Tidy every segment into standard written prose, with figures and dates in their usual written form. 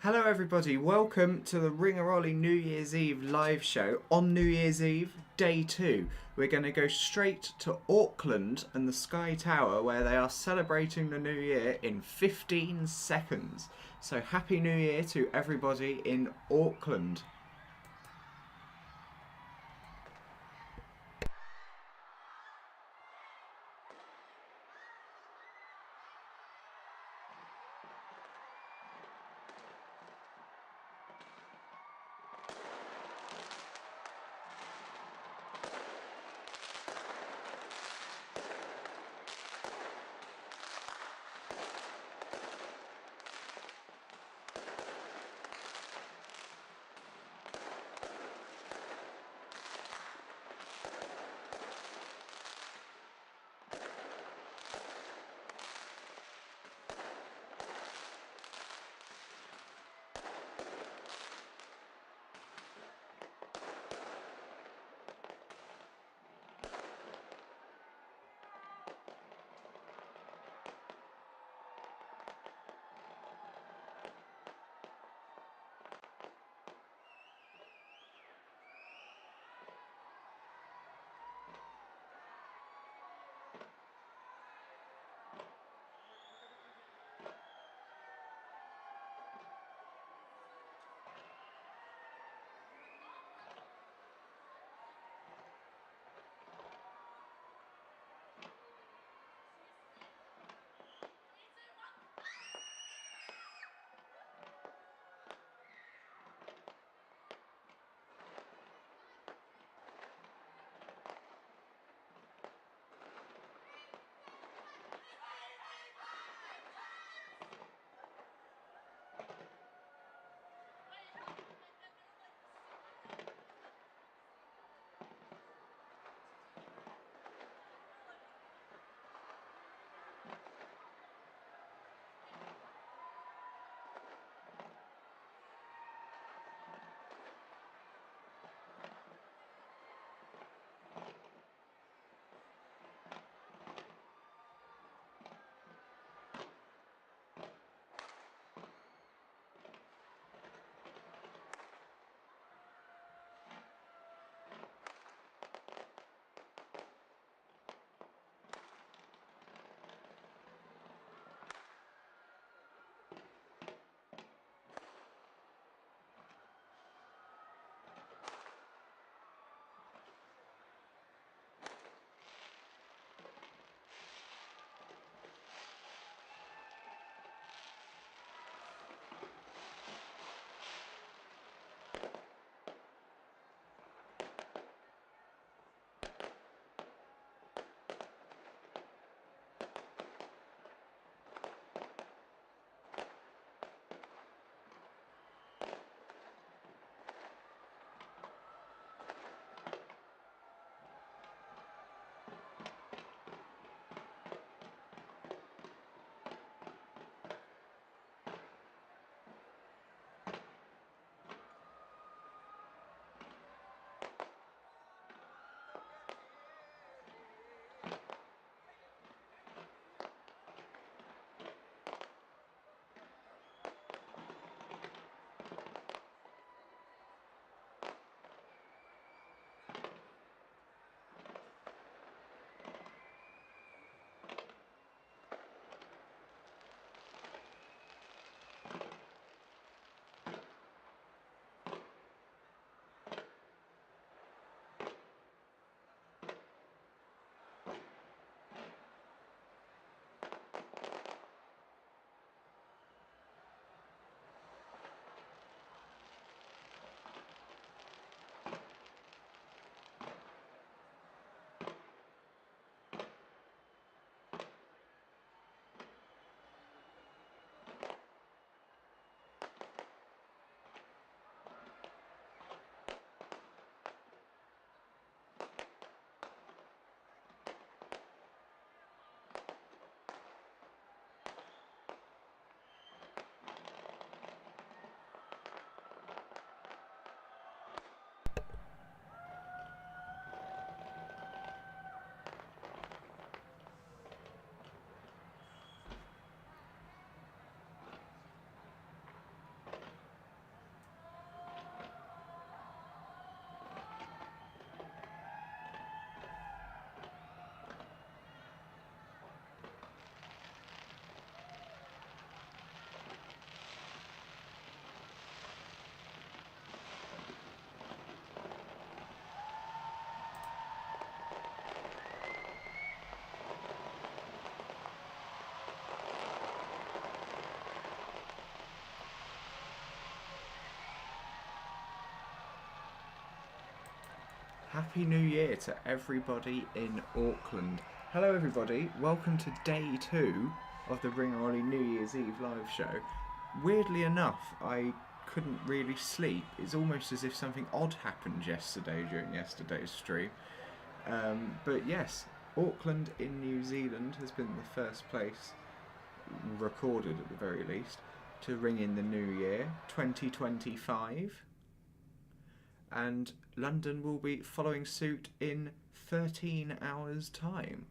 Hello, everybody. Welcome to the Ollie New Year's Eve live show on New Year's Eve, day 2. We're going to go straight to Auckland and the Sky Tower where they are celebrating the new year in 15 seconds. So, Happy New Year to everybody in Auckland. Happy New Year to everybody in Auckland. Hello everybody, welcome to day 2 of the Ring Ollie New Year's Eve live show. Weirdly enough, I couldn't really sleep. It's almost as if something odd happened yesterday during yesterday's stream. But yes, Auckland in New Zealand has been the first place, recorded at the very least, to ring in the new year, 2025. And London will be following suit in 13 hours' time.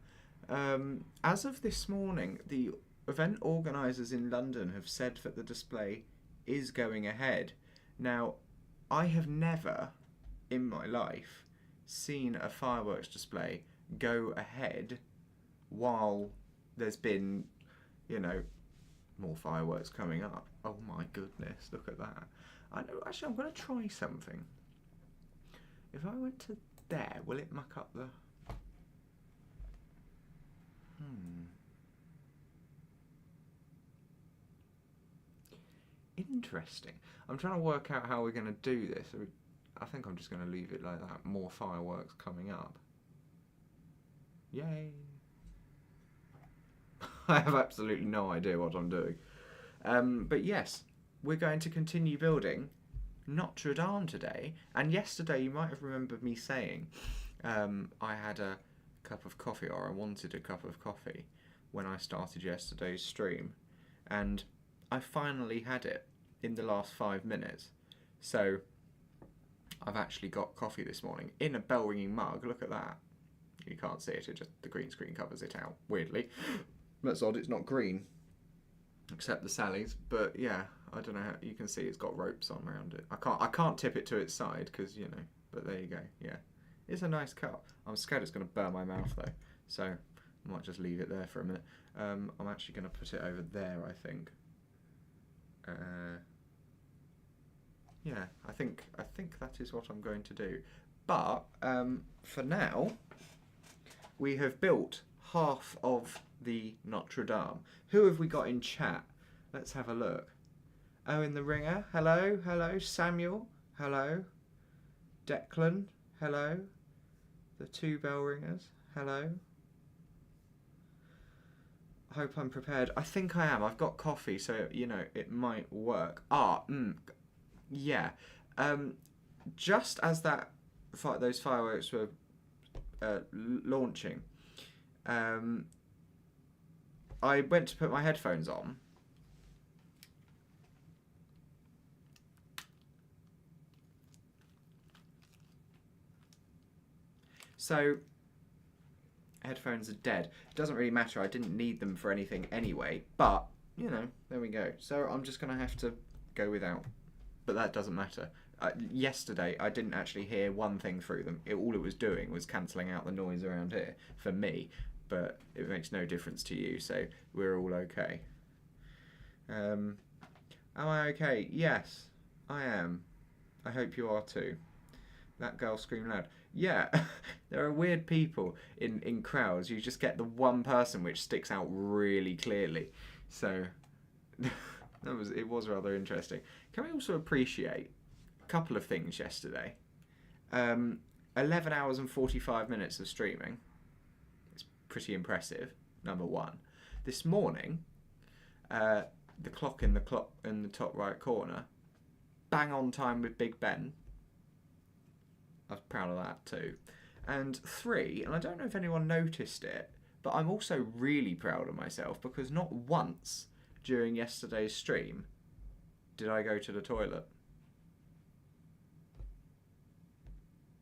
As of this morning, the event organisers in London have said that the display is going ahead. Now, I have never in my life seen a fireworks display go ahead while there's been, more fireworks coming up. Oh my goodness, look at that. I know, actually, I'm going to try something. If I went to there, will it muck up the... Interesting. I'm trying to work out how we're going to do this. I think I'm just going to leave it like that. More fireworks coming up. Yay. I have absolutely no idea what I'm doing. But yes, we're going to continue building Notre Dame today. And yesterday you might have remembered me saying I had a cup of coffee, or I wanted a cup of coffee when I started yesterday's stream. And I finally had it in the last 5 minutes. So I've actually got coffee this morning in a bell ringing mug. Look at that. You can't see it, the green screen covers it out, weirdly. That's odd, it's not green. Except the Sally's, but yeah, I don't know how you can see it's got ropes on around it. I can't tip it to its side because but there you go. Yeah, it's a nice cup. I'm scared it's going to burn my mouth though, so I might just leave it there for a minute. I'm actually going to put it over there, I think. Yeah, I think that is what I'm going to do. But for now, we have built half of the Notre Dame. Who have we got in chat? Let's have a look. Oh, in the ringer. Hello, hello. Samuel. Hello. Declan. Hello. The 2 bell ringers. Hello. I hope I'm prepared. I think I am. I've got coffee, so it might work. Yeah. Just as those fireworks were launching, I went to put my headphones on. So, headphones are dead. It doesn't really matter, I didn't need them for anything anyway, but, there we go. So I'm just going to have to go without. But that doesn't matter. Yesterday, I didn't actually hear one thing through them. All it was doing was cancelling out the noise around here for me. But it makes no difference to you, so we're all okay. Am I okay? Yes, I am. I hope you are too. That girl screamed loud. Yeah, there are weird people in crowds. You just get the one person which sticks out really clearly. So it was rather interesting. Can we also appreciate a couple of things yesterday? 11 hours and 45 minutes of streaming. Pretty impressive, number one. This morning, the clock in the top right corner, bang on time with Big Ben. I was proud of that too. And 3, and I don't know if anyone noticed it, but I'm also really proud of myself because not once during yesterday's stream did I go to the toilet.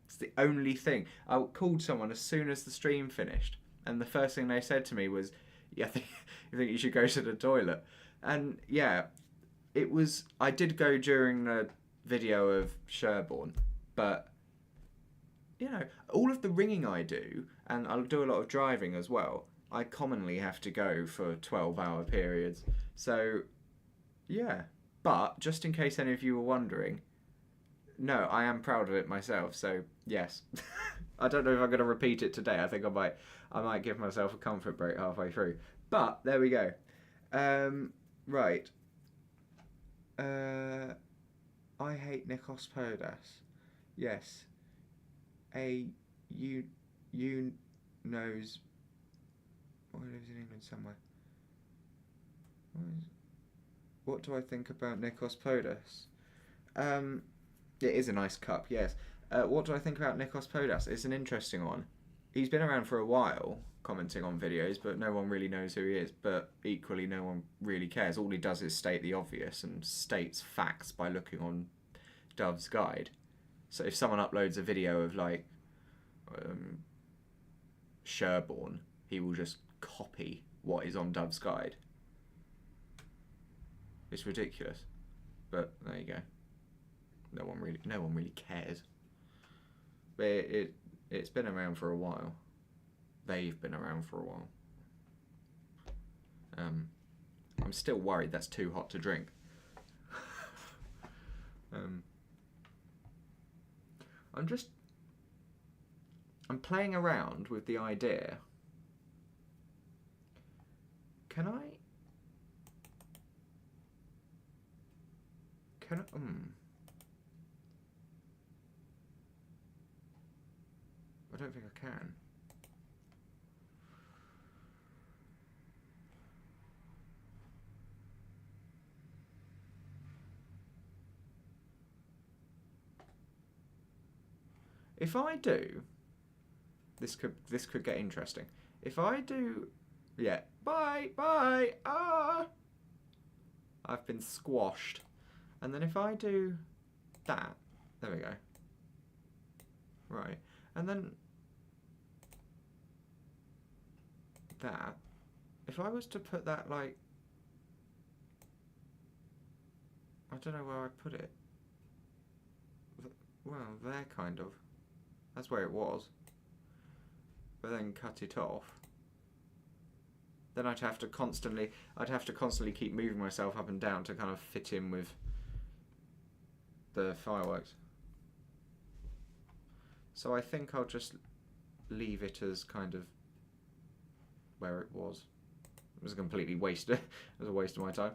It's the only thing. I called someone as soon as the stream finished. And the first thing they said to me was, "Yeah, I think you should go to the toilet." And yeah, I did go during the video of Sherborne, but all of the ringing I do, and I'll do a lot of driving as well, I commonly have to go for 12-hour periods. So yeah, but just in case any of you were wondering, no, I am proud of it myself. So yes. I don't know if I'm going to repeat it today. I think I might give myself a comfort break halfway through. But there we go. Right. I hate Nikos Podas. Yes. a you knows. Oh, he lives in England somewhere. What do I think about Nikos Podas? It is a nice cup, yes. What do I think about Nikos Podas? It's an interesting one. He's been around for a while, commenting on videos, but no one really knows who he is. But equally, no one really cares. All he does is state the obvious and states facts by looking on Dove's Guide. So if someone uploads a video of like Sherborne, he will just copy what is on Dove's Guide. It's ridiculous, but there you go. No one really cares. But it's been around for a while. They've been around for a while. I'm still worried that's too hot to drink. I'm playing around with the idea. Can I I don't think I can. If I do, this could get interesting. If I do, yeah, bye, I've been squashed. And then if I do that, there we go. Right, and then that, if I was to put that like, I don't know where I put it. Well, there kind of. That's where it was. But then cut it off. Then I'd have to constantly keep moving myself up and down to kind of fit in with the fireworks. So I think I'll just leave it as kind of where it was. It was a completely waste. It was a waste of my time.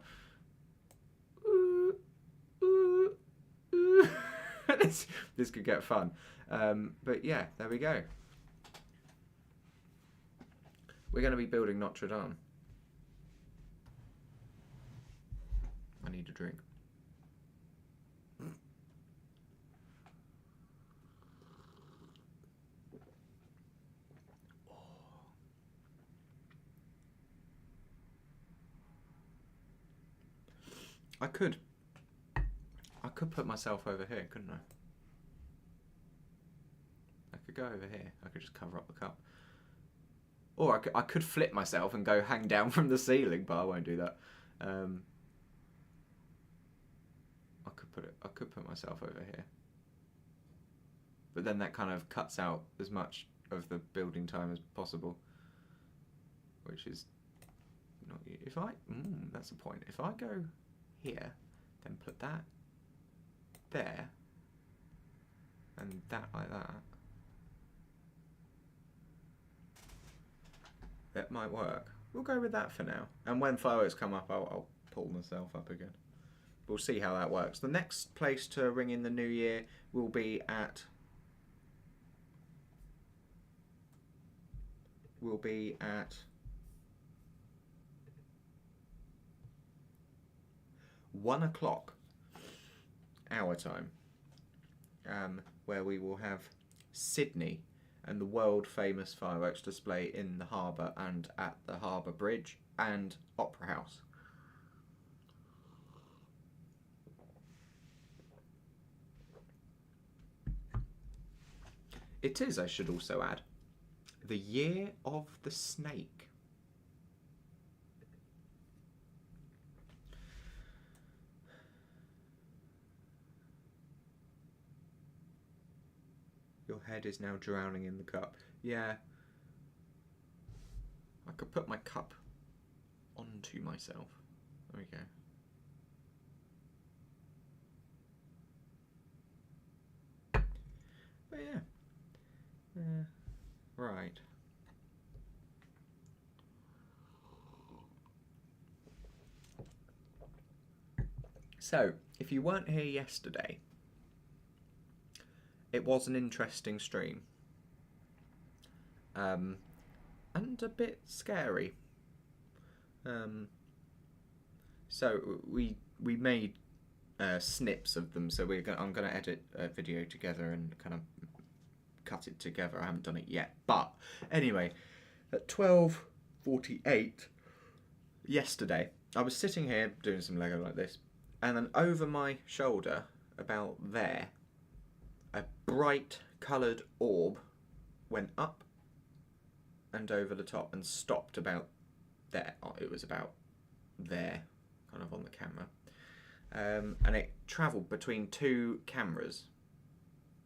This could get fun. But yeah, there we go. We're going to be building Notre Dame. I need a drink. I could put myself over here, couldn't I? I could go over here. I could just cover up the cup. Or I could flip myself and go hang down from the ceiling, but I won't do that. I could put myself over here. But then that kind of cuts out as much of the building time as possible. Which is not... If I... that's the point. If I go here, then put that there, and that like that, that might work. We'll go with that for now. And when fireworks come up, I'll pull myself up again. We'll see how that works. The next place to ring in the new year will be at... 1 o'clock our time, where we will have Sydney and the world famous fireworks display in the harbour and at the harbour bridge and Opera House. It is, I should also add, the year of the snake. Your head is now drowning in the cup. Yeah. I could put my cup onto myself. There we go. But yeah. Right. So, if you weren't here yesterday, it was an interesting stream. And a bit scary. So we made snips of them. So I'm gonna edit a video together and kind of cut it together. I haven't done it yet, but anyway, at 12:48 yesterday, I was sitting here doing some Lego like this, and then over my shoulder, about there, a bright coloured orb went up and over the top and stopped about there. It was about there, kind of on the camera, and it travelled between two cameras,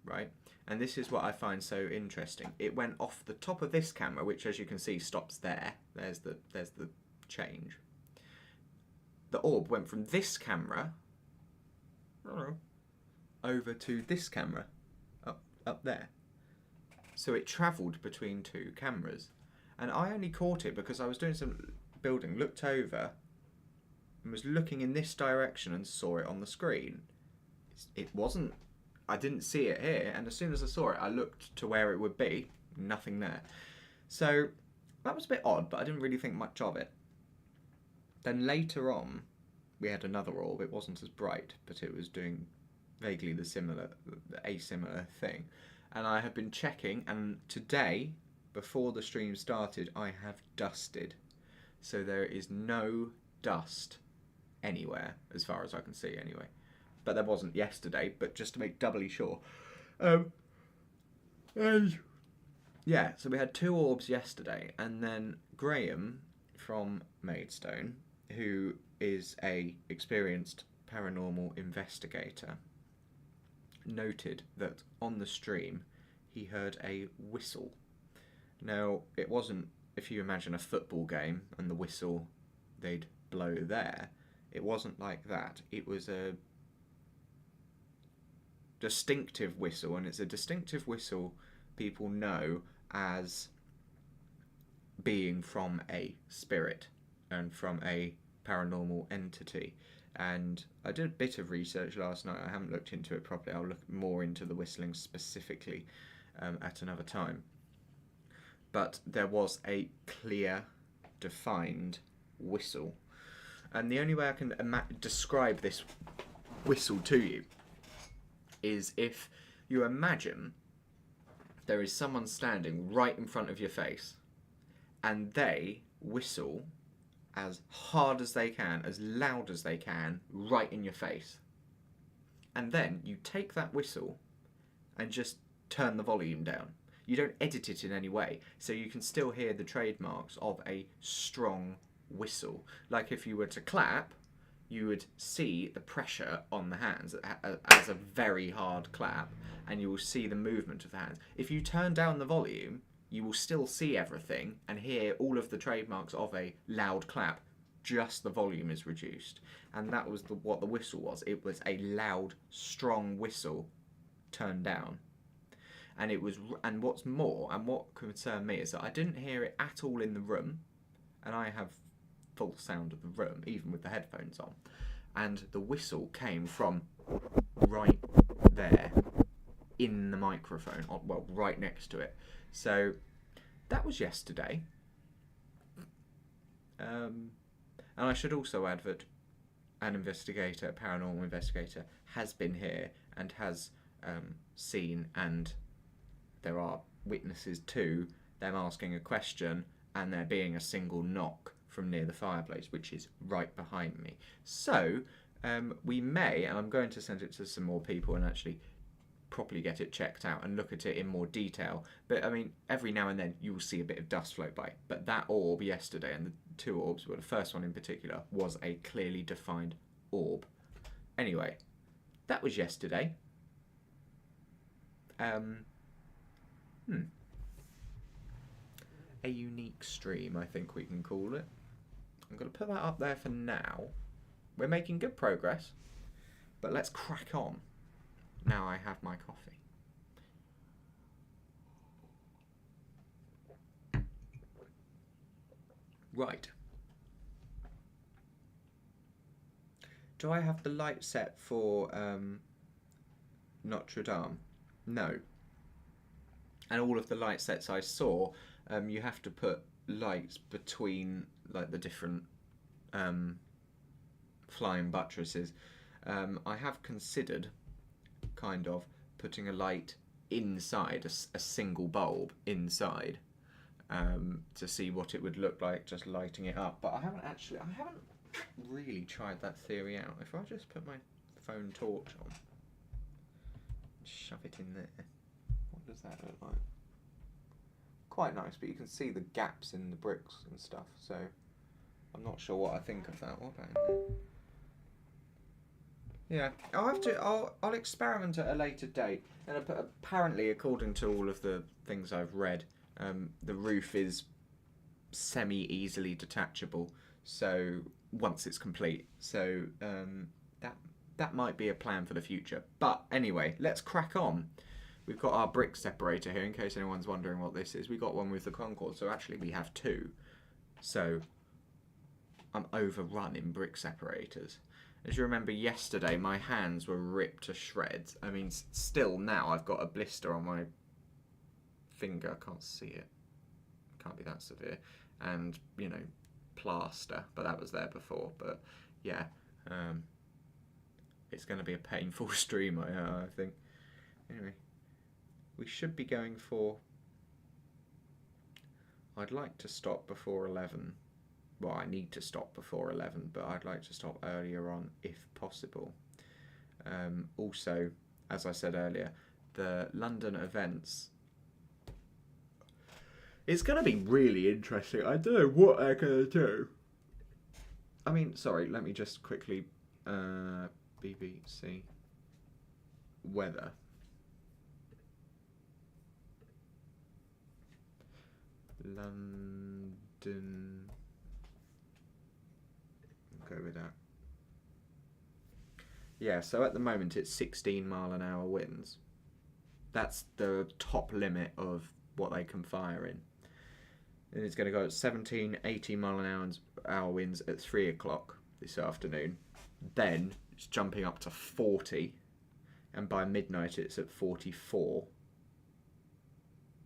right? And this is what I find so interesting. It went off the top of this camera, which, as you can see, stops there. There's the change. The orb went from this camera over to this camera, up there. So it travelled between two cameras, and I only caught it because I was doing some building, looked over, and was looking in this direction and saw it on the screen. It wasn't. I didn't see it here, and as soon as I saw it, I looked to where it would be. Nothing there. So that was a bit odd, but I didn't really think much of it. Then later on, we had another orb. It wasn't as bright, but it was doing vaguely the asimilar thing. And I have been checking, and today, before the stream started, I have dusted. So there is no dust anywhere, as far as I can see anyway. But there wasn't yesterday, but just to make doubly sure. Yeah, so we had two orbs yesterday, and then Graham from Maidstone, who is a experienced paranormal investigator, noted that on the stream he heard a whistle. Now, it wasn't, if you imagine a football game and the whistle they'd blow there, it wasn't like that. It was a distinctive whistle, and it's a distinctive whistle people know as being from a spirit and from a paranormal entity. And I did a bit of research last night. I haven't looked into it properly. I'll look more into the whistling specifically at another time. But there was a clear, defined whistle. And the only way I can describe this whistle to you is if you imagine there is someone standing right in front of your face, and they whistle as hard as they can, as loud as they can, right in your face. And then you take that whistle and just turn the volume down. You don't edit it in any way, so you can still hear the trademarks of a strong whistle. Like if you were to clap, you would see the pressure on the hands as a very hard clap, and you will see the movement of the hands. If you turn down the volume, you will still see everything and hear all of the trademarks of a loud clap, just the volume is reduced. And that was what the whistle was. It was a loud, strong whistle turned down. And what's more, and what concerned me, is that I didn't hear it at all in the room, and I have full sound of the room, even with the headphones on. And the whistle came from right there in the microphone, well, right next to it. So that was yesterday. And I should also add that an investigator, a paranormal investigator, has been here and has seen, and there are witnesses to them asking a question and there being a single knock from near the fireplace, which is right behind me. So we may, and I'm going to send it to some more people and actually properly get it checked out and look at it in more detail. But I mean, every now and then you will see a bit of dust float by. But that orb yesterday, and the two orbs, well, the first one in particular, was a clearly defined orb. Anyway, that was yesterday. A unique stream, I think we can call it. I'm going to put that up there for now. We're making good progress, but let's crack on. Now I have my coffee. Right. Do I have the light set for Notre Dame? No. And all of the light sets I saw, you have to put lights between like the different flying buttresses. I have considered kind of putting a light inside a single bulb inside to see what it would look like just lighting it up. But I haven't really tried that theory out. If I just put my phone torch on, shove it in there, what does that look like? Quite nice, but you can see the gaps in the bricks and stuff, so I'm not sure what I think of that. What about in there? Yeah, I'll experiment at a later date. And apparently, according to all of the things I've read, the roof is semi-easily detachable. So once it's complete, so that might be a plan for the future. But anyway, let's crack on. We've got our brick separator here, in case anyone's wondering what this is. We got one with the Concorde, so actually we have two. So I'm overrun in brick separators. As you remember yesterday, my hands were ripped to shreds. I mean, still now I've got a blister on my finger. I can't see it. Can't be that severe. And, you know, plaster, but that was there before. But yeah, it's going to be a painful stream, I think. Anyway, we should be going for... I'd like to stop before 11. Well, I need to stop before 11, but I'd like to stop earlier on if possible. Also, as I said earlier, the London events... It's going to be really interesting. I don't know what they're going to do. I mean, sorry, let me just quickly... BBC weather. London... Go with that. Yeah, so at the moment it's 16 mile an hour winds. That's the top limit of what they can fire in. And it's going to go at 17, 18 mile an hour winds at 3 o'clock this afternoon. Then it's jumping up to 40, and by midnight it's at 44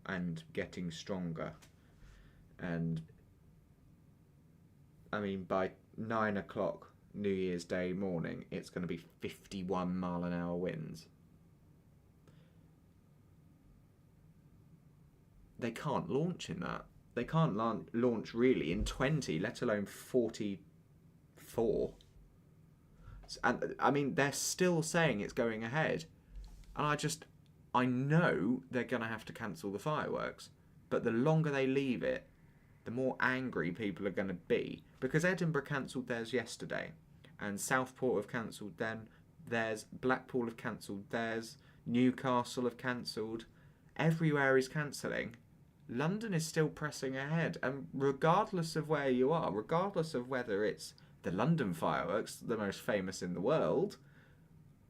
and getting stronger. And I mean, by 9 o'clock New Year's Day morning, it's going to be 51 mile an hour winds. They can't launch in that. They can't launch really in 20, let alone 44. And I mean, they're still saying it's going ahead. And I know they're going to have to cancel the fireworks. But the longer they leave it, the more angry people are going to be. Because Edinburgh cancelled theirs yesterday, and Southport have cancelled theirs, Blackpool have cancelled theirs, Newcastle have cancelled. Everywhere is cancelling. London is still pressing ahead, and regardless of where you are, regardless of whether it's the London fireworks, the most famous in the world,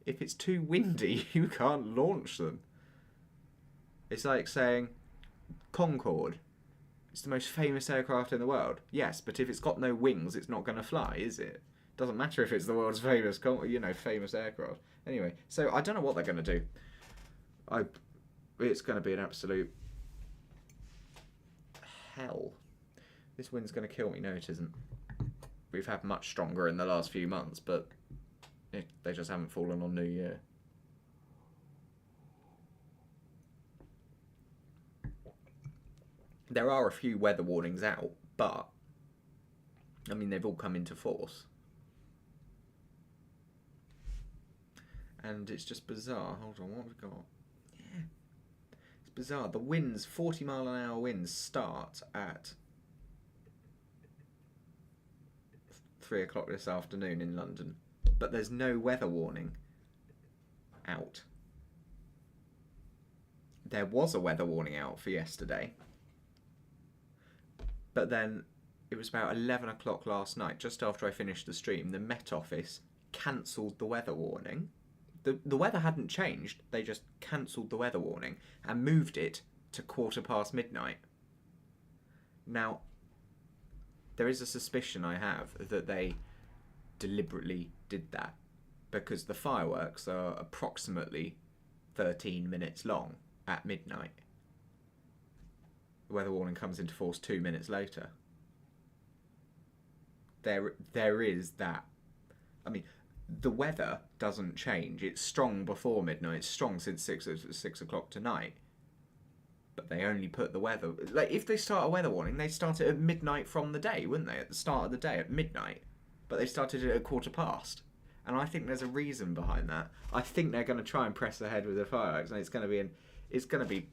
if it's too windy, you can't launch them. It's like saying, Concorde, it's the most famous aircraft in the world. Yes, but if it's got no wings, it's not going to fly, is it? Doesn't matter if it's the world's famous, famous aircraft. Anyway, so I don't know what they're going to do. It's going to be an absolute hell. This wind's going to kill me. No, it isn't. We've had much stronger in the last few months, but they just haven't fallen on New Year. There are a few weather warnings out, but I mean, they've all come into force. And it's just bizarre. Hold on, what have we got? Yeah. It's bizarre. The winds, 40 mile an hour winds, start at 3 o'clock this afternoon in London. But there's no weather warning out. There was a weather warning out for yesterday. But then it was about 11 o'clock last night, just after I finished the stream, the Met Office cancelled the weather warning. The weather hadn't changed, they just cancelled the weather warning and moved it to midnight. Now, there is a suspicion I have that they deliberately did that, because the fireworks are approximately 13 minutes long at midnight. The weather warning comes into force 2 minutes later. There is that. I mean, the weather doesn't change. It's strong before midnight. It's strong since 6 o'clock tonight. But they only put the weather... Like, if they start a weather warning, they'd start it at midnight from the day, wouldn't they? At the start of the day, at midnight. But they started it at 15:15. And I think there's a reason behind that. I think they're going to try and press ahead with the fireworks, and it's going to be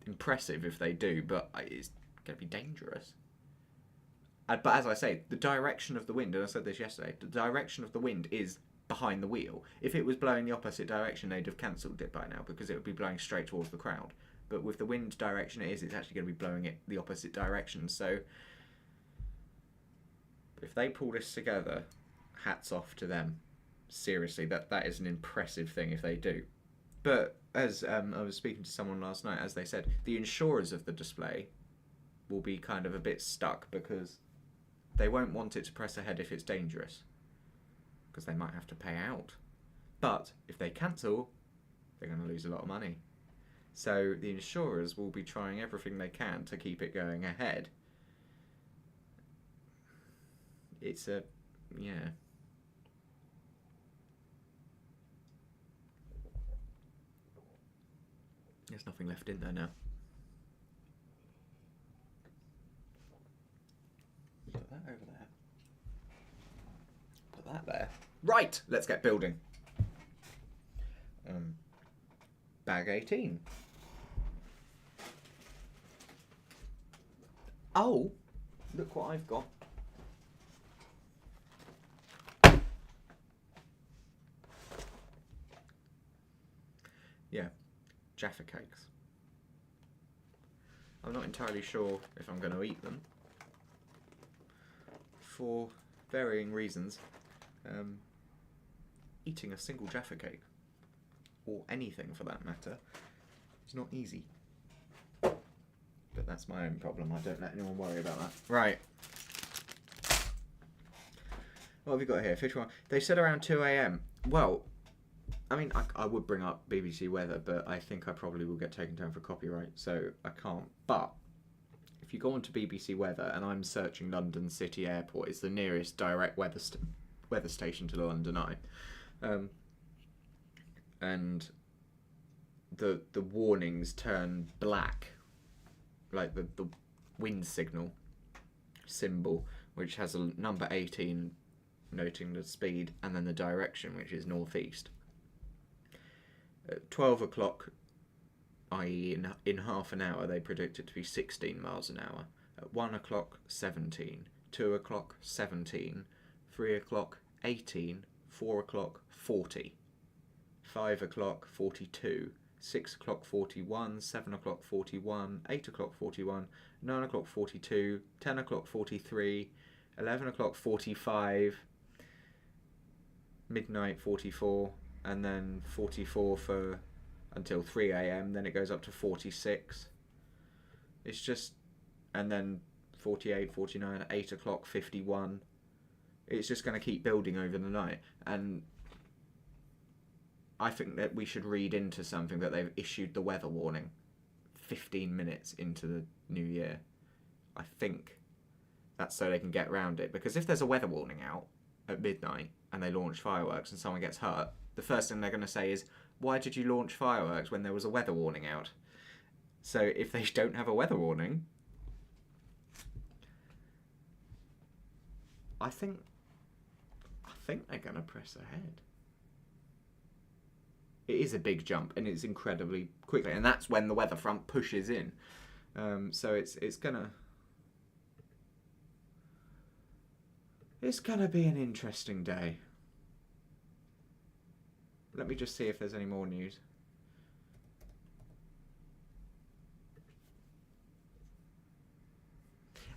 impressive if they do, but it's going to be dangerous. But as I say, the direction of the wind, and I said this yesterday, the direction of the wind is behind the wheel. If it was blowing the opposite direction, they'd have cancelled it by now, because it would be blowing straight towards the crowd. But with the wind direction it is, it's actually going to be blowing it the opposite direction. So if they pull this together, hats off to them. Seriously, that is an impressive thing if they do. But as I was speaking to someone last night, as they said, the insurers of the display will be kind of a bit stuck, because they won't want it to press ahead if it's dangerous, because they might have to pay out. But if they cancel, they're going to lose a lot of money. So the insurers will be trying everything they can to keep it going ahead. It's a... yeah. There's nothing left in there now. Put that over there. Put that there. Right, let's get building. Bag 18. Oh, look what I've got. Yeah, Jaffa cakes. I'm not entirely sure if I'm going to eat them, for varying reasons. Eating a single Jaffa cake, or anything for that matter, is not easy. But that's my own problem. I don't let anyone worry about that. Right. What have we got here? Fish one. They said around 2 a.m. Well, I mean, I would bring up BBC weather, but I think I probably will get taken down for copyright, so I can't. But if you go onto BBC weather, and I'm searching London City Airport, it's the nearest direct weather station to the London Eye, and the warnings turn black, like the wind signal symbol, which has a number 18 noting the speed, and then the direction, which is northeast. At 12 o'clock, i.e. in half an hour, they predict it to be 16 miles an hour. At 1 o'clock, 17. 2 o'clock, 17. 3 o'clock, 18. 4 o'clock, 40. 5 o'clock, 42. 6 o'clock, 41. 7 o'clock, 41. 8 o'clock, 41. 9 o'clock, 42. 10 o'clock, 43. 11 o'clock, 45. Midnight, 44. And then 44 for until 3 a.m. Then it goes up to 46. It's just... and then 48, 49, 8 o'clock, 51. It's just going to keep building over the night. And I think that we should read into something that they've issued the weather warning 15 minutes into the new year. I think that's so they can get around it. Because if there's a weather warning out at midnight and they launch fireworks and someone gets hurt, the first thing they're going to say is, why did you launch fireworks when there was a weather warning out? So if they don't have a weather warning, I think they're going to press ahead. It is a big jump, and it's incredibly quickly, and that's when the weather front pushes in. So it's gonna be an interesting day. Let me just see if there's any more news.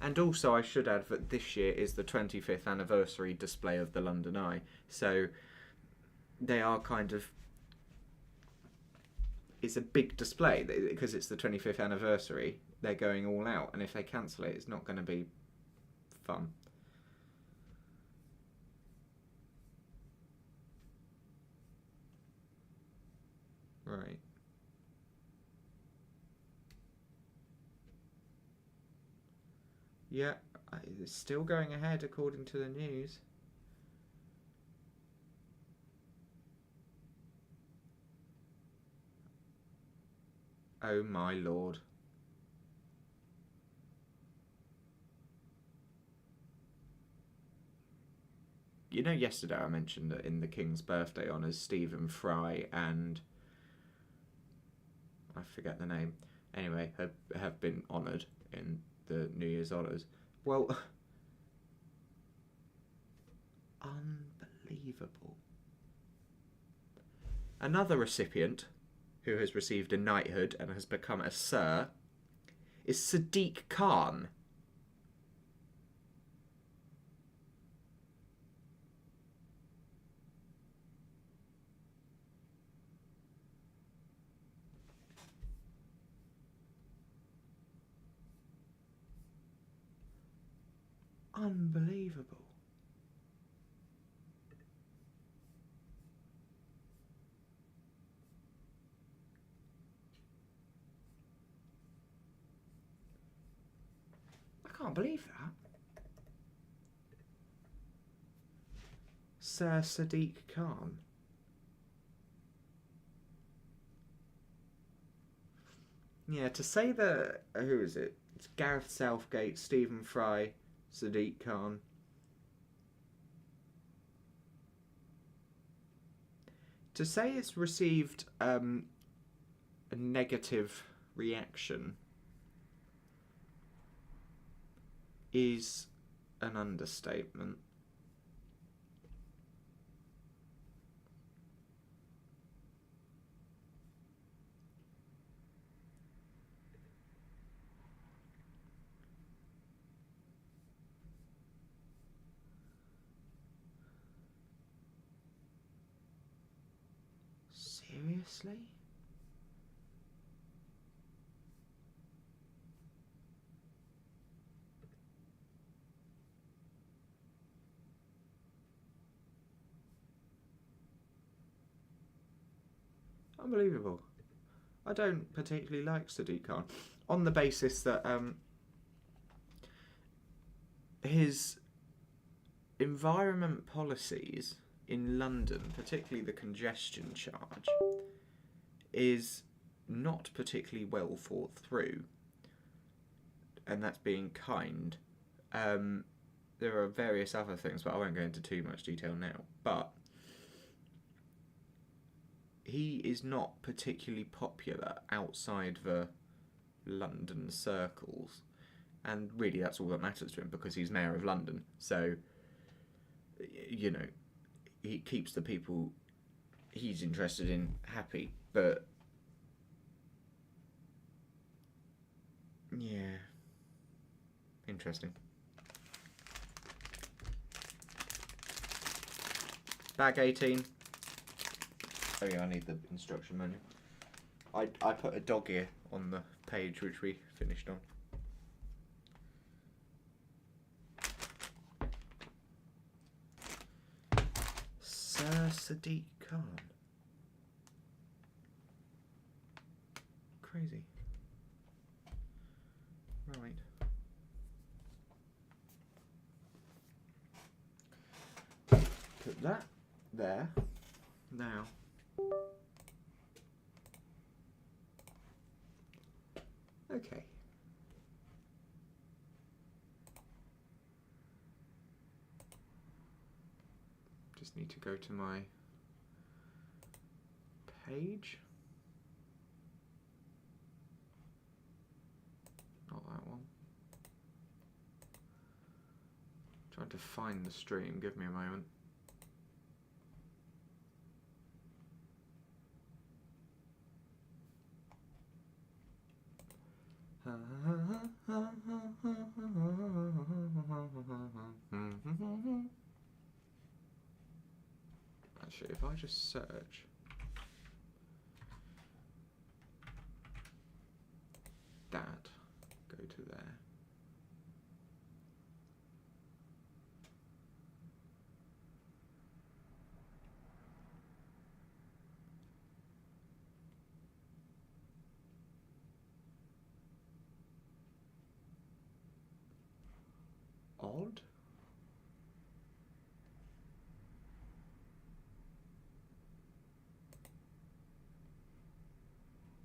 And also, I should add that this year is the 25th anniversary display of the London Eye. So they are kind of... it's a big display because it's the 25th anniversary. They're going all out, and if they cancel it, it's not going to be fun. Right. Yeah, it's still going ahead according to the news. Oh my lord. You know, yesterday I mentioned that in the King's birthday honours, Stephen Fry and I forget the name. Anyway, have been honoured in the New Year's honours. Well, unbelievable. Another recipient who has received a knighthood and has become a Sir is Sadiq Khan. Unbelievable. I can't believe that. Sir Sadiq Khan. Yeah, to say that... Who is it? It's Gareth Southgate, Stephen Fry, Sadiq Khan. To say it's received a negative reaction is an understatement. Seriously? Unbelievable. I don't particularly like Sadiq Khan on the basis that his environment policies in London, particularly the congestion charge, is not particularly well thought through, and that's being kind. There are various other things, but I won't go into too much detail now. But he is not particularly popular outside the London circles, and really that's all that matters to him because he's Mayor of London. So, you know, he keeps the people he's interested in happy. But yeah, interesting. Bag 18. Oh yeah, I need the instruction manual. I put a dog ear on the page which we finished on. Sir Sadiq Khan. Crazy. Right. Put that there. Now. Okay. Just need to go to my page. Not that one. Trying to find the stream. Give me a moment. Actually, if I just search that, go to there. odd.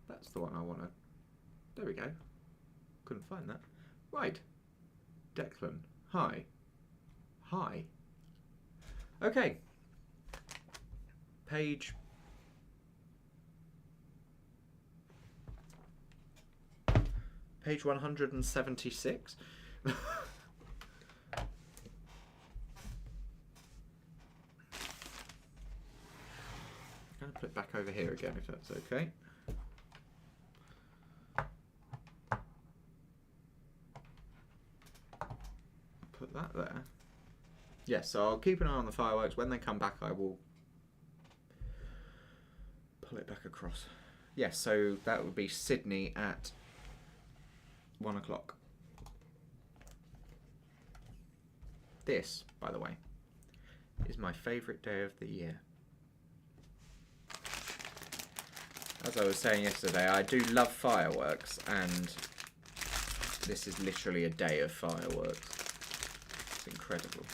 That's the one I want to... There we go. Couldn't find that. Right. Declan. Hi. Hi. Okay. Page... Page 176. I'm going to put it back over here again if that's okay. Put that there. Yes, so I'll keep an eye on the fireworks. When they come back, I will pull it back across. Yes, so that would be Sydney at 1 o'clock. This, by the way, is my favourite day of the year. As I was saying yesterday, I do love fireworks, and this is literally a day of fireworks. It's incredible.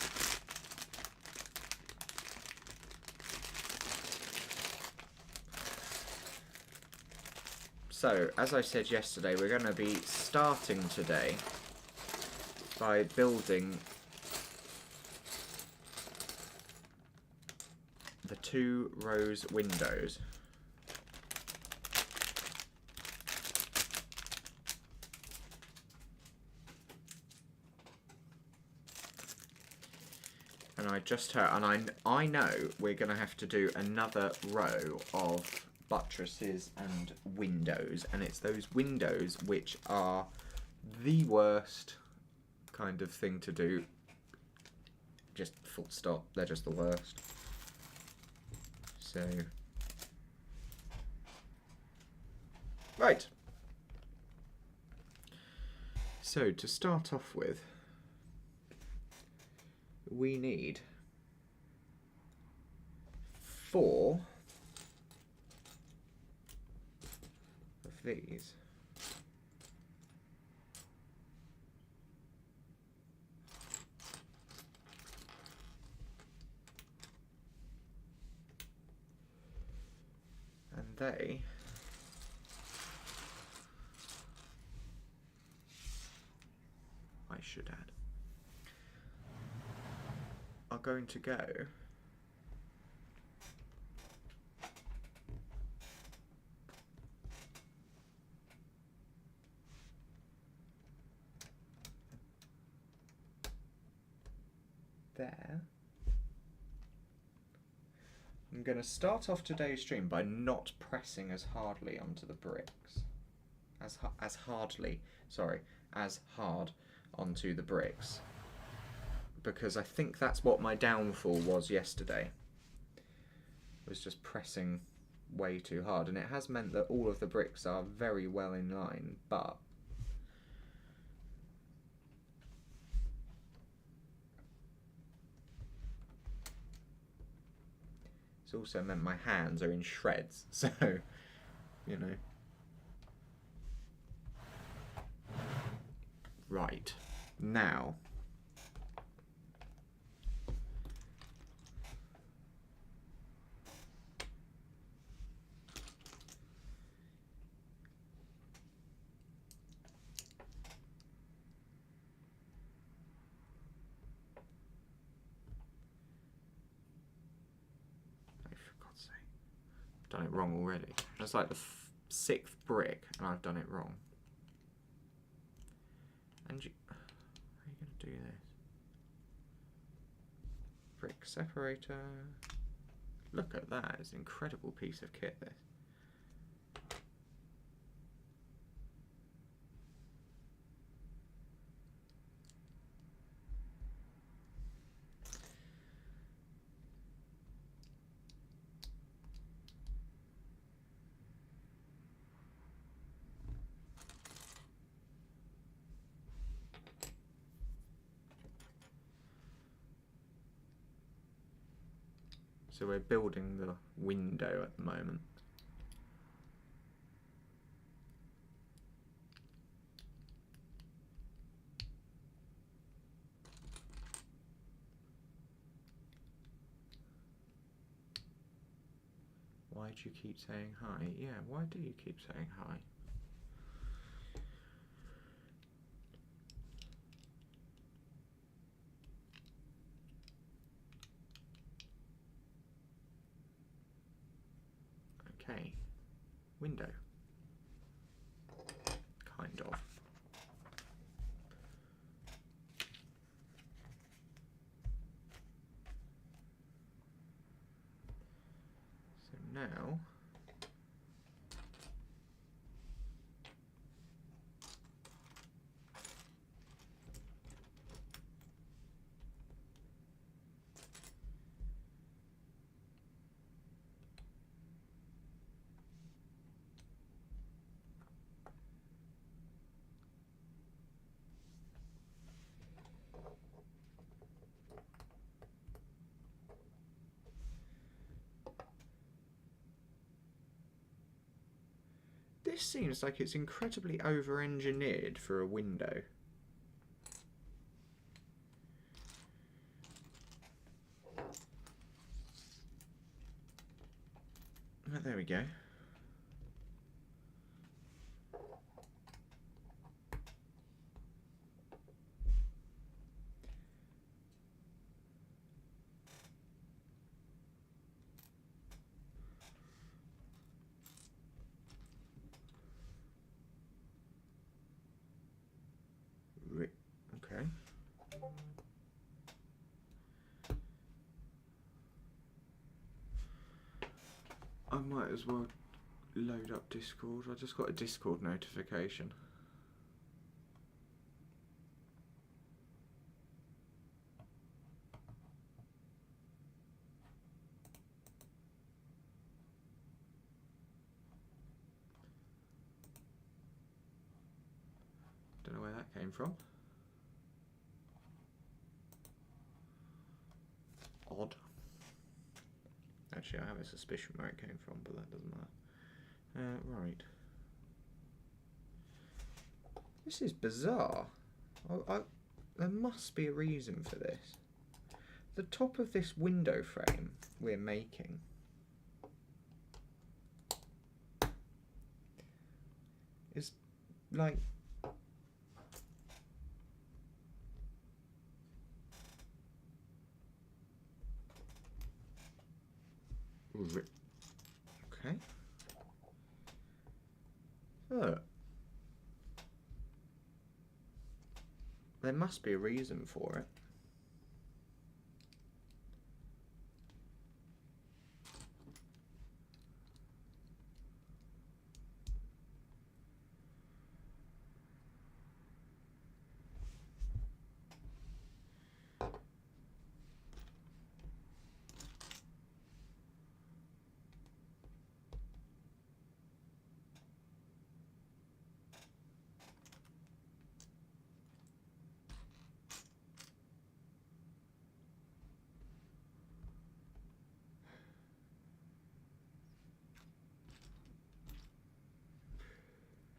So, as I said yesterday, we're going to be starting today by building the 2 rose windows. And I just heard, and I know we're going to have to do another row of buttresses and windows, and it's those windows which are the worst kind of thing to do. Just full stop, they're just the worst. So, right. So to start off with, we need 4 of these. And they I should add are going to go there. I'm going to start off today's stream by not pressing as hardly onto the bricks. As hard onto the bricks. Because I think that's what my downfall was yesterday. Was just pressing way too hard. And it has meant that all of the bricks are very well in line, but it's also meant my hands are in shreds, so, you know. Right, now. Done it wrong already. That's like the 6th brick, and I've done it wrong. And you, how are you going to do this? Brick separator. Look at that! It's an incredible piece of kit. This. So we're building the window at the moment. Why do you keep saying hi? Yeah, why do you keep saying hi? Okay, window. Kind of. So now this seems like it's incredibly over-engineered for a window. Oh, there we go. Okay. I might as well load up Discord. I just got a Discord notification. Don't know where that came from. Odd. Actually, I have a suspicion where it came from, but that doesn't matter. Right. This is bizarre. There must be a reason for this. The top of this window frame we're making is like... Okay. Look. There must be a reason for it.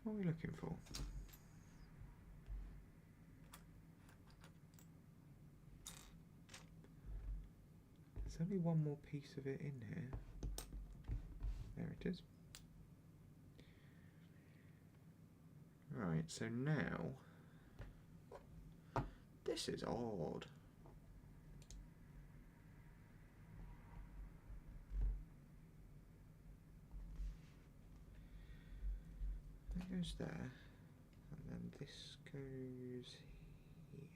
What are we looking for? There's only one more piece of it in here. There it is. Right, so now... This is odd. That goes there, and then this goes here.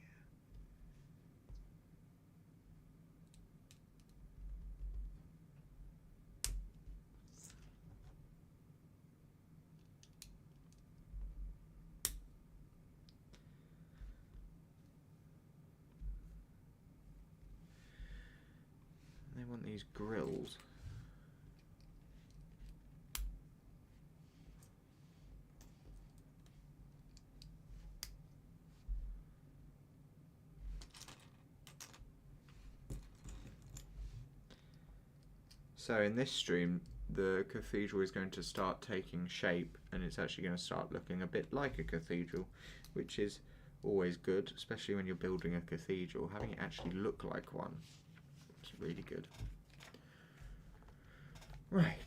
They want these grills. So in this stream, the cathedral is going to start taking shape, and it's actually going to start looking a bit like a cathedral, which is always good, especially when you're building a cathedral. Having it actually look like one, it's really good. Right,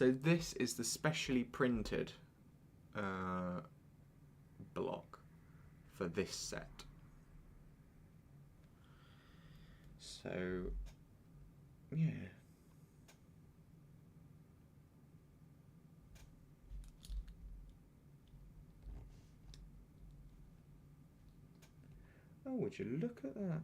So this is the specially printed block for this set. So, yeah. Oh, would you look at that?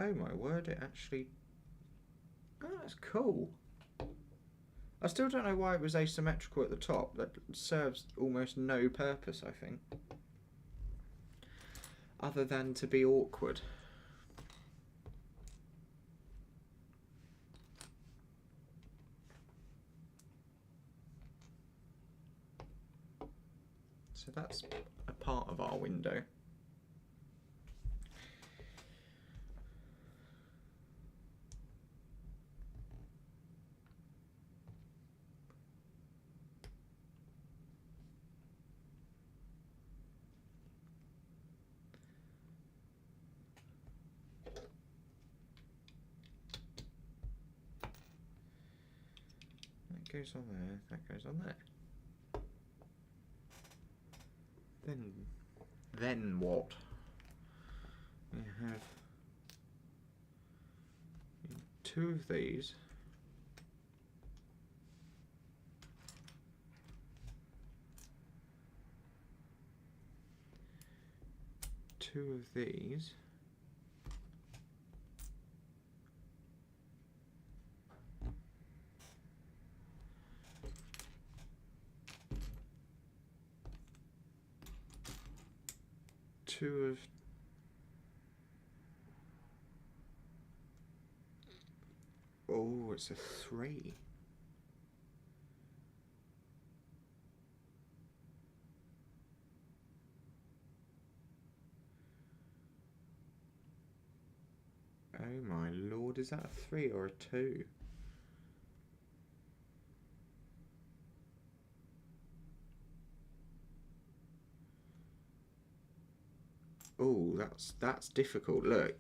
Oh my word, it actually... Oh, that's cool. I still don't know why it was asymmetrical at the top. That serves almost no purpose, I think. Other than to be awkward. So that's a part of our window. That goes on there, that goes on there. Then what? We have two of these. Two of these. Two of... Oh, it's a 3. Oh my lord, is that a 3 or a 2? Oh, that's difficult. Look.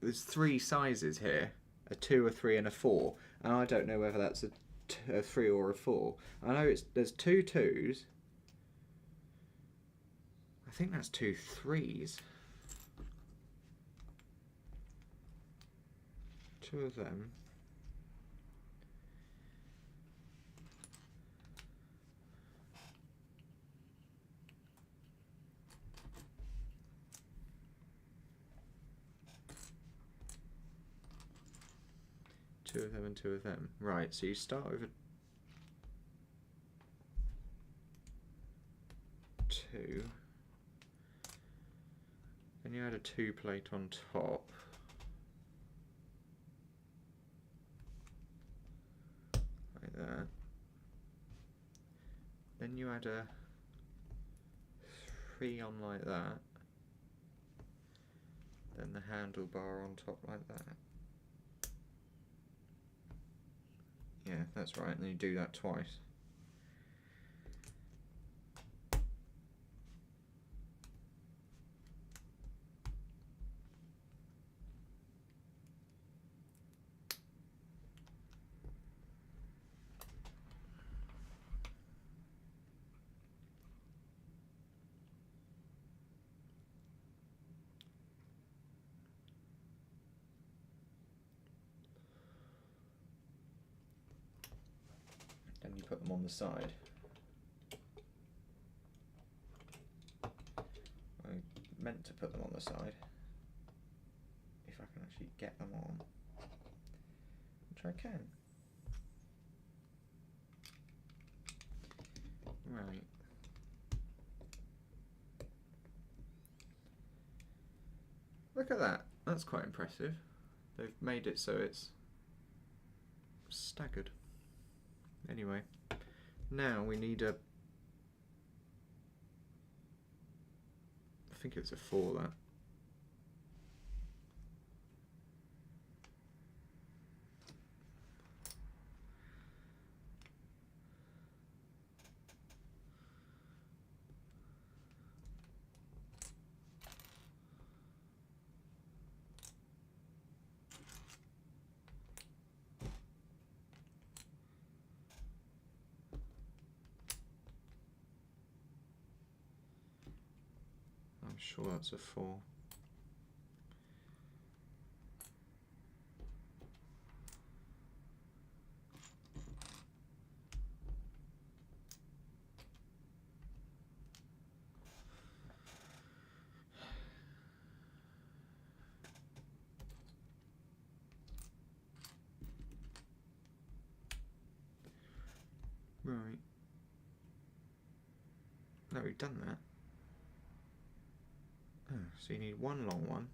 There's 3 sizes here. A 2, a 3 and a 4. And I don't know whether that's a 3 or a 4. I know there's 2 2s. I think that's 2 3s. 2 of them. Two of them and 2 of them. Right, so you start with a 2. Then you add a 2 plate on top. Like that. Then you add a 3 on like that. Then the handlebar on top like that. Yeah, that's right, and then you do that twice. Then you put them on the side. I meant to put them on the side. If I can actually get them on. Which I can. Right. Look at that. That's quite impressive. They've made it so it's staggered. Anyway, now we need a... I think it's a 4, that. Sure, that's a 4. Right. No, we've done that. Oh, so you need one long one.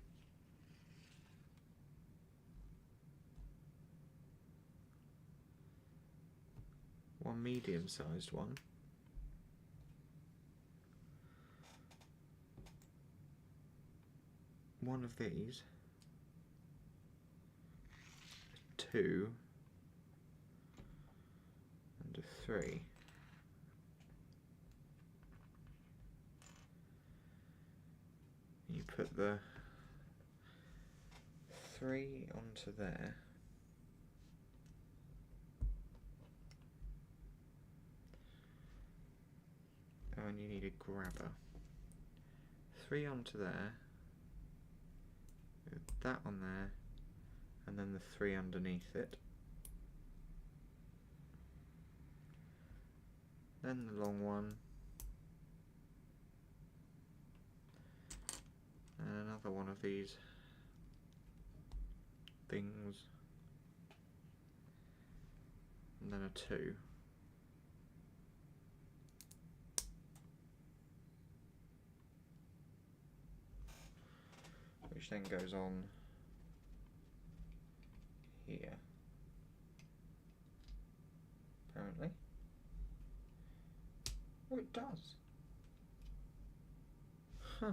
One medium-sized one. One of these. 2. And a 3. You put the 3 onto there. Oh, and you need a grabber. 3 onto there. That on there. And then the 3 underneath it. Then the long one. And another one of these things. And then a 2. Which then goes on here. Apparently. Oh, it does. Huh.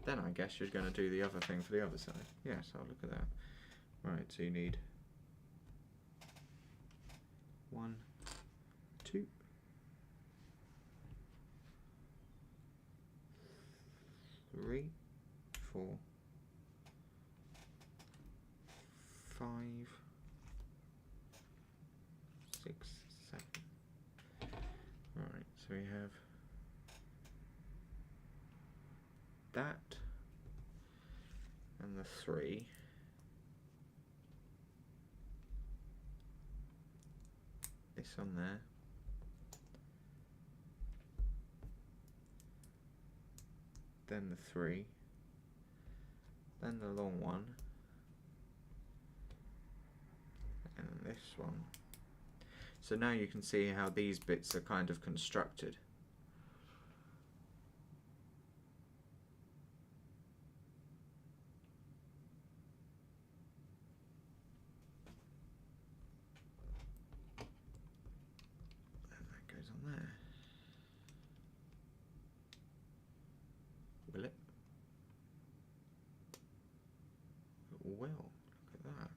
Then I guess you're going to do the other thing for the other side. Yes, I'll look at that. Right, so you need 1, 2, 3, 4, 5, 6, 7. Right, so we have that and the 3. This on there. Then the 3. Then the long one. And this one. So now you can see how these bits are kind of constructed. And that goes on there. Will it? It will. Look at that.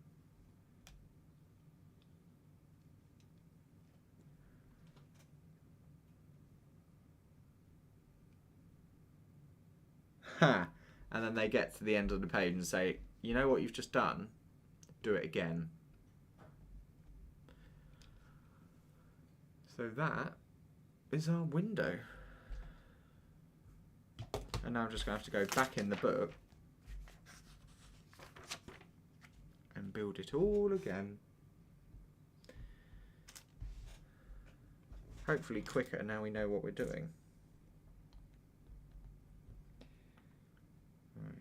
Ha! And then they get to the end of the page and say, you know what you've just done? Do it again. So that is our window. And now I'm just going to have to go back in the book and build it all again. Hopefully quicker now we know what we're doing. Right.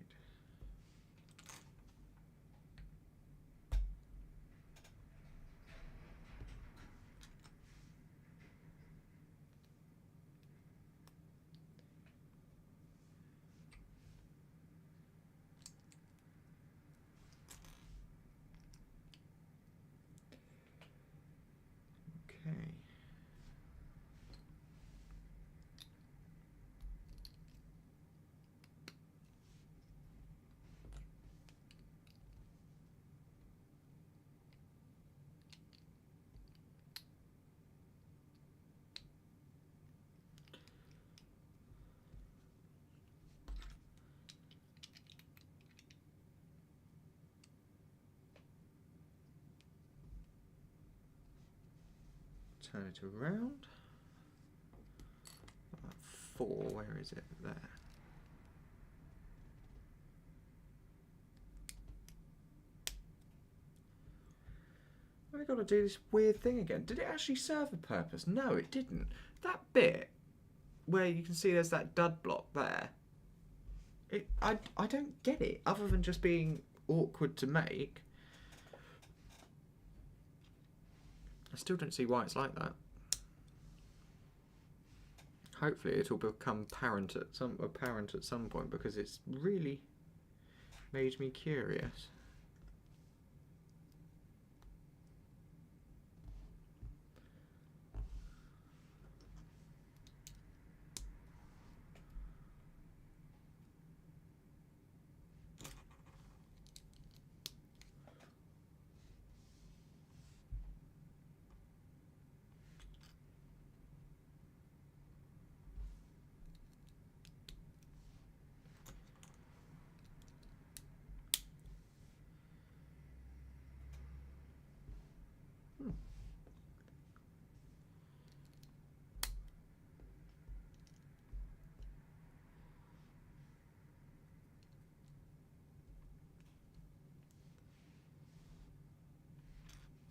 Okay. Turn it around. 4. Where is it? There. I've got to do this weird thing again. Did it actually serve a purpose? No, it didn't. That bit where you can see there's that dud block there, I don't get it, other than just being awkward to make. I still don't see why it's like that. Hopefully it'll become apparent at some point, because it's really made me curious.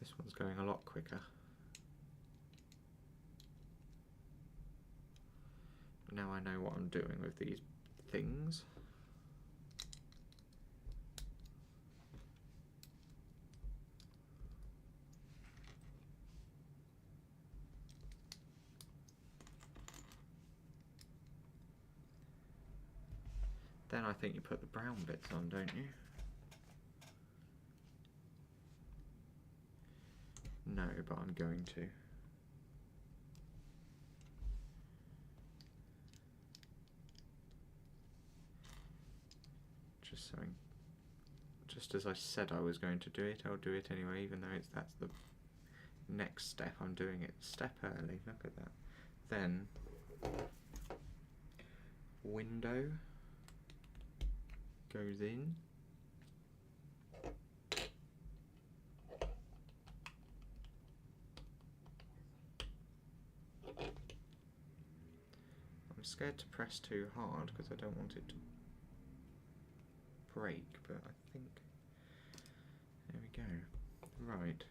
This one's going a lot quicker. Now I know what I'm doing with these things. Then I think you put the brown bits on, don't you? No, but I'm going to. Just as I said I was going to do it, I'll do it anyway, even though that's the next step. I'm doing it a step early. Look at that. Then window goes in. I'm scared to press too hard because I don't want it to break, but I think there we go. Right.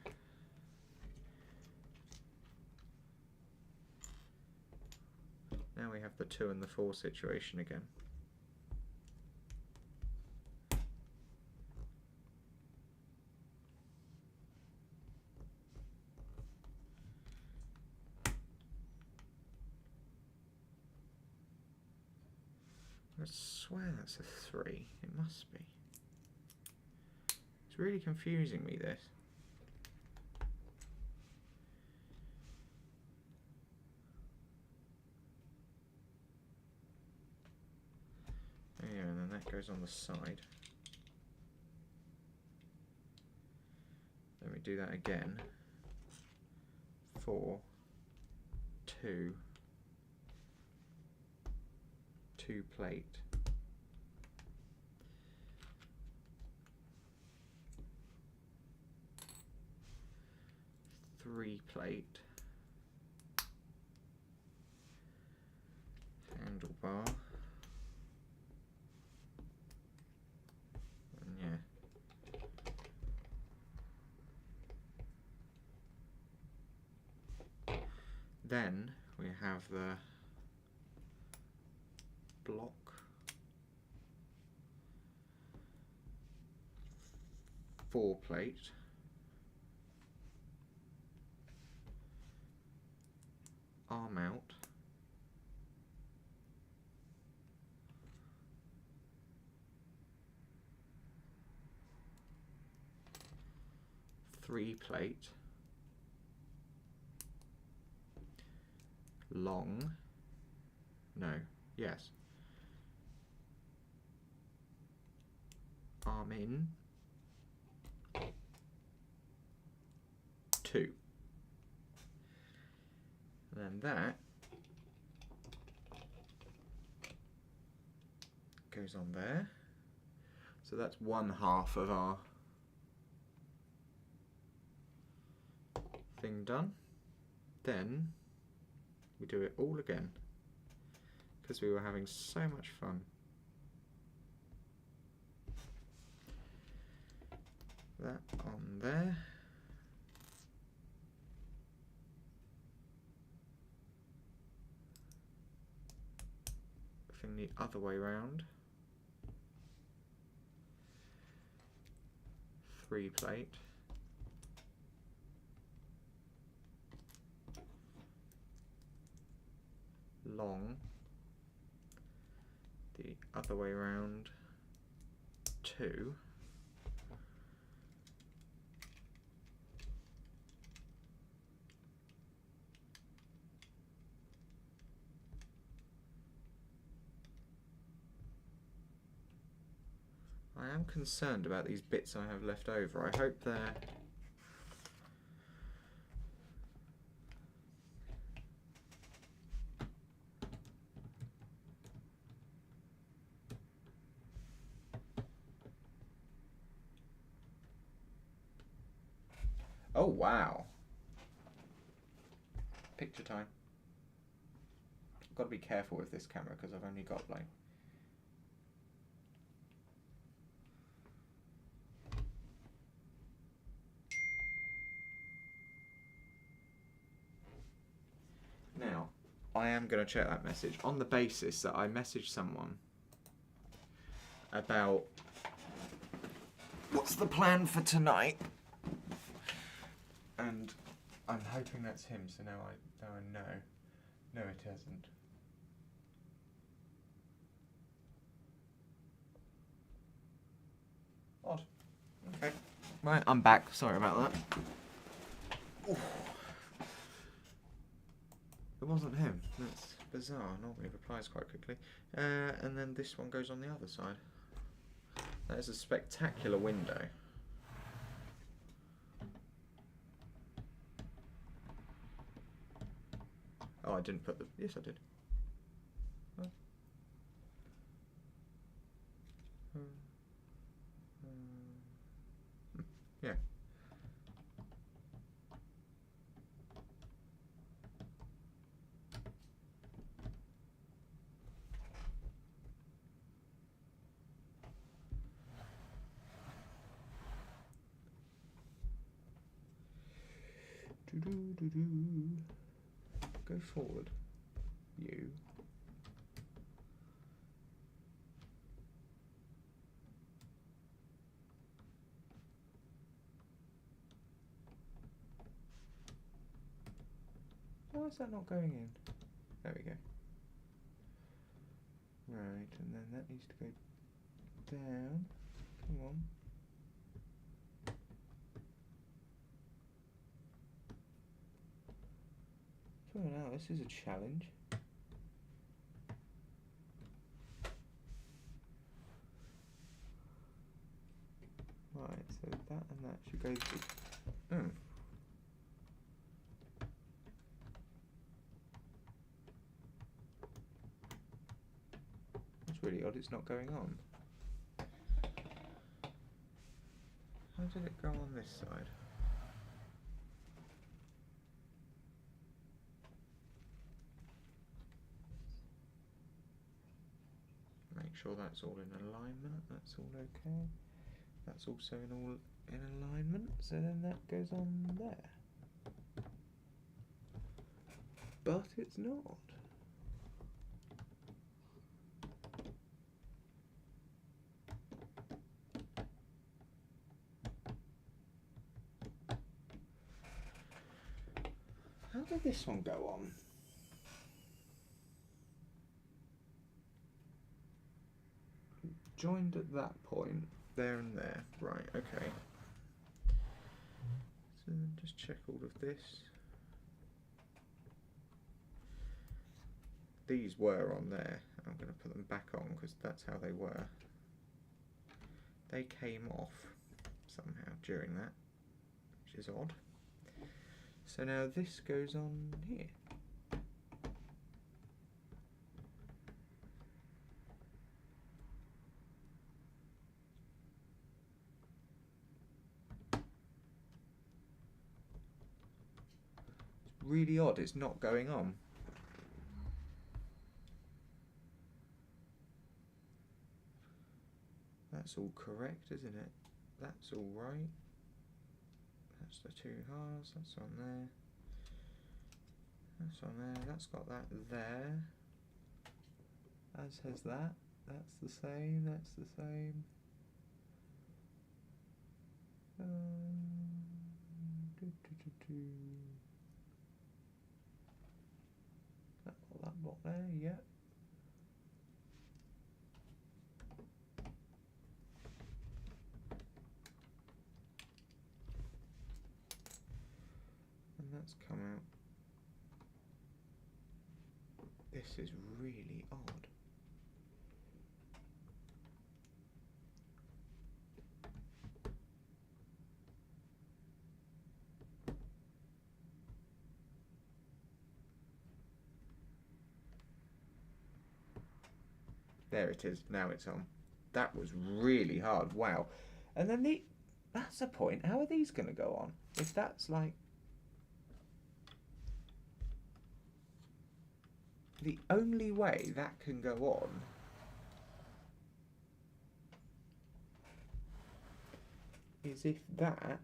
Now we have the 2 and the 4 situation again. I swear that's a 3. It must be. It's really confusing me, this. There you go, and then that goes on the side. Then we do that again. 4, 2, 2 plate. 3 plate. Handlebar. And yeah. Then we have the block. 4 plate. Arm out. Three plate. Long. No. Yes. Arm in. 2. And then that goes on there. So that's 1/2 of our thing done. Then we do it all again. because we were having so much fun. That on there. Thing the other way round. 3 plate. Long. The other way round. 2. I am concerned about these bits I have left over. I hope they're... Oh, wow. Picture time. I've got to be careful with this camera because I've only got like... Now, I am going to check that message on the basis that I messaged someone about what's the plan for tonight, and I'm hoping that's him. So now I know. No, it hasn't. Odd. Okay. Right, I'm back. Sorry about that. Ooh. It wasn't him. That's bizarre. Normally replies quite quickly. And then this one goes on the other side. That is a spectacular window. Oh, I didn't put the... Yes, I did. Oh. Yeah. Go forward. You. Why is that not going in? There we go. Right, and then that needs to go down. Come on. Come on out, this is a challenge. Right, so that and that should go to... Oh. That's really odd, it's not going on. How did it go on this side? Make sure that's all in alignment, that's all okay. That's also in alignment, so then that goes on there. But it's not. How did this one go on? Joined at that point, there and there. Right, okay. So then just check all of this. These were on there. I'm going to put them back on because that's how they were. They came off somehow during that, which is odd. So now this goes on here. It's really odd, it's not going on. that's all correct, isn't it? That's all right. That's the 2 halves, that's on there. That's on there, that's got that there. As has that. That's the same, that's the same. That block there, yeah. And that's come out. This is really odd. There it is, now it's on. That was really hard, wow. And then that's a point, how are these going to go on? If that's like... The only way that can go on is if that...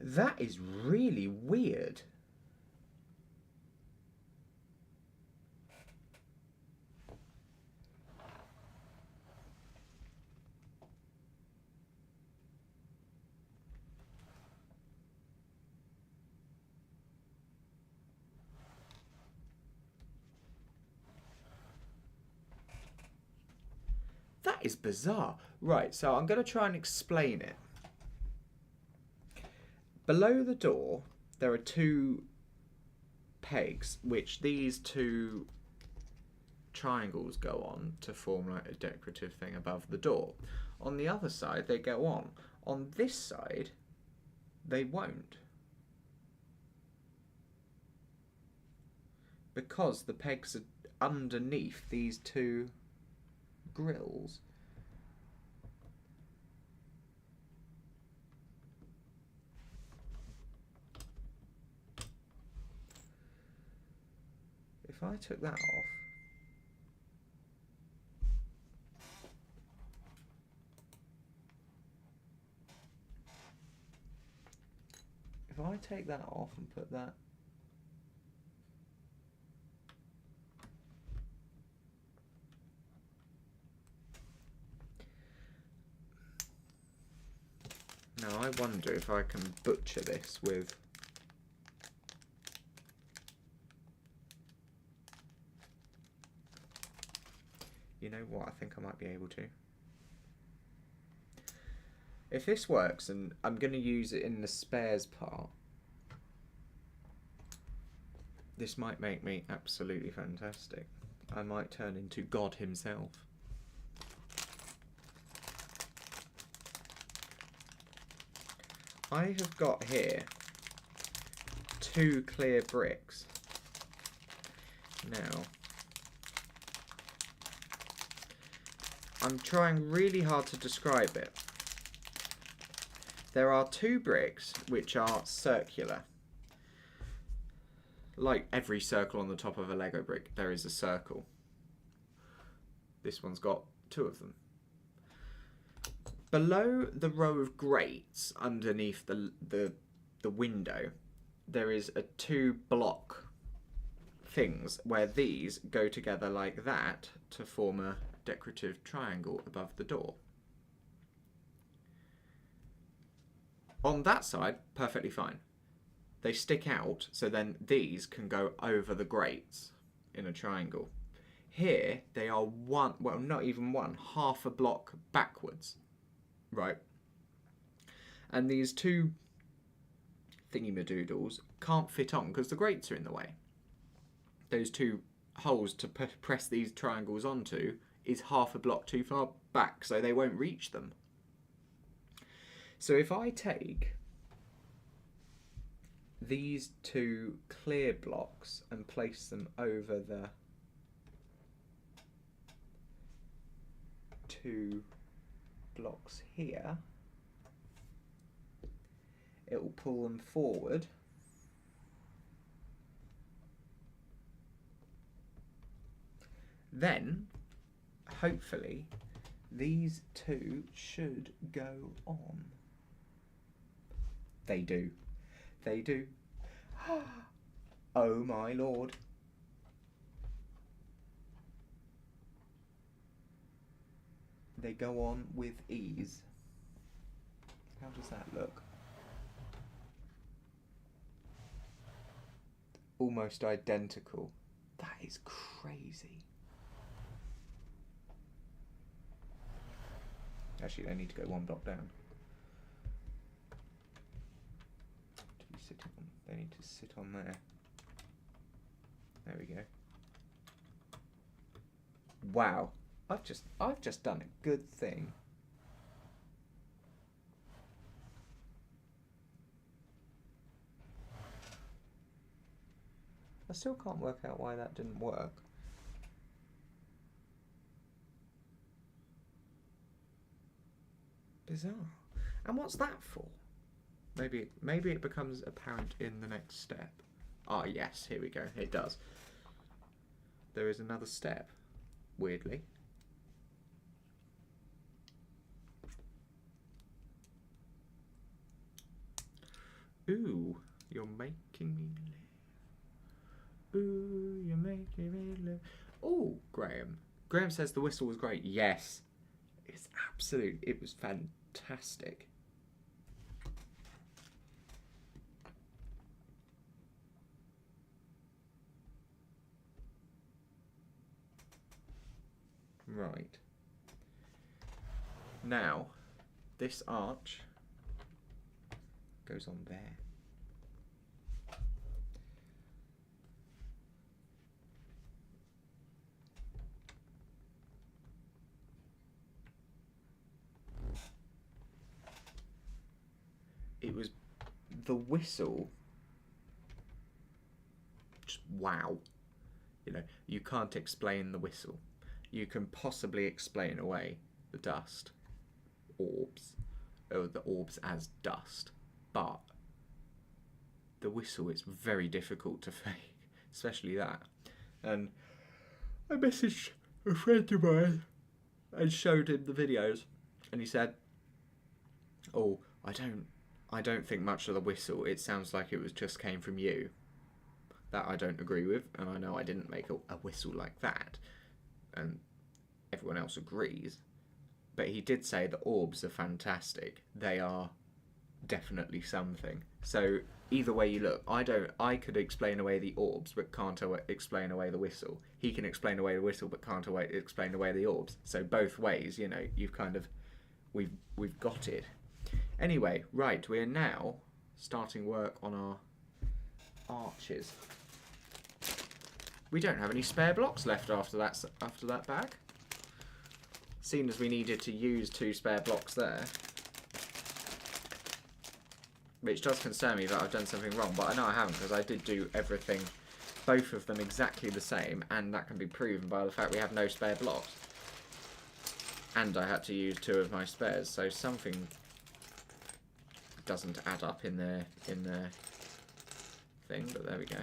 That is really weird. That is bizarre. Right, so I'm going to try and explain it. Below the door, there are 2 pegs, which these 2 triangles go on to form like a decorative thing above the door. On the other side, they go on. On this side, they won't. Because the pegs are underneath these 2 grills. If I took that off, if I take that off and put that now, I wonder if I can butcher this with you know what, I think I might be able to. If this works, and I'm going to use it in the spares part, this might make me absolutely fantastic. I might turn into God himself. I have got here 2 clear bricks. Now, I'm trying really hard to describe it. There are 2 bricks which are circular. Like every circle on the top of a Lego brick, there is a circle. This one's got 2 of them. Below the row of grates underneath the window, there is a 2 block things where these go together like that to form a decorative triangle above the door. On that side, perfectly fine. They stick out, so then these can go over the grates in a triangle. Here, they are one, well, not even one, half a block backwards. Right. And these 2 thingy-madoodles can't fit on because the grates are in the way. Those 2 holes to press these triangles onto is half a block too far back, so they won't reach them. So if I take these two clear blocks and place them over the two blocks here, it will pull them forward. Then, hopefully, these two should go on. They do. They do. Oh my lord. They go on with ease. How does that look? Almost identical. That is crazy. Actually, they need to go one block down. To be sitting on, they need to sit on there. There we go. Wow, I've just done a good thing. I still can't work out why that didn't work. Bizarre. And what's that for? Maybe it becomes apparent in the next step. Ah, yes, here we go. It does. There is another step, weirdly. Ooh, you're making me live. Ooh, you're making me live. Ooh, Graham. Graham says the whistle was great. Yes. It was fantastic. Right. Now, this arch goes on there. It was the whistle. Just wow. You know, you can't explain the whistle. You can possibly explain away the dust, orbs, or the orbs as dust, but the whistle is very difficult to fake, especially that. And I messaged a friend of mine and showed him the videos, and he said, "Oh, I don't think much of the whistle. It sounds like it was just came from you." That I don't agree with, and I know I didn't make a whistle like that, and everyone else agrees. But he did say the orbs are fantastic. They are definitely something. So either way you look, I could explain away the orbs, but can't explain away the whistle. He can explain away the whistle, but can't explain away the orbs. So both ways, you know, you've kind of, we've got it. Anyway, right, we're now starting work on our arches. We don't have any spare blocks left after that bag. Seeing as we needed to use 2 spare blocks there. Which does concern me that I've done something wrong, but I know I haven't, because I did do everything, both of them exactly the same, and that can be proven by the fact we have no spare blocks. And I had to use 2 of my spares, so something doesn't add up in their thing, but there we go.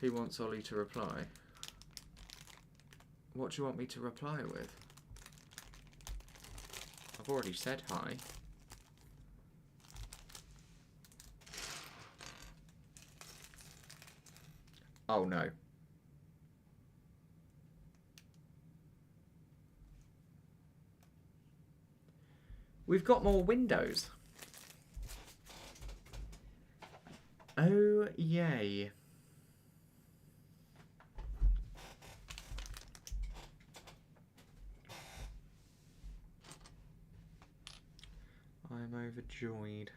He wants Ollie to reply. What do you want me to reply with? I've already said hi. Oh no. We've got more windows. Oh yay. I'm overjoyed.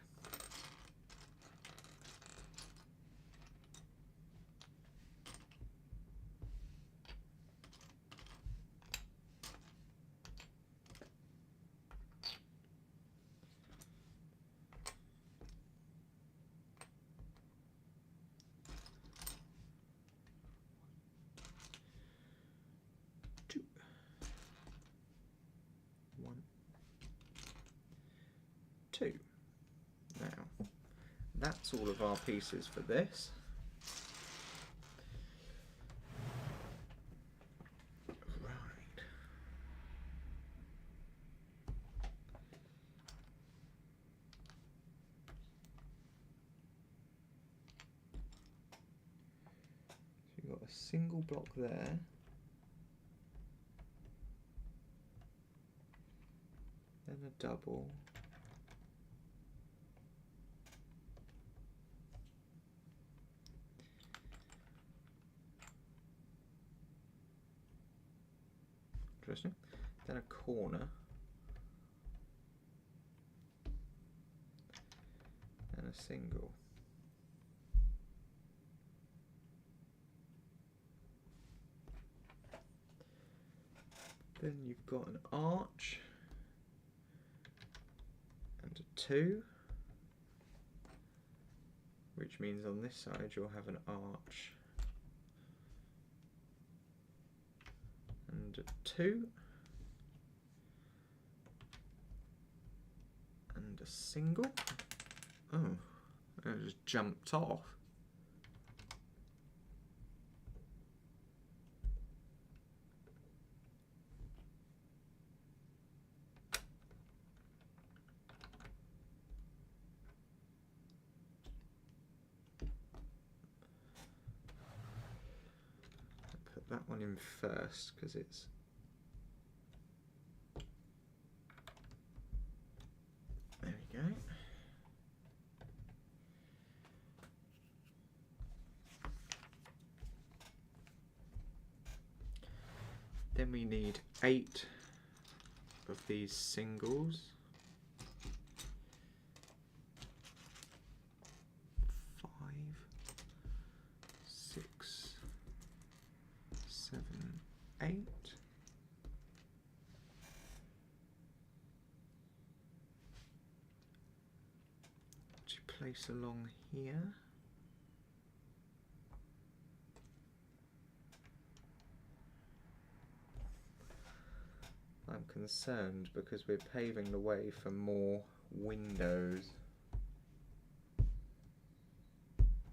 2. Now, that's all of our pieces for this. Right. So you've got a single block there. Then a double. Interesting. Then a corner. And a single. Then you've got an arch and a 2, which means on this side you'll have an arch and a 2 and a single. Oh, it just jumped off. Put that one in first because it's there we go. Then we need 8 of these singles. 5, 6, 7, 8. To place along here. I'm concerned because we're paving the way for more windows.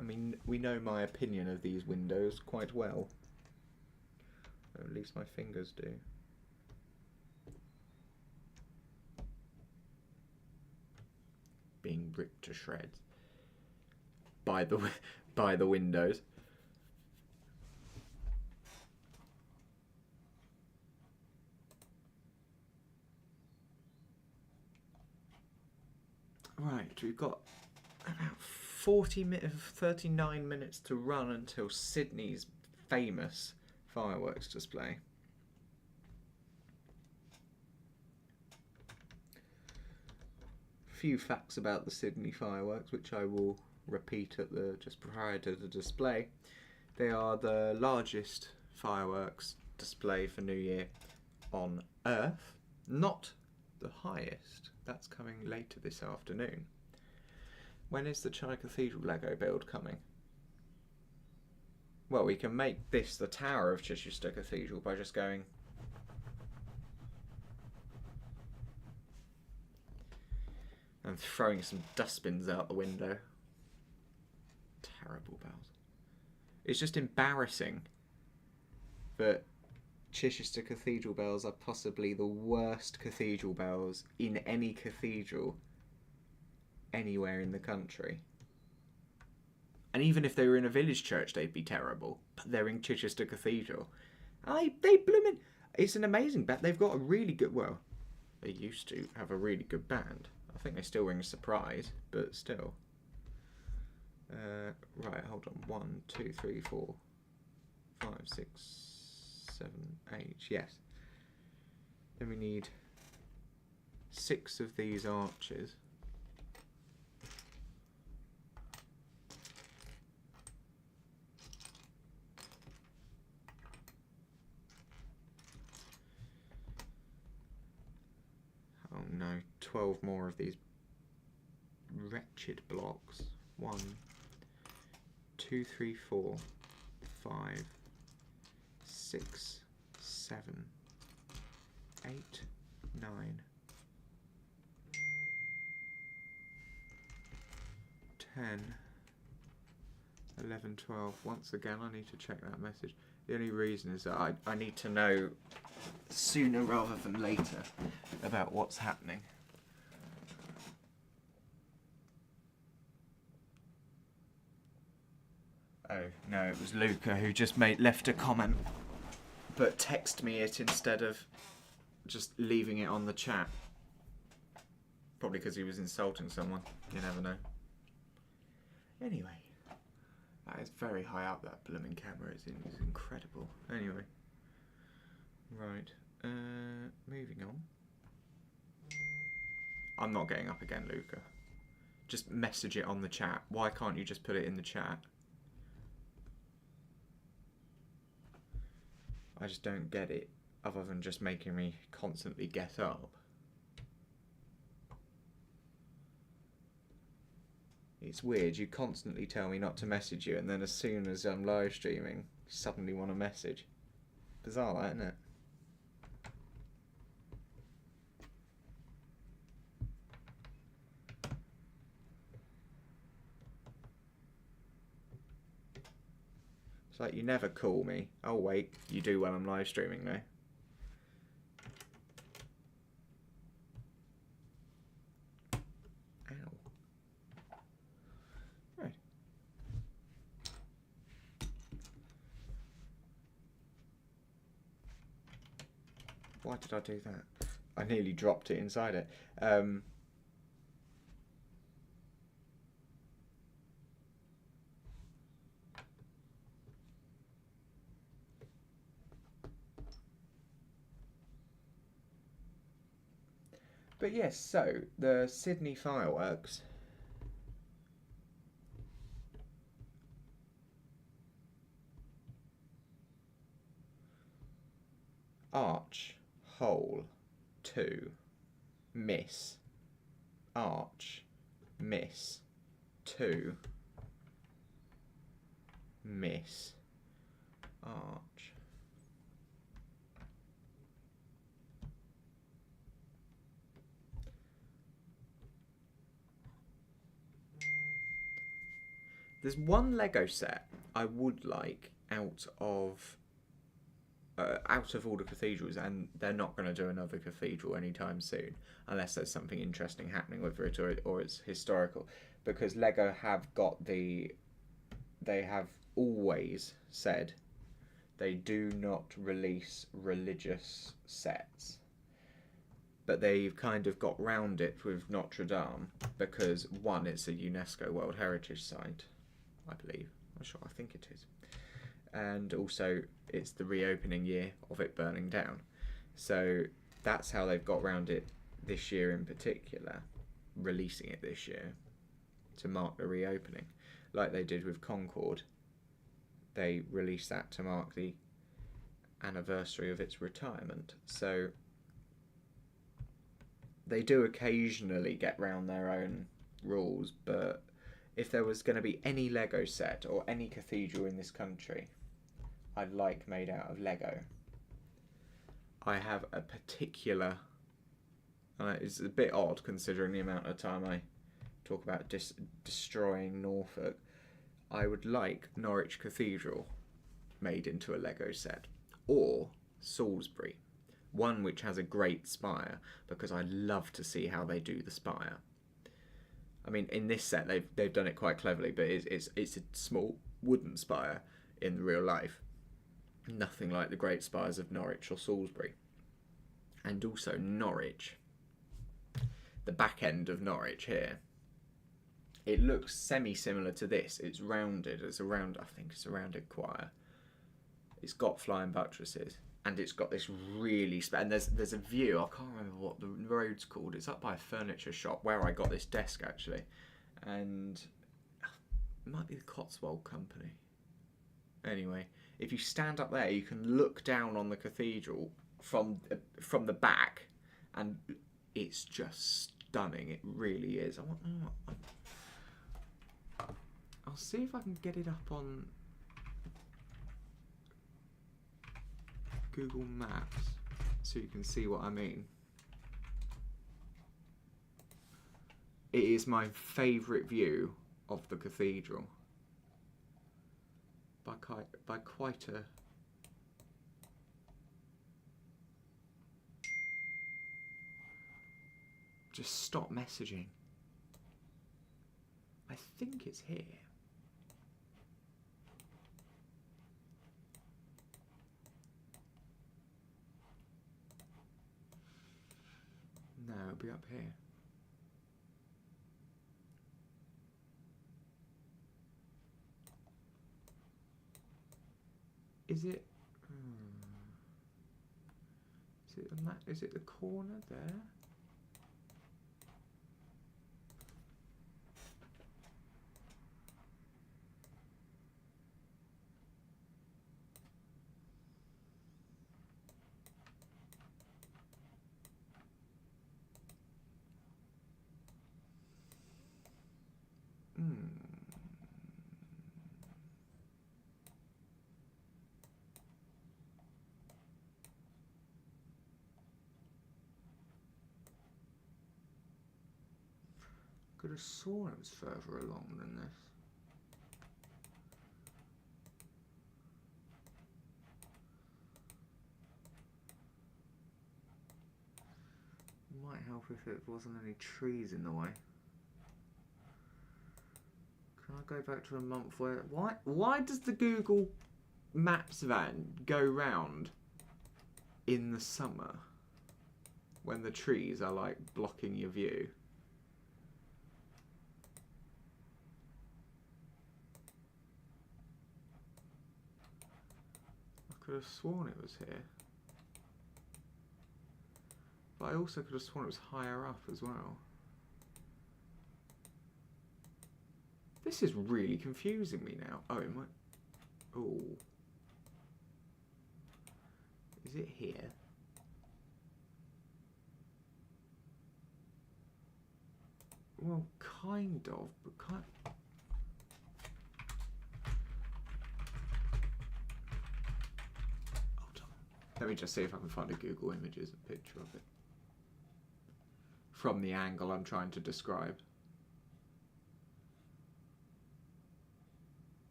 I mean, we know my opinion of these windows quite well. Or at least my fingers do. Being ripped to shreds by the windows. Right, we've got about 39 minutes to run until Sydney's famous fireworks display. Few facts about the Sydney fireworks, which I will repeat at just prior to the display. They are the largest fireworks display for New Year on Earth, not the highest. That's coming later this afternoon. When is the China Cathedral Lego build coming? Well, we can make this the Tower of Chichester Cathedral by just going and throwing some dustbins out the window. Terrible bells. It's just embarrassing that Chichester Cathedral bells are possibly the worst cathedral bells in any cathedral anywhere in the country. And even if they were in a village church, they'd be terrible. But they're in Chichester Cathedral. They bloomin'. It's an amazing band. They've got a really good, well, they used to have a really good band. I think they still ring a surprise, but still. Right, hold on. 1, 2, 3, 4, 5, 6, 7, 8. Yes. Then we need 6 of these arches. Oh no, 12 more of these wretched blocks. 1, 2, 3, 4, 5, 6, 7, 8, 9, 10, 11, 12. Once again, I need to check that message. The only reason is that I need to know sooner rather than later about what's happening. Oh, no, it was Luca who just left a comment, but texted me it instead of just leaving it on the chat. Probably because he was insulting someone. You never know. Anyway, that is very high up, that blooming camera. It's incredible. Anyway. Right. Moving on. I'm not getting up again, Luca. Just message it on the chat. Why can't you just put it in the chat? I just don't get it, other than just making me constantly get up. It's weird, you constantly tell me not to message you, and then as soon as I'm live streaming, you suddenly want to message. Bizarre, that, isn't it? It's like you never call me. Oh wait, you do when I'm live streaming though. Why did I do that? I nearly dropped it inside it. But yes, so the Sydney fireworks. Arch, hole, 2, miss, arch, miss, 2, miss, arch. There's one Lego set I would like out of all the cathedrals, and they're not going to do another cathedral anytime soon unless there's something interesting happening with it or it's historical, because Lego have got they have always said they do not release religious sets, but they've kind of got round it with Notre Dame because, one, it's a UNESCO World Heritage Site, I believe. I'm sure, I think it is. And also it's the reopening year of it burning down. So that's how they've got round it this year in particular, releasing it this year to mark the reopening. Like they did with Concorde, they released that to mark the anniversary of its retirement. So they do occasionally get round their own rules, but if there was going to be any Lego set or any cathedral in this country I'd like made out of Lego, I have a particular, it's a bit odd considering the amount of time I talk about destroying Norfolk, I would like Norwich Cathedral made into a Lego set, or Salisbury, one which has a great spire, because I love to see how they do the spire. I mean, in this set they've done it quite cleverly, but it's a small wooden spire in real life. Nothing like the great spires of Norwich or Salisbury. And also Norwich, the back end of Norwich here, it looks semi-similar to this. It's rounded. I think it's a rounded choir. It's got flying buttresses, and it's got this really and there's a view. I can't remember what the road's called. It's up by a furniture shop where I got this desk actually, and it might be the Cotswold Company. Anyway, if you stand up there, you can look down on the cathedral from the back, and it's just stunning. It really is. I'll see if I can get it up on Google Maps so you can see what I mean. It is my favourite view of the cathedral by quite a... Just stop messaging. I think it's here. No, it'll be up here. Is it? Is it the corner there? Could have sworn it was further along than this. Might help if it wasn't any trees in the way. Can I go back to a month where... Why does the Google Maps van go round in the summer when the trees are like blocking your view? I could have sworn it was here. But I also could have sworn it was higher up as well. This is really confusing me now. Oh, it might... Oh. Is it here? Well, kind of, but kind... Hold on. Let me just see if I can find a Google Images picture of it. From the angle I'm trying to describe.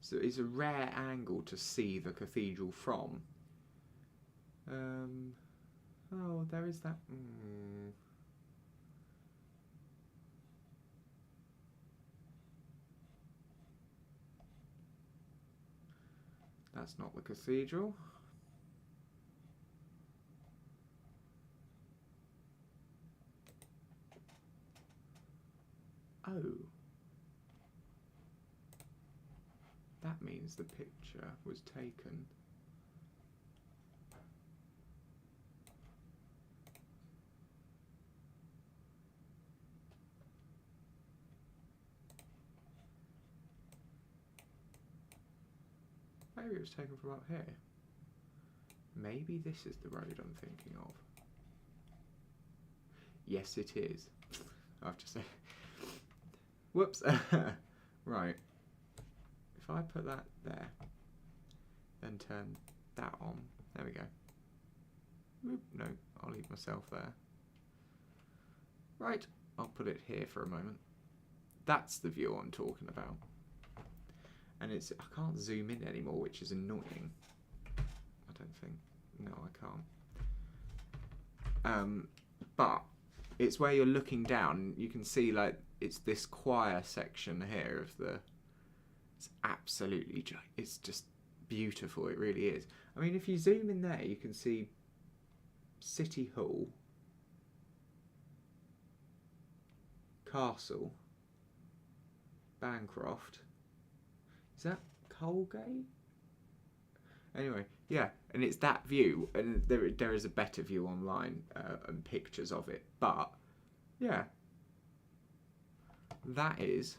So it's a rare angle to see the cathedral from. Oh, there is that. That's not the cathedral. Oh. That means the picture was taken. Maybe it was taken from up here. Maybe this is the road I'm thinking of. Yes, it is. I have to say. Whoops. Right. If I put that there, then turn that on. There we go. Whoop, no, I'll leave myself there. Right, I'll put it here for a moment. That's the view I'm talking about. And it's, I can't zoom in anymore, which is annoying. I don't think. No, I can't. But it's where you're looking down. You can see, like, it's this choir section here of the... It's absolutely... It's just beautiful. It really is. I mean, if you zoom in there, you can see City Hall, Castle, Bancroft. Is that Colgate? Anyway, yeah, and it's that view, and there is a better view online and pictures of it, but yeah, that is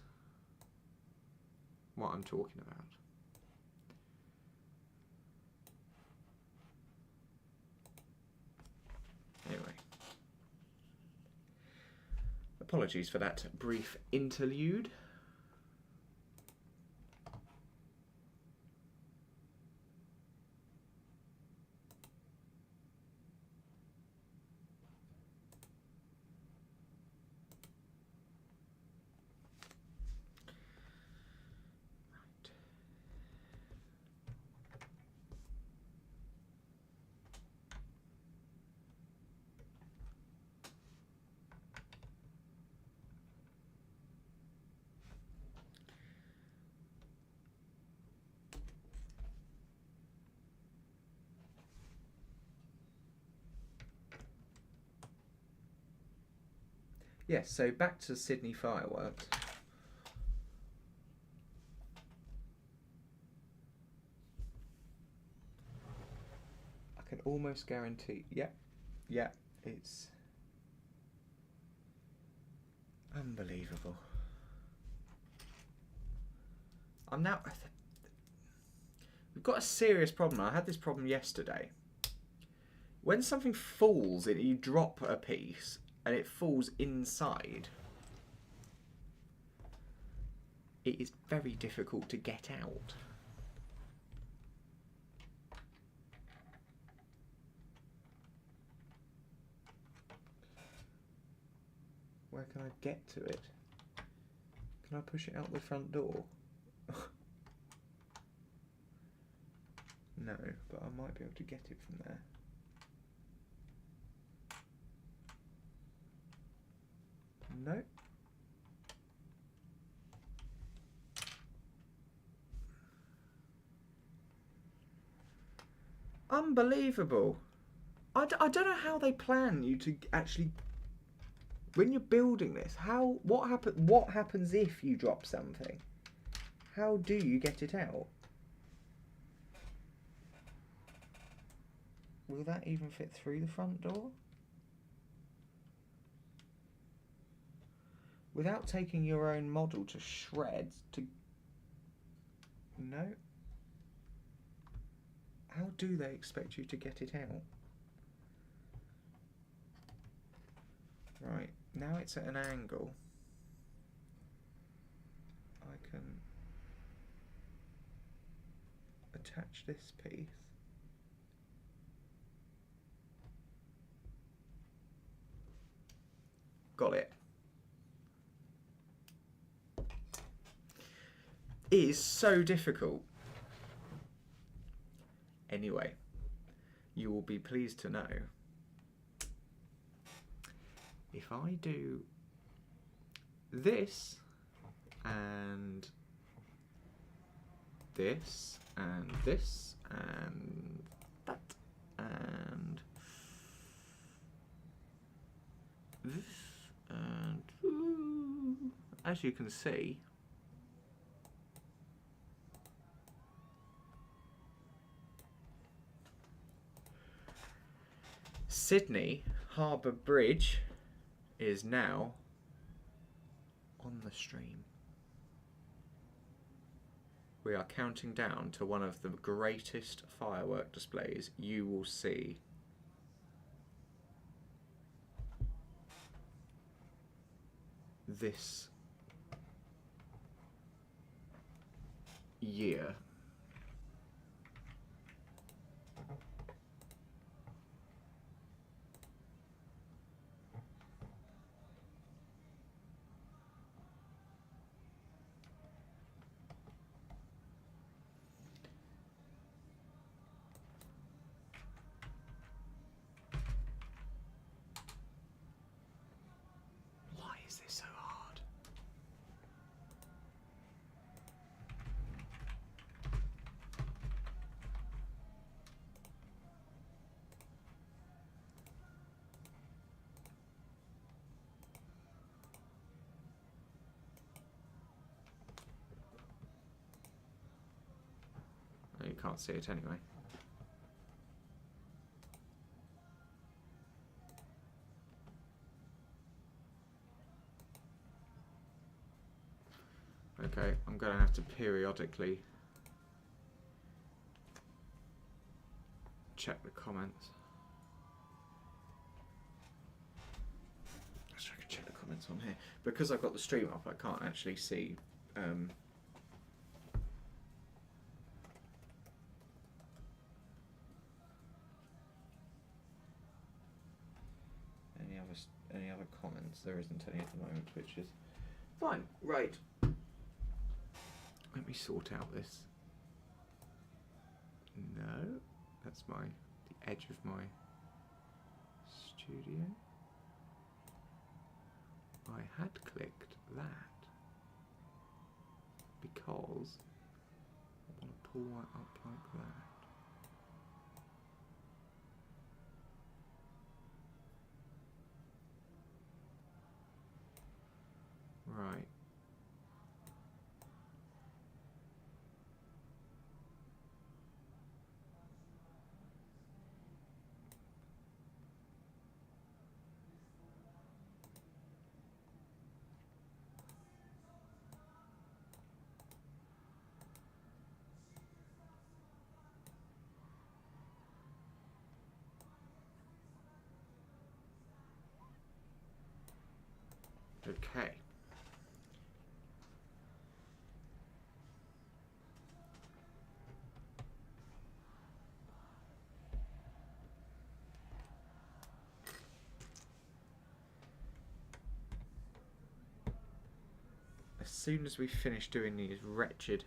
what I'm talking about. Anyway, apologies for that brief interlude. Yes, so back to Sydney fireworks. I can almost guarantee. Yeah, it's unbelievable. We've got a serious problem. I had this problem yesterday. When something falls, you drop a piece and it falls inside, it is very difficult to get out. Where can I get to it? Can I push it out the front door? No, but I might be able to get it from there. No. Unbelievable. I don't know how they plan you to actually, when you're building this, what happens if you drop something? How do you get it out? Will that even fit through the front door? Without taking your own model to shreds No. How do they expect you to get it out? Right, now it's at an angle. I can attach this piece. Got it. It is so difficult. Anyway, you will be pleased to know if I do this and this and this and that and this and as you can see, Sydney Harbour Bridge is now on the stream. We are counting down to one of the greatest firework displays you will see. This year. Why is this so hard? You can't see it anyway. Okay, I'm going to have to periodically check the comments. Let's check the comments on here. Because I've got the stream up, I can't actually see any other comments. There isn't any at the moment, which is fine. Right. Let me sort out this. No, that's the edge of my studio. I had clicked that because I want to pull that up like that. Right. Okay. As soon as we finish doing these wretched...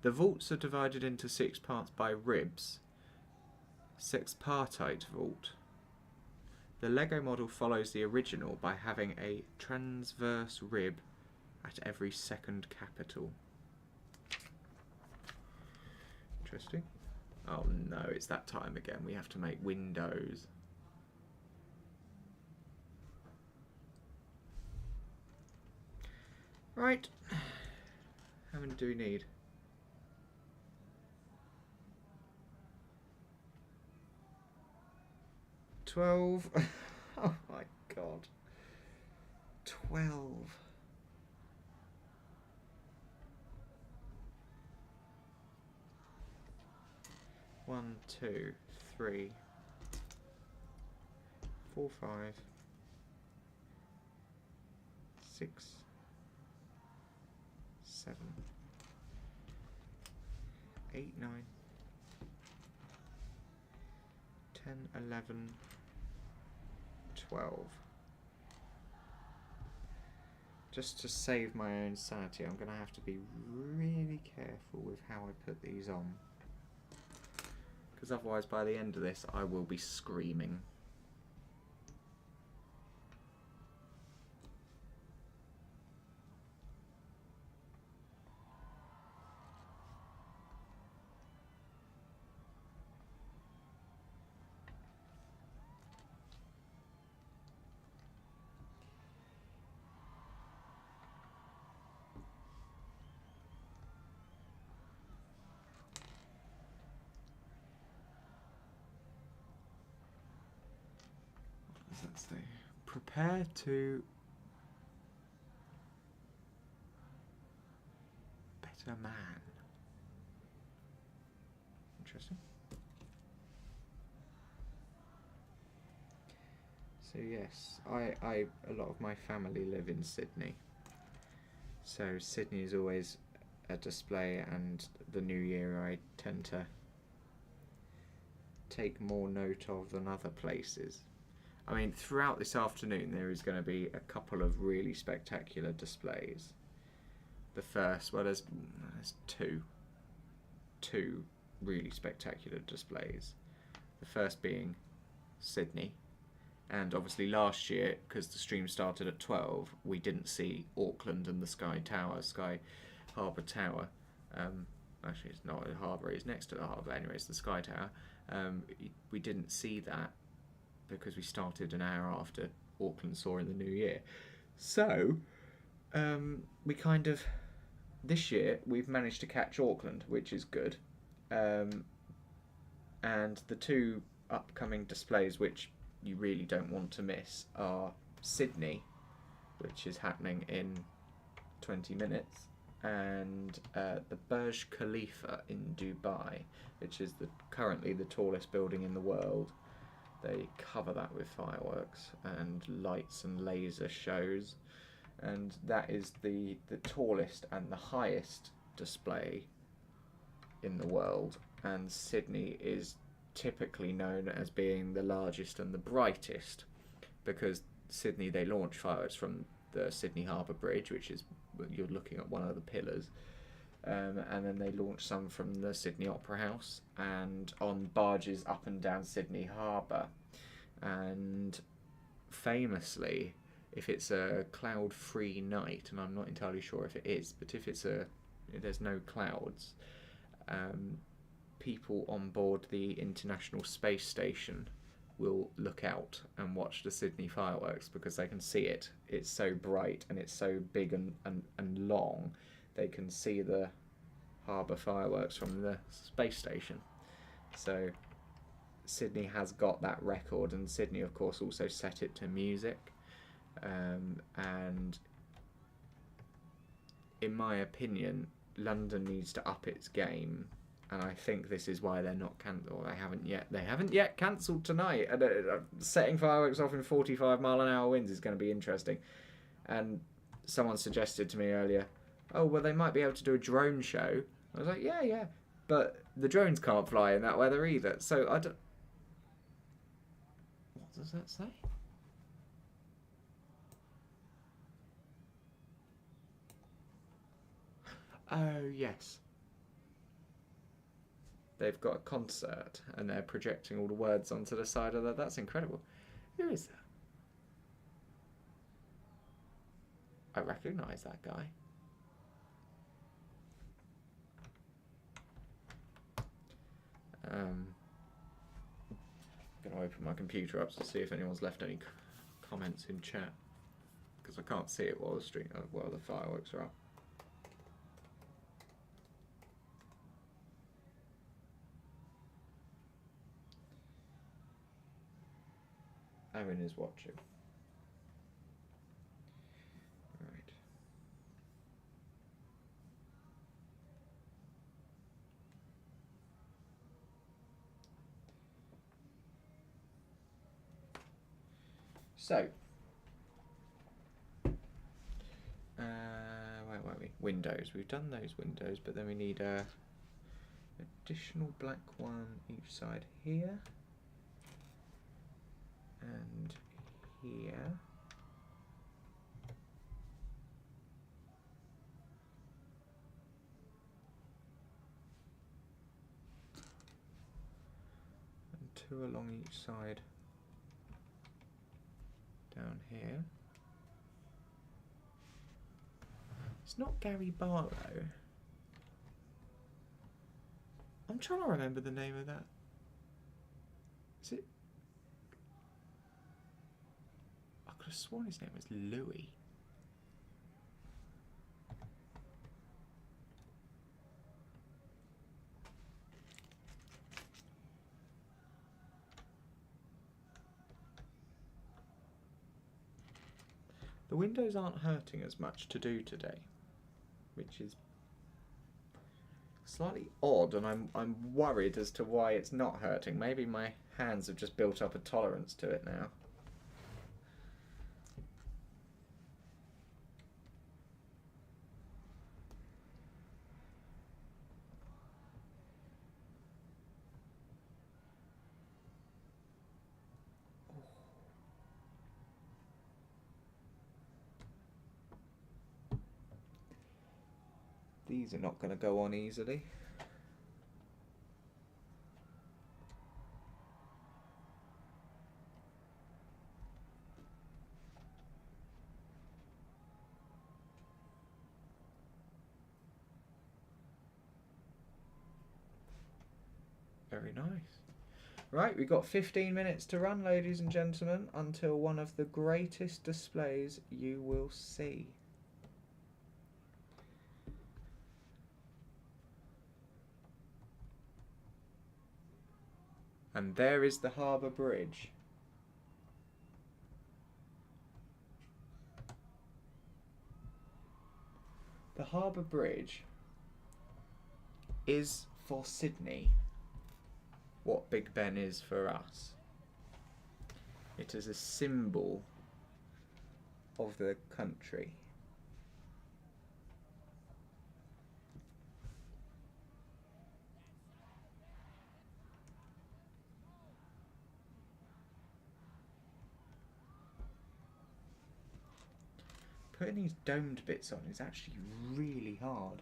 The vaults are divided into 6 parts by ribs. Sexpartite vault. The Lego model follows the original by having a transverse rib at every second capital. Interesting. Oh no, it's that time again. We have to make windows. Right. How many do we need? 12. Oh my god. 12. One, two, three, 4, 5, 6, 7, 8, 9, 10, 11, 12. Just to save my own sanity, I'm going to have to be really careful with how I put these on. Because otherwise, by the end of this, I will be screaming. Let's see. Prepare to better man. Interesting. So yes, a lot of my family live in Sydney. So Sydney is always a display, and the new year I tend to take more note of than other places. I mean, throughout this afternoon there is going to be a couple of really spectacular displays. The first, well, there's two really spectacular displays. The first being Sydney, and obviously last year, because the stream started at 12, we didn't see Auckland and the Sky Harbour Tower. Actually, it's not a harbour; it's next to the harbour. Anyway, it's the Sky Tower. We didn't see that because we started an hour after Auckland saw in the new year. So, we kind of, this year, we've managed to catch Auckland, which is good. And the two upcoming displays, which you really don't want to miss, are Sydney, which is happening in 20 minutes, and the Burj Khalifa in Dubai, which is currently the tallest building in the world. They cover that with fireworks and lights and laser shows, and that is the tallest and the highest display in the world. And Sydney is typically known as being the largest and the brightest, because Sydney, they launch fireworks from the Sydney Harbour Bridge, which is, you're looking at one of the pillars. And then they launch some from the Sydney Opera House and on barges up and down Sydney Harbour. And famously, if it's a cloud-free night, and I'm not entirely sure if it is, but if there's no clouds, people on board the International Space Station will look out and watch the Sydney fireworks because they can see it. It's so bright and it's so big and long. They can see the harbour fireworks from the space station. So Sydney has got that record, and Sydney of course also set it to music, and in my opinion London needs to up its game, and I think this is why they're not cancelled. They haven't yet cancelled tonight, and setting fireworks off in 45-mile-an-hour winds is going to be interesting. And someone suggested to me earlier, oh well, they might be able to do a drone show. I was like, yeah, but the drones can't fly in that weather either, so I don't... What does that say? Oh, yes. They've got a concert and they're projecting all the words onto the side of that. That's incredible. Who is that? I recognise that guy. I'm going to open my computer up to see if anyone's left any comments in chat, because I can't see it while the fireworks are up. Aaron is watching. Right. So, where were we? Windows. We've done those windows, but then we need a additional black one each side here and here. And two along each side down here. It's not Gary Barlow. I'm trying to remember the name of that. Is it? I could have sworn his name was Louis. The windows aren't hurting as much to do today, which is slightly odd, and I'm worried as to why it's not hurting. Maybe my hands have just built up a tolerance to it now. These are not going to go on easily. Very nice. Right, we've got 15 minutes to run, ladies and gentlemen, until one of the greatest displays you will see. And there is the harbour bridge. The harbour bridge is for Sydney what Big Ben is for us. It is a symbol of the country. Putting these domed bits on is actually really hard.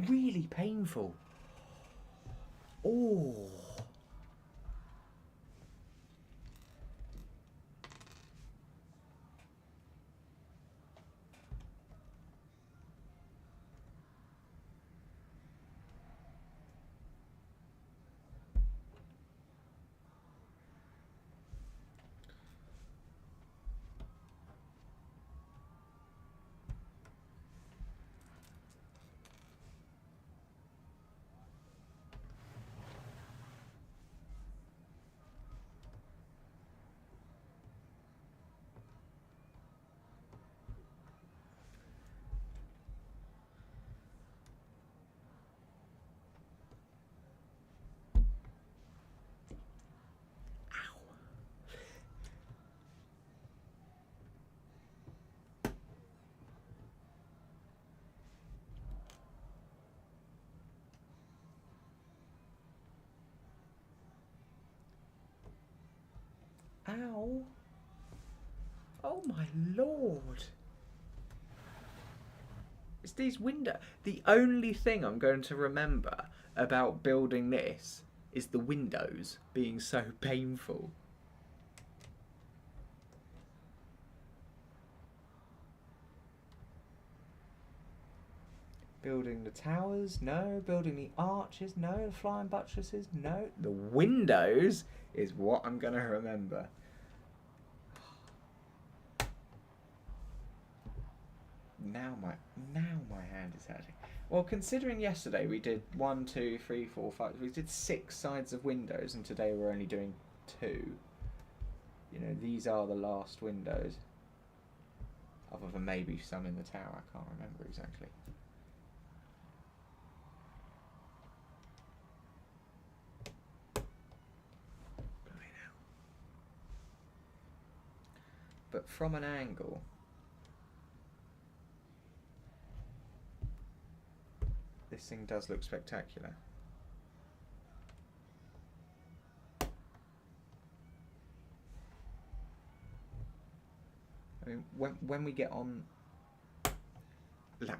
Really painful. Oh. Ow. Oh my lord. It's these windows. The only thing I'm going to remember about building this is the windows being so painful. Building the towers, no. Building the arches, no. The flying buttresses, no. The windows is what I'm going to remember. Now my hand is hurting. Well, considering yesterday we did 1, 2, 3, 4, 5, we did 6 sides of windows, and today we're only doing 2. You know, these are the last windows. Other than maybe some in the tower, I can't remember exactly. But from an angle, this thing does look spectacular. I mean, when we get on, like,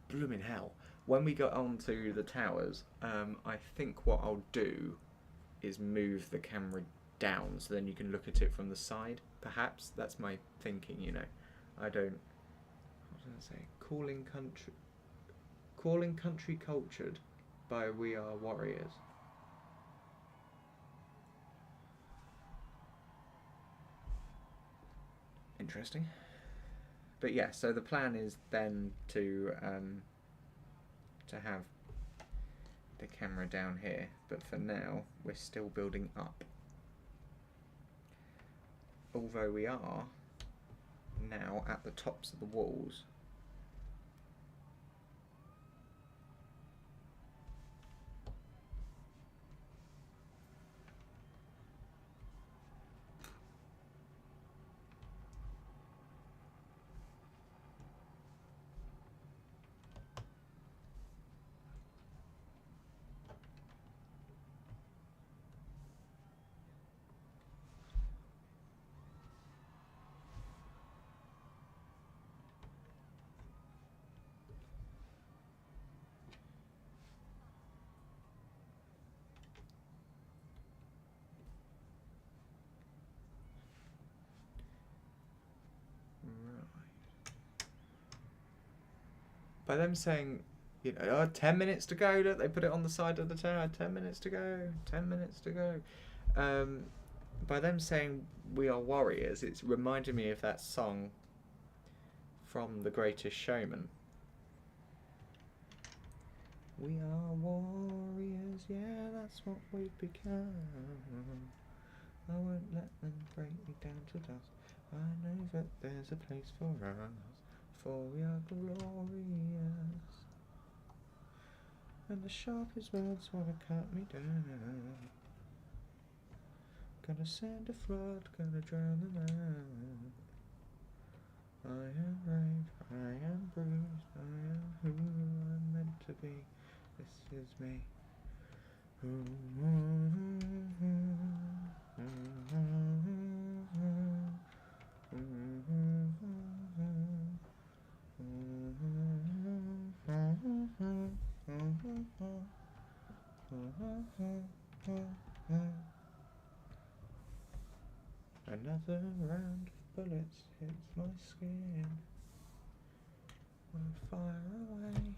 blooming hell, when we get on to the towers, I think what I'll do is move the camera down so then you can look at it from the side. Perhaps that's my thinking. You know, I don't. What did I say? Calling country cultured by We Are Warriors. Interesting. But yeah, so the plan is then to have the camera down here, but for now we're still building up. Although we are now at the tops of the walls. By them saying, you know, oh, 10 minutes to go, look, they put it on the side of the tower, 10 minutes to go, 10 minutes to go. By them saying we are warriors, it's reminded me of that song from The Greatest Showman. We are warriors, yeah, that's what we've become. I won't let them break me down to dust. I know that there's a place for us. For we are glorious, and the sharpest words wanna cut me down. Gonna send a flood, gonna drown them out. I am brave, I am bruised, I am who I'm meant to be. This is me. Another round of bullets hits my skin. I'll fire away,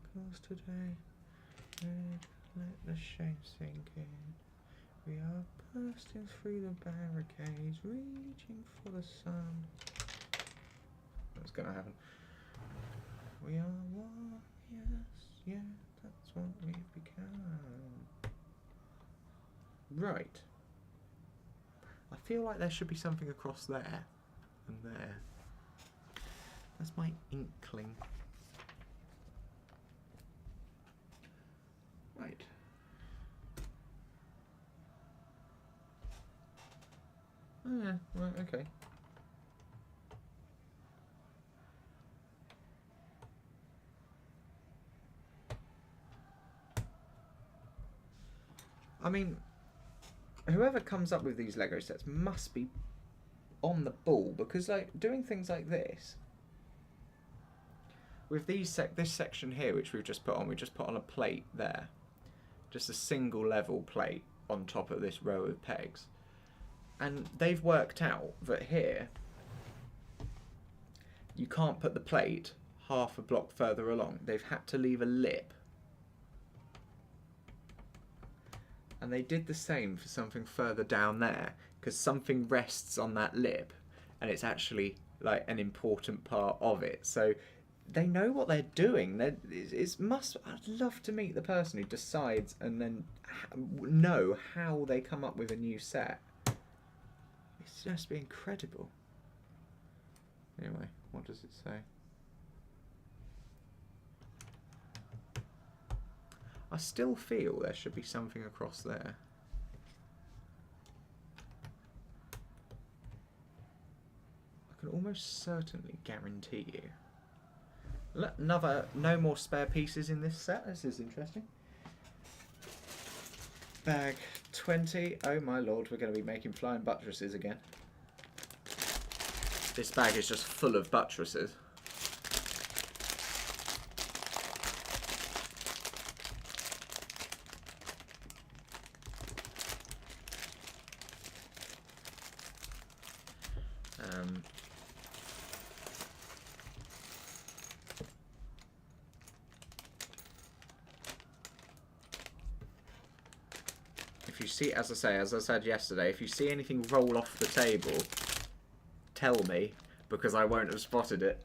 'cause today let the shame sink in. We are bursting through the barricades, reaching for the sun. What's gonna happen? We are warriors, yeah, that's what we've become. Right. I feel like there should be something across there and there. That's my inkling. Right. Oh yeah, right, okay. I mean, whoever comes up with these Lego sets must be on the ball, because like doing things like this with this section here, which we just put on a plate there, just a single level plate on top of this row of pegs, and they've worked out that here you can't put the plate half a block further along. They've had to leave a lip. And they did the same for something further down there, because something rests on that lip and it's actually like an important part of it. So they know what they're doing. I'd love to meet the person who decides and then know how they come up with a new set. It's just be incredible. Anyway, what does it say? I still feel there should be something across there. I can almost certainly guarantee you. No more spare pieces in this set. This is interesting. Bag 20. Oh my lord, we're going to be making flying buttresses again. This bag is just full of buttresses. If you see, as I said yesterday, if you see anything roll off the table, tell me, because I won't have spotted it.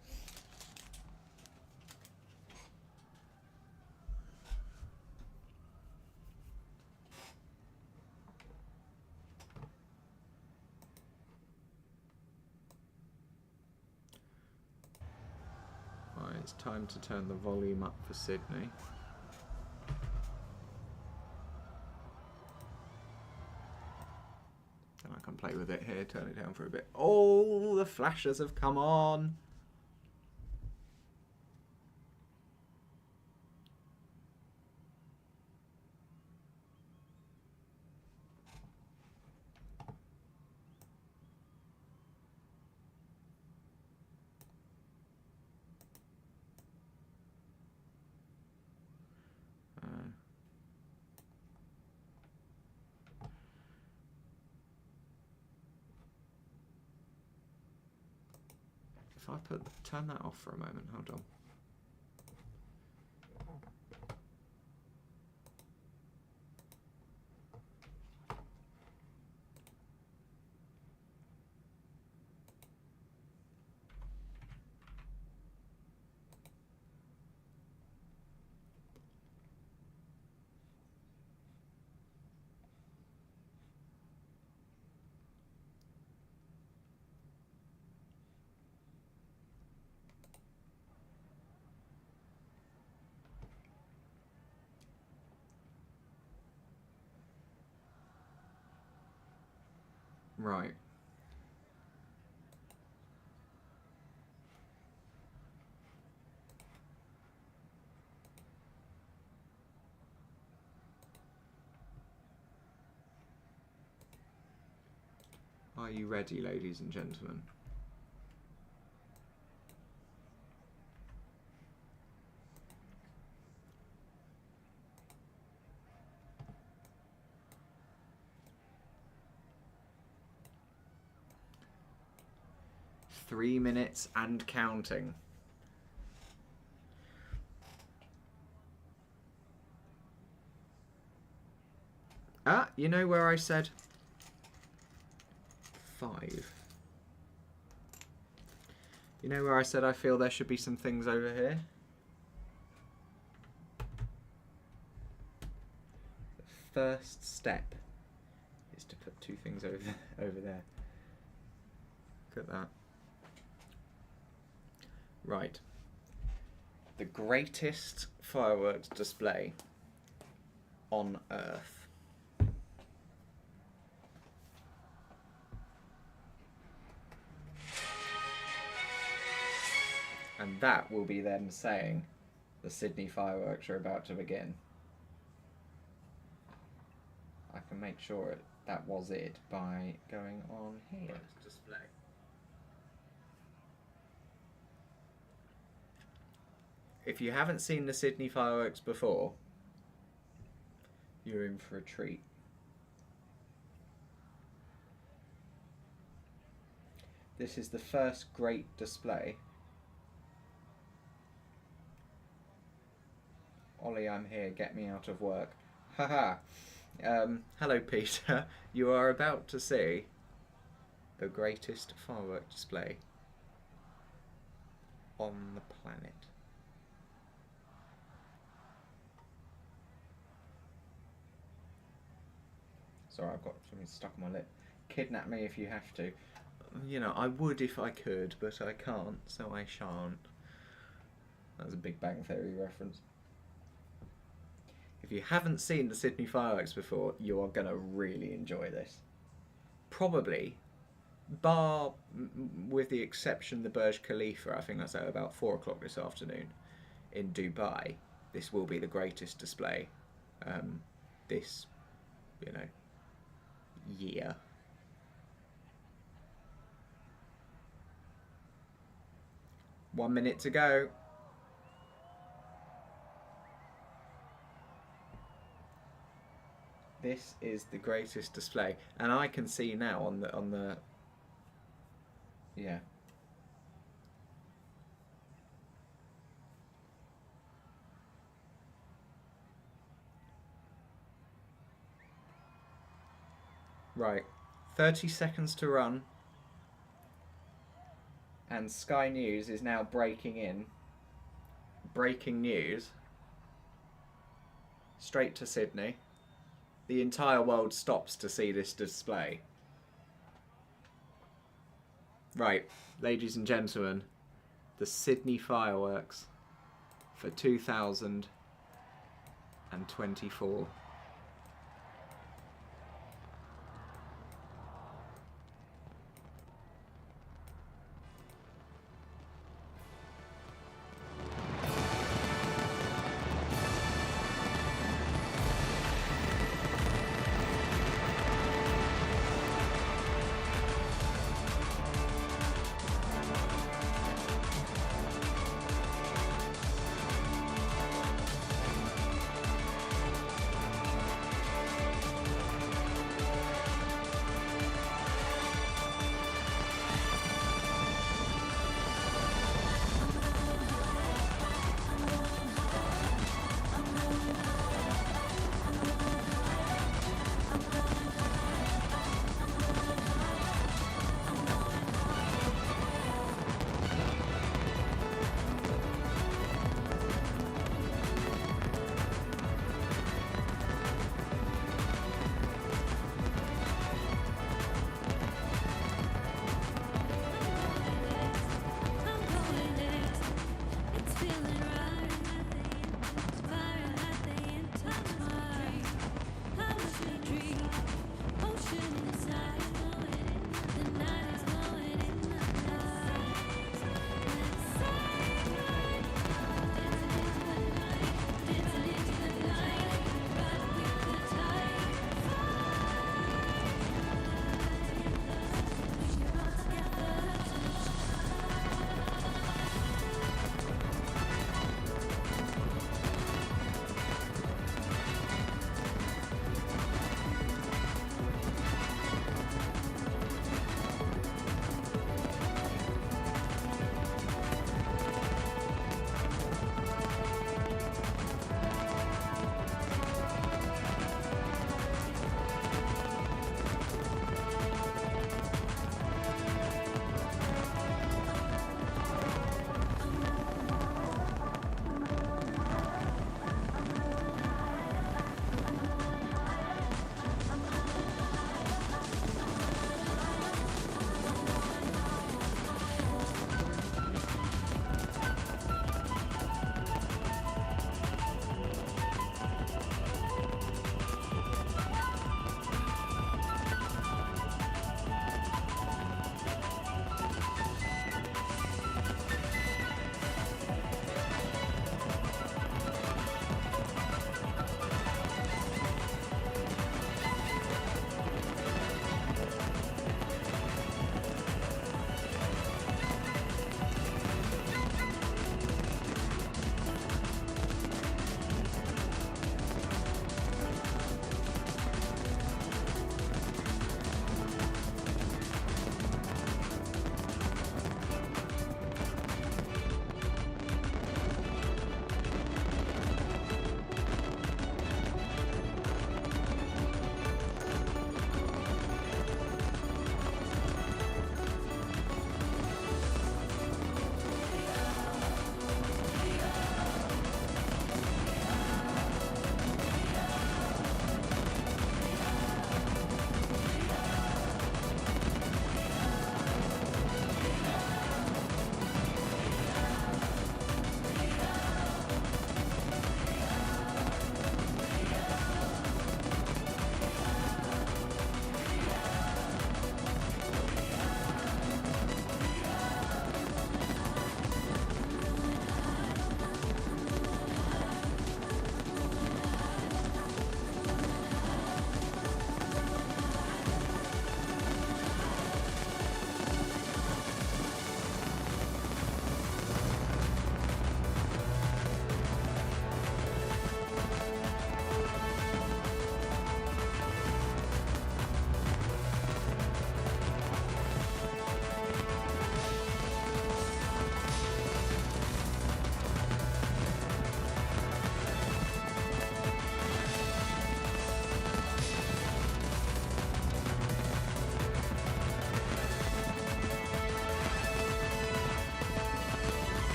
Right, it's time to turn the volume up for Sydney. And I can play with it here, turn it down for a bit. Oh, the flashes have come on. If I turn that off for a moment, hold on. Right. Are you ready, ladies and gentlemen? Three minutes and counting. Ah, you know where I said 5? You know where I said I feel there should be some things over here? The first step is to put 2 things over there. Look at that. Right. The greatest fireworks display on Earth. And that will be them saying the Sydney fireworks are about to begin. I can make sure that was it by going on here. Display. if you haven't seen the Sydney fireworks before, you're in for a treat. This is the first great display. Ollie, I'm here, get me out of work. Haha. Hello, Peter. You are about to see the greatest firework display on the planet. Sorry, I've got something stuck on my lip. Kidnap me if you have to. You know, I would if I could, but I can't, so I shan't. That was a Big Bang Theory reference. If you haven't seen the Sydney fireworks before, you are going to really enjoy this. Probably, bar with the exception the Burj Khalifa, I think that's at about 4 o'clock this afternoon in Dubai, this will be the greatest display this, year. One minute to go. This is the greatest display, and I can see now on the yeah. Right, 30 seconds to run, and Sky News is now breaking in. Breaking news. Straight to Sydney. The entire world stops to see this display. Right, ladies and gentlemen, the Sydney fireworks for 2024.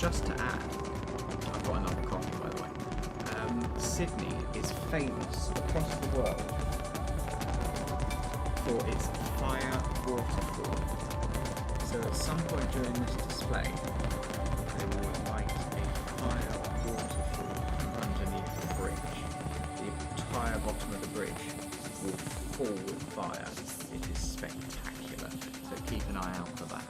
just to add, I've got another coffee by the way. Sydney is famous across the world for its fire waterfall. So at some point during this display, they will light a fire waterfall underneath the bridge. The entire bottom of the bridge will fall with fire. It is spectacular, so keep an eye out for that.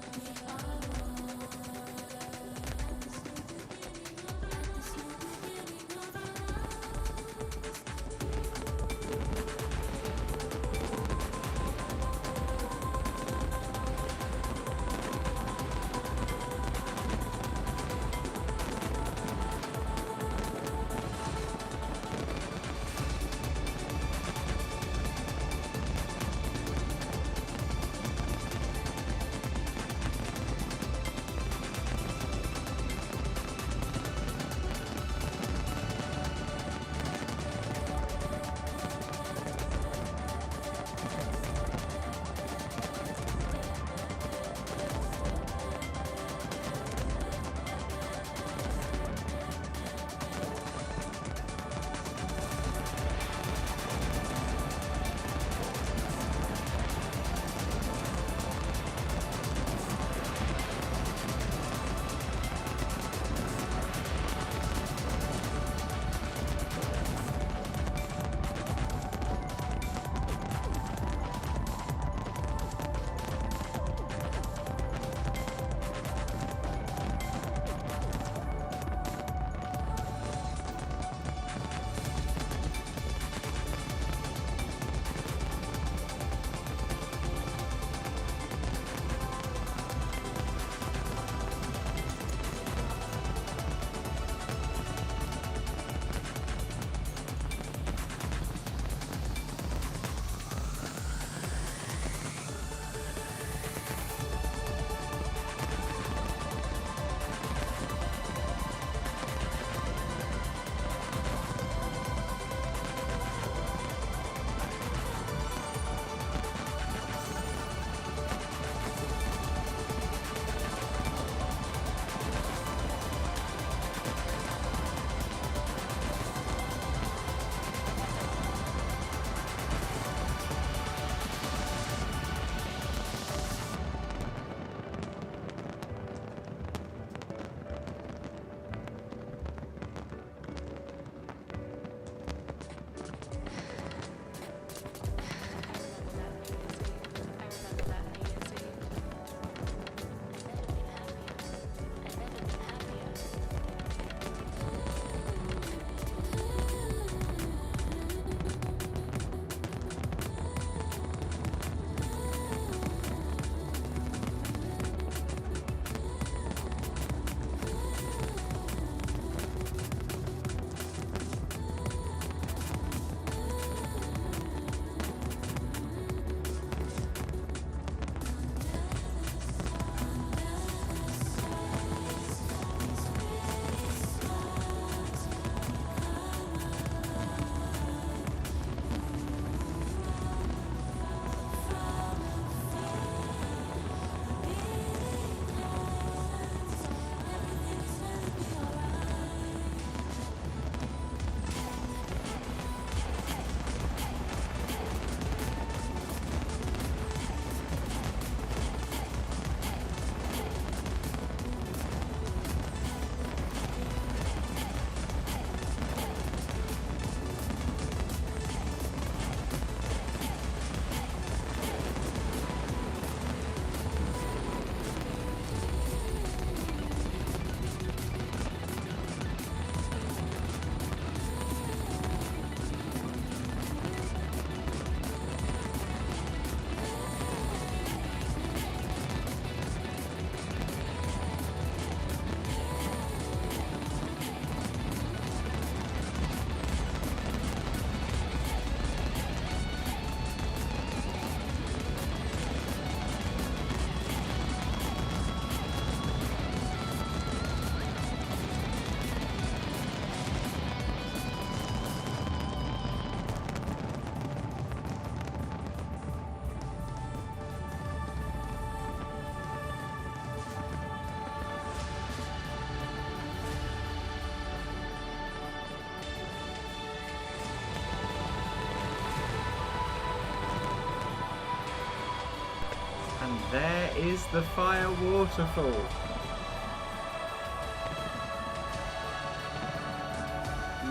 There is the fire waterfall.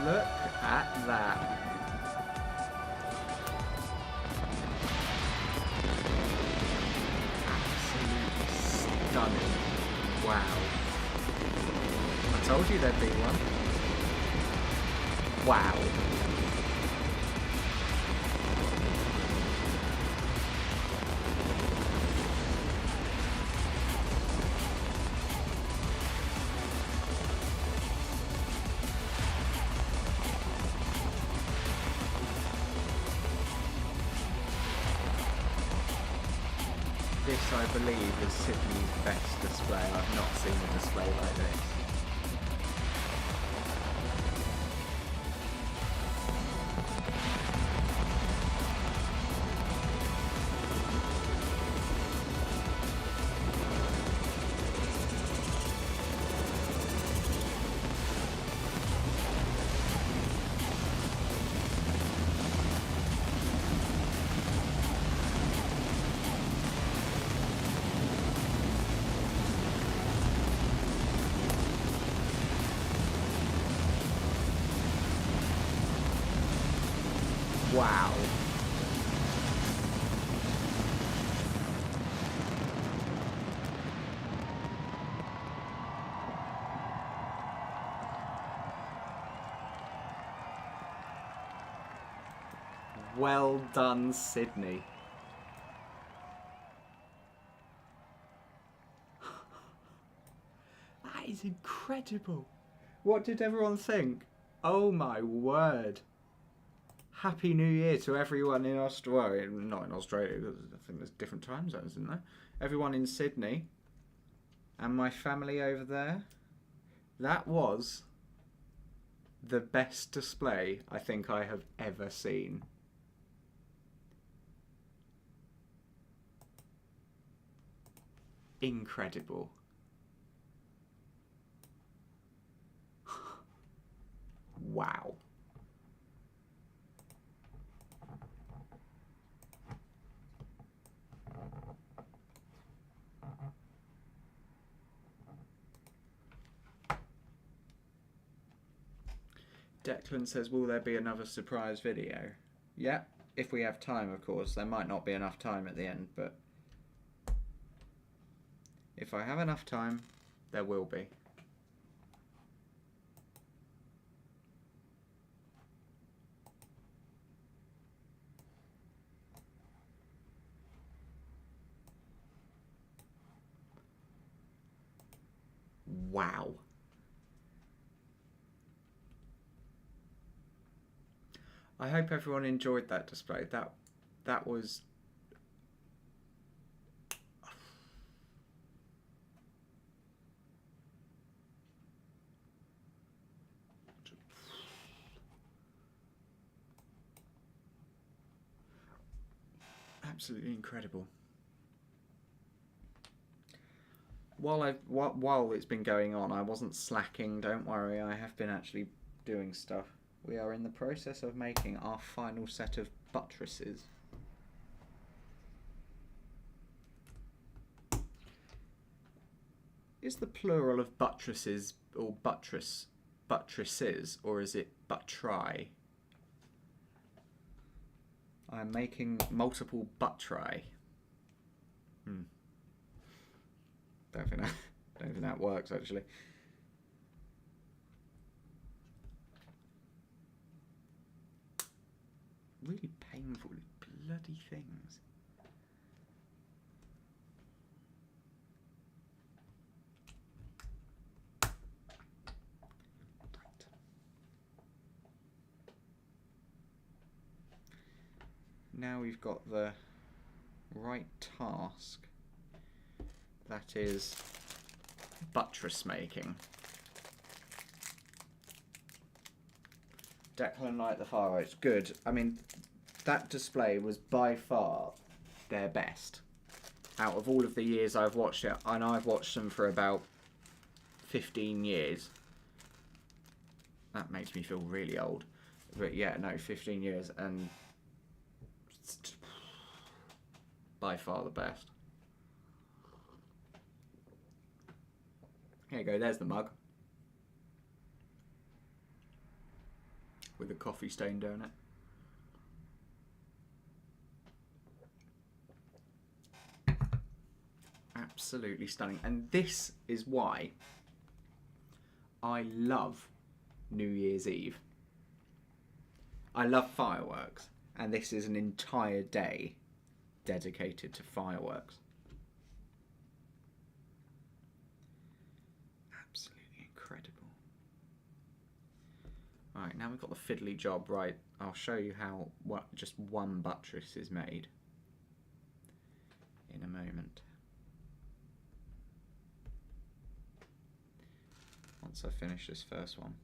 Look at that. Absolutely stunning. Wow. I told you there'd be one. Wow. This, I believe, is Sydney's best display. I've not seen a display like this. Wow. Well done, Sydney. That is incredible. What did everyone think? Oh my word. Happy New Year to everyone in Australia. Well, not in Australia, I think there's different time zones, isn't there? Everyone in Sydney. And my family over there. That was the best display I think I have ever seen. Incredible. Wow. Declan says, will there be another surprise video? Yeah, if we have time, of course. There might not be enough time at the end, but if I have enough time, there will be. Wow. I hope everyone enjoyed that display. That was absolutely incredible. While it's been going on, I wasn't slacking. Don't worry, I have been actually doing stuff. We are in the process of making our final set of buttresses. Is the plural of buttresses or buttresses, or is it buttri? I'm making multiple buttri. Don't think that works actually. Really painful bloody things. Right. Now we've got the right task. That is buttress making. Declan liked the far right. Good. I mean, that display was by far their best out of all of the years I've watched it, and I've watched them for about 15 years. That makes me feel really old. But yeah, no, 15 years, and by far the best. Here you go, there's the mug. With a coffee stain down it. Absolutely stunning. And this is why I love New Year's Eve. I love fireworks, and this is an entire day dedicated to fireworks. Absolutely incredible. Right, now we've got the fiddly job. Right, I'll show you how just one buttress is made in a moment. Once I finish this first one.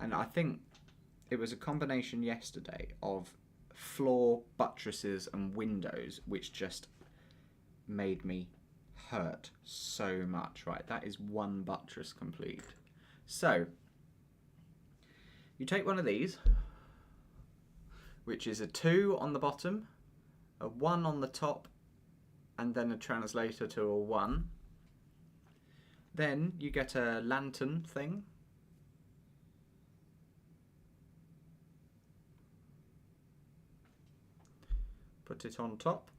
And I think it was a combination yesterday of floor, buttresses and windows which just made me hurt so much. Right, that is one buttress complete. So, you take one of these, which is a 2 on the bottom, a 1 on the top, and then a translator to a 1. Then you get a lantern thing. Put it on top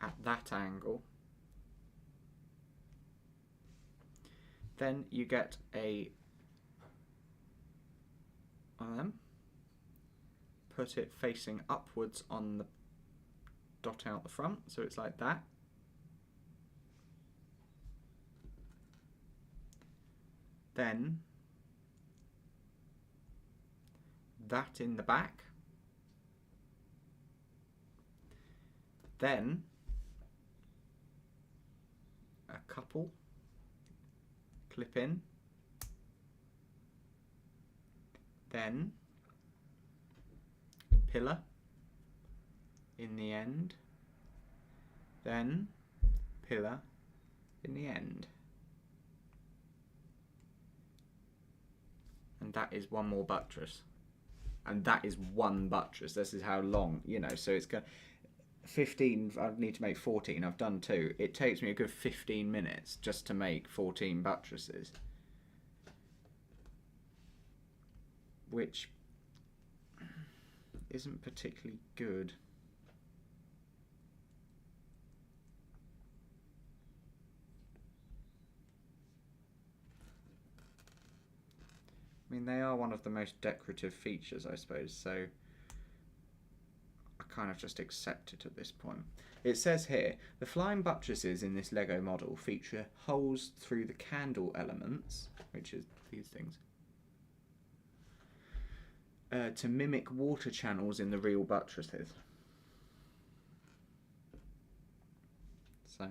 at that angle. Then you get one of them. Put it facing upwards on the dot out the front, so it's like that. Then that in the back. Then a couple clip in. Then pillar in the end. Then pillar in the end. And that is one more buttress. And that is one buttress. This is how long, you know, so it's got 15, I need to make 14, I've done 2. It takes me a good 15 minutes just to make 14 buttresses. Which isn't particularly good. I mean, they are one of the most decorative features, I suppose, so I kind of just accept it at this point. It says here, the flying buttresses in this Lego model feature holes through the candle elements, which is these things, to mimic water channels in the real buttresses. So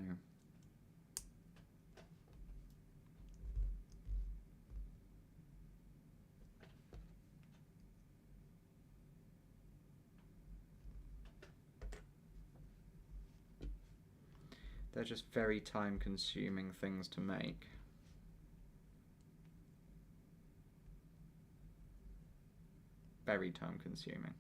they're just very time-consuming things to make. Very time-consuming.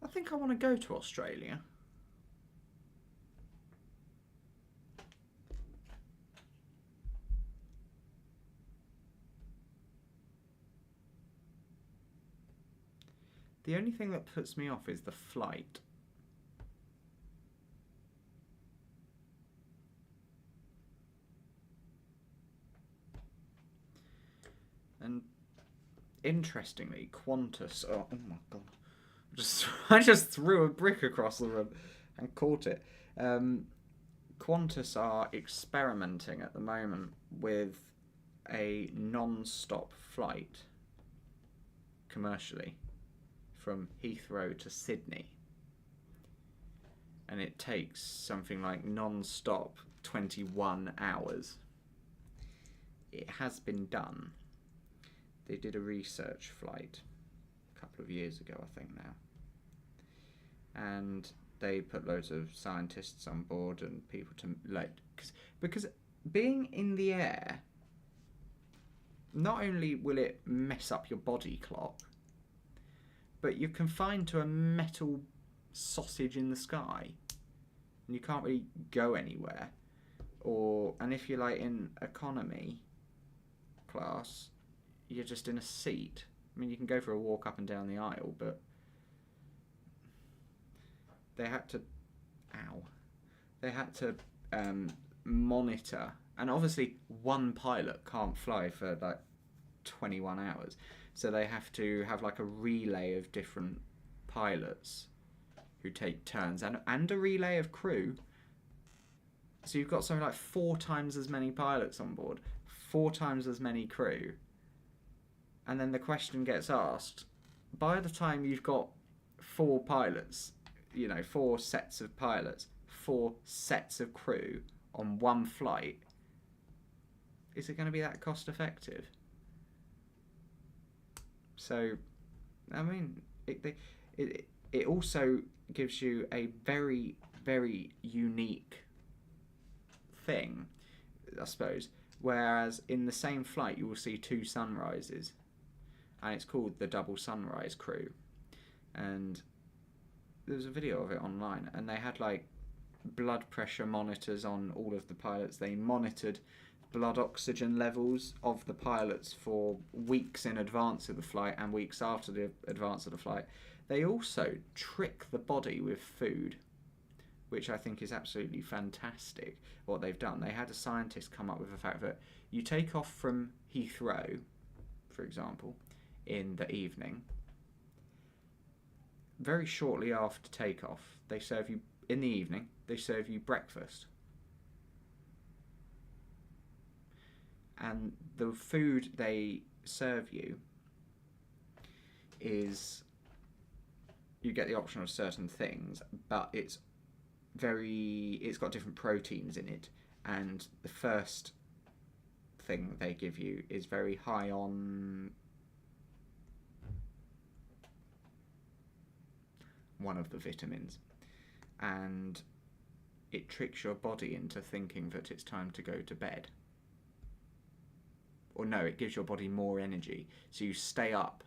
I think I want to go to Australia. The only thing that puts me off is the flight. And interestingly, Qantas, oh my god, I just threw a brick across the room and caught it. Qantas are experimenting at the moment with a non-stop flight commercially from Heathrow to Sydney. and it takes something like non-stop 21 hours. It has been done. They did a research flight a couple of years ago, I think now, and they put loads of scientists on board and people to because being in the air, not only will it mess up your body clock, but you're confined to a metal sausage in the sky and you can't really go anywhere. And if you're like in economy class, you're just in a seat. I mean, you can go for a walk up and down the aisle, but they had to monitor, and obviously one pilot can't fly for like 21 hours, so they have to have like a relay of different pilots who take turns, and a relay of crew. So you've got something like 4 times as many pilots on board, 4 times as many crew, and then the question gets asked, by the time you've got 4 pilots, 4 sets of pilots, 4 sets of crew on one flight, is it going to be that cost effective? So, I mean, it also gives you a very, very unique thing, I suppose. Whereas in the same flight, you will see 2 sunrises, and it's called the double sunrise crew. And there was a video of it online, and they had like blood pressure monitors on all of the pilots. They monitored blood oxygen levels of the pilots for weeks in advance of the flight and weeks after the advance of the flight. They also trick the body with food, which I think is absolutely fantastic what they've done. They had a scientist come up with the fact that you take off from Heathrow, for example, in the evening. Very shortly after takeoff, they serve you, in the evening, they serve you breakfast. And the food they serve you is, you get the option of certain things, but it's got different proteins in it, and the first thing they give you is very high on one of the vitamins, and it tricks your body into thinking that it's time to go to bed. Or no, it gives your body more energy, so you stay up.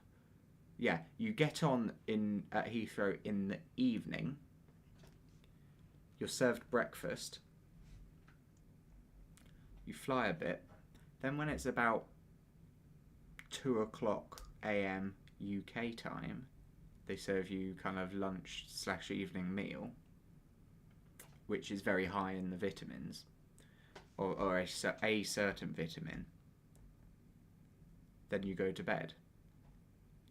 Yeah, you get on at Heathrow in the evening, you're served breakfast, you fly a bit, then when it's about 2 a.m. UK time, they serve you kind of lunch/evening meal, which is very high in the vitamins, or a certain vitamin. Then you go to bed,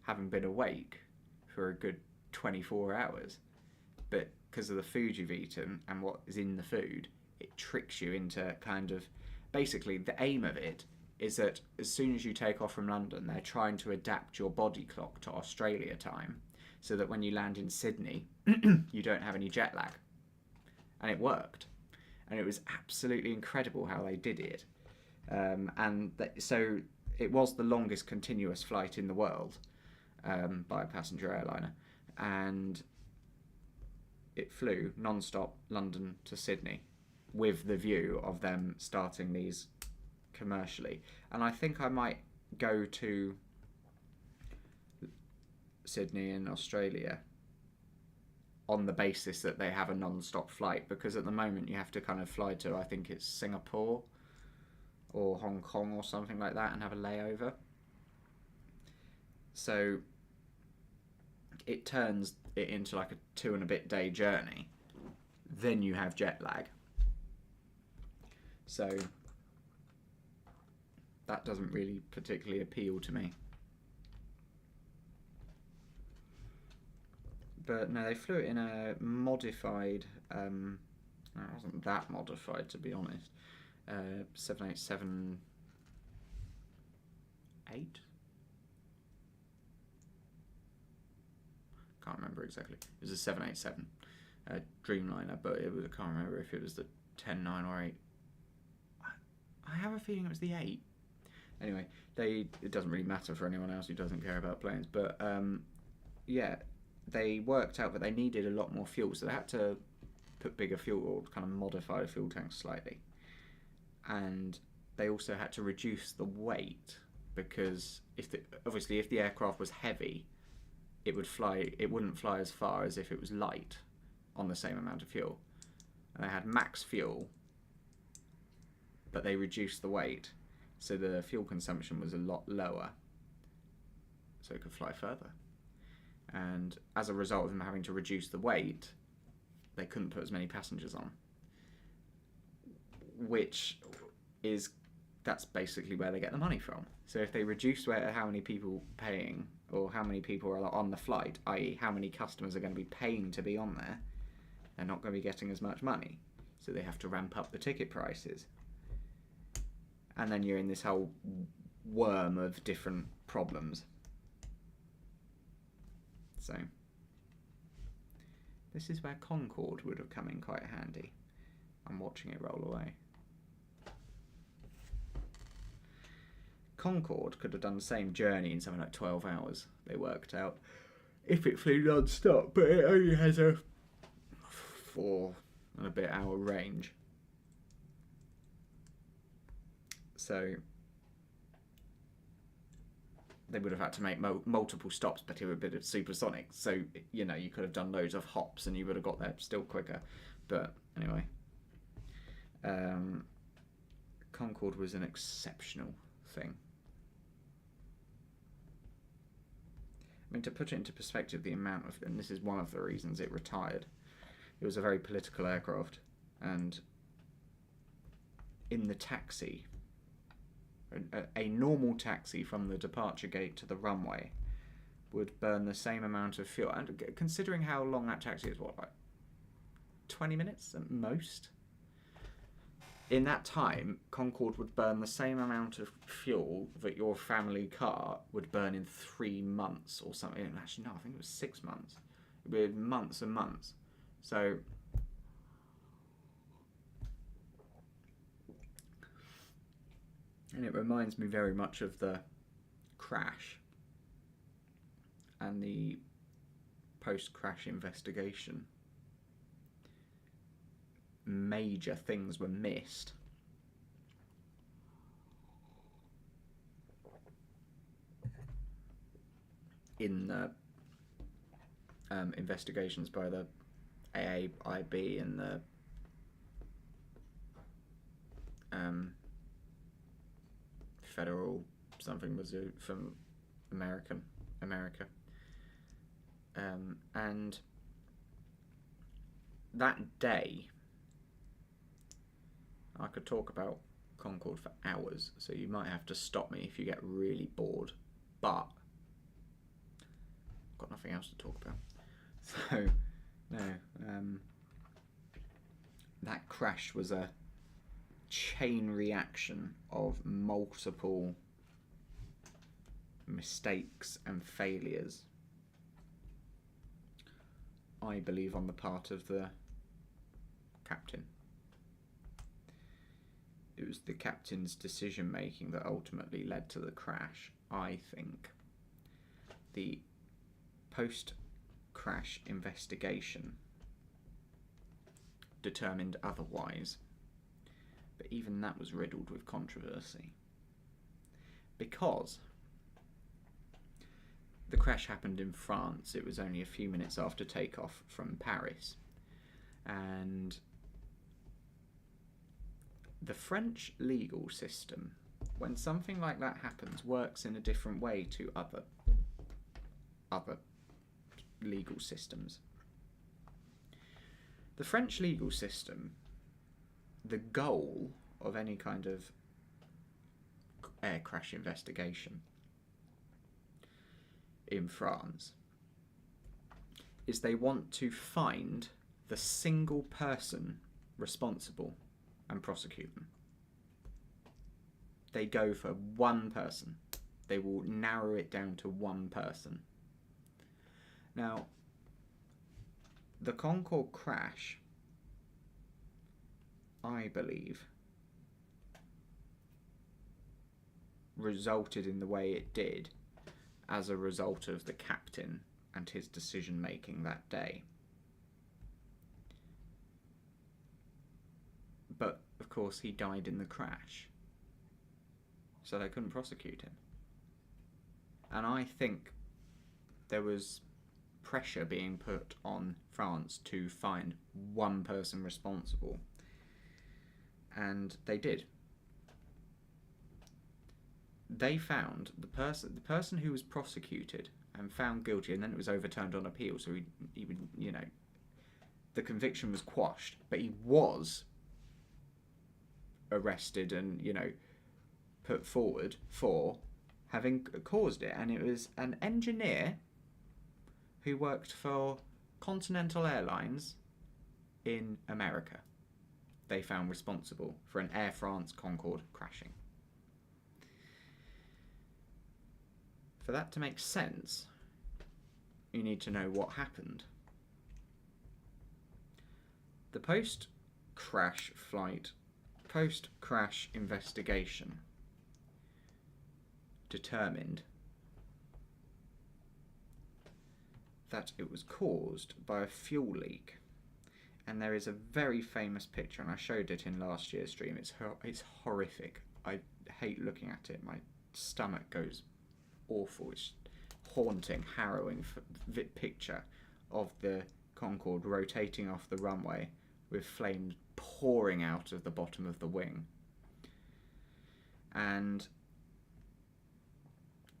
having been awake for a good 24 hours. But because of the food you've eaten and what is in the food, it tricks you into kind of... Basically, the aim of it is that as soon as you take off from London, they're trying to adapt your body clock to Australia time, so that when you land in Sydney, you don't have any jet lag. And it worked. And it was absolutely incredible how they did it. So it was the longest continuous flight in the world by a passenger airliner. And it flew non-stop London to Sydney with the view of them starting these commercially. And I think I might go to Sydney in Australia on the basis that they have a non-stop flight, because at the moment you have to kind of fly to, I think it's Singapore or Hong Kong or something like that, and have a layover. So it turns it into like a 2 and a bit day journey. Then you have jet lag. So that doesn't really particularly appeal to me. But no, they flew it in a modified, it wasn't that modified to be honest, 787-8? Can't remember exactly. It was a 787. Dreamliner, but I can't remember if it was the 10.9 or 8. I have a feeling it was the 8. Anyway, it doesn't really matter for anyone else who doesn't care about planes, but yeah, they worked out that they needed a lot more fuel, so they had to put bigger fuel, or kind of modify the fuel tanks slightly. And they also had to reduce the weight, because obviously if the aircraft was heavy, it wouldn't fly as far as if it was light on the same amount of fuel. And they had max fuel, but they reduced the weight, so the fuel consumption was a lot lower, so it could fly further. And as a result of them having to reduce the weight, they couldn't put as many passengers on, that's basically where they get the money from. So if they reduce how many people paying, or how many people are on the flight, i.e. how many customers are going to be paying to be on there, they're not going to be getting as much money. So they have to ramp up the ticket prices. And then you're in this whole worm of different problems. So this is where Concorde would have come in quite handy. I'm watching it roll away. Concorde could have done the same journey in something like 12 hours, they worked out, if it flew non-stop, but it only has a 4 and a bit hour range. So they would have had to make multiple stops, but it would have been supersonic. So, you could have done loads of hops and you would have got there still quicker. But anyway, Concorde was an exceptional thing. I mean, to put it into perspective, the amount of, and this is one of the reasons it retired, it was a very political aircraft, and in the taxi, a normal taxi from the departure gate to the runway would burn the same amount of fuel. And considering how long that taxi is, like 20 minutes at most? In that time, Concorde would burn the same amount of fuel that your family car would burn in 3 months or something. Actually, no, I think it was 6 months. It would be months and months. So and it reminds me very much of the crash and the post-crash investigation. Major things were missed. In the investigations by the AAIB and the federal something was from America, and that day, I could talk about Concorde for hours, so you might have to stop me if you get really bored, but I've got nothing else to talk about. So, no, that crash was a chain reaction of multiple mistakes and failures, I believe, on the part of the captain. It was the captain's decision making that ultimately led to the crash, I think. The post-crash investigation determined otherwise, but even that was riddled with controversy, because the crash happened in France. It was only a few minutes after takeoff from Paris, and the French legal system, when something like that happens, works in a different way to other legal systems. The French legal system, the goal of any kind of air crash investigation in France is they want to find the single person responsible and prosecute them. They go for one person. They will narrow it down to one person. Now, The Concorde crash, I believe, resulted in the way it did as a result of the captain and his decision making that day. But of course he died in the crash, so they couldn't prosecute him. And I think there was pressure being put on France to find one person responsible, and they did. They found the person who was prosecuted and found guilty, and then it was overturned on appeal, so he would, you know, the conviction was quashed, but he was arrested and, you know, put forward for having caused it. And it was an engineer who worked for Continental Airlines in America. They found responsible for an Air France Concorde crashing. For that to make sense, you need to know what happened. The post-crash investigation determined that it was caused by a fuel leak. And there is a very famous picture, and I showed it in last year's stream. It's horrific. I hate looking at it. My stomach goes awful. It's haunting, harrowing picture of the Concorde rotating off the runway with flames pouring out of the bottom of the wing. And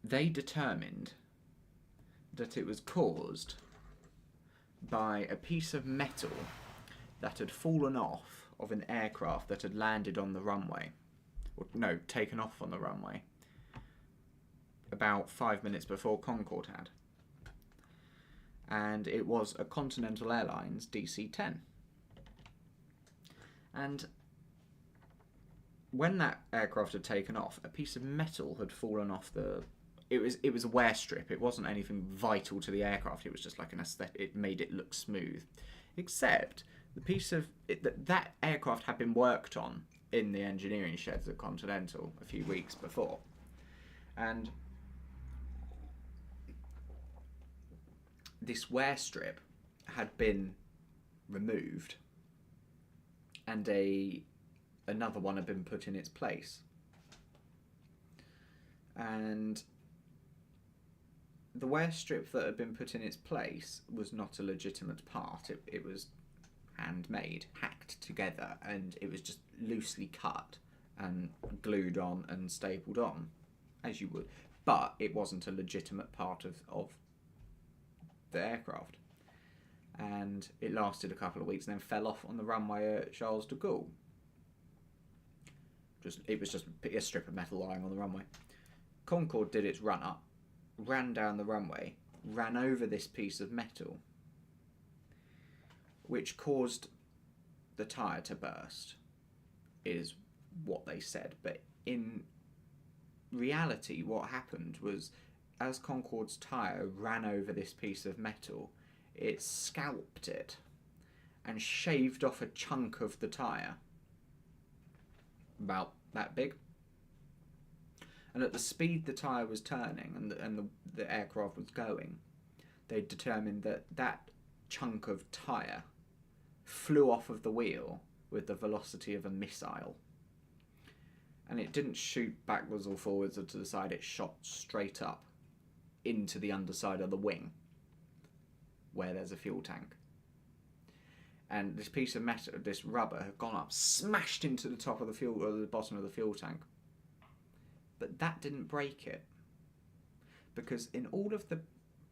they determined that it was caused by a piece of metal that had fallen off of an aircraft that had landed on the runway, or no, taken off on the runway about 5 minutes before Concorde had. And it was a Continental Airlines DC-10. And when that aircraft had taken off, a piece of metal had fallen off the... It was a wear strip. It wasn't anything vital to the aircraft. It was just like an aesthetic. It made it look smooth. Except the piece of... that aircraft had been worked on in the engineering sheds at Continental a few weeks before. And this wear strip had been removed, and another one had been put in its place. And the wear strip that had been put in its place was not a legitimate part. It was handmade, hacked together, and it was just loosely cut and glued on and stapled on, as you would. But it wasn't a legitimate part of the aircraft. And it lasted a couple of weeks and then fell off on the runway at Charles de Gaulle. It was just a strip of metal lying on the runway. Concorde did its run up, ran down the runway, ran over this piece of metal, which caused the tyre to burst, is what they said. But in reality, what happened was, as Concorde's tyre ran over this piece of metal, it scalped it and shaved off a chunk of the tyre, about that big. And at the speed the tyre was turning and the aircraft was going, they determined that chunk of tyre flew off of the wheel with the velocity of a missile. And it didn't shoot backwards or forwards or to the side, it shot straight up into the underside of the wing, where there's a fuel tank. And this piece of metal, this rubber, had gone up, smashed into the top of the fuel, or the bottom of the fuel tank. But that didn't break it, because in all of the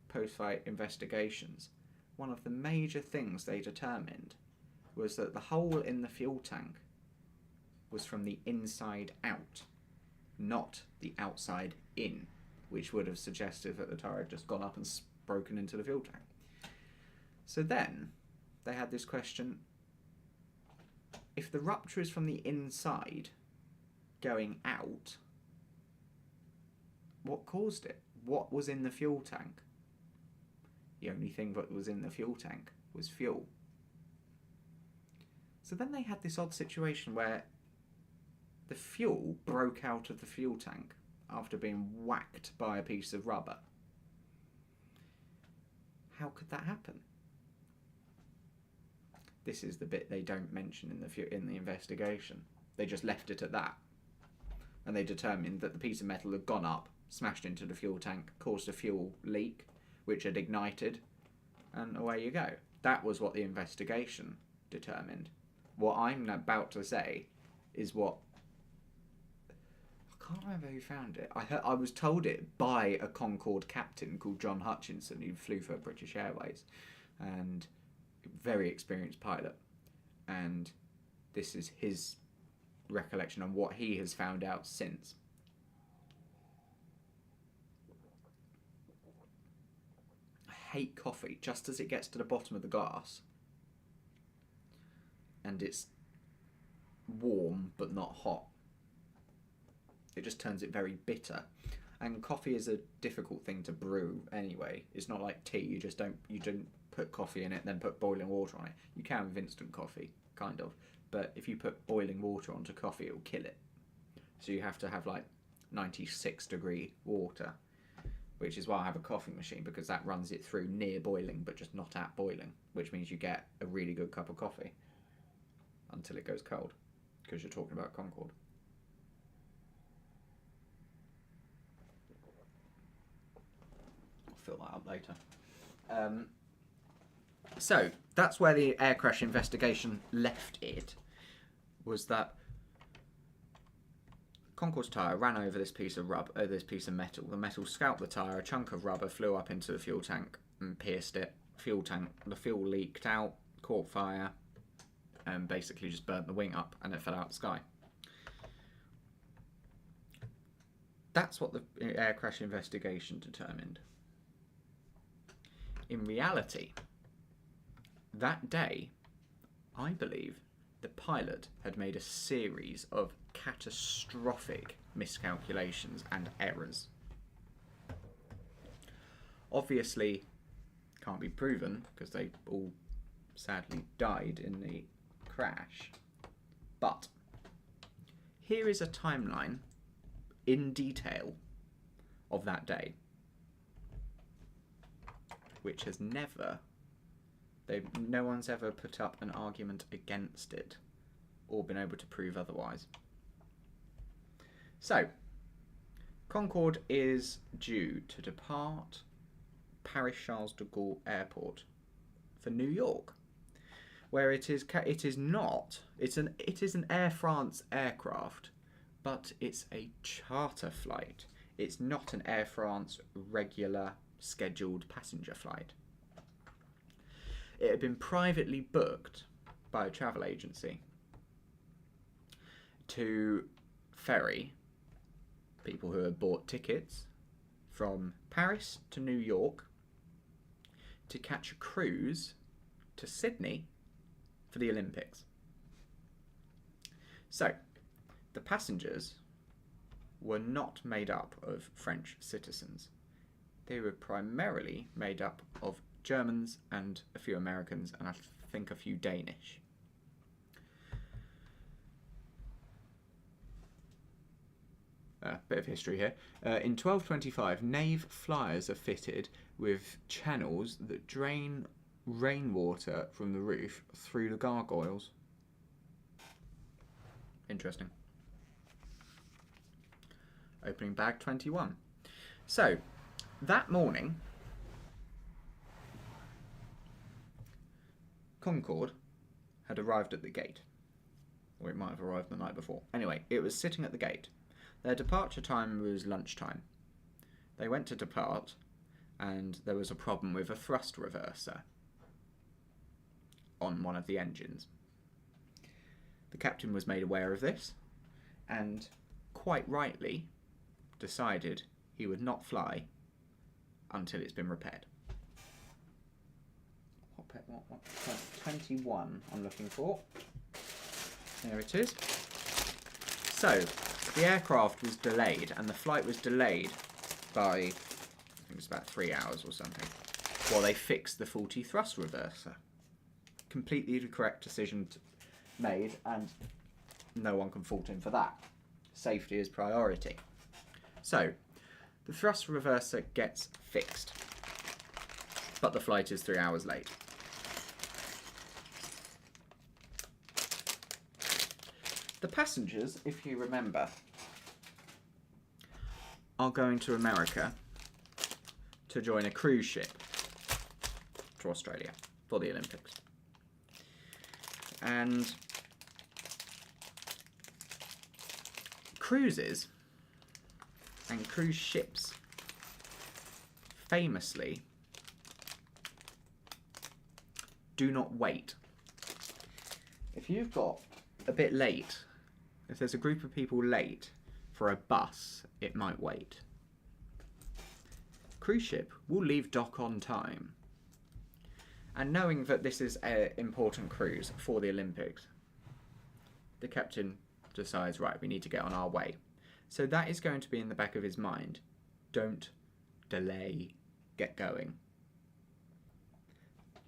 post-flight investigations, one of the major things they determined was that the hole in the fuel tank was from the inside out, not the outside in, which would have suggested that the tyre had just gone up and broken into the fuel tank. So then they had this question: if the rupture is from the inside going out, what caused it? What was in the fuel tank? The only thing that was in the fuel tank was fuel. So then they had this odd situation where the fuel broke out of the fuel tank after being whacked by a piece of rubber. How could that happen? This is the bit they don't mention in the investigation. They just left it at that. And they determined that the piece of metal had gone up, smashed into the fuel tank, caused a fuel leak, which had ignited, and away you go. That was what the investigation determined. What I'm about to say is what... I can't remember who found it. I was told it by a Concorde captain called John Hutchinson, who flew for British Airways, and very experienced pilot. And this is his recollection on what he has found out since. I hate coffee just as it gets to the bottom of the glass and it's warm but not hot. It just turns it very bitter. And coffee is a difficult thing to brew anyway. It's not like tea. You don't put coffee in it and then put boiling water on it. You can with instant coffee, kind of. But if you put boiling water onto coffee, it will kill it. So you have to have like 96 degree water, which is why I have a coffee machine, because that runs it through near boiling but just not at boiling, which means you get a really good cup of coffee until it goes cold, because you're talking about Concorde. I'll fill that up later. So that's where the air crash investigation left it, was that Concorde's tyre ran over this piece of metal. The metal scalped the tyre, a chunk of rubber flew up into the fuel tank and pierced it. The fuel leaked out, caught fire, and basically just burnt the wing up, and it fell out of the sky. That's what the air crash investigation determined. In reality, that day, I believe, the pilot had made a series of catastrophic miscalculations and errors. Obviously, can't be proven because they all sadly died in the crash. But here is a timeline in detail of that day, which has no one's ever put up an argument against it or been able to prove otherwise. So, Concorde is due to depart Paris Charles de Gaulle Airport for New York, where it is an Air France aircraft, but it's a charter flight. It's not an Air France regular scheduled passenger flight. It had been privately booked by a travel agency to ferry people who had bought tickets from Paris to New York to catch a cruise to Sydney for the Olympics. So, the passengers were not made up of French citizens. They were primarily made up of Germans and a few Americans, and I think a few Danish. Bit of history here. In 1225, Nave flyers are fitted with channels that drain rainwater from the roof through the gargoyles. Interesting. Opening bag 21. So, that morning, Concorde had arrived at the gate. Or it might have arrived the night before. Anyway, it was sitting at the gate. Their departure time was lunchtime. They went to depart, and there was a problem with a thrust reverser on one of the engines. The captain was made aware of this, and quite rightly decided he would not fly until it's been repaired. What 21 I'm looking for. There it is. So, the aircraft was delayed, and the flight was delayed by, I think it's about 3 hours or something, while they fixed the faulty thrust reverser. completely the correct decision made, and no one can fault him for that. Safety is priority. So, the thrust reverser gets fixed, but the flight is 3 hours late. The passengers, if you remember, are going to America to join a cruise ship to Australia for the Olympics. And cruises and cruise ships famously do not wait. If you've got a bit late, if there's a group of people late for a bus, it might wait. Cruise ship will leave dock on time. And knowing that this is an important cruise for the Olympics, the captain decides, right, we need to get on our way. So that is going to be in the back of his mind. Don't delay, get going.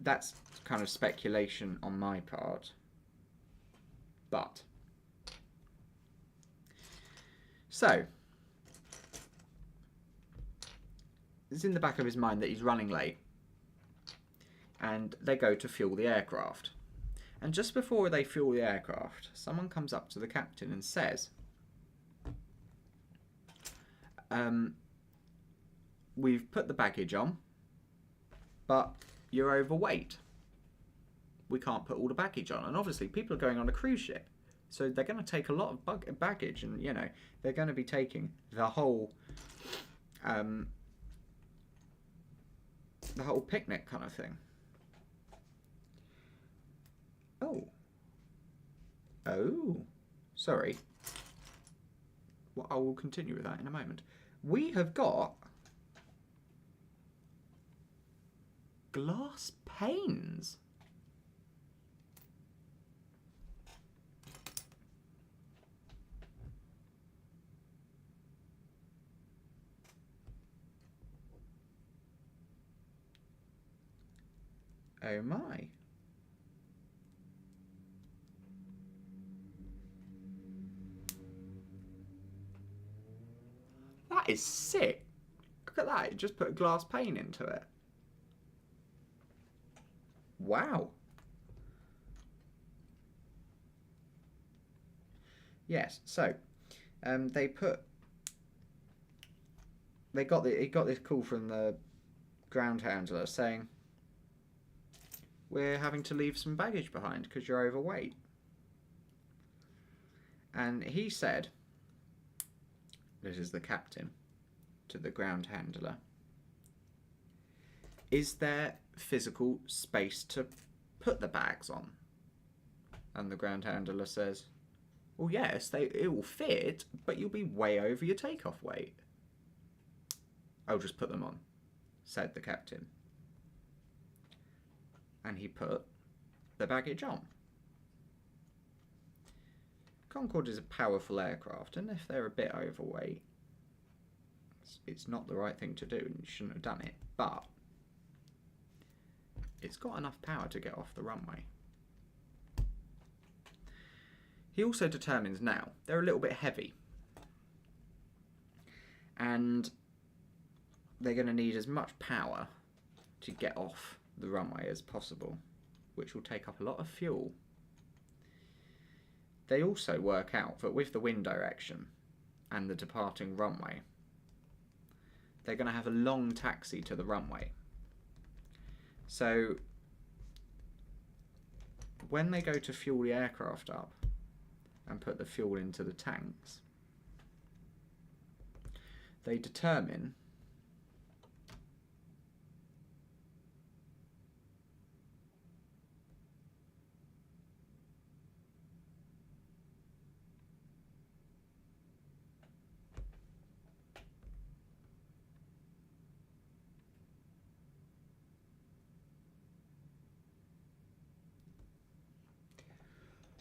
That's kind of speculation on my part. But so it's in the back of his mind that he's running late, and they go to fuel the aircraft. And just before they fuel the aircraft, someone comes up to the captain and says, we've put the baggage on, but you're overweight. We can't put all the baggage on. And obviously people are going on a cruise ship, so they're going to take a lot of baggage, and you know, they're going to be taking the whole picnic kind of thing. Oh, sorry. Well, I will continue with that in a moment. We have got glass panes. Oh my. That is sick. Look at that, it just put a glass pane into it. Wow. Yes, so he got this call from the ground handler saying, we're having to leave some baggage behind because you're overweight. And he said, this is the captain to the ground handler, is there physical space to put the bags on? And the ground handler says, well, yes, it will fit, but you'll be way over your takeoff weight. I'll just put them on, said the captain. And he put the baggage on. Concorde is a powerful aircraft, and if they're a bit overweight, it's not the right thing to do, and you shouldn't have done it, but it's got enough power to get off the runway. He also determines now they're a little bit heavy, and they're going to need as much power to get off the runway as possible, which will take up a lot of fuel. They also work out that with the wind direction and the departing runway, they're going to have a long taxi to the runway. So when they go to fuel the aircraft up and put the fuel into the tanks, they determine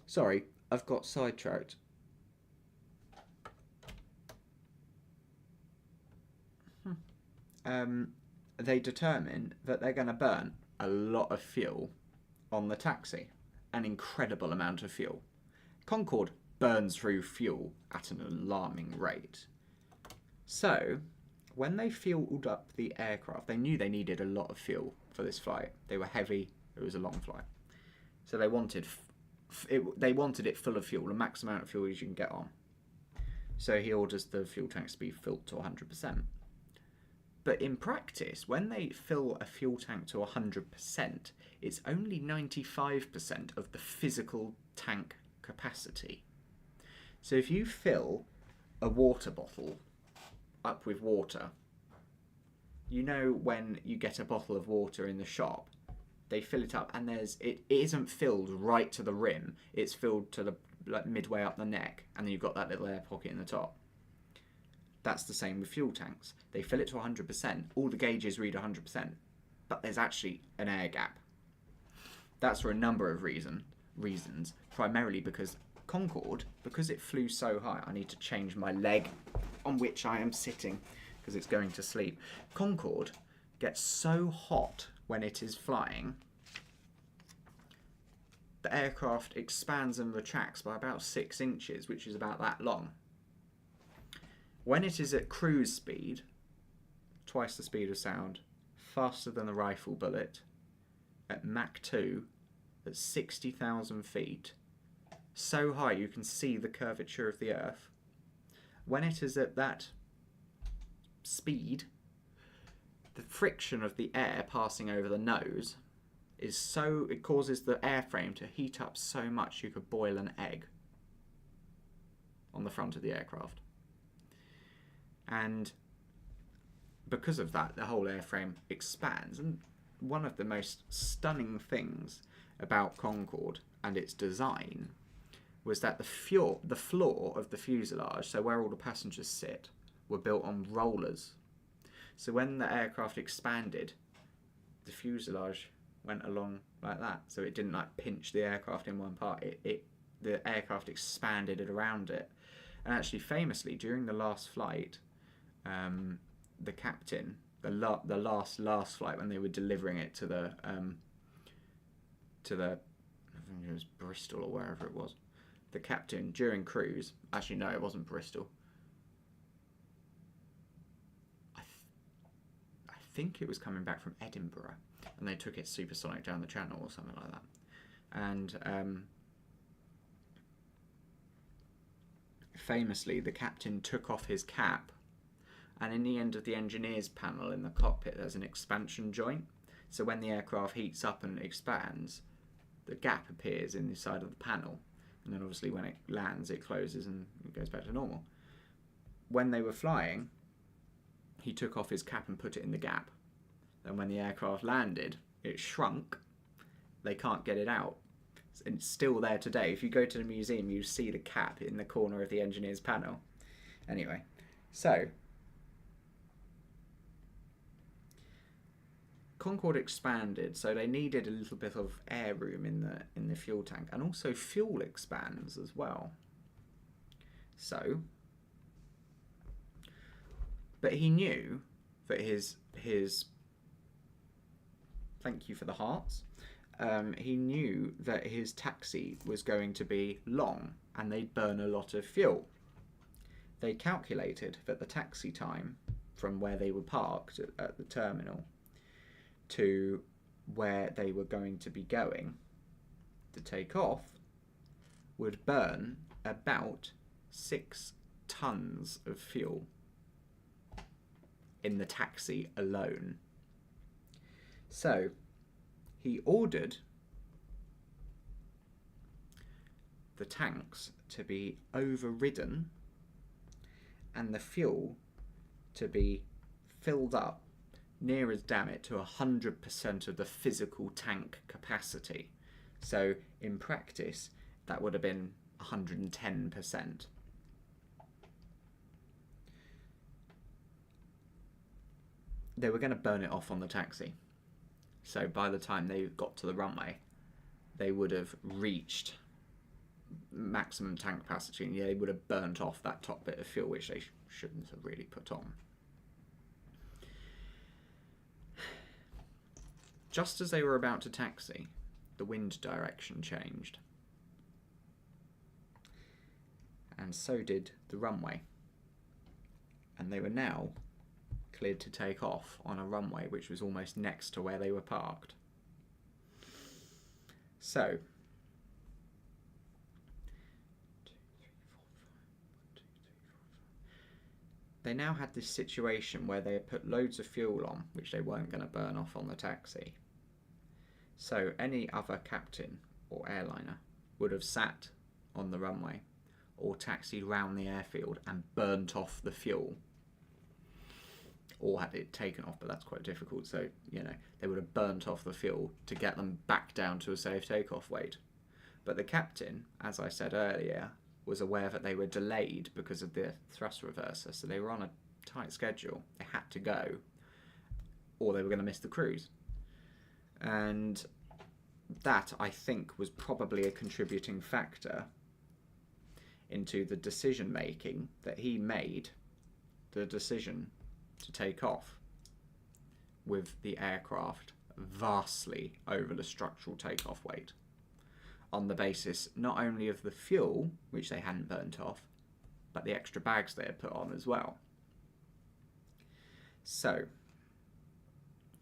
sorry, I've got sidetracked. They determine that they're going to burn a lot of fuel on the taxi. An incredible amount of fuel. Concorde burns through fuel at an alarming rate. So, when they fueled up the aircraft, they knew they needed a lot of fuel for this flight. They were heavy. It was a long flight. So they wanted it full of fuel, the max amount of fuel as you can get on. So he orders the fuel tanks to be filled to 100%. But in practice, when they fill a fuel tank to 100%, it's only 95% of the physical tank capacity. So if you fill a water bottle up with water, you know when you get a bottle of water in the shop, they fill it up and it isn't filled right to the rim, it's filled to the midway up the neck, and then you've got that little air pocket in the top. That's the same with fuel tanks. They fill it to 100%, all the gauges read 100%, but there's actually an air gap. That's for a number of reasons, primarily because Concorde, because it flew so high, I need to change my leg on which I am sitting because it's going to sleep. Concorde gets so hot when it is flying, the aircraft expands and retracts by about 6 inches, which is about that long. When it is at cruise speed, twice the speed of sound, faster than a rifle bullet, at Mach 2, at 60,000 feet, so high you can see the curvature of the Earth. When it is at that speed, the friction of the air passing over the nose it causes the airframe to heat up so much you could boil an egg on the front of the aircraft. And because of that, the whole airframe expands. And one of the most stunning things about Concorde and its design was that the floor of the fuselage, so where all the passengers sit, were built on rollers. So when the aircraft expanded, the fuselage went along like that. So it didn't pinch the aircraft in one part. The aircraft expanded it around it. And actually, famously, during the last flight, the captain, the last flight when they were delivering it to the I think it was Bristol or wherever it was, the captain during cruise, actually no, it wasn't Bristol. I think it was coming back from Edinburgh, and they took it supersonic down the channel or something like that. And famously, the captain took off his cap, and in the end of the engineer's panel in the cockpit, there's an expansion joint. So when the aircraft heats up and expands, the gap appears in the side of the panel, and then obviously when it lands, it closes and it goes back to normal. When they were flying, he took off his cap and put it in the gap. And when the aircraft landed, it shrunk. They can't get it out. And it's still there today. If you go to the museum, you see the cap in the corner of the engineer's panel. Anyway, so Concorde expanded, so they needed a little bit of air room in the fuel tank, and also fuel expands as well. So, but he knew that his thank you for the hearts. He knew that his taxi was going to be long and they'd burn a lot of fuel. They calculated that the taxi time from where they were parked at the terminal to where they were going to be going to take off would burn about 6 tons of fuel in the taxi alone. So he ordered the tanks to be overridden and the fuel to be filled up near as damn it to 100% of the physical tank capacity. So in practice, that would have been 110%. They were going to burn it off on the taxi. So by the time they got to the runway, they would have reached maximum tank capacity, and they would have burnt off that top bit of fuel, which they shouldn't have really put on. Just as they were about to taxi, the wind direction changed. And so did the runway. And they were now cleared to take off on a runway which was almost next to where they were parked. So, they now had this situation where they had put loads of fuel on, which they weren't going to burn off on the taxi. So any other captain or airliner would have sat on the runway or taxied round the airfield and burnt off the fuel, or had it taken off, but that's quite difficult. So, you know, they would have burnt off the fuel to get them back down to a safe takeoff weight. But the captain, as I said earlier, was aware that they were delayed because of the thrust reverser, so they were on a tight schedule. They had to go, or they were going to miss the cruise. And that, I think, was probably a contributing factor into the decision making that he made, the decision to take off with the aircraft vastly over the structural takeoff weight, on the basis not only of the fuel, which they hadn't burnt off, but the extra bags they had put on as well. So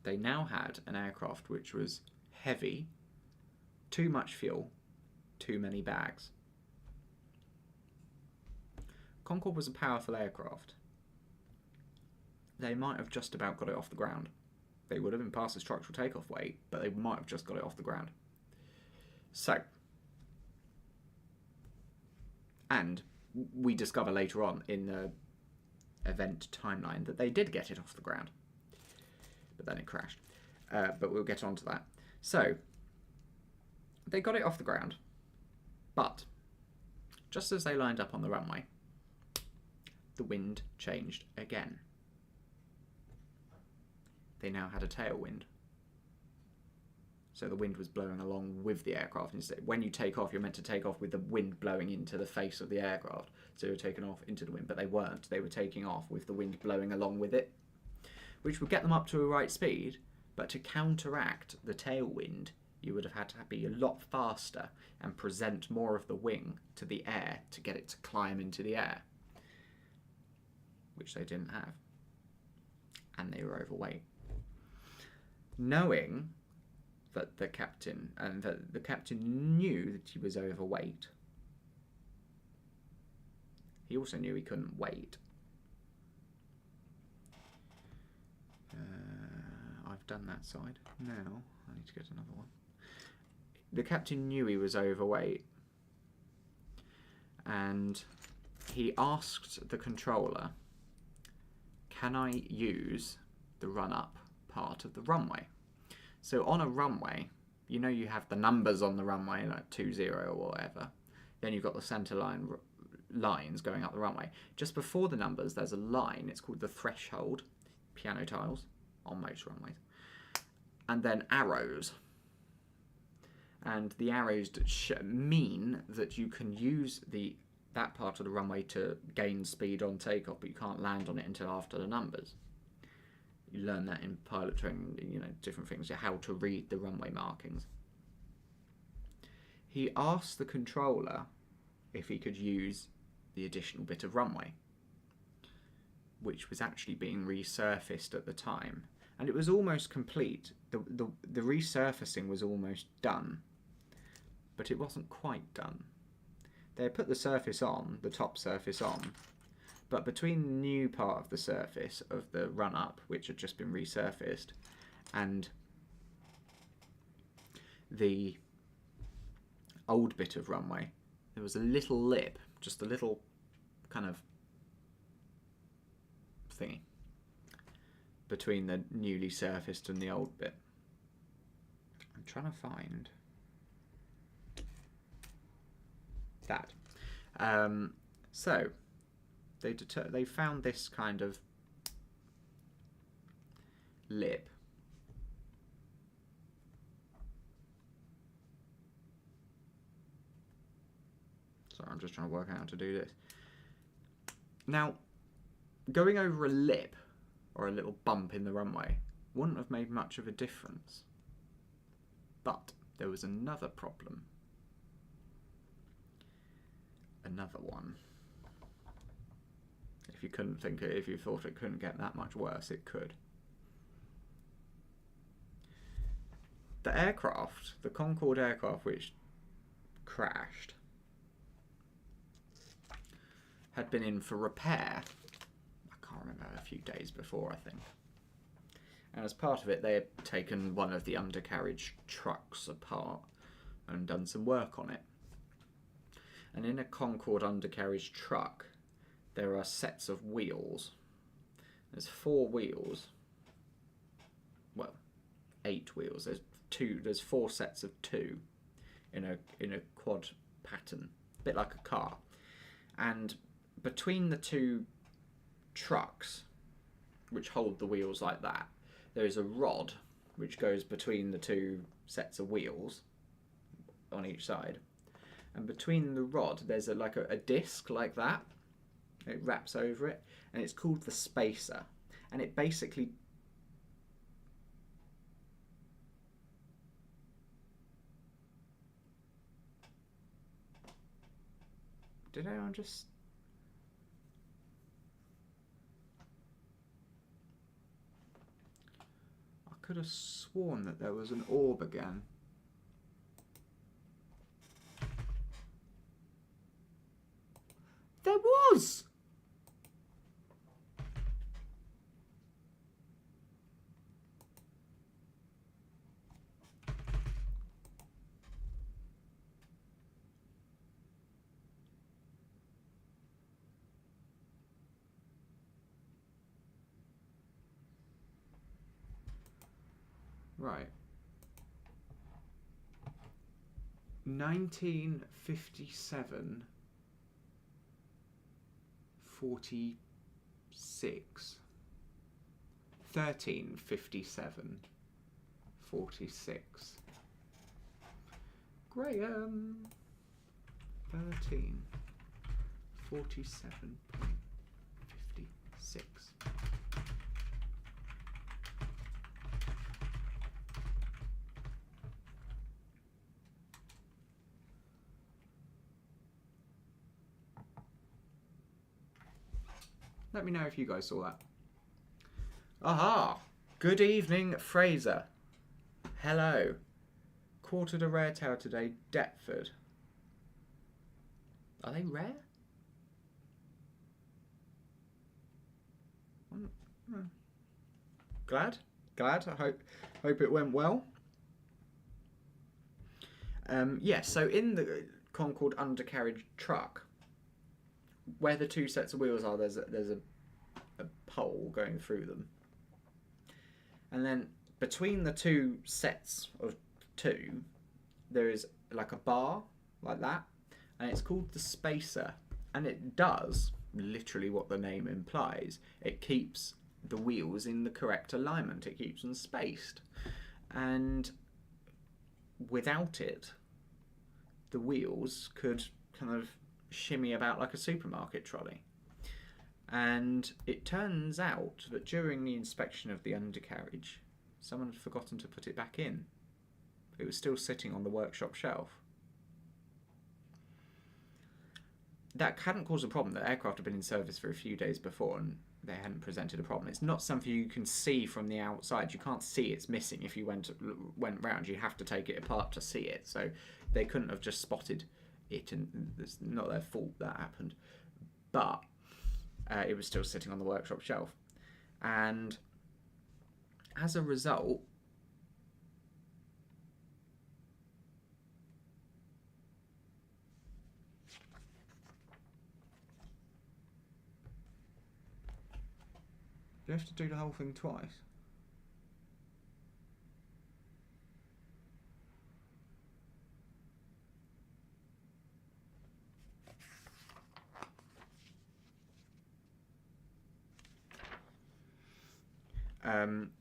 they now had an aircraft which was heavy, too much fuel, too many bags. Concorde was a powerful aircraft. They might have just about got it off the ground. They would have been past the structural takeoff weight, but they might have just got it off the ground. So, and we discover later on in the event timeline that they did get it off the ground, but then it crashed. But we'll get on to that. So, they got it off the ground, but just as they lined up on the runway, the wind changed again. They now had a tailwind. So the wind was blowing along with the aircraft. Instead, when you take off, you're meant to take off with the wind blowing into the face of the aircraft. So you're taking off into the wind, but they weren't. They were taking off with the wind blowing along with it, which would get them up to a right speed, but to counteract the tailwind, you would have had to be a lot faster and present more of the wing to the air to get it to climb into the air, which they didn't have. And they were overweight. Knowing that the captain knew that he was overweight, he also knew he couldn't wait. I've done that side. Now I need to get another one. The captain knew he was overweight, and he asked the controller, "Can I use the run-up part of the runway?" So on a runway, you know, you have the numbers on the runway, like 20 or whatever. Then you've got the centre lines going up the runway. Just before the numbers, there's a line. It's called the threshold, piano tiles on most runways. And then arrows. And the arrows mean that you can use that part of the runway to gain speed on takeoff, but you can't land on it until after the numbers. You learn that in pilot training, you know, different things, how to read the runway markings. He asked the controller if he could use the additional bit of runway, which was actually being resurfaced at the time. And it was almost complete. The resurfacing was almost done, but it wasn't quite done. They had put the surface on, the top surface on, but between the new part of the surface of the run-up, which had just been resurfaced, and the old bit of runway, there was a little lip, just a little kind of thingy between the newly surfaced and the old bit. I'm trying to find that. So they found this kind of lip. Sorry, I'm just trying to work out how to do this. Now, going over a lip or a little bump in the runway wouldn't have made much of a difference. But there was another problem. Another one. If you thought it couldn't get that much worse, it could. The aircraft, the Concorde aircraft which crashed, had been in for repair. I can't remember, a few days before, I think. And as part of it, they had taken one of the undercarriage trucks apart and done some work on it. And in a Concorde undercarriage truck, there are sets of wheels. There's 4 wheels. Well, 8 wheels. There's 4 sets of 2 in a quad pattern, a bit like a car. And between the 2 trucks, which hold the wheels like that, there is a rod which goes between the 2 sets of wheels on each side. And between the rod, there's a disc like that. It wraps over it, and it's called the spacer. And it basically... Did anyone just... I could have sworn that there was an orb again. There was! Right. 1957, 46. 1357, 46. Graham. 13, 47.56. Let me know if you guys saw that. Aha! Good evening, Fraser. Hello. Quartered a rare tower today, Deptford. Are they rare? Glad. I hope it went well. Yeah, so in the Concorde undercarriage truck, where the 2 sets of wheels are, there's a pole going through them. And then between the 2 sets of 2, there is like a bar, like that. And it's called the spacer. And it does literally what the name implies. It keeps the wheels in the correct alignment. It keeps them spaced. And without it, the wheels could kind of shimmy about like a supermarket trolley. And it turns out that during the inspection of the undercarriage, someone had forgotten to put it back in. It was still sitting on the workshop shelf. That hadn't caused a problem. The aircraft had been in service for a few days before and they hadn't presented a problem. It's not something you can see from the outside. You can't see it's missing. If you went round, you have to take it apart to see it. So they couldn't have just spotted it, and it's not their fault that happened. But it was still sitting on the workshop shelf. And as a result, do you have to do the whole thing twice?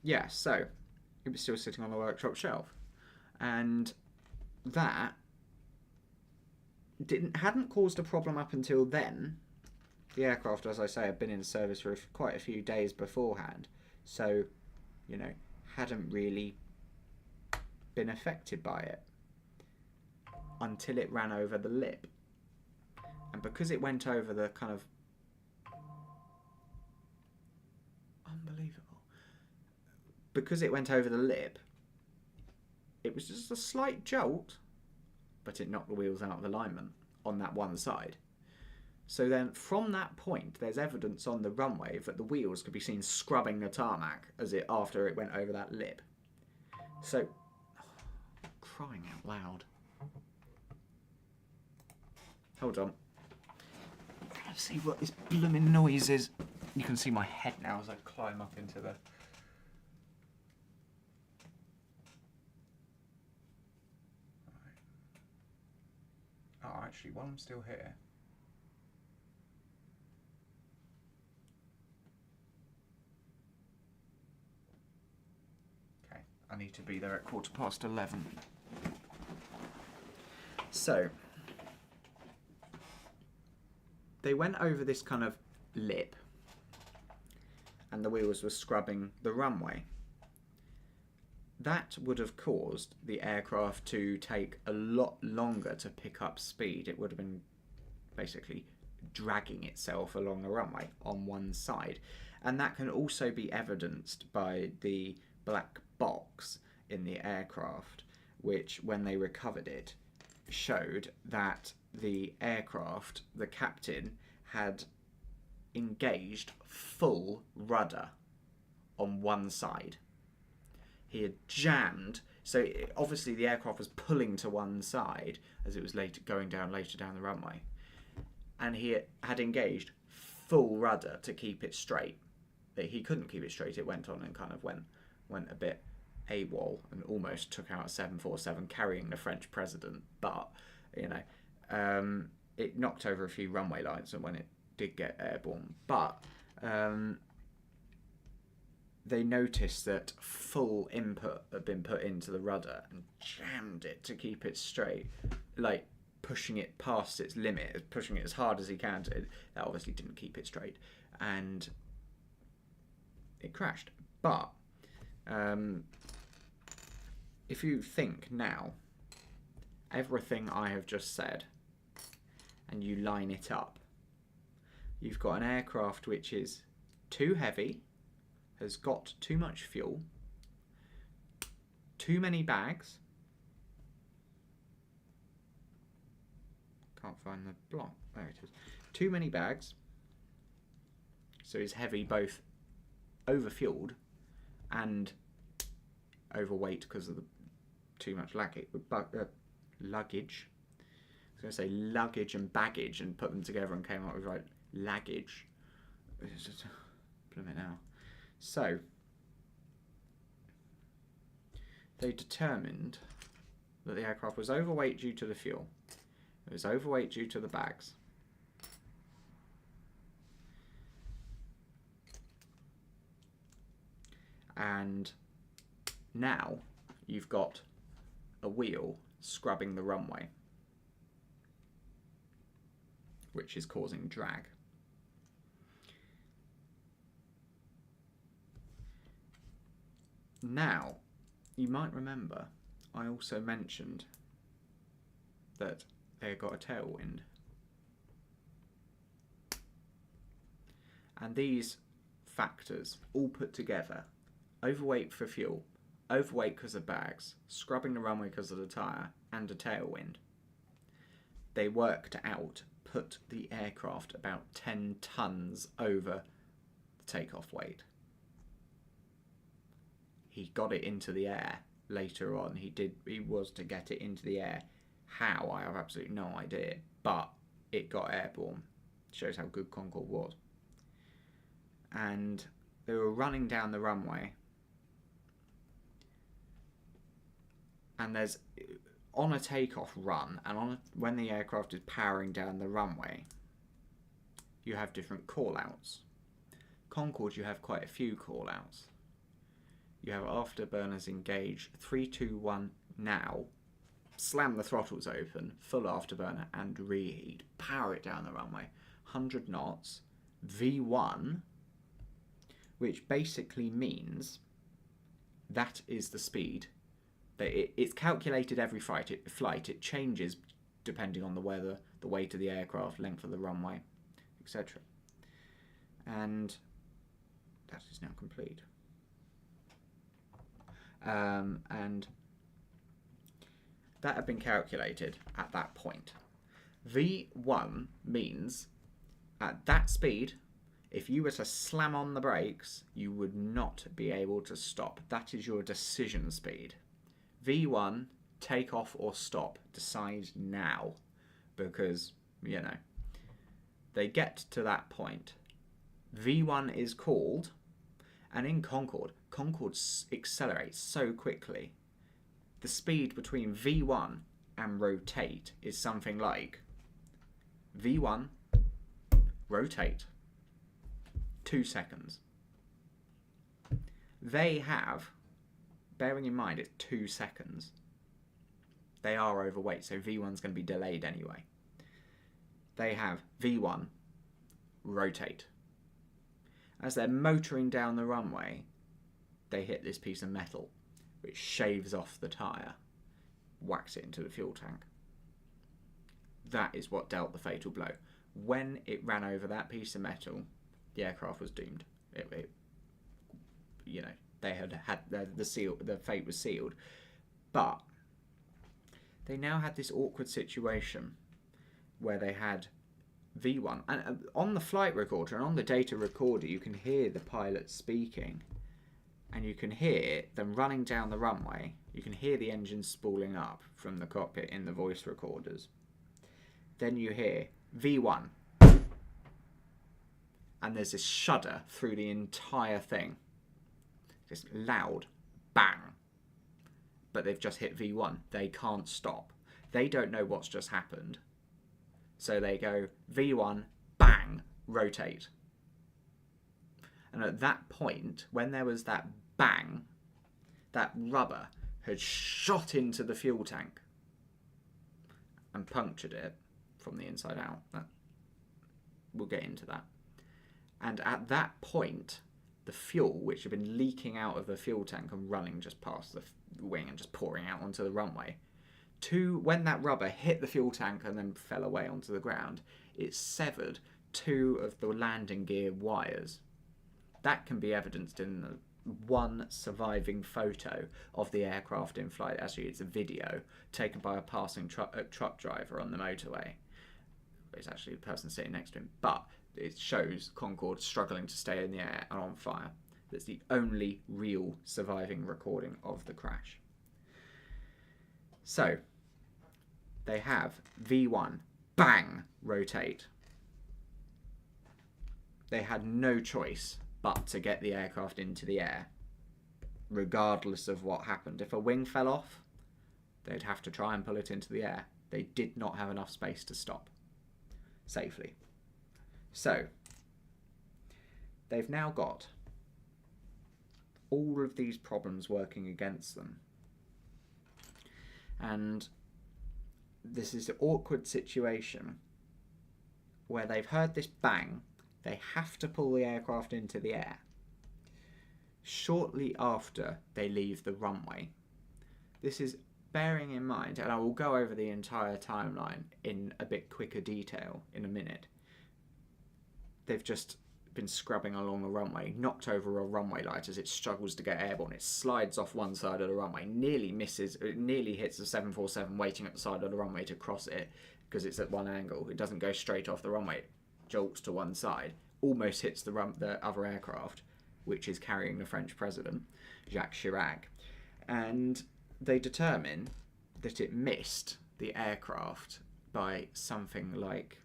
Yeah, so it was still sitting on the workshop shelf, and that hadn't caused a problem up until then. The aircraft, as I say, had been in service for quite a few days beforehand, so, you know, hadn't really been affected by it. until it ran over the lip. And because it went over the kind of... Unbelievable. Because it went over the lip, it was just a slight jolt, but it knocked the wheels out of alignment on that one side. So then from that point, there's evidence on the runway that the wheels could be seen scrubbing the tarmac after it went over that lip. So, crying out loud. Hold on. Let's see what this blooming noise is. You can see my head now as I climb up into the... Oh, actually, while I'm still here... Okay, I need to be there at 11:15. So... They went over this kind of lip and the wheels were scrubbing the runway. That would have caused the aircraft to take a lot longer to pick up speed. It would have been basically dragging itself along the runway on one side. And that can also be evidenced by the black box in the aircraft, which when they recovered it showed that the aircraft, the captain, had engaged full rudder on one side. He had jammed, so obviously the aircraft was pulling to one side as it was going down later down the runway, and he had engaged full rudder to keep it straight. He couldn't keep it straight. It went on and kind of went a bit AWOL and almost took out a 747 carrying the French president, but you know, it knocked over a few runway lights and when it did get airborne. But they noticed that full input had been put into the rudder and jammed it to keep it straight, like pushing it past its limit, pushing it as hard as he can. That obviously didn't keep it straight, and it crashed. But if you think now, everything I have just said, and you line it up, you've got an aircraft which is too heavy, has got too much fuel, too many bags, can't find the block, there it is, too many bags, so it's heavy, both overfueled and overweight because of the too much luggage. I was going to say luggage and baggage and put them together and came up with like luggage. It's just blooming now. So they determined that the aircraft was overweight due to the fuel. It was overweight due to the bags. And now you've got a wheel scrubbing the runway, which is causing drag. Now, you might remember I also mentioned that they got a tailwind. And these factors all put together, overweight for fuel, overweight because of bags, scrubbing the runway because of the tyre, and a tailwind, they worked out, put the aircraft about 10 tons over the takeoff weight. He got it into the air later on. He was to get it into the air. How? I have absolutely no idea. But it got airborne. Shows how good Concorde was. And they were running down the runway. And there's, on a takeoff run, and when the aircraft is powering down the runway, you have different call-outs. Concorde, you have quite a few call-outs. You have afterburners engage, 3, 2, 1, now, slam the throttles open, full afterburner, and reheat. Power it down the runway. 100 knots, V1, which basically means that is the speed. It's calculated every flight. It changes depending on the weather, the weight of the aircraft, length of the runway, etc. And that is now complete. And that had been calculated at that point. V1 means at that speed, if you were to slam on the brakes, you would not be able to stop. That is your decision speed. V1, take off or stop. Decide now. Because, you know, they get to that point. V1 is called, and in Concorde accelerates so quickly. The speed between V1 and rotate is something like V1, rotate, 2 seconds. They have, bearing in mind it's 2 seconds, they are overweight, so V1's going to be delayed anyway. They have V1, rotate. As they're motoring down the runway, they hit this piece of metal, which shaves off the tyre, whacks it into the fuel tank. That is what dealt the fatal blow. When it ran over that piece of metal, the aircraft was doomed. You know, they had the fate was sealed. But they now had this awkward situation where they had V1, and on the flight recorder and on the data recorder, you can hear the pilot speaking, and you can hear them running down the runway. You can hear the engines spooling up from the cockpit in the voice recorders. Then you hear V1, and there's this shudder through the entire thing. This loud bang. But they've just hit V1. They can't stop. They don't know what's just happened. So they go V1, bang, rotate. And at that point, when there was that bang, that rubber had shot into the fuel tank and punctured it from the inside out. We'll get into that. And at that point, the fuel, which had been leaking out of the fuel tank and running just past the wing and just pouring out onto the runway, when that rubber hit the fuel tank and then fell away onto the ground, it severed 2 of the landing gear wires. That can be evidenced in the one surviving photo of the aircraft in flight. Actually, it's a video taken by a passing truck driver on the motorway. It's actually the person sitting next to him, but it shows Concorde struggling to stay in the air and on fire. That's the only real surviving recording of the crash. So, they have V1, bang, rotate. They had no choice but to get the aircraft into the air, regardless of what happened. If a wing fell off, they'd have to try and pull it into the air. They did not have enough space to stop safely. So, they've now got all of these problems working against them. And this is an awkward situation where they've heard this bang. They have to pull the aircraft into the air. Shortly after they leave the runway, this is bearing in mind, and I will go over the entire timeline in a bit quicker detail in a minute. They've just been scrubbing along the runway, knocked over a runway light as it struggles to get airborne. It slides off one side of the runway, nearly hits a 747 waiting at the side of the runway to cross it because it's at one angle. It doesn't go straight off the runway. It jolts to one side, almost hits the other aircraft, which is carrying the French president, Jacques Chirac. And they determine that it missed the aircraft by something like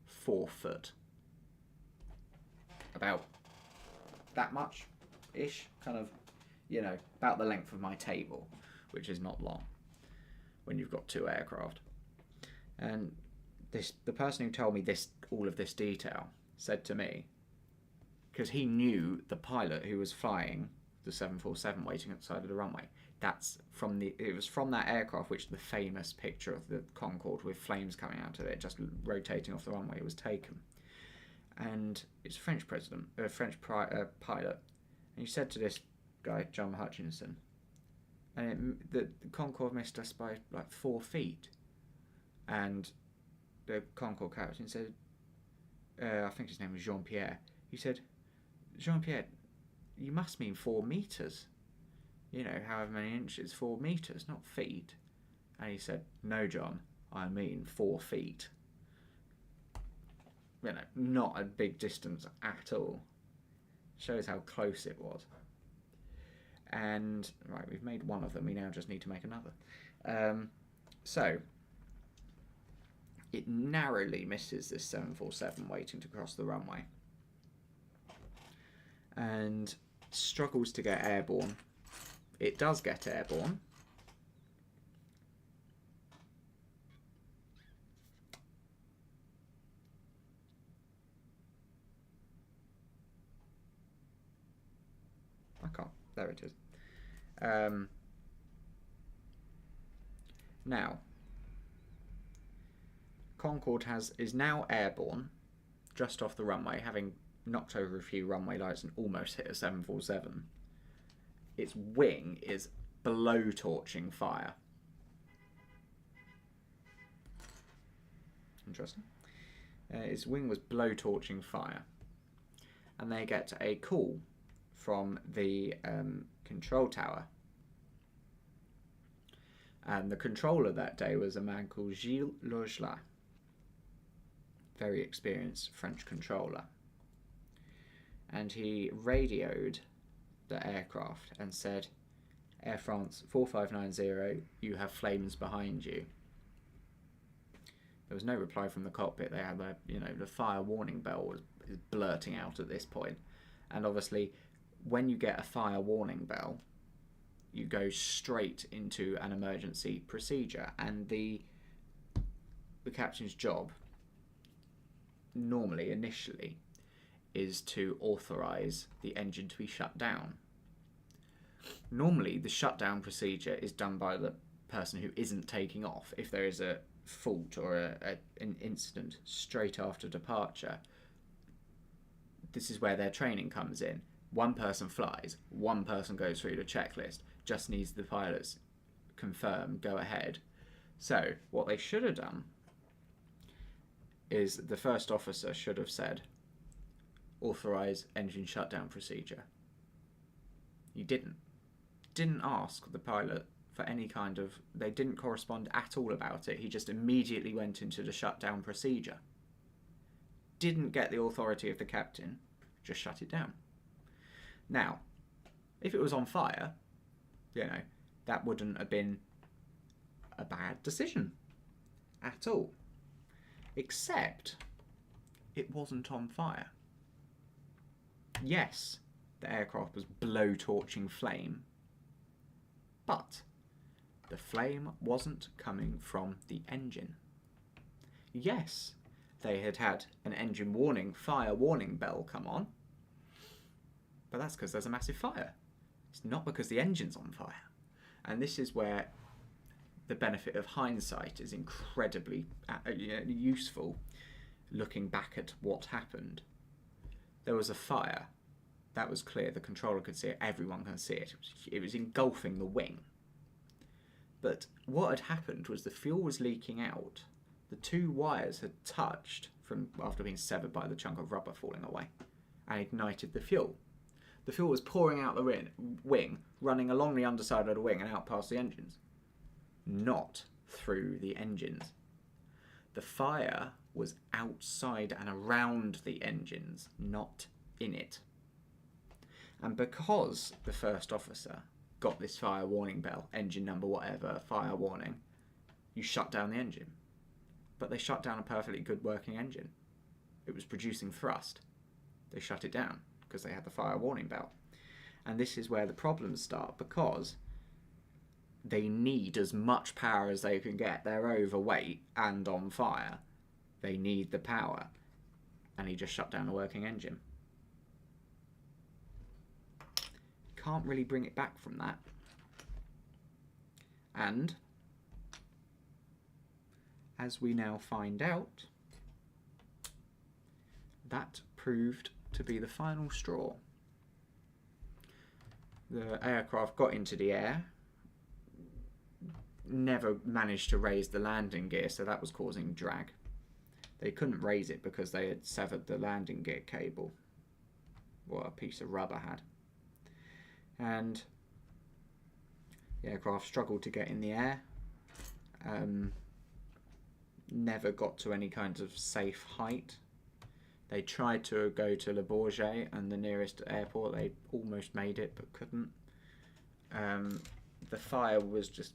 4 foot. About that much-ish, kind of, about the length of my table, which is not long when you've got 2 aircraft. And the person who told me all of this detail said to me, because he knew the pilot who was flying the 747 waiting at the side of the runway, it was from that aircraft which the famous picture of the Concorde with flames coming out of it, just rotating off the runway, was taken. And it's a French pilot. And he said to this guy, John Hutchinson, and the Concorde missed us by like 4 feet. And the Concorde captain said, I think his name was Jean-Pierre. He said, Jean-Pierre, you must mean 4 meters. You know, however many inches, 4 meters, not feet. And he said, no, John, I mean 4 feet. You know, not a big distance at all. Shows how close it was. And, right, we've made one of them. We now just need to make another. So, it narrowly misses this 747 waiting to cross the runway. And struggles to get airborne. It does get airborne. I can't. There it is. Now, Concorde is now airborne, just off the runway, having knocked over a few runway lights and almost hit a 747. Its wing is blow-torching fire. Interesting. Its wing was blow-torching fire. And they get a call from the control tower. And the controller that day was a man called Gilles Lorgelat. Very experienced French controller. And he radioed the aircraft and said, Air France 4590, you have flames behind you. There was no reply from the cockpit. They had the fire warning bell was blurting out at this point. And obviously, when you get a fire warning bell, you go straight into an emergency procedure. And the captain's job, normally, initially, is to authorise the engine to be shut down. Normally, the shutdown procedure is done by the person who isn't taking off. If there is a fault or an incident straight after departure, this is where their training comes in. One person flies, one person goes through the checklist, just needs the pilots confirm, go ahead. So, what they should have done is the first officer should have said, authorise engine shutdown procedure. He didn't ask the pilot for any kind of... They didn't correspond at all about it. He just immediately went into the shutdown procedure. Didn't get the authority of the captain, just shut it down. Now, if it was on fire, that wouldn't have been a bad decision at all. Except, it wasn't on fire. Yes, the aircraft was blow-torching flame, but the flame wasn't coming from the engine. Yes, they had an engine warning, fire warning bell come on, but that's because there's a massive fire. It's not because the engine's on fire. And this is where the benefit of hindsight is incredibly useful, looking back at what happened. There was a fire. That was clear. The controller could see it. Everyone can see it. It was engulfing the wing. But what had happened was the fuel was leaking out. The two wires had touched after being severed by the chunk of rubber falling away and ignited the fuel. The fuel was pouring out the wing, running along the underside of the wing and out past the engines. Not through the engines. The fire was outside and around the engines, not in it. And because the first officer got this fire warning bell, engine number whatever, fire warning, you shut down the engine. But they shut down a perfectly good working engine. It was producing thrust. They shut it down because they had the fire warning bell. And this is where the problems start, because they need as much power as they can get. They're overweight and on fire. They need the power. And he just shut down a working engine. Can't really bring it back from that. And, as we now find out, that proved to be the final straw. The aircraft got into the air, never managed to raise the landing gear, so that was causing drag. They couldn't raise it because they had severed the landing gear cable, what a piece of rubber had. And the aircraft struggled to get in the air. Never got to any kind of safe height. They tried to go to Le Bourget and the nearest airport. They almost made it but couldn't. The fire was just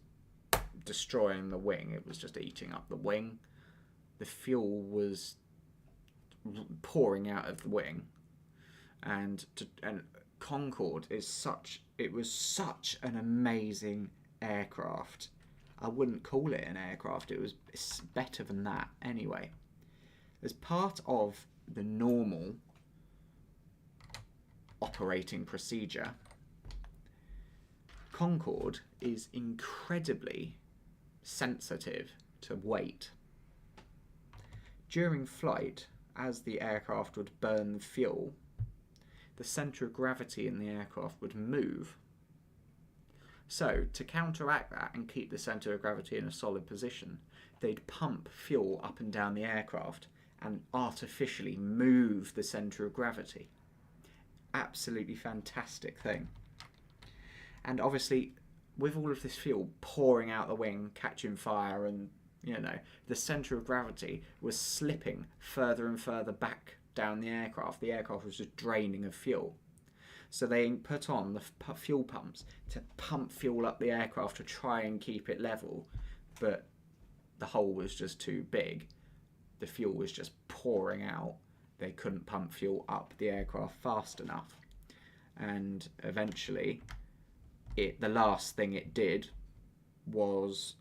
destroying the wing. It was just eating up the wing. The fuel was pouring out of the wing. And Concorde was such an amazing aircraft. I wouldn't call it an aircraft. It's better than that anyway. As part of the normal operating procedure, Concorde is incredibly sensitive to weight. During flight, as the aircraft would burn fuel, the centre of gravity in the aircraft would move. So, to counteract that and keep the centre of gravity in a solid position, they'd pump fuel up and down the aircraft and artificially move the centre of gravity. Absolutely fantastic thing. And obviously, with all of this fuel pouring out the wing, catching fire, and the centre of gravity was slipping further and further back down the aircraft. The aircraft was just draining of fuel. So they put on the fuel pumps to pump fuel up the aircraft to try and keep it level, but the hole was just too big. The fuel was just pouring out. They couldn't pump fuel up the aircraft fast enough. And eventually, the last thing it did was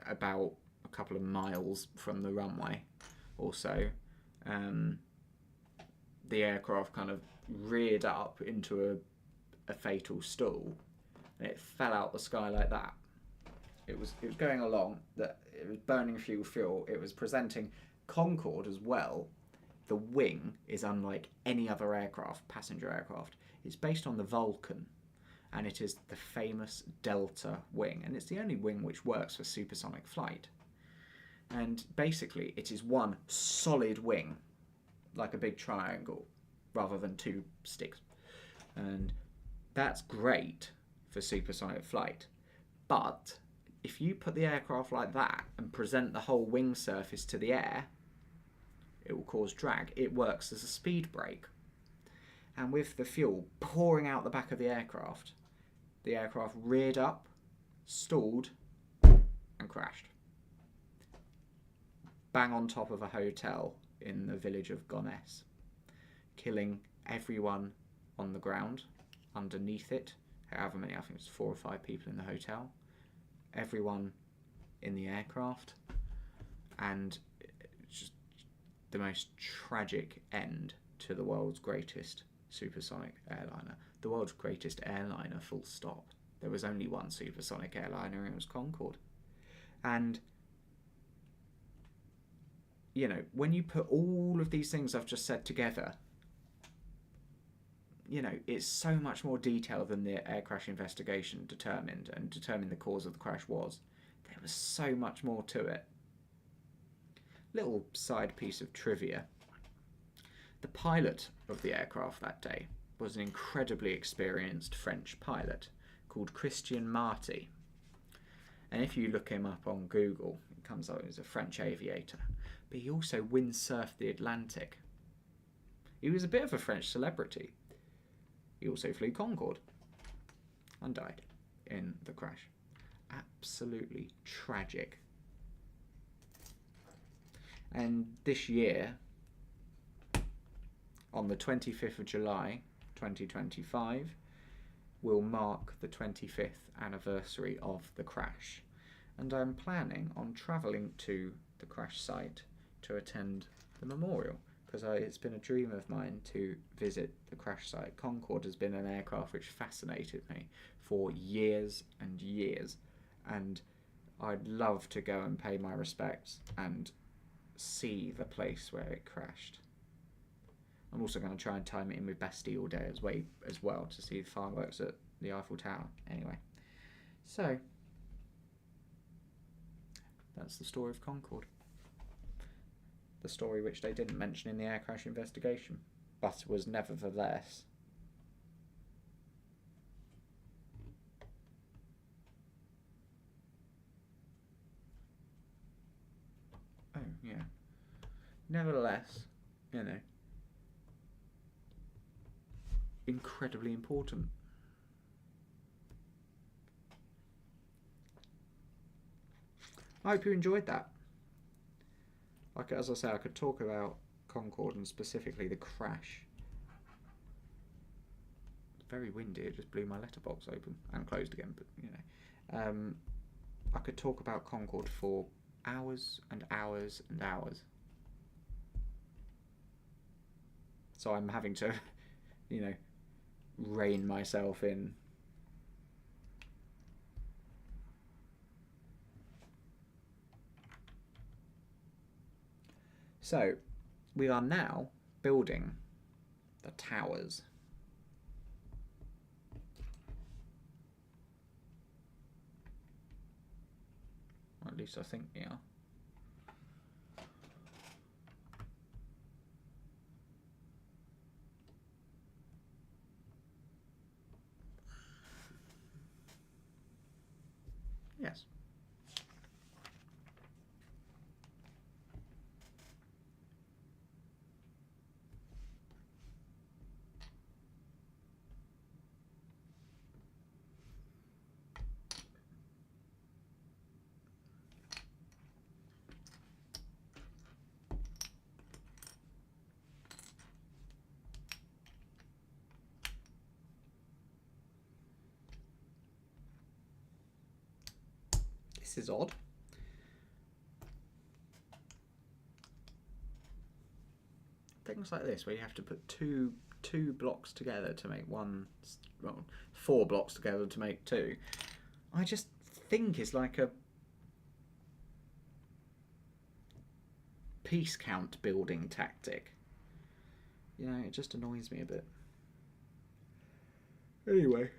about a couple of miles from the runway or so. The aircraft kind of reared up into a fatal stall, and it fell out the sky like that. It was going along, that it was burning fuel. It was presenting Concorde as well. The wing is unlike any other aircraft, passenger aircraft. It's based on the Vulcan, and it is the famous Delta wing, and it's the only wing which works for supersonic flight. And basically, it is one solid wing, like a big triangle, rather than two sticks. And that's great for supersonic flight. But if you put the aircraft like that and present the whole wing surface to the air, it will cause drag. It works as a speed brake. And with the fuel pouring out the back of the aircraft reared up, stalled, and crashed. Bang on top of a hotel in the village of Gonesse, killing everyone on the ground, underneath it, however many, I think it was 4 or 5 people in the hotel, everyone in the aircraft, and just the most tragic end to the world's greatest supersonic airliner. The world's greatest airliner, full stop. There was only one supersonic airliner, and it was Concorde. And when you put all of these things I've just said together, it's so much more detailed than the air crash investigation determined the cause of the crash was. There was so much more to it. Little side piece of trivia. The pilot of the aircraft that day was an incredibly experienced French pilot called Christian Marty. And if you look him up on Google, it comes up as a French aviator. But he also windsurfed the Atlantic. He was a bit of a French celebrity. He also flew Concorde and died in the crash. Absolutely tragic. And this year, on the 25th of July 2025, will mark the 25th anniversary of the crash. And I'm planning on travelling to the crash site to attend the memorial, because it's been a dream of mine to visit the crash site. Concorde has been an aircraft which fascinated me for years and years, and I'd love to go and pay my respects and see the place where it crashed. I'm also going to try and time it in with Bastille Day as well to see the fireworks at the Eiffel Tower. Anyway, so That's the story of Concorde. The story which they didn't mention in the air crash investigation, but was nevertheless. Oh, yeah. Nevertheless, you know, incredibly important. I hope you enjoyed that. Like, as I say, I could talk about Concorde and specifically the crash. It's very windy, it just blew my letterbox open and closed again, but you know. I could talk about Concorde for hours and hours and hours. So I'm having to, you know, rein myself in. So, we are now building the towers. Or at least I think we are. Yes. This is odd. Things like this, where you have to put two blocks together to make one, well, 4 blocks together to make 2. I just think is like a piece count building tactic. You know, it just annoys me a bit. Anyway.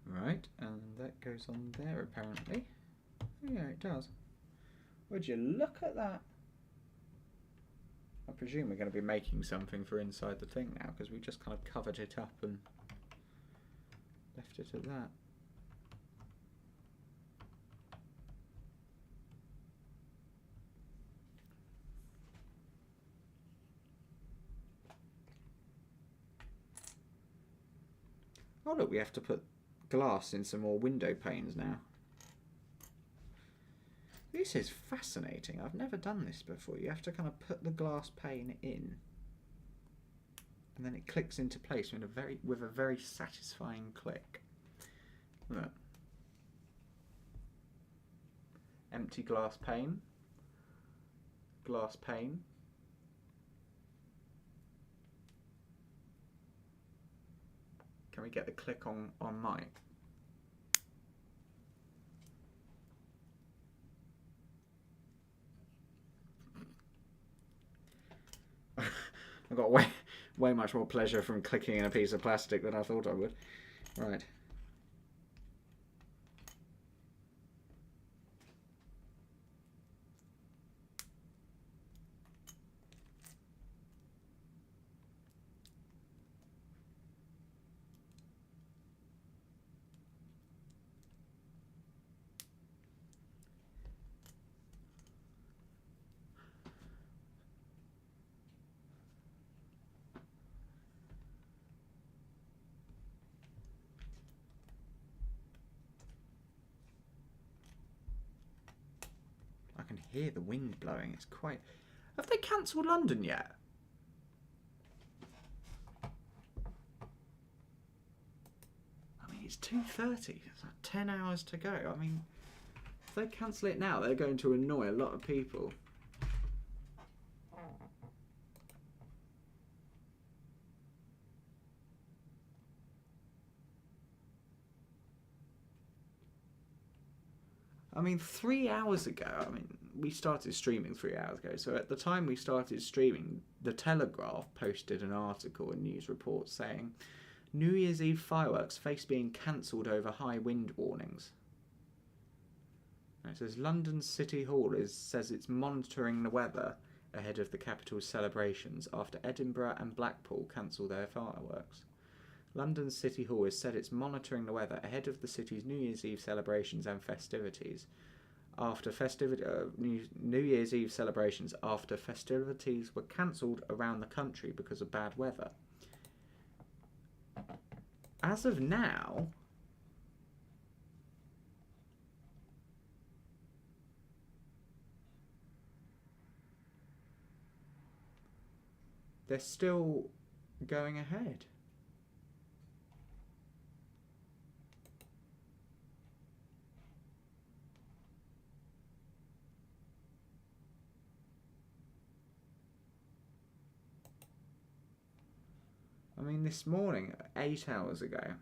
Right, and that goes on there apparently. Yeah, it does. Would you look at that? I presume we're going to be making something for inside the thing now, because we just kind of covered it up and left it at that. Oh look, we have to put glass in some more window panes now. This is fascinating. I've never done this before. You have to kind of put the glass pane in, and then it clicks into place with a very satisfying click. Look. Empty glass pane. Glass pane. Can we get the click on mic? I got way much more pleasure from clicking in a piece of plastic than I thought I would. Right. I can hear the wind blowing. It's quite... Have they cancelled London yet? I mean, it's 2:30. It's like 10 hours to go. I mean, if they cancel it now, they're going to annoy a lot of people. I mean, 3 hours ago, I mean, we started streaming 3 hours ago. So at the time we started streaming, The Telegraph posted an article and news report saying New Year's Eve fireworks face being cancelled over high wind warnings. And it says London City Hall says it's monitoring the weather ahead of the capital's celebrations after Edinburgh and Blackpool cancel their fireworks. London City Hall has said it's monitoring the weather ahead of the city's New Year's Eve celebrations and festivities. New Year's Eve celebrations after festivities were cancelled around the country because of bad weather. As of now, they're still going ahead. I mean, this morning, 8 hours ago,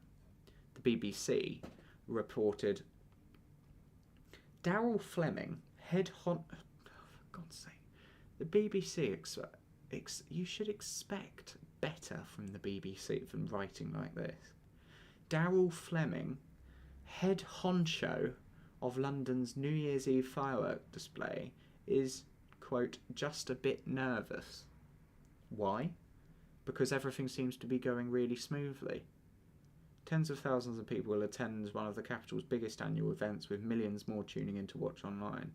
the BBC reported Daryl Fleming, head hon... Oh, for God's sake. The BBC... you should expect better from the BBC than writing like this. Daryl Fleming, head honcho of London's New Year's Eve firework display, is, quote, just a bit nervous. Why? Because everything seems to be going really smoothly. Tens of thousands of people will attend one of the capital's biggest annual events, with millions more tuning in to watch online.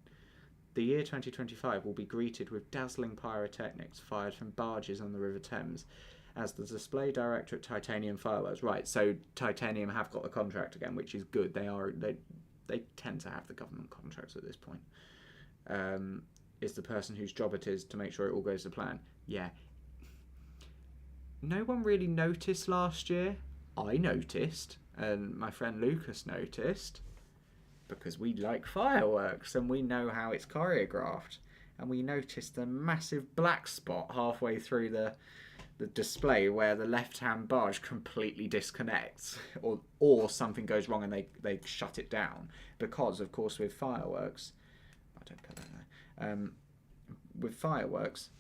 The year 2025 will be greeted with dazzling pyrotechnics fired from barges on the River Thames as the display director at Titanium Fireworks. Right, so Titanium have got the contract again, which is good. They tend to have the government contracts at this point. Is the person whose job it is to make sure it all goes to plan. Yeah. No one really noticed last year. I noticed, and my friend Lucas noticed, because we like fireworks and we know how it's choreographed. And we noticed a massive black spot halfway through the display where the left-hand barge completely disconnects, or something goes wrong and they shut it down. Because, of course, with fireworks... I don't put that there. With fireworks...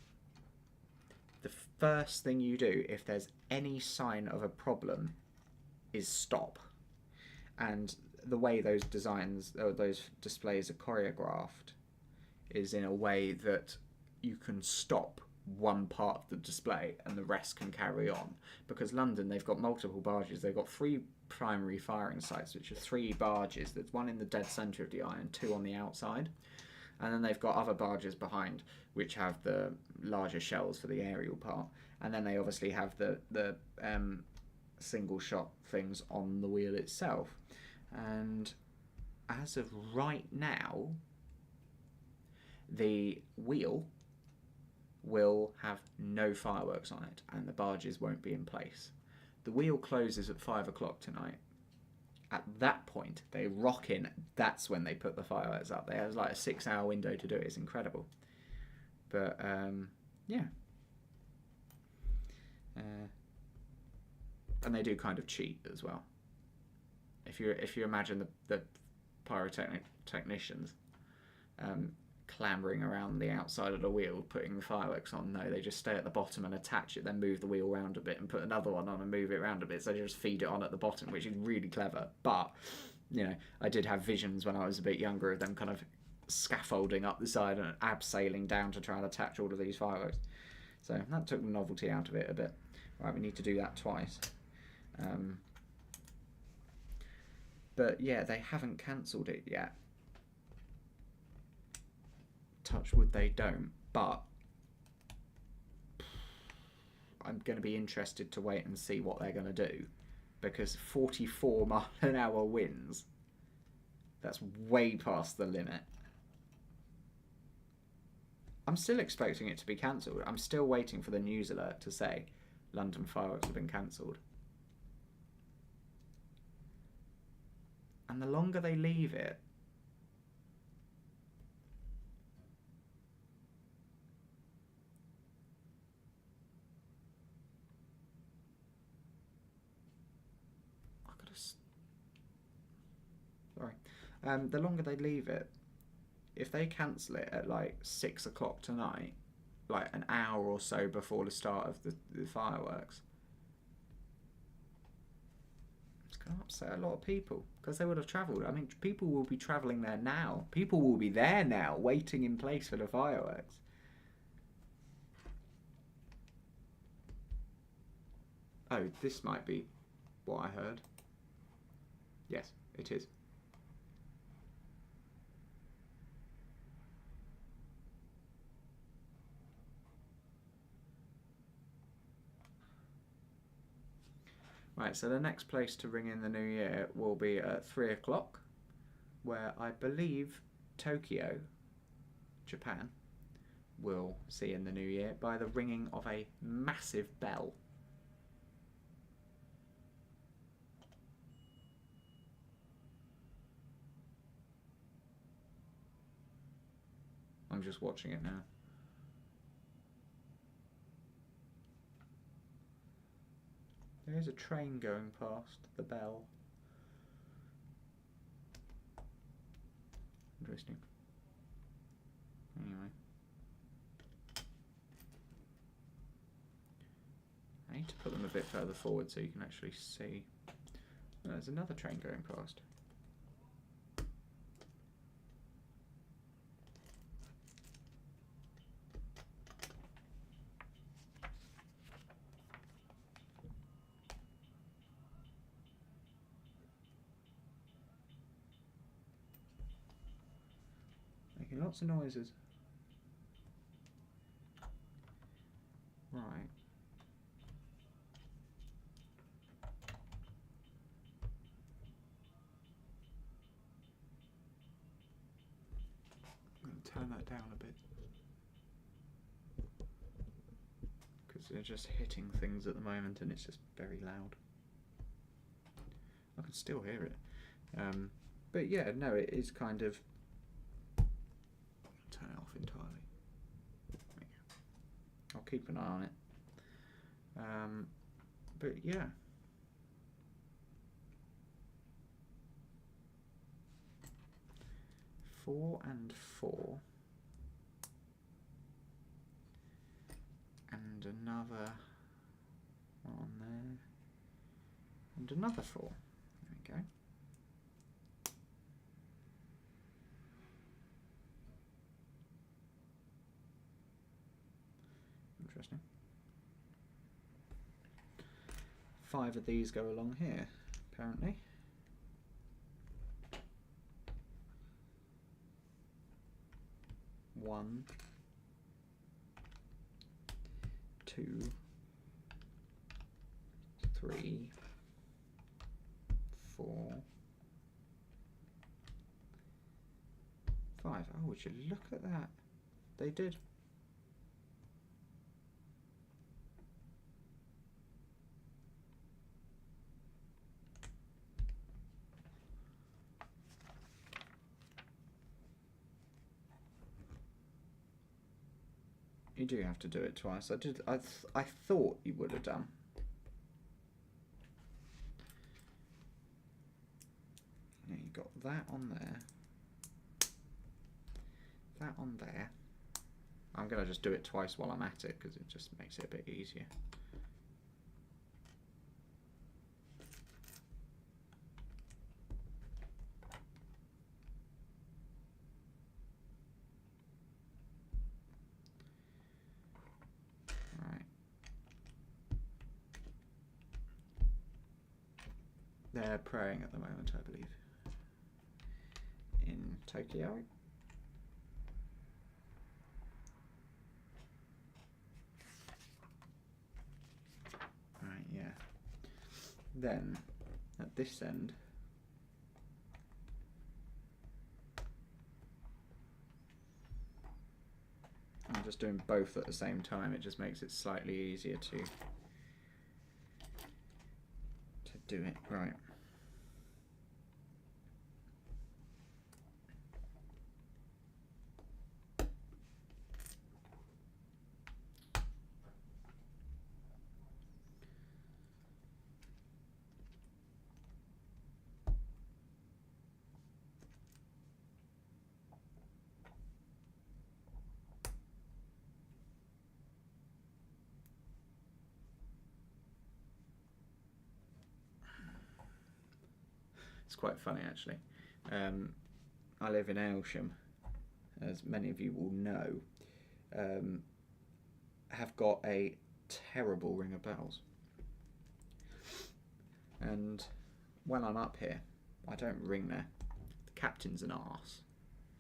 the first thing you do if there's any sign of a problem is stop. And the way those those displays are choreographed is in a way that you can stop one part of the display and the rest can carry on. Because London, they've got multiple barges. They've got 3 primary firing sites, which are 3 barges. There's one in the dead centre of the eye and 2 on the outside. And then they've got other barges behind, which have the larger shells for the aerial part. And then they obviously have the single shot things on the wheel itself. And as of right now, the wheel will have no fireworks on it, and the barges won't be in place. The wheel closes at 5 o'clock tonight. At that point, they rock in. That's when they put the fireworks up. They have like a 6-hour window to do it. It's incredible. But yeah, and they do kind of cheat as well. If you imagine the pyrotechnicians clambering around the outside of the wheel, putting the fireworks on, no, they just stay at the bottom and attach it, then move the wheel around a bit and put another one on and move it around a bit. So they just feed it on at the bottom, which is really clever. But, you know, I did have visions when I was a bit younger of them kind of scaffolding up the side and abseiling down to try and attach all of these fireworks. So that took the novelty out of it a bit. Right, we need to do that twice. But yeah, they haven't cancelled it yet. Touch wood they don't, but I'm going to be interested to wait and see what they're going to do, because 44 mile/hour winds, that's way past the limit. I'm still expecting it to be cancelled. I'm still waiting for the news alert to say London fireworks have been cancelled. And the longer they leave it, The longer they leave it, if they cancel it at like 6 o'clock tonight, like an hour or so before the start of the fireworks, it's going to upset a lot of people because they would have travelled. I mean, people will be travelling there now. People will be there now, waiting in place for the fireworks. Oh, this might be what I heard. Yes, it is. Right, so the next place to ring in the new year will be at 3 o'clock, where I believe Tokyo, Japan, will see in the new year by the ringing of a massive bell. I'm just watching it now. There is a train going past the bell. Interesting. Anyway. I need to put them a bit further forward so you can actually see. Oh, there's another train going past. Making lots of noises. Right. I'm going to turn that down a bit. Because they're just hitting things at the moment and it's just very loud. I can still hear it. But yeah, no, it is kind of... Turn it off entirely. There you go. I'll keep an eye on it. But yeah. Four and 4. And another one on there. And another 4. There we go. Interesting. 5 of these go along here, apparently. One, 2, 3, 4, 5. Oh, would you look at that? They did. You do have to do it twice. I thought you would have done. Now you got that on there. That on there. I'm going to just do it twice while I'm at it because it just makes it a bit easier. They're praying at the moment, I believe, in Tokyo. Right, yeah. Then, at this end, I'm just doing both at the same time. It just makes it slightly easier to do it. Right. It's quite funny actually. I live in Aylsham, as many of you will know. Have got a terrible ring of bells, and when I'm up here, I don't ring there. The captain's an arse,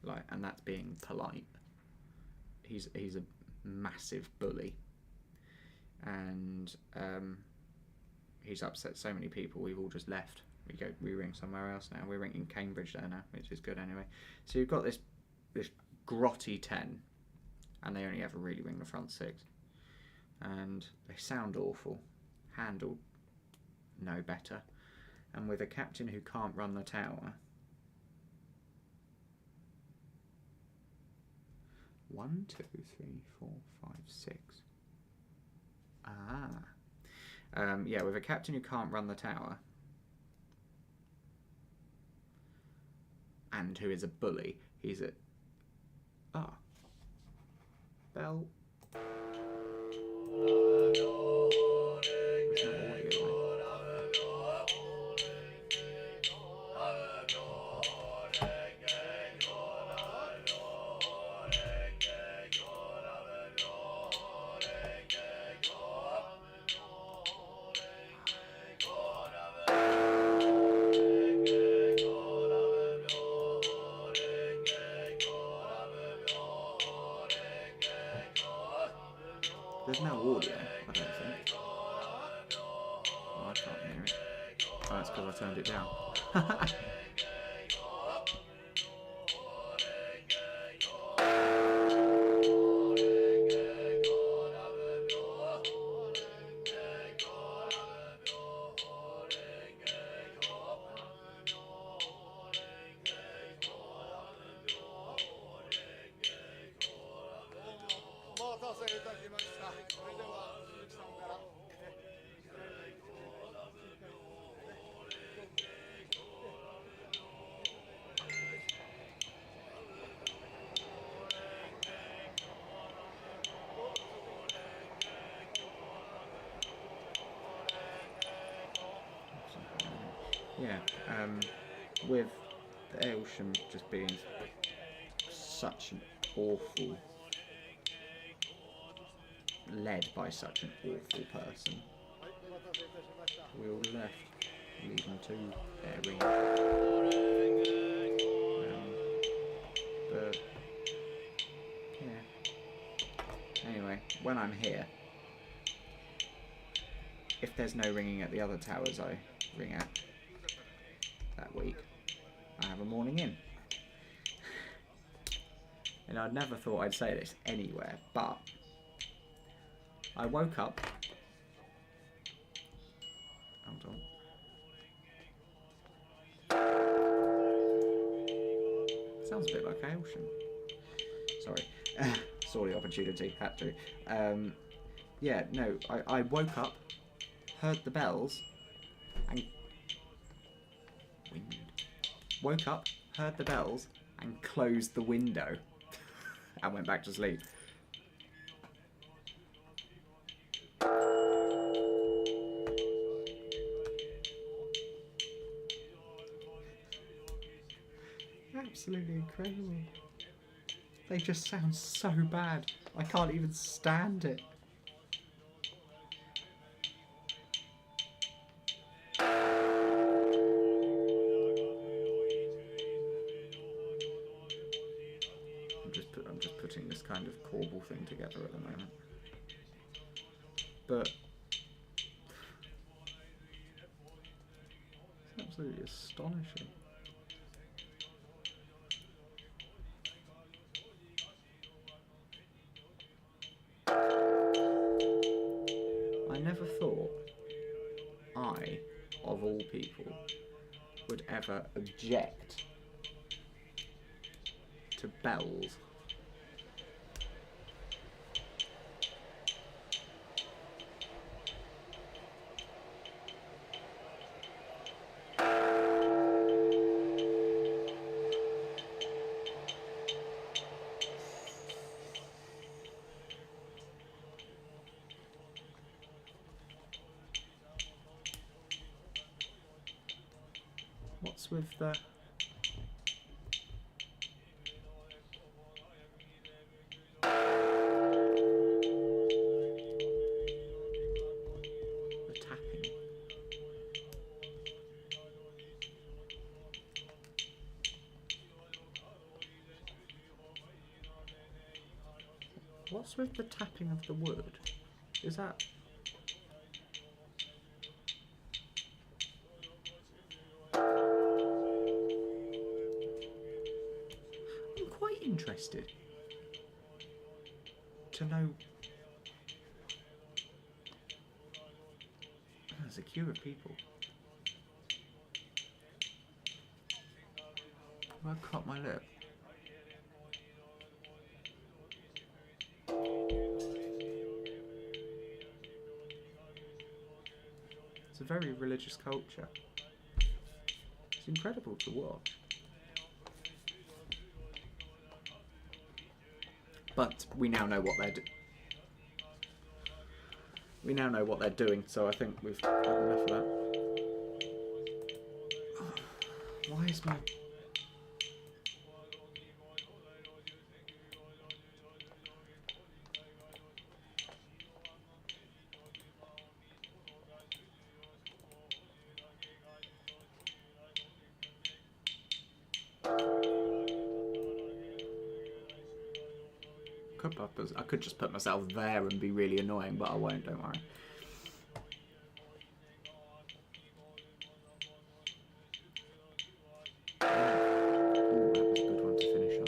like, and that's being polite. He's a massive bully, and he's upset so many people. We've all just left. We ring somewhere else now. We're ringing Cambridge there now, which is good anyway. So you've got this grotty 10, and they only ever really ring the front 6, and they sound awful, handled no better, and with a captain who can't run the tower. 1, 2, 3, 4, 5, 6. Yeah, with a captain who can't run the tower and who is a bully, he's a bell. There's no audio, I don't think. Oh, I can't hear it. Oh, that's because I turned it down. Yeah, with the Aylsham just being such an awful, led by such an awful person, we all left, leaving to their ring. But yeah. Anyway, when I'm here, if there's no ringing at the other towers I ring at that week, I have a morning in. And I'd never thought I'd say this anywhere, but I woke up. Hold on. Sounds a bit like Aylsham. Sorry. Saw the opportunity, had to. Yeah, no, I woke up, heard the bells, and woke up, heard the bells, and closed the window and went back to sleep. Absolutely incredible. They just sound so bad. I can't even stand it. I'm just putting this kind of corbel thing together at the moment. But it's absolutely astonishing. I never thought I, of all people, would ever object to bells. What's with the... tapping? What's with the tapping of the wood? Is that... I'm quite interested to know... There's a queue of people. I cut my lip. It's a very religious culture. It's incredible to watch. But we now know what they're doing, so I think we've had enough of that. Oh, why is my... I could just put myself there and be really annoying, but I won't, don't worry. Ooh, that was a good one to finish on.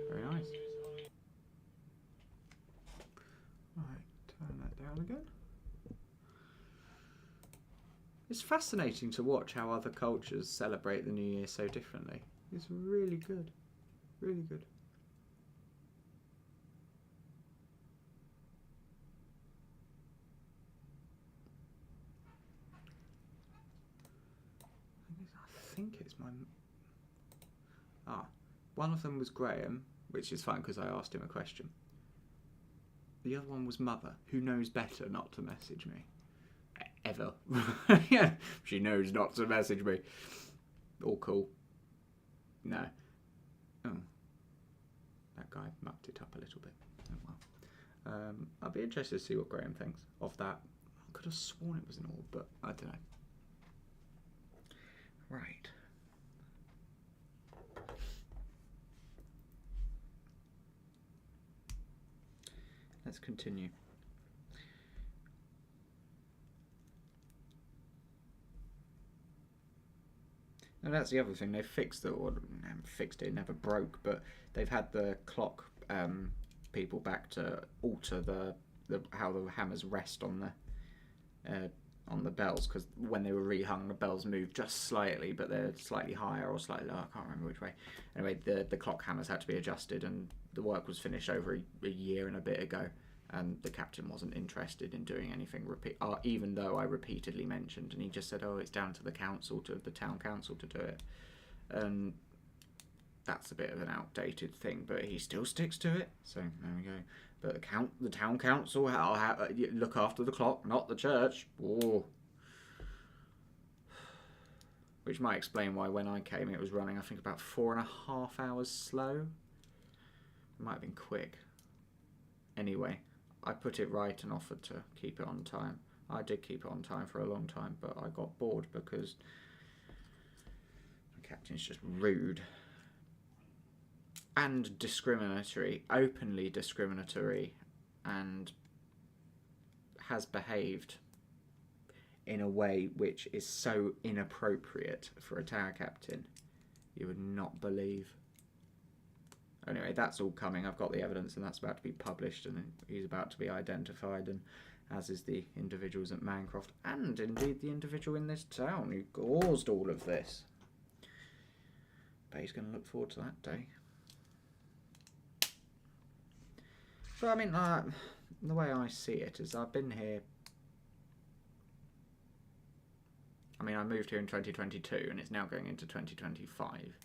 Very nice. Right, turn that down again. It's fascinating to watch how other cultures celebrate the New Year so differently. It's really good. Really good. I think it's my... one of them was Graham, which is fine because I asked him a question. The other one was Mother, who knows better not to message me. Ever. Yeah, she knows not to message me. All cool. No. Oh. That guy mucked it up a little bit. Oh well. I'll be interested to see what Graham thinks of that. I could have sworn it was an orb, but I don't know. Right. Let's continue. And that's the other thing, they fixed it, or fixed it, it never broke, but they've had the clock people back to alter the how the hammers rest on the bells, because when they were rehung, the bells moved just slightly, but they're slightly higher or slightly lower, I can't remember which way. Anyway, the clock hammers had to be adjusted, and the work was finished over a year and a bit ago, and the captain wasn't interested in doing anything even though I repeatedly mentioned, and he just said, oh, it's down to the town council to do it. And that's a bit of an outdated thing, but he still sticks to it, so there we go. But the town council look after the clock, not the church. Oh. Which might explain why when I came it was running, I think, about 4.5 hours slow. It might have been quick. Anyway, I put it right and offered to keep it on time. I did keep it on time for a long time, but I got bored because the captain's just rude. And discriminatory, openly discriminatory, and has behaved in a way which is so inappropriate for a tower captain. You would not believe. Anyway, that's all coming. I've got the evidence, and that's about to be published, and he's about to be identified, and as is the individuals at Mancroft, and indeed the individual in this town who caused all of this. But he's going to look forward to that day. So, I mean, the way I see it is I've been here... I mean, I moved here in 2022, and it's now going into 2025.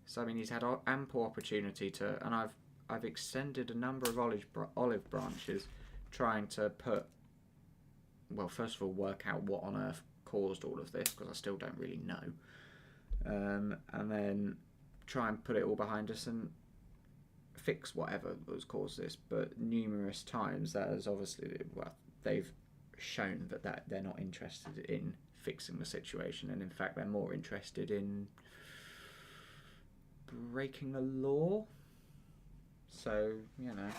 So, I mean, he's had ample opportunity to... And I've extended a number of olive branches, trying to put... Well, first of all, work out what on earth caused all of this, because I still don't really know. And then try and put it all behind us and fix whatever has caused this. But numerous times that has obviously, well, they've shown that they're not interested in fixing the situation, and in fact they're more interested in breaking the law. So, you know,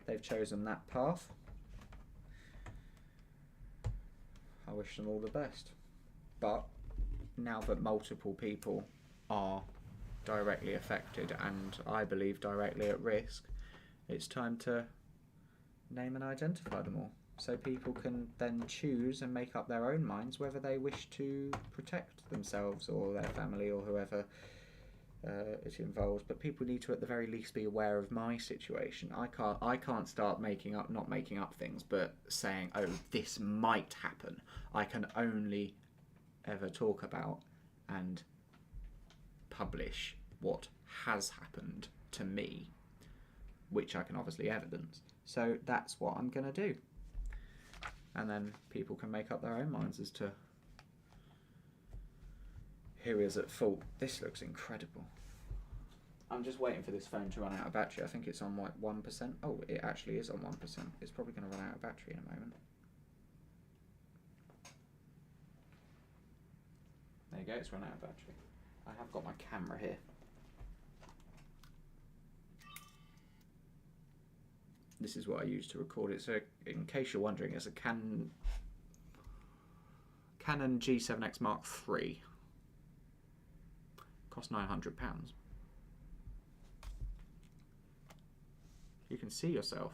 they've chosen that path. I wish them all the best. But now that multiple people are directly affected and I believe directly at risk, it's time to name and identify them all, so people can then choose and make up their own minds whether they wish to protect themselves or their family or whoever it involves. But people need to at the very least be aware of my situation. I can't start not making up things, but saying, oh, this might happen. I can only ever talk about and publish what has happened to me, which I can obviously evidence. So that's what I'm going to do. And then people can make up their own minds as to who is at fault. This looks incredible. I'm just waiting for this phone to run out of battery. I think it's on like 1%. Oh, it actually is on 1%. It's probably going to run out of battery in a moment. There you go, it's run out of battery. I have got my camera here. This is what I use to record it. So in case you're wondering, it's a Canon G7X Mark III. Cost £900. You can see yourself.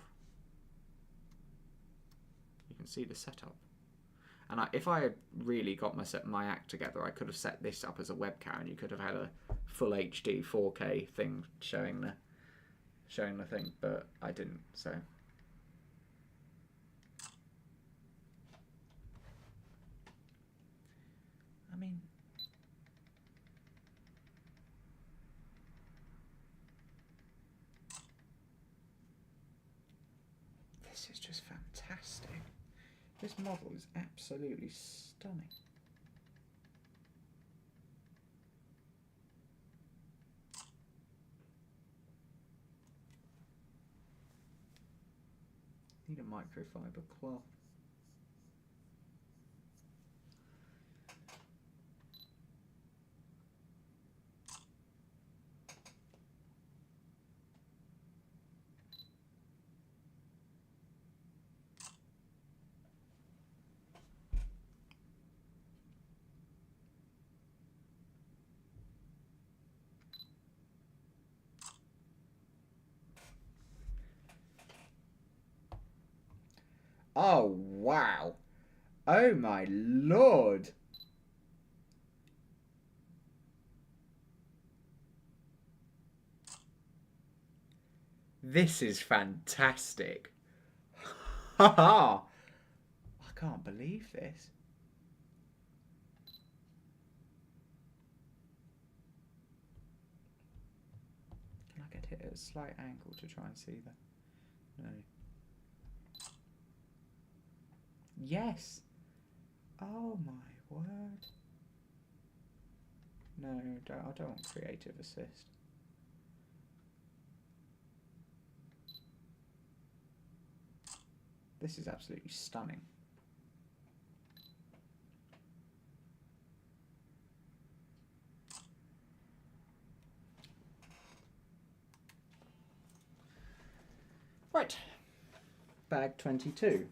You can see the setup. And if I had really got my act together, I could have set this up as a webcam, and you could have had a full HD 4K thing showing the thing, but I didn't. So I mean, this is just fantastic. This model is absolutely stunning. Need a microfiber cloth. Oh, wow. Oh, my Lord. This is fantastic. Ha ha. I can't believe this. Can I get it at a slight angle to try and see that? No. Yes. Oh my word. No, I don't want creative assist. This is absolutely stunning. Right. Bag 22.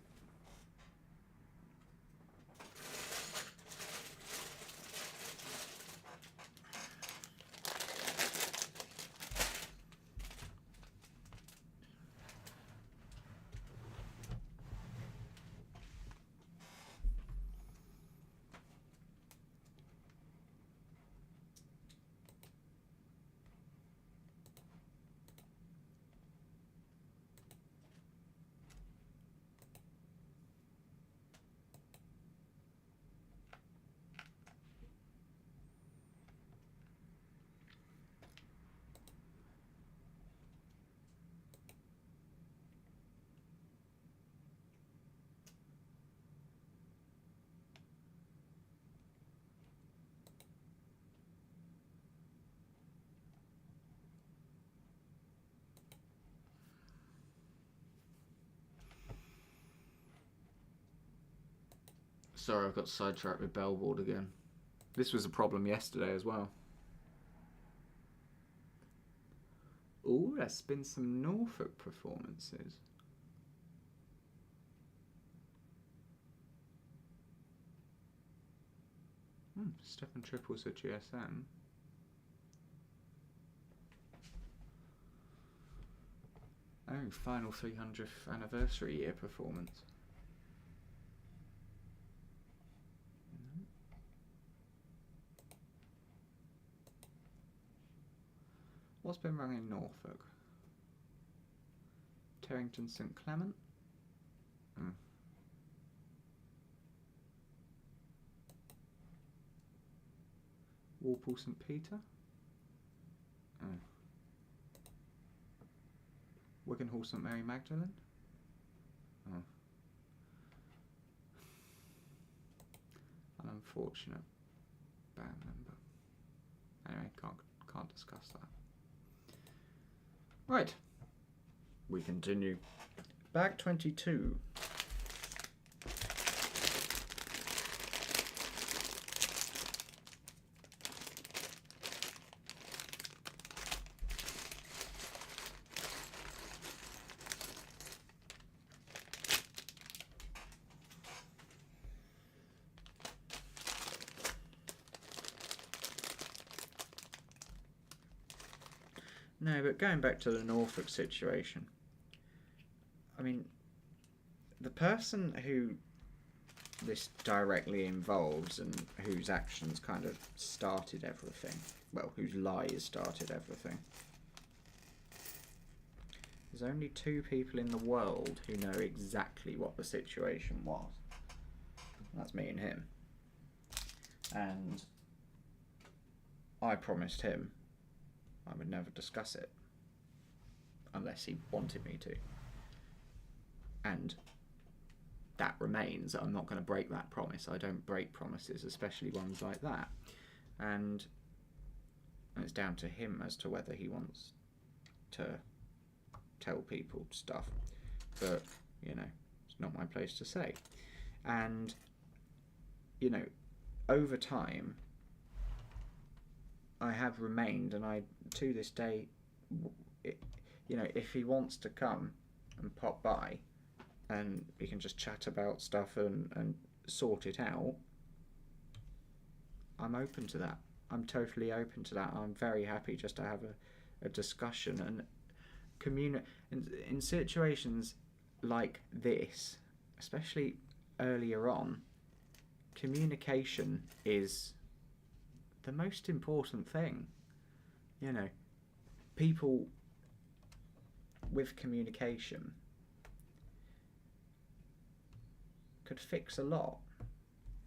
Sorry, I've got sidetracked with Bellboard again. This was a problem yesterday as well. Oh, there's been some Norfolk performances. Stefan Triples at GSM. Oh, final 300th anniversary year performance. What's been rung in Norfolk? Terrington St Clement? Walpole St Peter? Wigan Hall St Mary Magdalene? An unfortunate band member. Anyway, can't discuss that. Right. We continue. Bag 22. No, but going back to the Norfolk situation, I mean, the person who this directly involves and whose actions kind of started everything, well, whose lies started everything, there's only two people in the world who know exactly what the situation was. That's me and him. And I promised him I would never discuss it unless he wanted me to. And that remains. I'm not going to break that promise. I don't break promises, especially ones like that. And it's down to him as to whether he wants to tell people stuff. But, you know, it's not my place to say. And, you know, over time, I have remained, and I, to this day, you know, if he wants to come and pop by and we can just chat about stuff and sort it out, I'm open to that. I'm totally open to that. I'm very happy just to have a discussion and in situations like this, especially earlier on. Communication is the most important thing. You know, people with communication could fix a lot,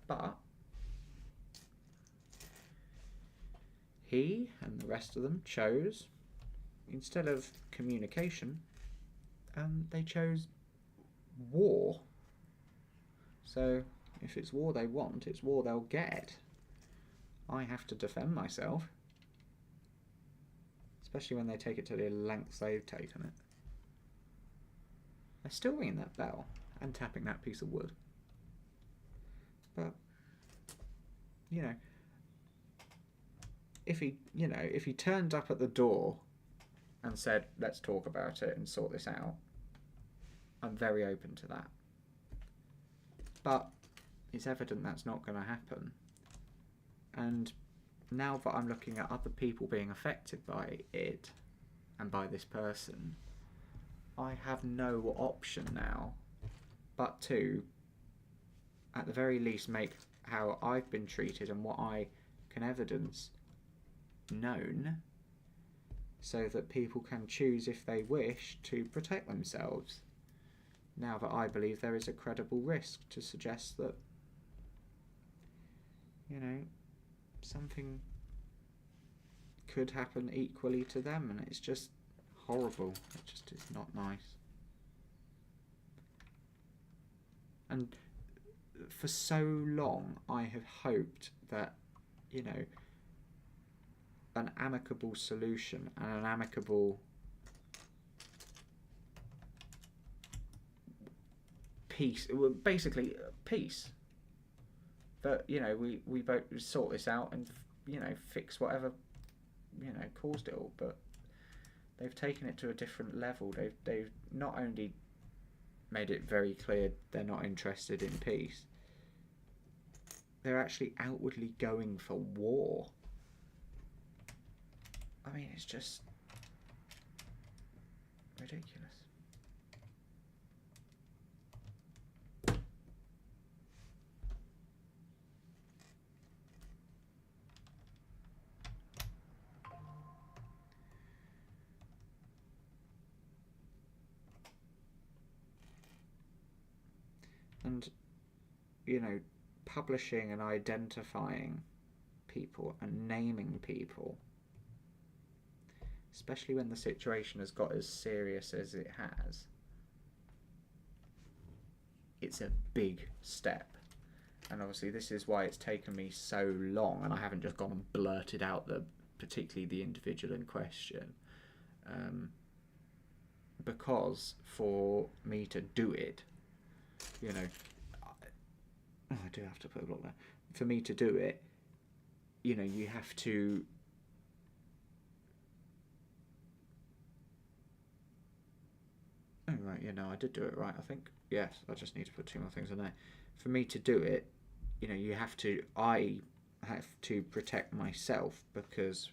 but he and the rest of them chose, instead of communication, they chose war. So if it's war they want, it's war they'll get. I have to defend myself, especially when they take it to the lengths they've taken it. They're still ringing that bell and tapping that piece of wood. But, you know, if he turned up at the door and said, let's talk about it and sort this out, I'm very open to that. But it's evident that's not going to happen. And now that I'm looking at other people being affected by it and by this person, I have no option now but to, at the very least, make how I've been treated and what I can evidence known, so that people can choose, if they wish, to protect themselves. Now that I believe there is a credible risk to suggest that, you know, something could happen equally to them, and it's just horrible. It just is not nice. And for so long I have hoped that, you know, an amicable solution and an amicable peace, basically peace, But, you know, we both sort this out and, you know, fix whatever, you know, caused it all. But they've taken it to a different level. They've not only made it very clear they're not interested in peace, they're actually outwardly going for war. I mean, it's just ridiculous. And, you know, publishing and identifying people and naming people, especially when the situation has got as serious as it has, it's a big step. And obviously this is why it's taken me so long, and I haven't just gone and blurted out particularly the individual in question, because for me to do it, you know, I do have to put a block there. For me to do it, you know, you have to oh right, yeah, no, I did do it right, I think. Yes, I just need to put 2 more things in there. For me to do it, you know, I have to protect myself, because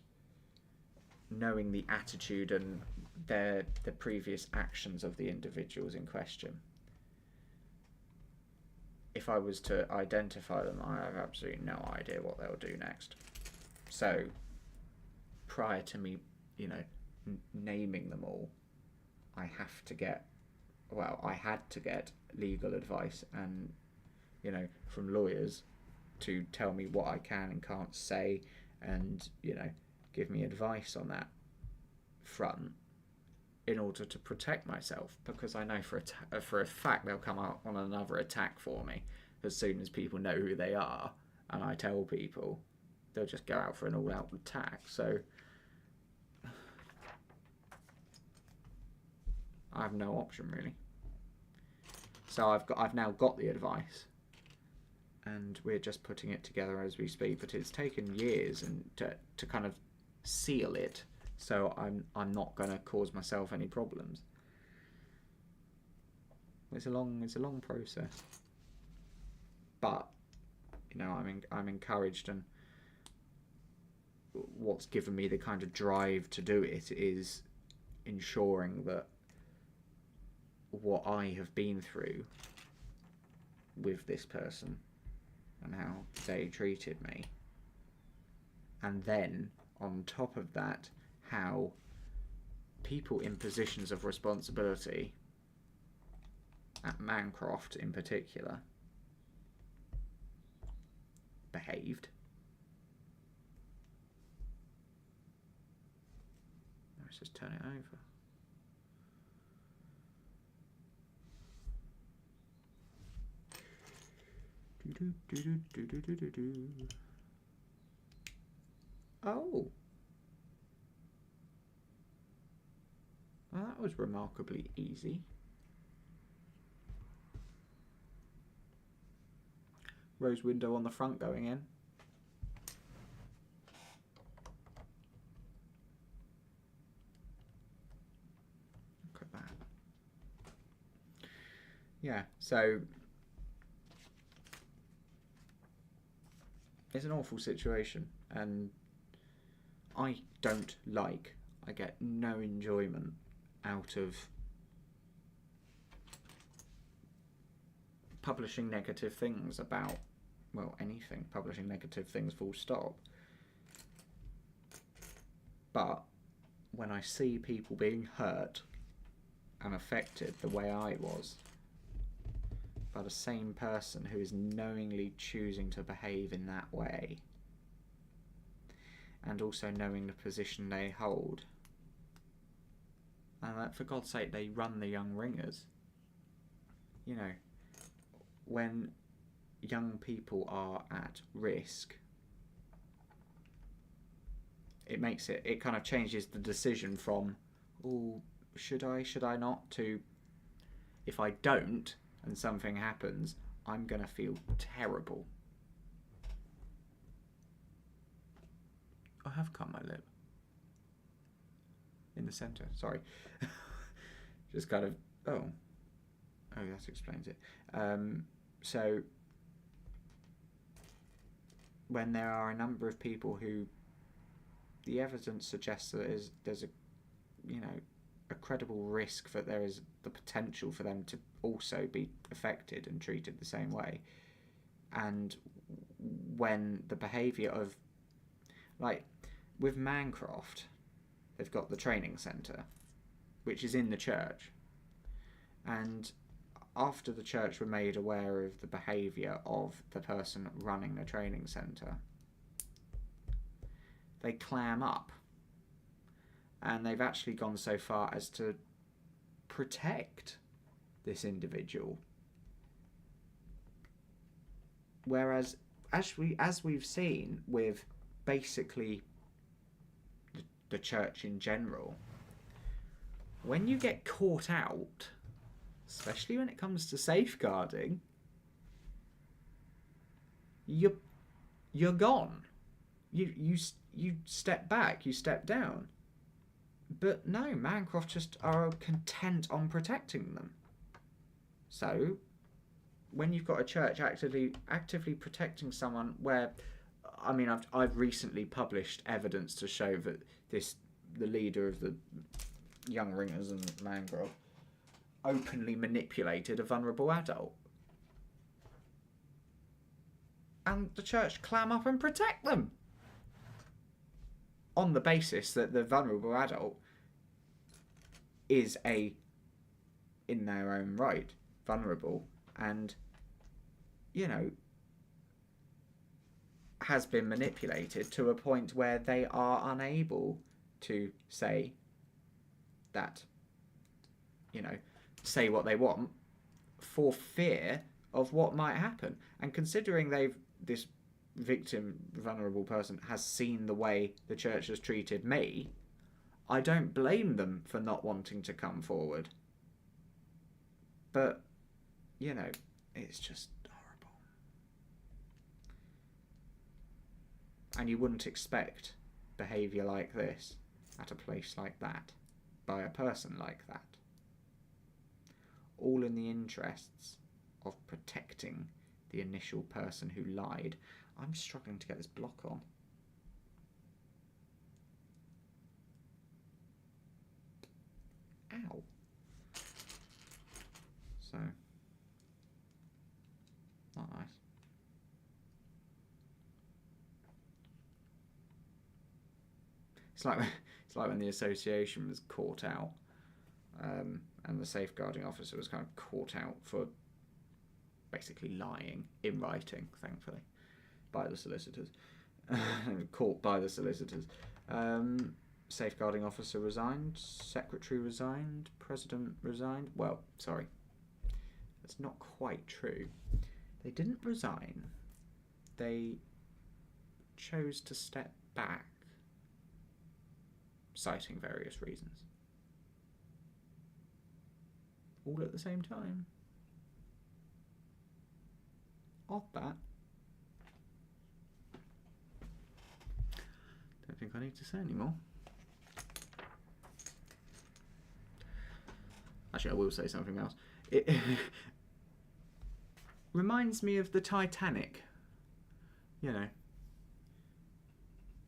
knowing the attitude and the previous actions of the individuals in question, if I was to identify them, I have absolutely no idea what they'll do next. So, prior to me, you know, naming them all, I had to get legal advice and, you know, from lawyers to tell me what I can and can't say, and, you know, give me advice on that front in order to protect myself, because I know for a fact they'll come out on another attack for me as soon as people know who they are, and I tell people, they'll just go out for an all-out attack. So I have no option really. So I've now got the advice, and we're just putting it together as we speak. But it's taken years and to kind of seal it, so I'm not going to cause myself any problems. It's a long process, but you know, I'm encouraged, and what's given me the kind of drive to do it is ensuring that what I have been through with this person and how they treated me, and then on top of that, how people in positions of responsibility at Mancroft in particular behaved. Let's just turn it over. Oh. Well, that was remarkably easy. Rose window on the front going in. Look at that. Yeah, so it's an awful situation, and I get no enjoyment out of publishing negative things about, well, anything, publishing negative things full stop. But when I see people being hurt and affected the way I was by the same person who is knowingly choosing to behave in that way, and also knowing the position they hold, and that, for God's sake, they run the young ringers. You know, when young people are at risk, it kind of changes the decision from, oh, should I not, to, if I don't and something happens, I'm going to feel terrible. have cut my lip. In the centre, sorry. Just kind of, oh, that explains it. So, when there are a number of people who the evidence suggests that there's a, you know, a credible risk that there is the potential for them to also be affected and treated the same way, and when the behaviour of, like, with Mancroft, they've got the training centre, which is in the church, and after the church were made aware of the behaviour of the person running the training centre, they clam up, and they've actually gone so far as to protect this individual. Whereas, as we've seen with basically the church in general, when you get caught out, especially when it comes to safeguarding, you're gone. You step back, you step down. But no, Mancroft just are content on protecting them. So, when you've got a church actively protecting someone, where, I mean, I've recently published evidence to show that the leader of the Young Ringers and Mancroft openly manipulated a vulnerable adult, and the church clam up and protect them on the basis that the vulnerable adult is in their own right, vulnerable, and, you know, has been manipulated to a point where they are unable to say that, you know, say what they want for fear of what might happen. And considering this victim, vulnerable person, has seen the way the church has treated me, I don't blame them for not wanting to come forward. But, you know, it's just horrible. And you wouldn't expect behaviour like this at a place like that, by a person like that. All in the interests of protecting the initial person who lied. I'm struggling to get this block on. Ow. So, not nice. It's like when the association was caught out, and the safeguarding officer was kind of caught out for basically lying in writing, thankfully, by the solicitors. Caught by the solicitors. Safeguarding officer resigned, secretary resigned, president resigned. Well, sorry, that's not quite true. They didn't resign. They chose to step back, citing various reasons. All at the same time. Odd, that. Don't think I need to say any more. Actually, I will say something else. It reminds me of the Titanic. You know,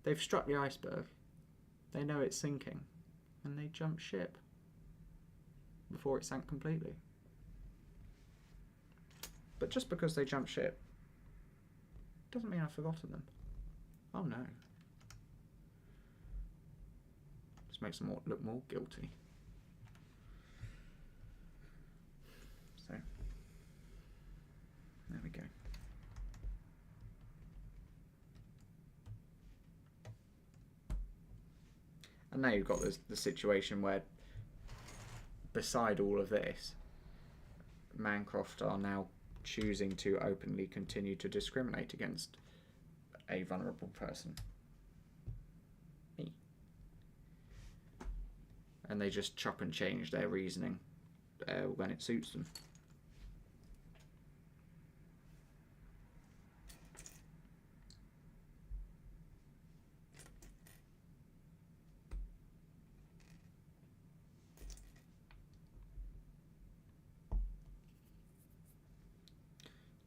they've struck the iceberg. They know it's sinking, and they jump ship before it sank completely. But just because they jump ship doesn't mean I've forgotten them. Oh no. Just makes them look more guilty. So, there we go. And now you've got the situation where, beside all of this, Mancroft are now choosing to openly continue to discriminate against a vulnerable person. Me. And they just chop and change their reasoning when it suits them.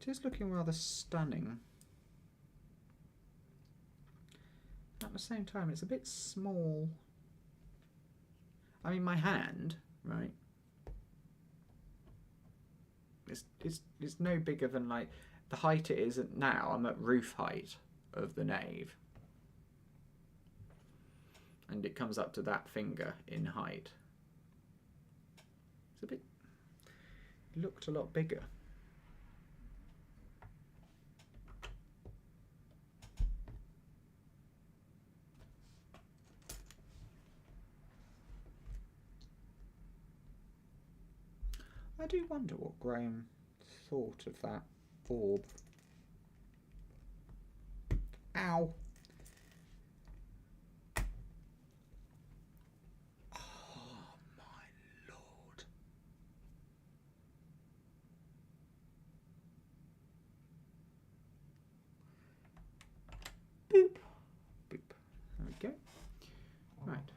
It is looking rather stunning. At the same time, it's a bit small. I mean, my hand, right? It's no bigger than, like, the height it is at now. I'm at roof height of the nave. And it comes up to that finger in height. It's a bit... It looked a lot bigger. I do wonder what Graham thought of that orb. Ow! Oh my lord. Boop. Boop. There we go. Right.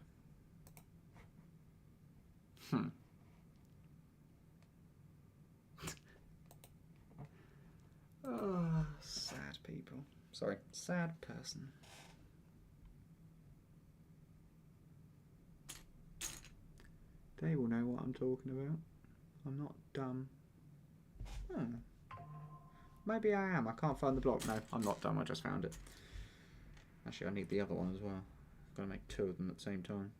Oh, sad people. Sorry, sad person. They will know what I'm talking about. I'm not dumb. Maybe I am. I can't find the block. No, I'm not dumb. I just found it. Actually, I need the other one as well. I've got to make two of them at the same time.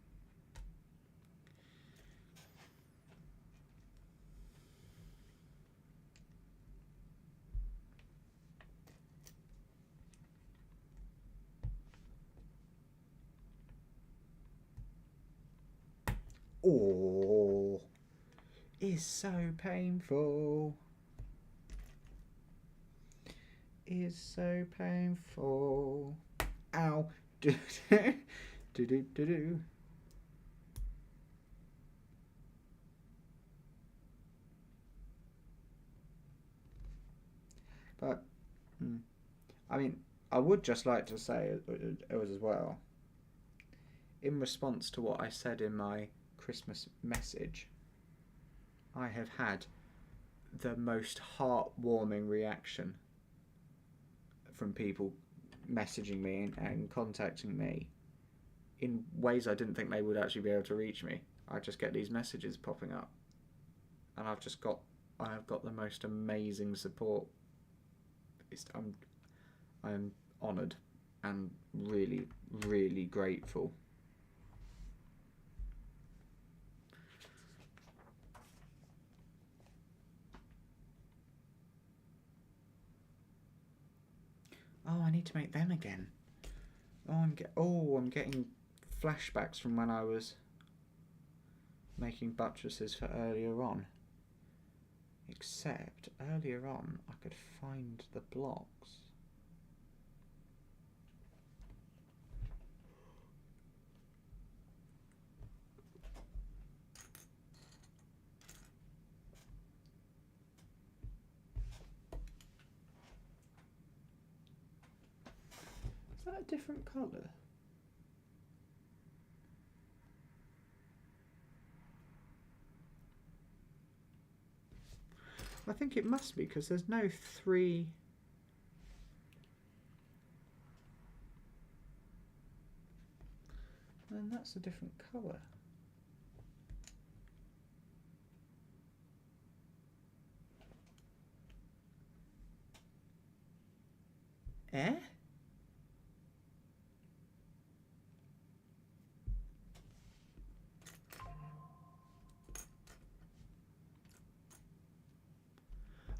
Oh, is so painful. Is so painful. Ow. Do do do do do. But I mean, I would just like to say as well, in response to what I said in my Christmas message, I have had the most heartwarming reaction from people messaging me and contacting me in ways I didn't think they would actually be able to reach me. I just get these messages popping up, and I have got the most amazing support. I'm honoured and really, really grateful. Oh, I need to make them again. Oh, I'm getting flashbacks from when I was making buttresses for earlier on. Except earlier on, I could find the blocks. Is that a different colour? I think it must be, because there's no 3... And that's a different colour. Eh?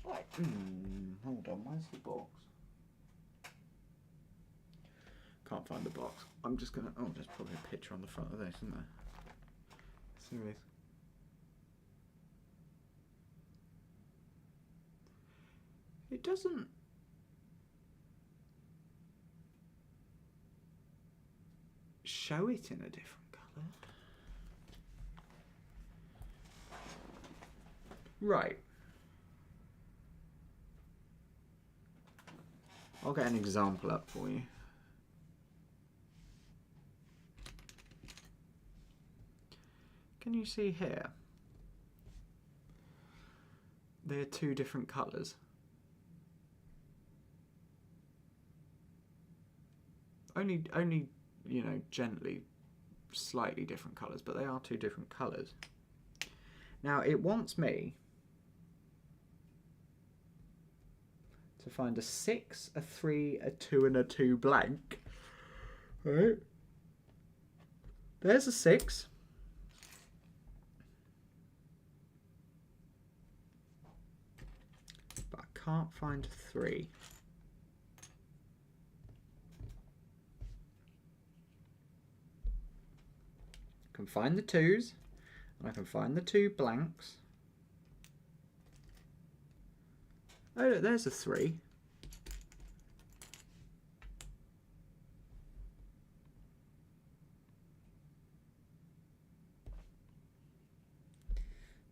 Right. Hold on, where's the box? Can't find the box. I'm just gonna... Oh, there's probably a picture on the front of this, isn't there? Serious. It doesn't... show it in a different colour. Right. I'll get an example up for you. Can you see here? They're two different colours. Only, you know, gently, slightly different colours, but they are two different colours. Now, it wants me to find a 6, a 3, a 2, and a 2 blank. Right. There's a 6. But I can't find a 3. I can find the 2s, and I can find the 2 blanks. Oh, look, there's a 3.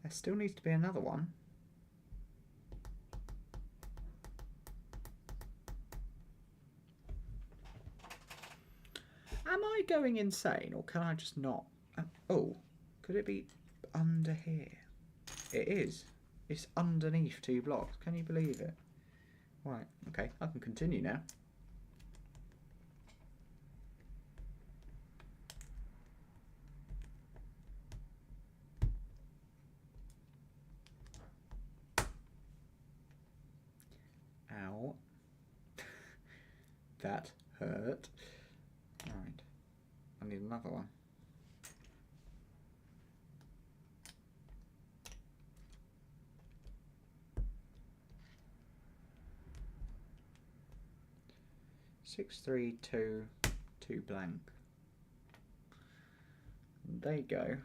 There still needs to be another one. Am I going insane, or can I just not? Oh, could it be under here? It is. It's underneath 2 blocks. Can you believe it? Right, okay, I can continue now. Ow. That hurt. Right, I need another one. Six, 3, 2, 2 blank. There you go.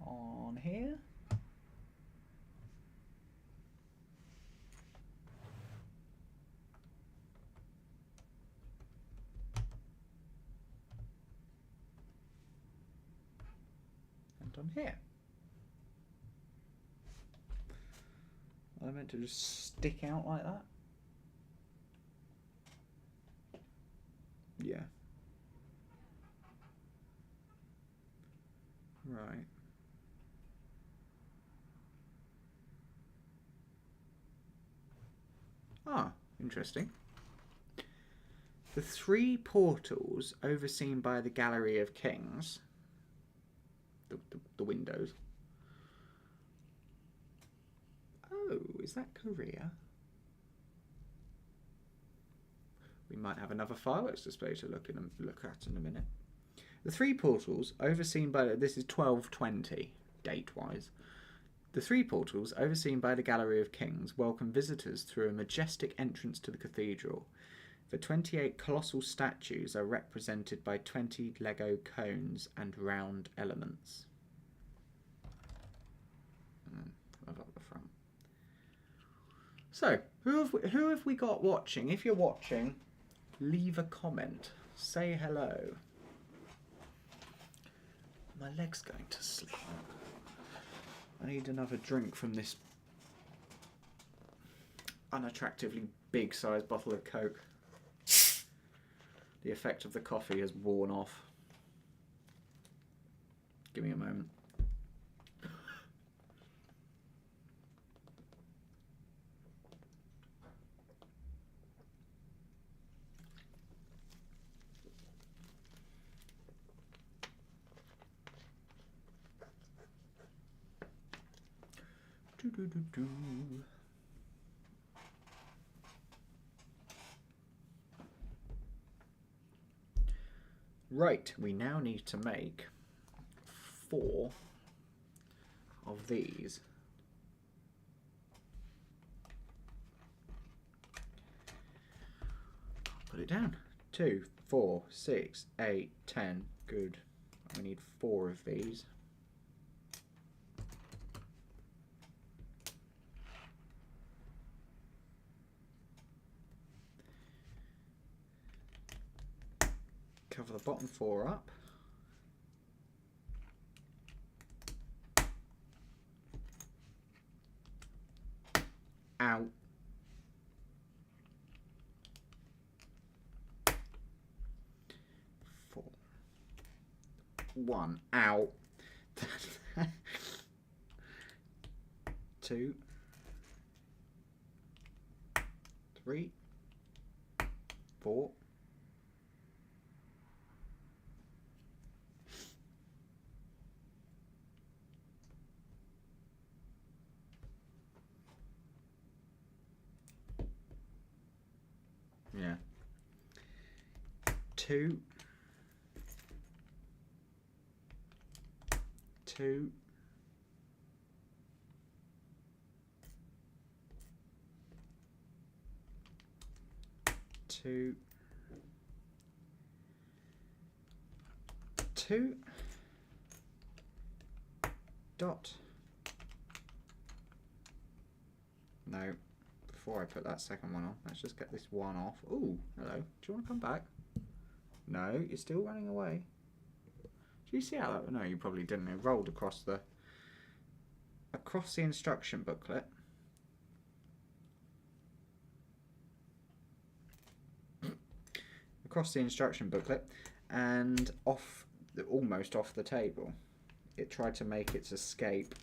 On here. And on here. Are they meant to just stick out like that? Yeah. Right. Ah, interesting. The 3 portals overseen by the Gallery of Kings, the windows. Oh, is that Korea? We might have another fireworks display to look at in a minute. The 3 portals overseen by, this is 1220 date-wise. The 3 portals overseen by the Gallery of Kings welcome visitors through a majestic entrance to the cathedral. The 28 colossal statues are represented by 20 Lego cones and round elements. Up the front. So, who have we got watching? If you're watching, leave a comment. Say hello. My leg's going to sleep. I need another drink from this unattractively big sized bottle of Coke. The effect of the coffee has worn off. Give me a moment. Right, we now need to make 4 of these. Put it down. 2, 4, 6, 8, 10. Good. We need 4 of these. Cover the bottom 4 up. Ow. 4. 1. Ow. 2. 3, 4. Yeah. 2, 2, 2, 2, dot. No, before I put that second one on, let's just get this one off. Ooh, hello. Do you want to come back? No, you're still running away. Do you see how that? No, you probably didn't. It rolled across the instruction booklet. Across the instruction booklet and almost off the table. It tried to make its escape.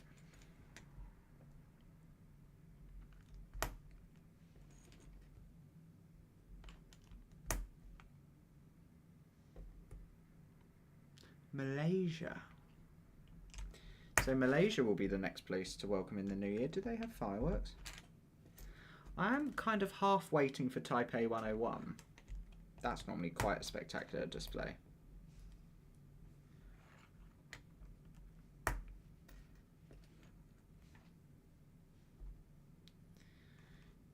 Malaysia. So Malaysia will be the next place to welcome in the new year. Do they have fireworks? I am kind of half waiting for Taipei 101. That's normally quite a spectacular display.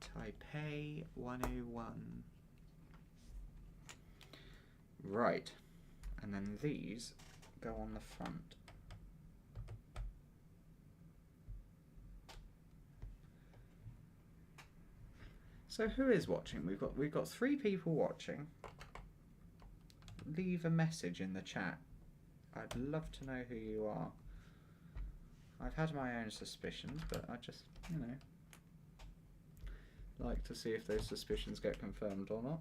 Taipei 101. Right. And then these go on the front. So who is watching? We've got 3 people watching. Leave a message in the chat. I'd love to know who you are. I've had my own suspicions, but I just, like to see if those suspicions get confirmed or not.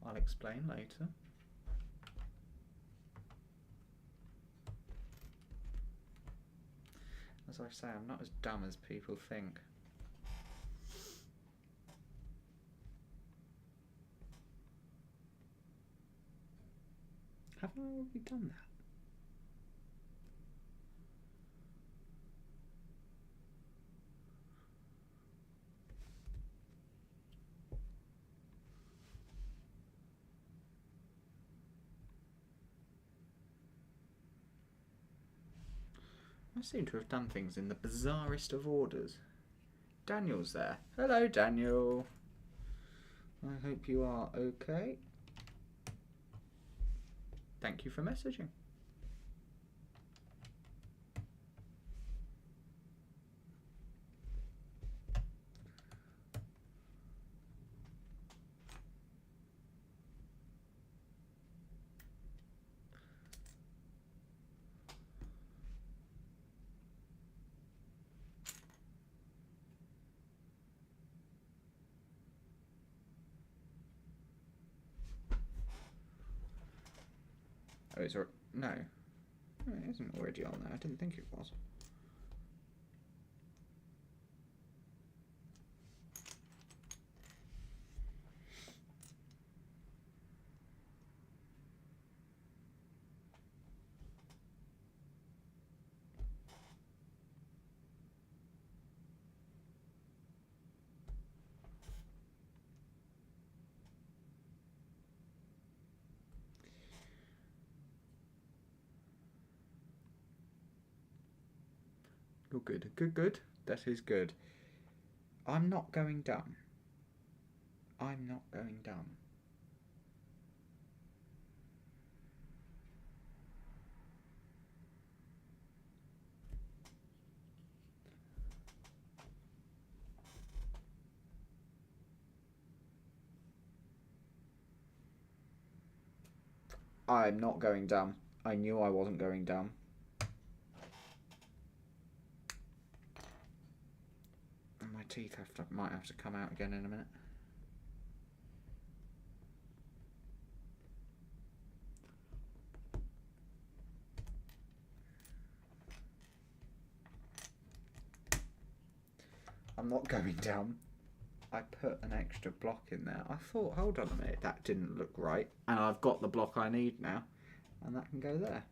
I'll explain later. As I say, I'm not as dumb as people think. Haven't I already done that? I seem to have done things in the bizarrest of orders. Daniel's there. Hello, Daniel. I hope you are okay. Thank you for messaging. Oh, it's no. Oh, it isn't already on there. I didn't think it was. You're good. Good. That is good. I'm not going dumb. I'm not going dumb. I'm not going dumb. I knew I wasn't going dumb. My teeth might have to come out again in a minute. I'm not going dumb. I put an extra block in there. I thought, hold on a minute, that didn't look right. And I've got the block I need now. And that can go there.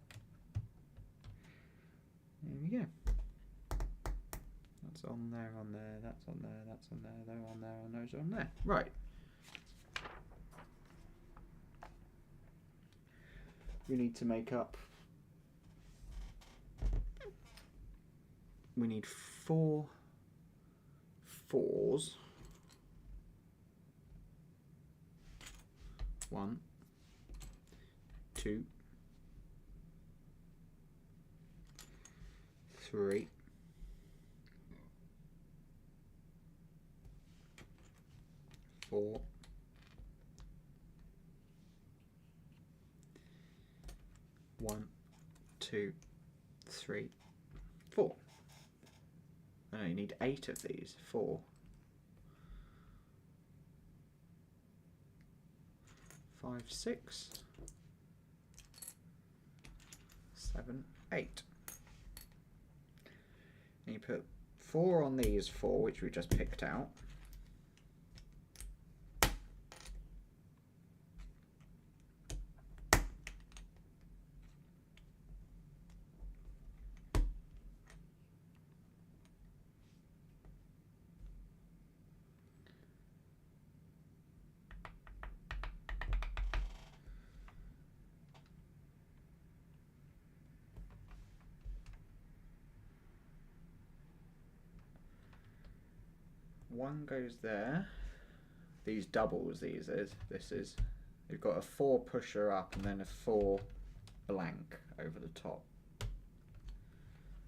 There we go. That's on there, that's on there, that's on there, they're on there, and those are on there. Right. We need to make up... We need 4 4s. 1, 2, 3, 4, 1, 2, 3, 4. No, you need 8 of these. 4, 5, 6, 7, 8. And you put 4 on these 4, which we just picked out. One goes there. These doubles, this is. You've got a 4 pusher up and then a 4 blank over the top.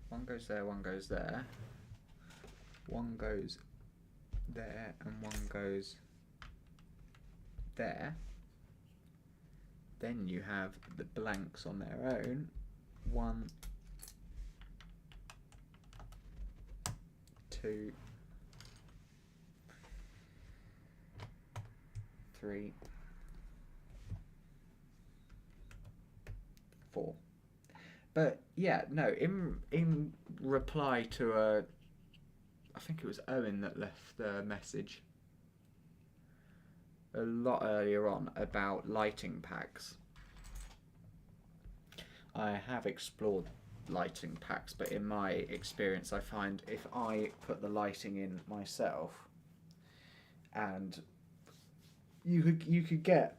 One goes there, one goes there. One goes there and one goes there. Then you have the blanks on their own. 1, 2, 3, 4. But yeah, no, in reply to I think it was Owen that left the message a lot earlier on about lighting packs. I have explored lighting packs, but in my experience I find if I put the lighting in myself, and you could get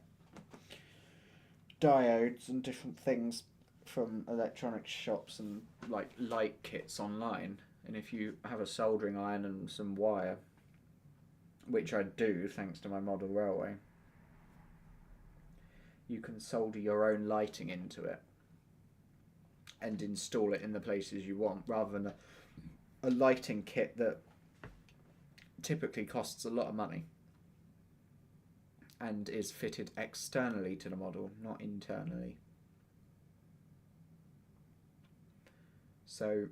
diodes and different things from electronics shops and like light kits online, and if you have a soldering iron and some wire, which I do thanks to my model railway, you can solder your own lighting into it and install it in the places you want, rather than a lighting kit that typically costs a lot of money and is fitted externally to the model, not internally. So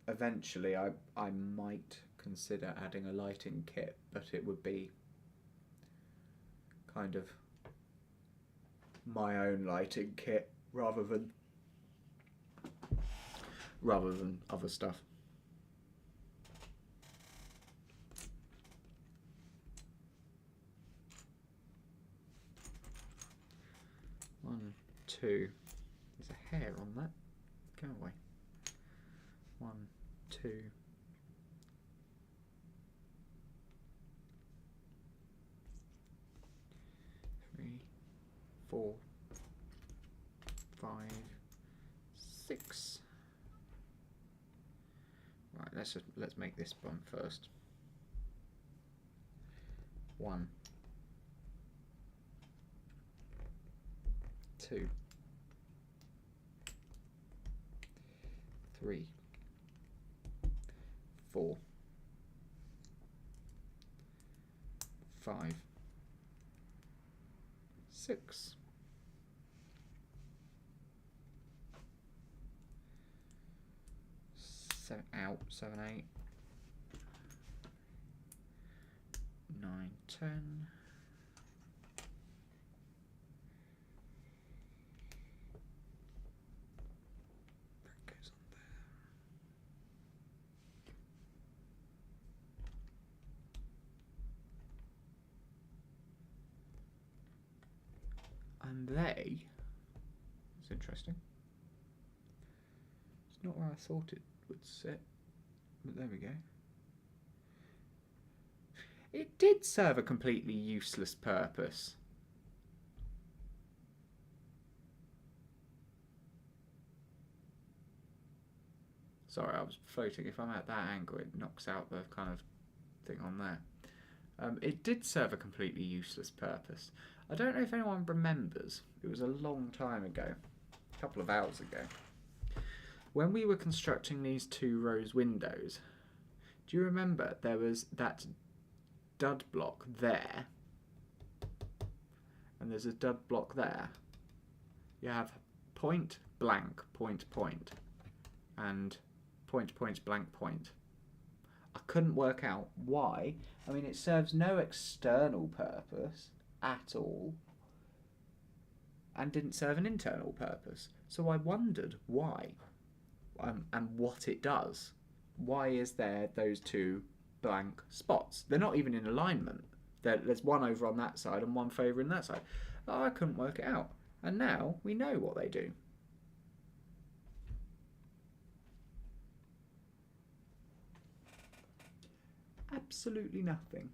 eventually I might consider adding a lighting kit, but it would be kind of my own lighting kit rather than other stuff. One, two. There's a hair on that. Go away. 1, 2. 3, 4, 5, 6. Right, let's make this one first. 1, 2, 3, 4, 5, 6. 7, 8, 9, 10. That goes on there. And it's interesting. It's not where I thought it would sit, but there we go. It did serve a completely useless purpose. Sorry, I was floating. If I'm at that angle, it knocks out the kind of thing on there. It did serve a completely useless purpose. I don't know if anyone remembers. It was a long time ago, a couple of hours ago, when we were constructing these 2 rows windows. Do you remember there was that dud block there, and there's a dud block there? You have point, blank, point, point, and point, point, blank, point. I couldn't work out why. I mean, it serves no external purpose at all, and didn't serve an internal purpose. So I wondered why, and what it does. Why is there those 2 blank spots? They're not even in alignment. There's one over on that side and one favouring that side. I couldn't work it out. And now we know what they do. Absolutely nothing.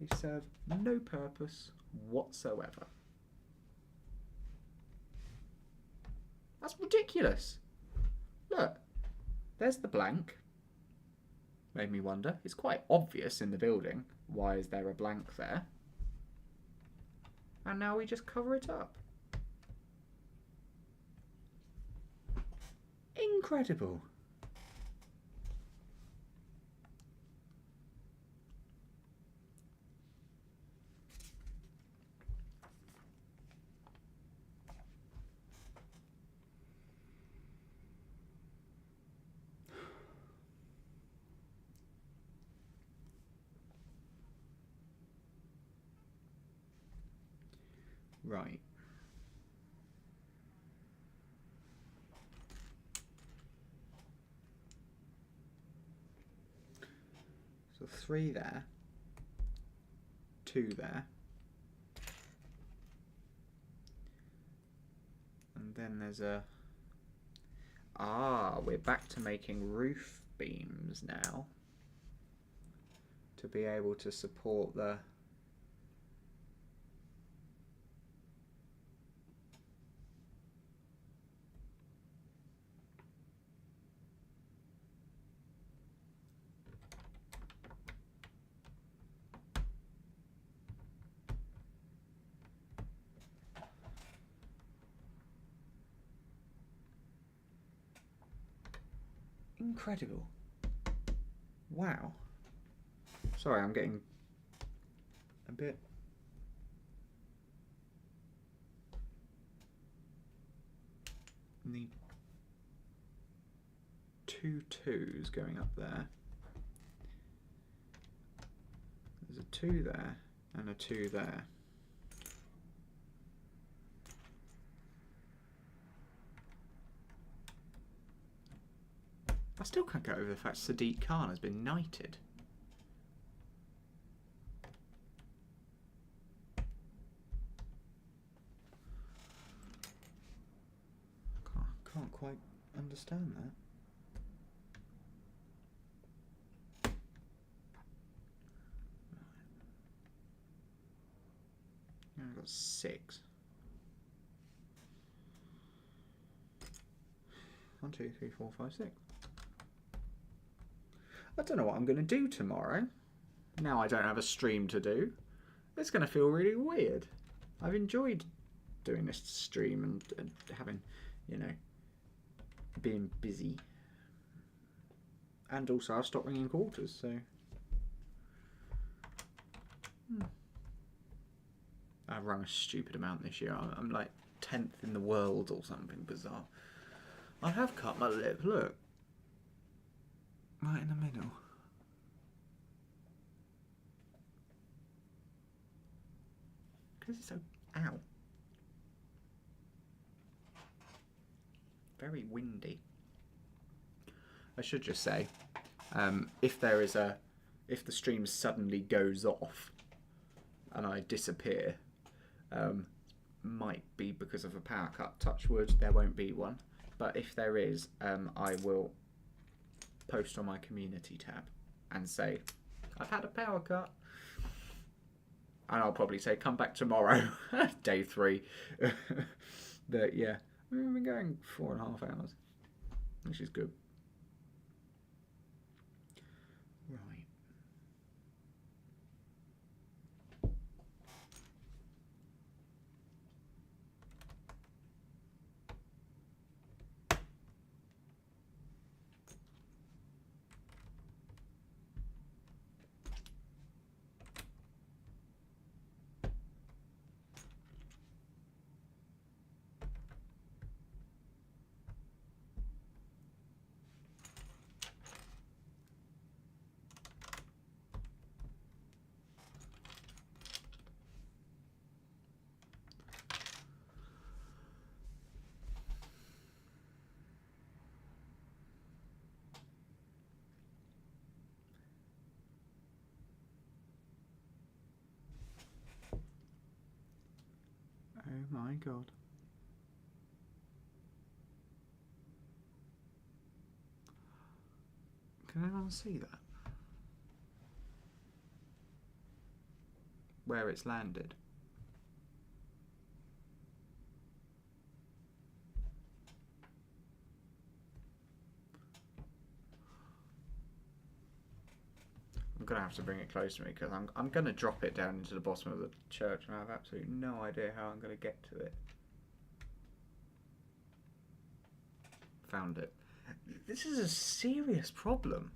They serve no purpose whatsoever. That's ridiculous. Look, there's the blank. Made me wonder. It's quite obvious in the building. Why is there a blank there? And now we just cover it up. Incredible. Right. So 3 there, 2 there, and then there's a... we're back to making roof beams now to be able to support the... Incredible. Wow. Sorry, I'm getting a bit... Need 2 2s going up there. There's a 2 there and a 2 there. I still can't get over the fact Sadiq Khan has been knighted. Can't quite understand that. Yeah, I've got 6. 1, 2, 3, 4, 5, 6. I don't know what I'm going to do tomorrow. Now I don't have a stream to do. It's going to feel really weird. I've enjoyed doing this stream and having, you know, being busy. And also I've stopped ringing quarters, so... I've rung a stupid amount this year. I'm like 10th in the world or something bizarre. I have cut my lip, look. Right in the middle. Because it's so... Ow. Very windy. I should just say, if the stream suddenly goes off and I disappear, might be because of a power cut. Touch wood, there won't be one. But if there is, I will post on my community tab and say, I've had a power cut. And I'll probably say, come back tomorrow, day 3. But yeah, we've been going 4.5 hours, which is good. Right. Oh my god. Can anyone see that? Where it's landed? I'm going to have to bring it close to me because I'm going to drop it down into the bottom of the church and I have absolutely no idea how I'm going to get to it. Found it. This is a serious problem.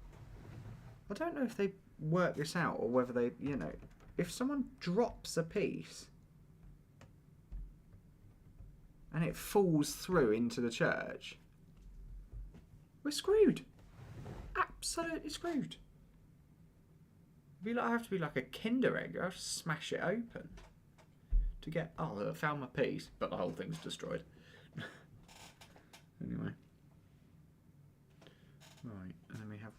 I don't know if they work this out or whether they, you know, if someone drops a piece and it falls through into the church, we're screwed. Absolutely screwed. I have to be like a Kinder egg. I have to smash it open to get. Oh, I found my piece, but the whole thing's destroyed. Anyway, right, and then we have.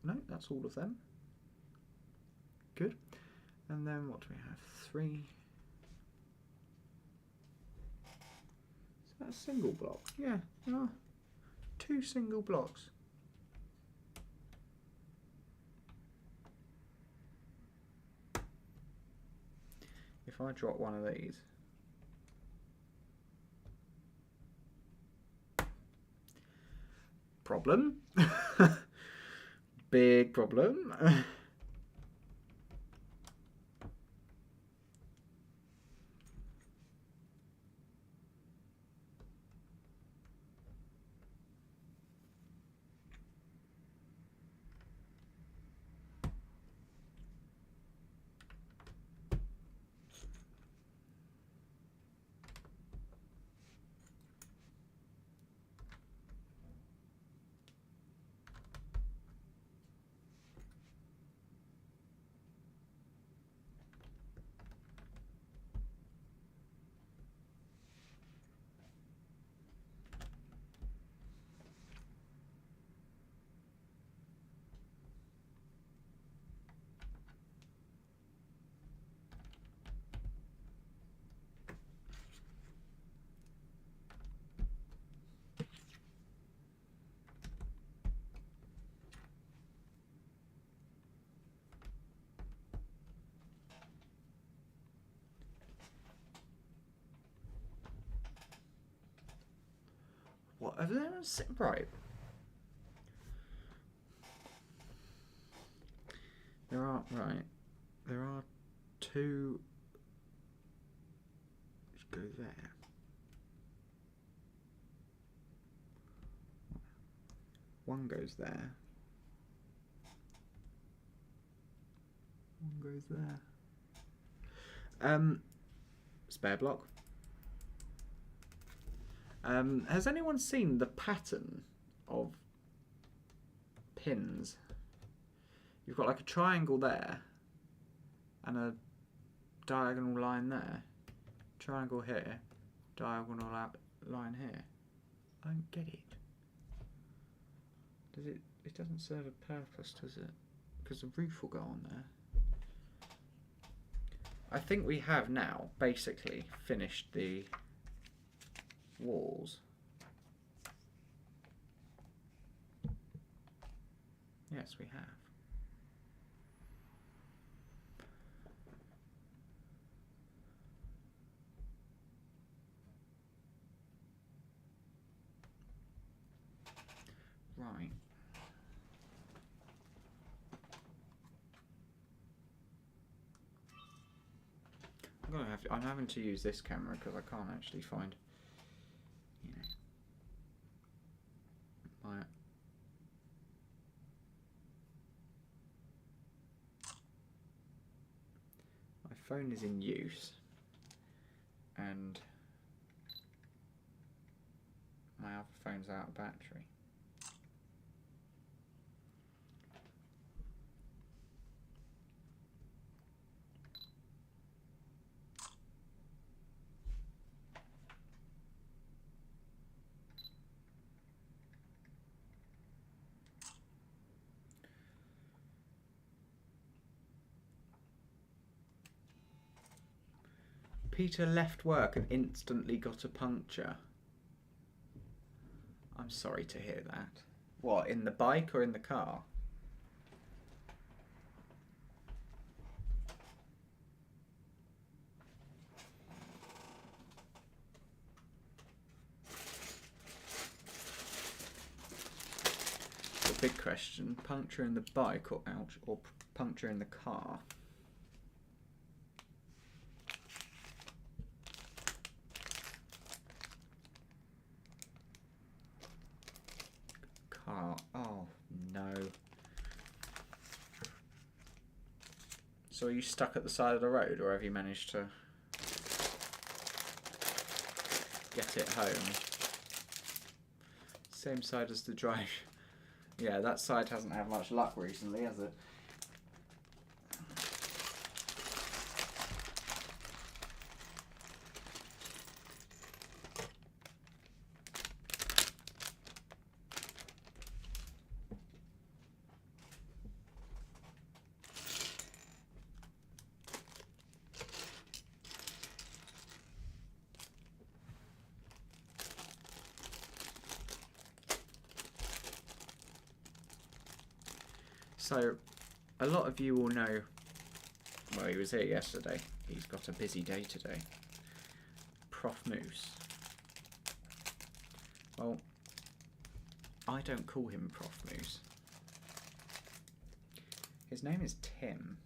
No, that's all of them. Good, and then what do we have? 3. Is that a single block? Yeah, there are 2 single blocks. If I drop one of these, problem, big problem. What have they right? There are 2. Let's go there. One goes there. One goes there. Spare block. Has anyone seen the pattern of pins? You've got like a triangle there and a diagonal line there. Triangle here, diagonal line here. I don't get it. Does it? It doesn't serve a purpose, does it? Because the roof will go on there. I think we have now basically finished the walls. Yes, we have. Right. I'm having to use this camera because I can't actually find, you know, my phone is in use and my other phone's out of battery. Peter left work and instantly got a puncture. I'm sorry to hear that. What, in the bike or in the car? The big question, puncture in the bike or ouch, or puncture in the car? Oh, no. So are you stuck at the side of the road, or have you managed to get it home? Same side as the drive. Yeah, that side hasn't had much luck recently, has it? So, a lot of you will know, well, he was here yesterday. He's got a busy day today. Prof Moose. Well, I don't call him Prof Moose. His name is Tim.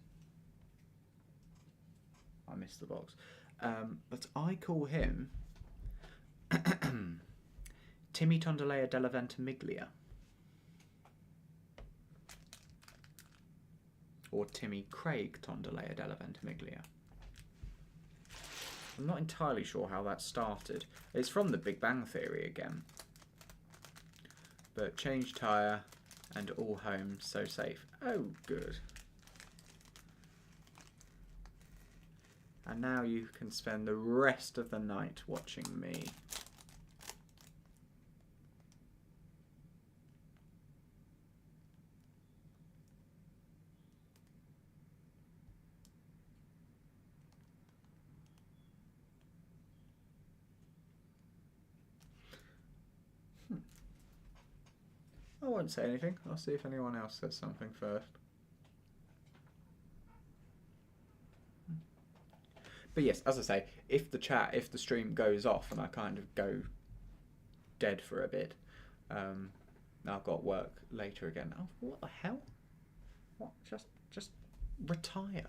I missed the box. But I call him Timmy Tondalea della Ventimiglia. Or Timmy Craig Tondalea della Ventimiglia. I'm not entirely sure how that started. It's from the Big Bang Theory again. But change tyre and all home so safe. Oh, good. And now you can spend the rest of the night watching me. I won't say anything. I'll see if anyone else says something first. But yes, as I say, if the stream goes off and I kind of go dead for a bit, I've got work later again. Oh, what the hell? What? Just retire.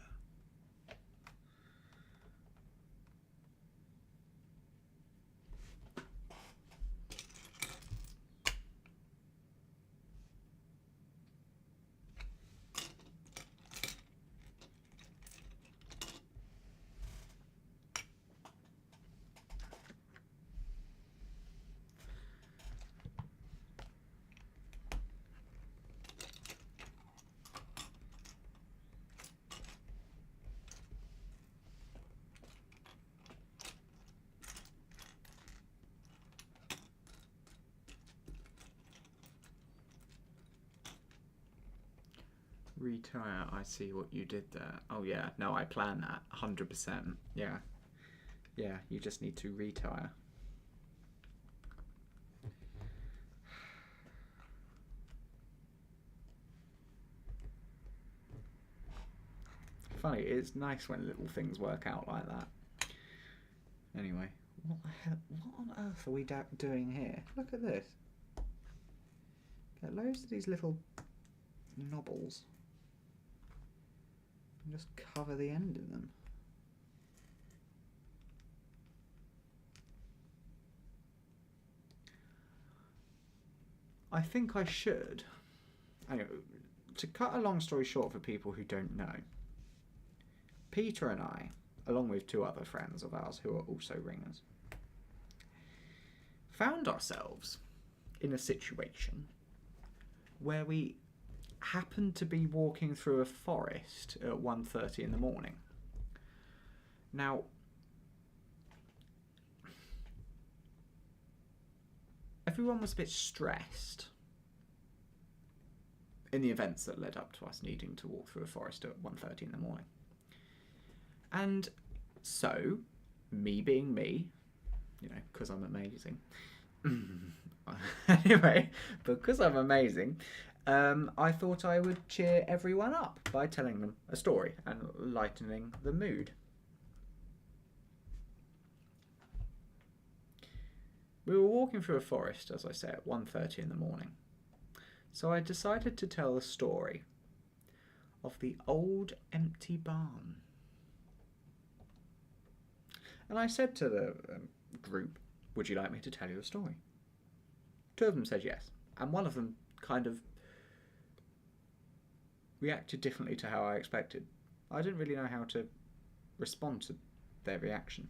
Retire. I see what you did there. Oh yeah, no, I plan that 100%. Yeah, yeah. You just need to retire. Funny, it's nice when little things work out like that. Anyway, what the hell? What on earth are we doing here? Look at this. Get loads of these little knobbles and just cover the end in them. I think I should. Anyway, to cut a long story short for people who don't know, Peter and I, along with 2 other friends of ours who are also ringers, found ourselves in a situation where we happened to be walking through a forest at 1:30 in the morning. Now, everyone was a bit stressed in the events that led up to us needing to walk through a forest at 1:30 in the morning. And so, me being me, you know, because I'm amazing. Anyway, because I'm amazing, I thought I would cheer everyone up by telling them a story and lightening the mood. We were walking through a forest, as I say, at 1:30 in the morning. So I decided to tell the story of the old empty barn. And I said to the group, would you like me to tell you a story? 2 of them said yes. And one of them kind of reacted differently to how I expected. I didn't really know how to respond to their reaction.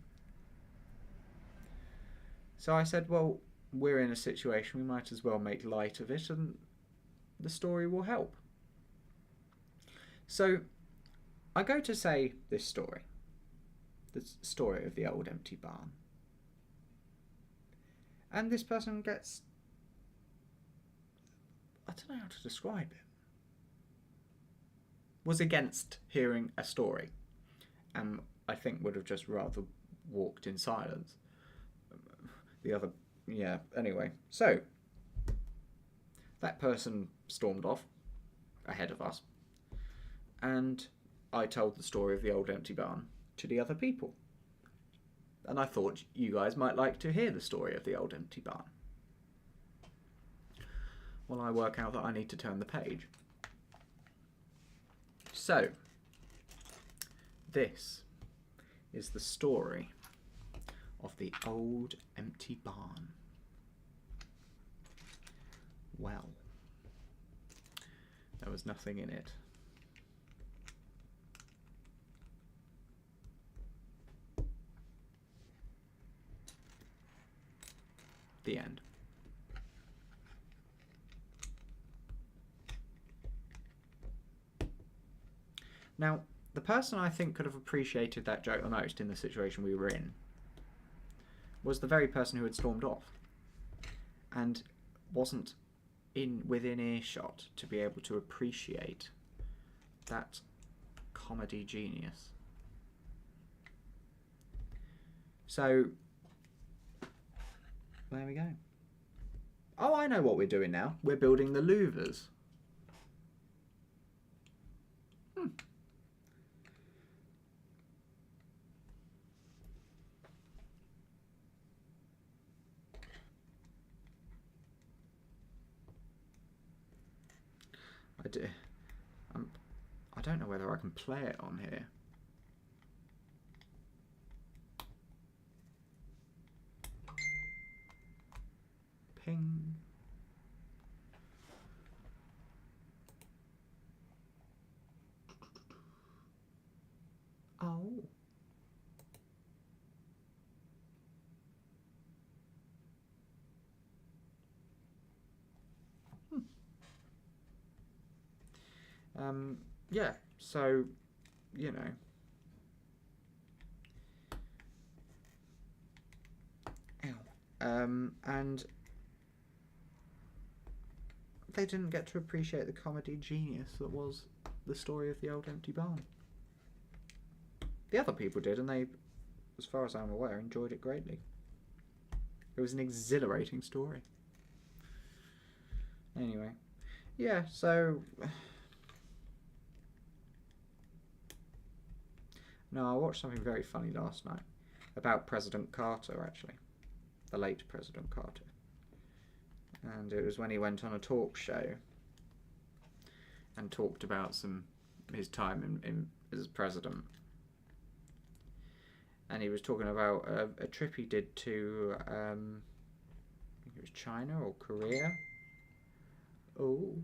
So I said, well, we're in a situation, we might as well make light of it and the story will help. So I go to say this story, the story of the old empty barn. And this person gets, I don't know how to describe it, was against hearing a story and I think would have just rather walked in silence. The other, yeah, anyway. So, that person stormed off ahead of us and I told the story of the old empty barn to the other people. And I thought you guys might like to hear the story of the old empty barn. Well, I work out that I need to turn the page. So, this is the story of the old empty barn. Well, there was nothing in it. The end. Now, the person I think could have appreciated that joke the most in the situation we were in was the very person who had stormed off and wasn't within earshot to be able to appreciate that comedy genius. So, there we go. Oh, I know what we're doing now. We're building the louvers. I don't know whether I can play it on here. Ping. Oh. Yeah, so, you know. Ow. And they didn't get to appreciate the comedy genius that was the story of the old empty barn. The other people did, and they, as far as I'm aware, enjoyed it greatly. It was an exhilarating story. Anyway, yeah, so... No, I watched something very funny last night about President Carter, actually. The late President Carter. And it was when he went on a talk show and talked about his time as president. And he was talking about a trip he did to, I think it was China or Korea. Oh.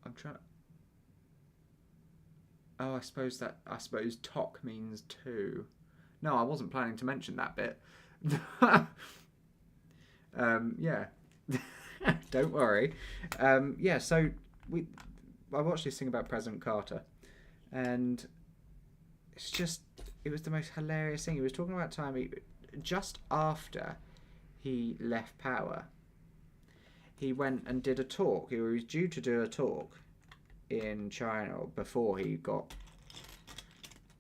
I'm trying. Oh, I suppose "tok" means two. No, I wasn't planning to mention that bit. Yeah. Don't worry. Yeah, so I watched this thing about President Carter, and it was the most hilarious thing. He was talking about time just after he left power. He went and did a talk. He was due to do a talk in China before he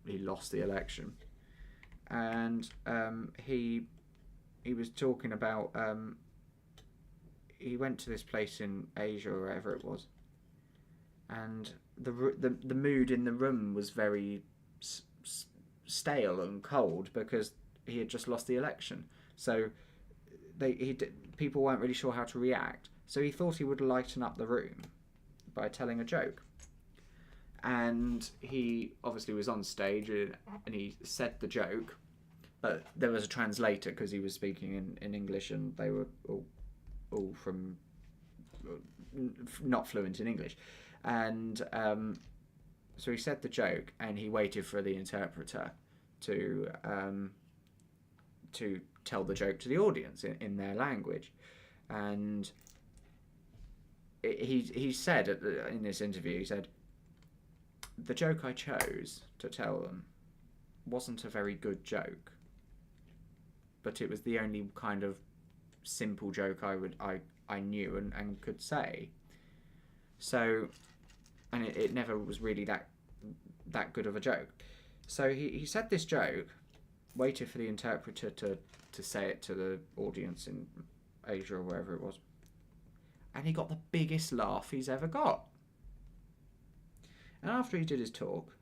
lost the election, and he was talking about he went to this place in Asia or wherever it was, and the mood in the room was very stale and cold because he had just lost the election. So people weren't really sure how to react. So he thought he would lighten up the room by telling a joke. And he obviously was on stage and he said the joke, but there was a translator because he was speaking in English, and they were all from not fluent in English. And so he said the joke, and he waited for the interpreter to tell the joke to the audience in their language. And he said in this interview, he said, "The joke I chose to tell them wasn't a very good joke, but it was the only kind of simple joke I knew and could say. So, and it never was really that good of a joke." So he said this joke, waited for the interpreter to say it to the audience in Asia or wherever it was, and he got the biggest laugh he's ever got. And after he did his talk,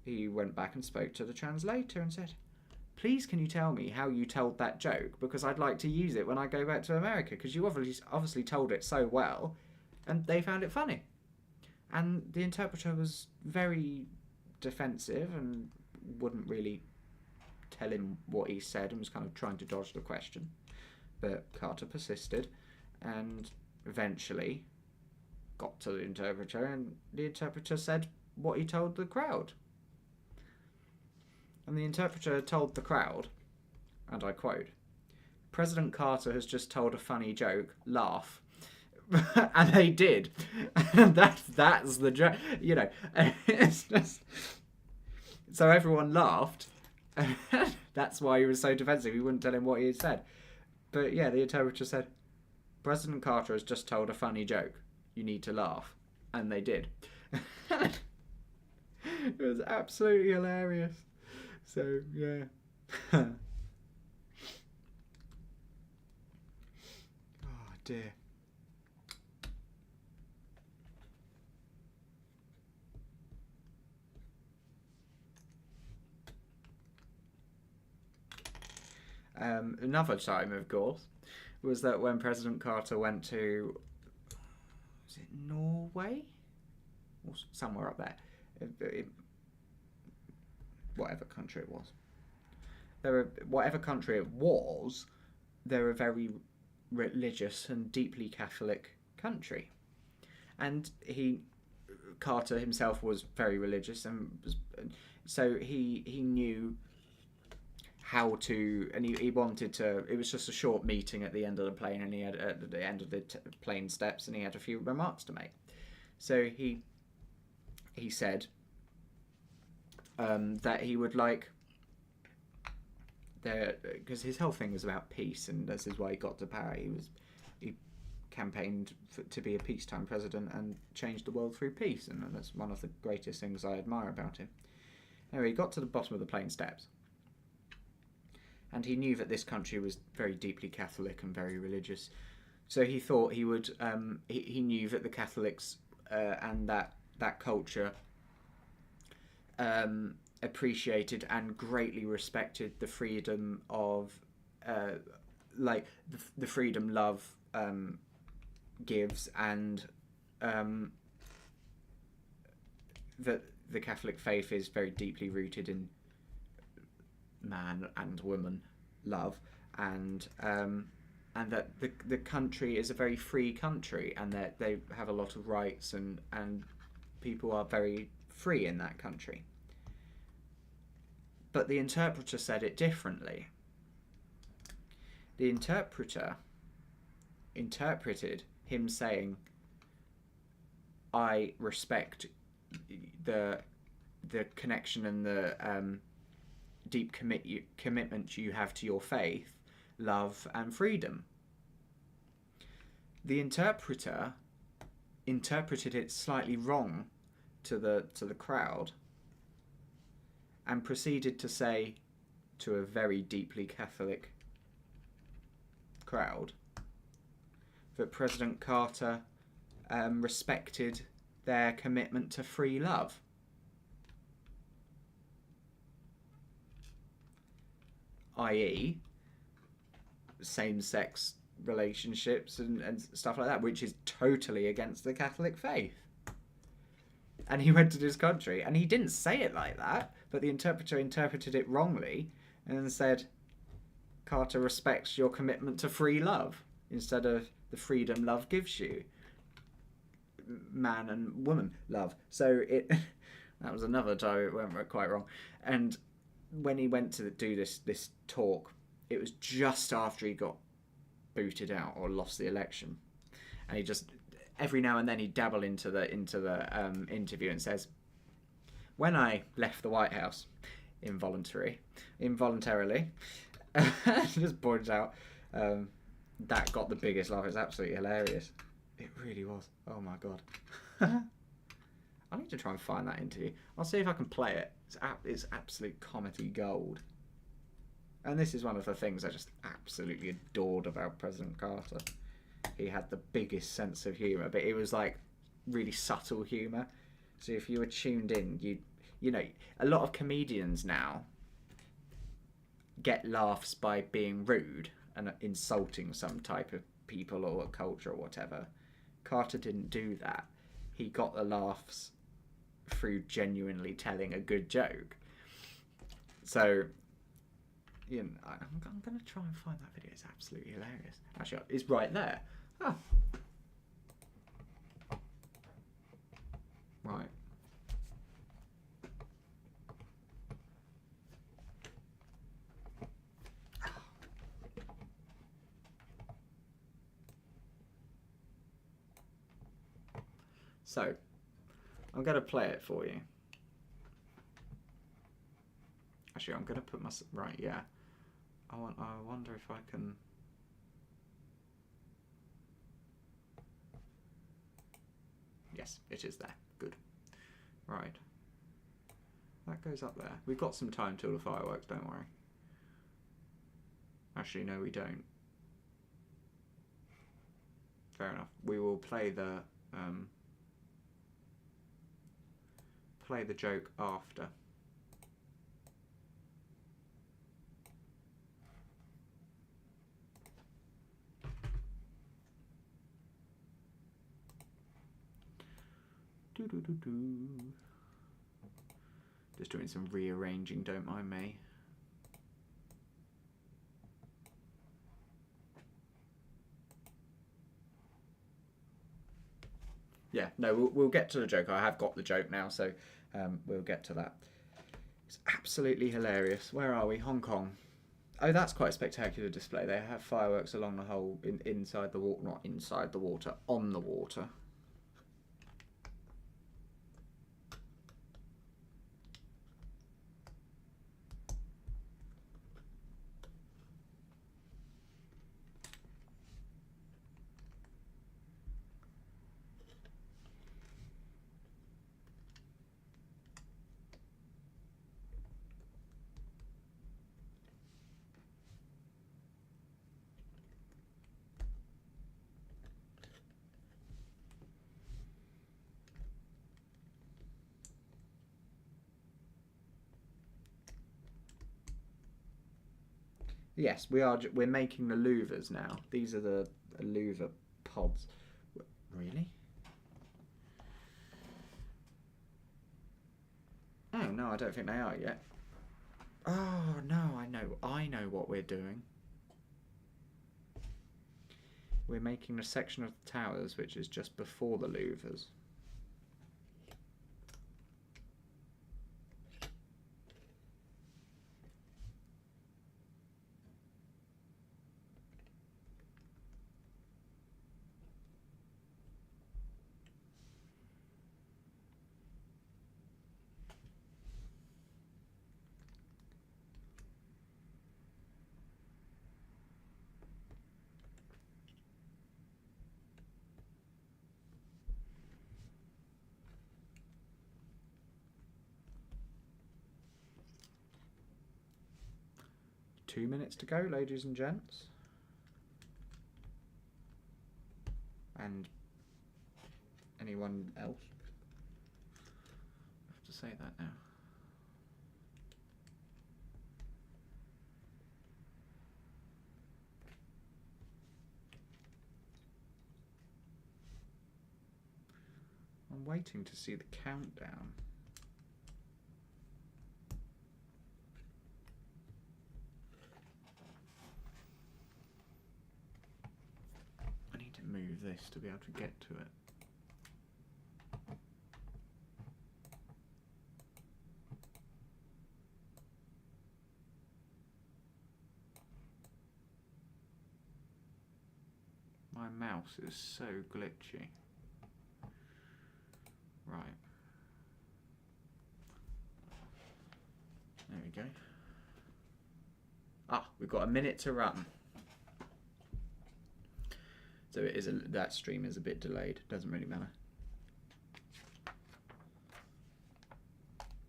he went back and spoke to the translator and said, "Please, can you tell me how you told that joke? Because I'd like to use it when I go back to America, because you obviously told it so well." And they found it funny. And the interpreter was very defensive and wouldn't really tell him what he said and was kind of trying to dodge the question. But Carter persisted and eventually got to the interpreter, and the interpreter said what he told the crowd. And the interpreter told the crowd, and I quote, "President Carter has just told a funny joke, laugh." And they did. And that's the joke, you know. It's just... So everyone laughed. That's why he was so defensive. He wouldn't tell him what he had said. But yeah, the interpreter said, "President Carter has just told a funny joke. You need to laugh." And they did. It was absolutely hilarious. So, yeah. Oh, dear. Another time, of course, was that when President Carter went to, was it Norway? Or somewhere up there. Whatever country it was. Whatever country it was, they're a very religious and deeply Catholic country. And Carter himself was very religious, and so he knew how to, and he wanted to, it was just a short meeting at the end of the plane, and he had at the end of the plane steps, and he had a few remarks to make. So he said that he would like because his whole thing was about peace, and this is why he got to power. He campaigned to be a peacetime president and changed the world through peace, and that's one of the greatest things I admire about him. Anyway, he got to the bottom of the plane steps, and he knew that this country was very deeply Catholic and very religious. So he thought he would. He knew that the Catholics and that culture appreciated and greatly respected the freedom of, like the freedom love gives, and that the Catholic faith is very deeply rooted in man and woman love, and that the country is a very free country, and that they have a lot of rights, and people are very free in that country. But the interpreter said it differently. The interpreter interpreted him saying, I respect the connection and the deep commitment you have to your faith, love and freedom. The interpreter interpreted it slightly wrong to the crowd, and proceeded to say to a very deeply Catholic crowd that President Carter respected their commitment to free love. I.e., same-sex relationships and stuff like that, which is totally against the Catholic faith. And he went to this country, and he didn't say it like that, but the interpreter interpreted it wrongly and said, Carter respects your commitment to free love, instead of the freedom love gives you, man and woman love. So that was another time it went quite wrong. And when he went to do this talk, it was just after he got booted out or lost the election, and he just every now and then he'd dabble into the interview and says, when I left the White House involuntarily just points out that got the biggest laugh. It's absolutely hilarious. It really was. Oh my god. I need to try and find that interview. I'll see if I can play it. It's absolute comedy gold. And this is one of the things I just absolutely adored about President Carter. He had the biggest sense of humour, but it was like really subtle humour. So if you were tuned in, you know, a lot of comedians now get laughs by being rude and insulting some type of people or a culture or whatever. Carter didn't do that. He got the laughs through genuinely telling a good joke. So, you know, I'm going to try and find that video. It's absolutely hilarious. Actually, it's right there. Oh. Right. So, I'm going to play it for you. Actually, I'm going to put my... Right, yeah. I wonder if I can... Yes, it is there. Good. Right. That goes up there. We've got some time till the fireworks, don't worry. Actually, no, we don't. Fair enough. We will play the joke after. Just doing some rearranging, don't mind me. Yeah, no, we'll get to the joke. I have got the joke now, so we'll get to that. It's absolutely hilarious. Where are we? Hong Kong. Oh, that's quite a spectacular display. They have fireworks along the whole, inside the water, not inside the water, on the water. Yes, we are. We're making the louvers now. These are the louver pods. Really? Oh no, I don't think they are yet. Oh no, I know what we're doing. We're making a section of the towers which is just before the louvers. Two minutes to go, ladies and gents. And anyone else? I have to say that now. I'm waiting to see the countdown. I need to move this to be able to get to it. My mouse is so glitchy. Right. There we go. Ah, we've got a minute to run. So it is that stream is a bit delayed. Doesn't really matter.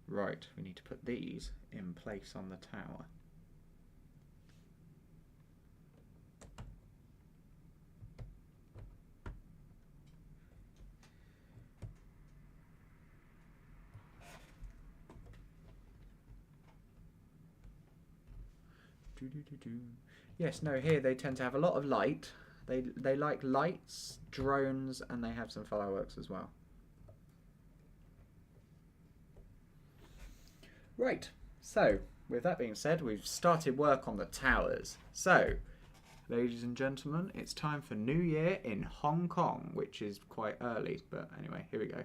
Right, we need to put these in place on the tower. Yes, no, here they tend to have a lot of light. They like lights, drones, and they have some fireworks as well. Right, so with that being said, we've started work on the towers. So, ladies and gentlemen, it's time for New Year in Hong Kong, which is quite early, but anyway, here we go.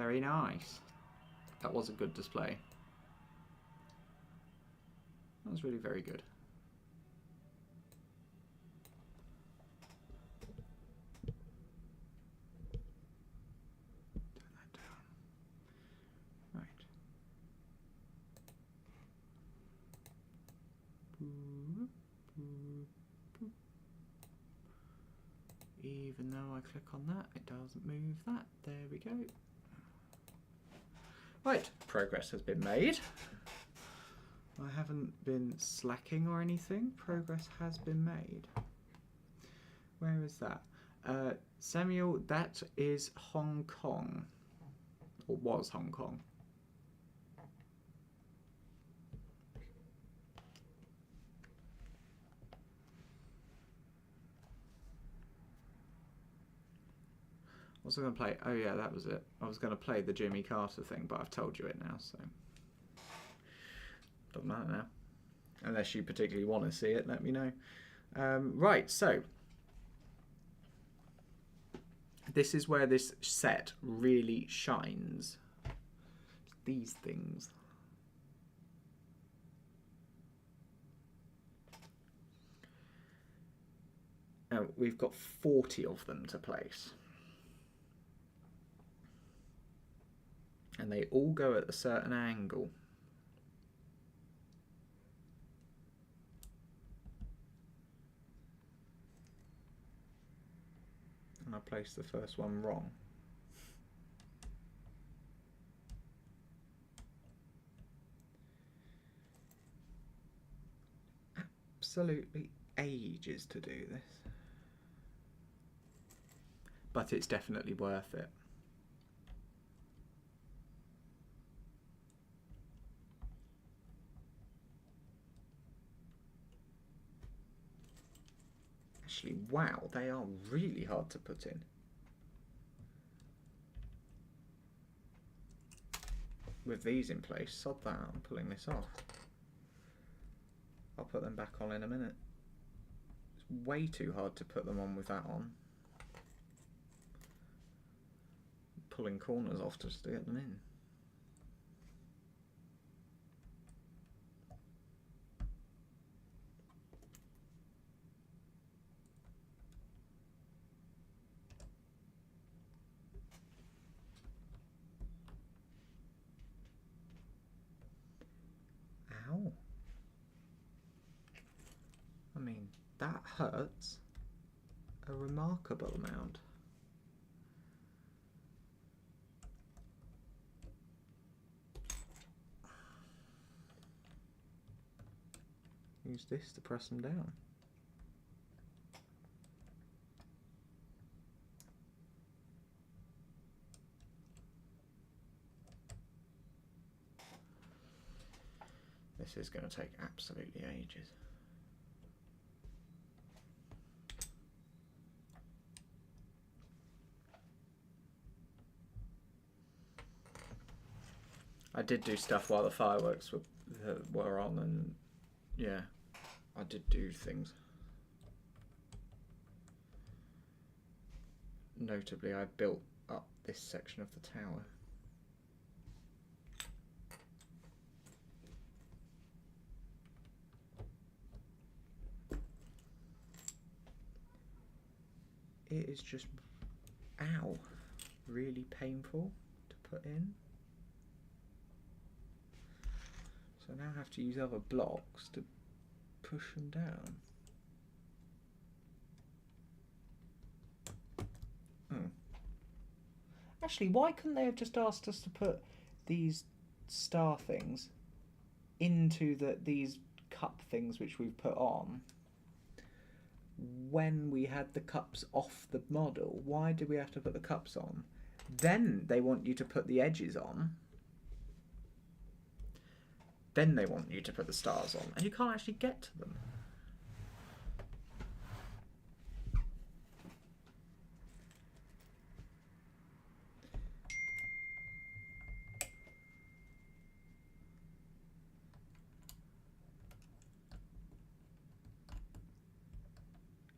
Very nice. That was a good display. That was really very good. Turn that down. Right. Even though I click on that, it doesn't move that. There we go. Right, progress has been made. I haven't been slacking or anything. Progress has been made. Where is that? Samuel, that is Hong Kong. Or was Hong Kong. What was I going to play? Oh yeah, that was it. I was going to play the Jimmy Carter thing, but I've told you it now, so... Doesn't matter now. Unless you particularly want to see it, let me know. Right, so... This is where this set really shines. These things. Now, we've got 40 of them to place. And they all go at a certain angle. And I placed the first one wrong. Absolutely ages to do this. But it's definitely worth it. Actually, wow, they are really hard to put in. With these in place, sod that, I'm pulling this off. I'll put them back on in a minute. It's way too hard to put them on with that on. Pulling corners off just to get them in. Ow. I mean, that hurts a remarkable amount. Use this to press them down. This is going to take absolutely ages. I did do stuff while the fireworks were on, and yeah, I did do things. Notably, I built up this section of the tower. It is just, ow, really painful to put in. So now I have to use other blocks to push them down. Actually, why couldn't they have just asked us to put these star things into these cup things which we've put on when we had the cups off the model? Why do we have to put the cups on? Then they want you to put the edges on. Then they want you to put the stars on, and you can't actually get to them.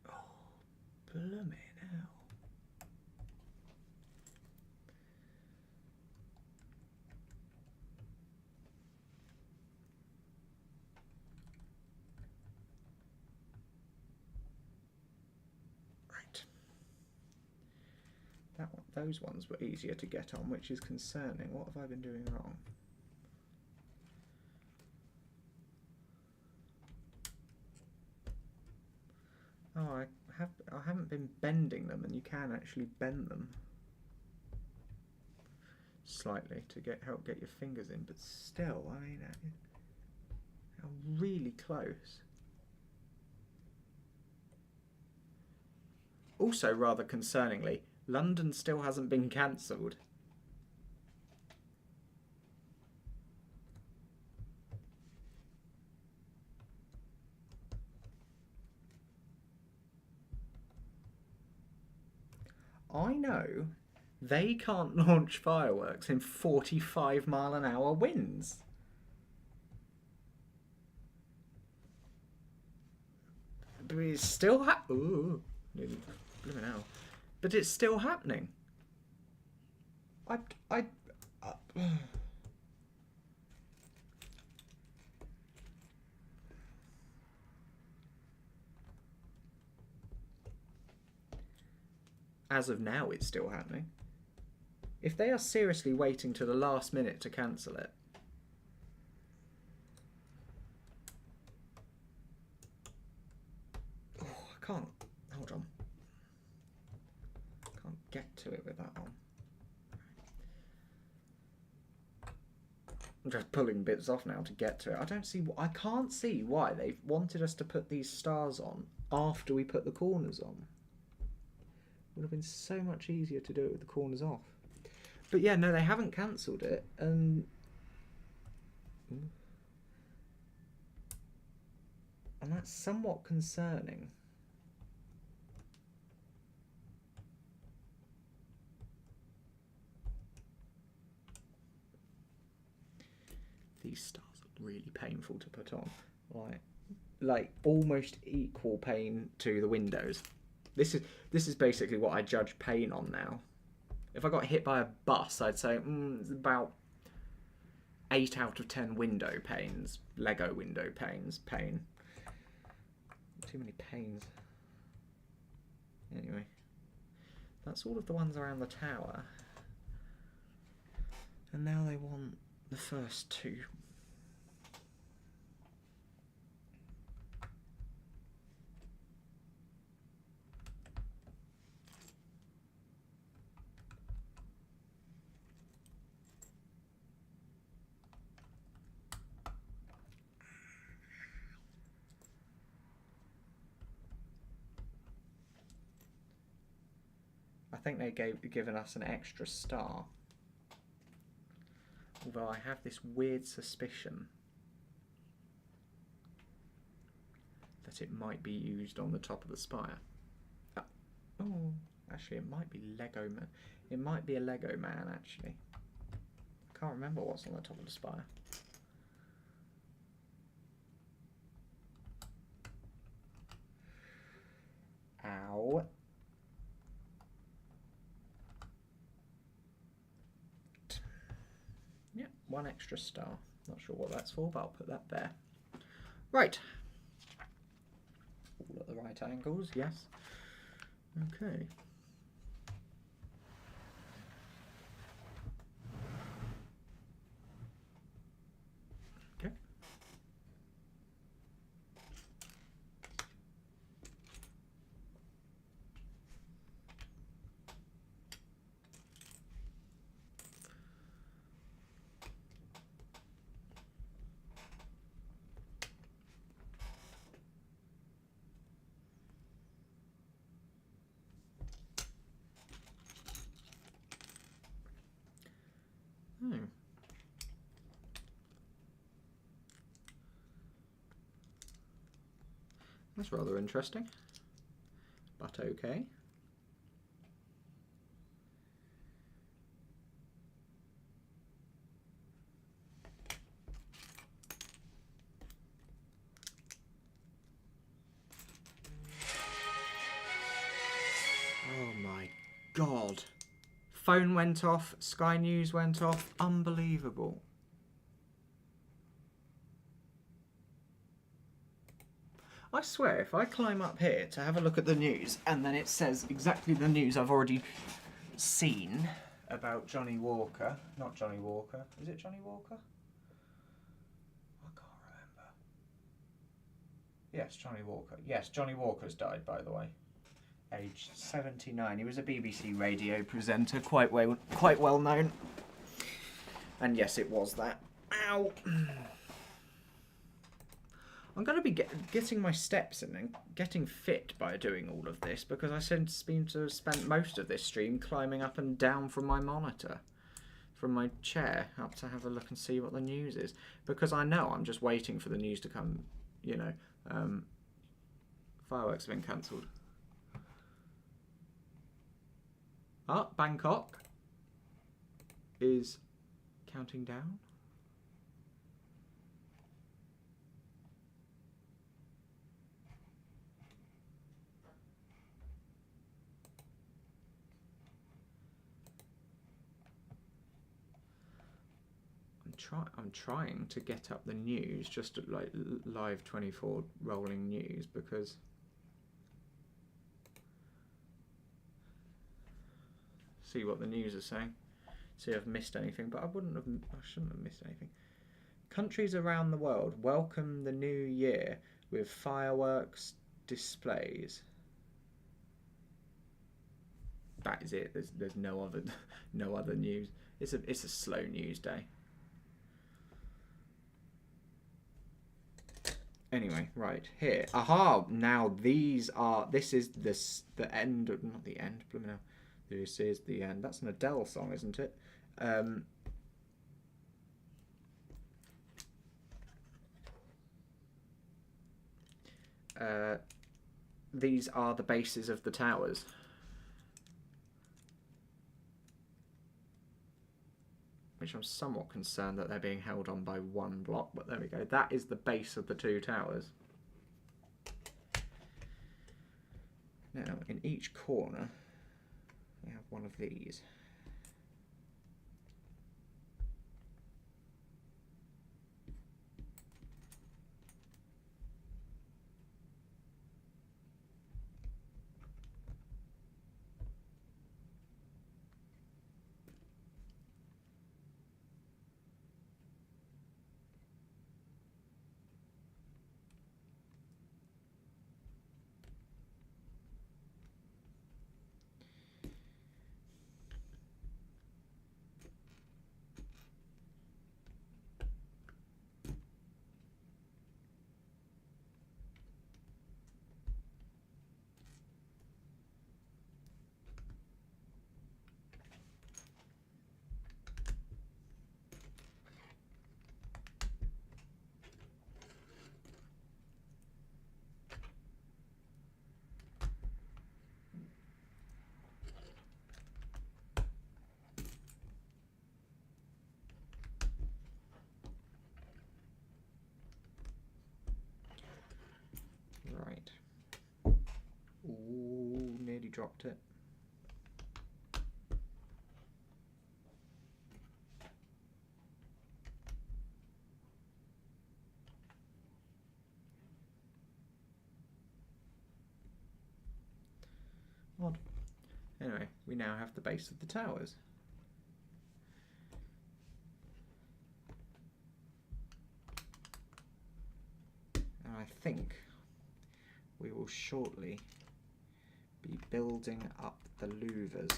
Oh, blooming hell. those ones were easier to get on, which is concerning. What have I been doing wrong? Oh, I haven't been bending them, and you can actually bend them slightly to help get your fingers in, but still, I mean, I'm really close. Also, rather concerningly, London still hasn't been cancelled. I know they can't launch fireworks in 45-mile-an-hour winds. But it's still happening. But it's still happening. As of now, it's still happening. If they are seriously waiting to the last minute to cancel it, oh, I can't. Hold on. Can't get to it with that on. I'm just pulling bits off now to get to it. I can't see why they've wanted us to put these stars on after we put the corners on. Would have been so much easier to do it with the corners off. But yeah, no, they haven't cancelled it, and that's somewhat concerning. These stars are really painful to put on, like almost equal pain to the windows. This is basically what I judge pain on now. If I got hit by a bus, I'd say it's about 8 out of 10 window pains, Lego window pains, pain. Too many pains. Anyway, that's all of the ones around the tower. And now they want the first two. I think they've given us an extra star. Although I have this weird suspicion that it might be used on the top of the spire. Oh, actually it might be Lego Man. It might be a Lego Man, actually. I can't remember what's on the top of the spire. Ow. Yeah, one extra star. Not sure what that's for, but I'll put that there. Right. All at the right angles, yes. Okay. Okay. That's rather interesting, but okay. Oh my God. Phone went off, Sky News went off, unbelievable. I swear, if I climb up here to have a look at the news and then it says exactly the news I've already seen about Johnny Walker. Not Johnny Walker. Is it Johnny Walker? I can't remember. Yes, Johnny Walker. Yes, Johnny Walker's died, by the way. Aged 79. He was a BBC radio presenter, quite well known. And yes, it was that. Ow! I'm going to be getting my steps in and getting fit by doing all of this, because I seem to have spent most of this stream climbing up and down from my monitor, from my chair, up to have a look and see what the news is. Because I know I'm just waiting for the news to come, you know. Fireworks have been cancelled. Bangkok is counting down. I'm trying to get up the news, just like live 24 rolling news, because see what the news is saying. See if I've missed anything, but I shouldn't have missed anything. Countries around the world welcome the new year with fireworks displays. That is it. There's no other news. It's a slow news day. Anyway, right here. Aha! Now this is the end. Not the end. Blooming hell. This is the end. That's an Adele song, isn't it? These are the bases of the towers. Which I'm somewhat concerned that they're being held on by one block, but there we go. That is the base of the two towers. Now, in each corner, we have one of these. Right. Ooh, nearly dropped it. Odd. Anyway, we now have the base of the towers. And I think we will shortly be building up the louvers.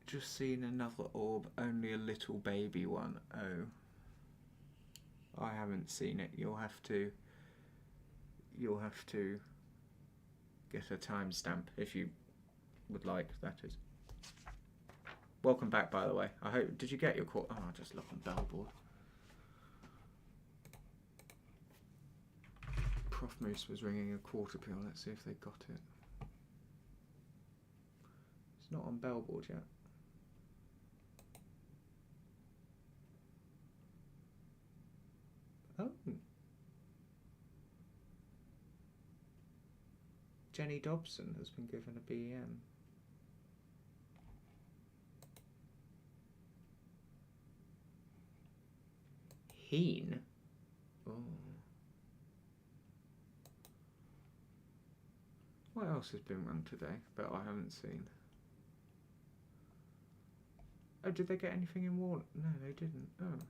Just seen another orb, only a little baby one. Oh, I haven't seen it. You'll have to get a timestamp if you would like, that is. Welcome back, by the way. I hope, did you get your call? Oh, I just look on Bellboard. Prof Moose was ringing a quarter pill. Let's see if they got it. It's not on Bellboard yet. Oh. Jenny Dobson has been given a BEM. keen. Oh. What else has been run today that I haven't seen? Oh, did they get anything in Warner? No, they didn't. Oh.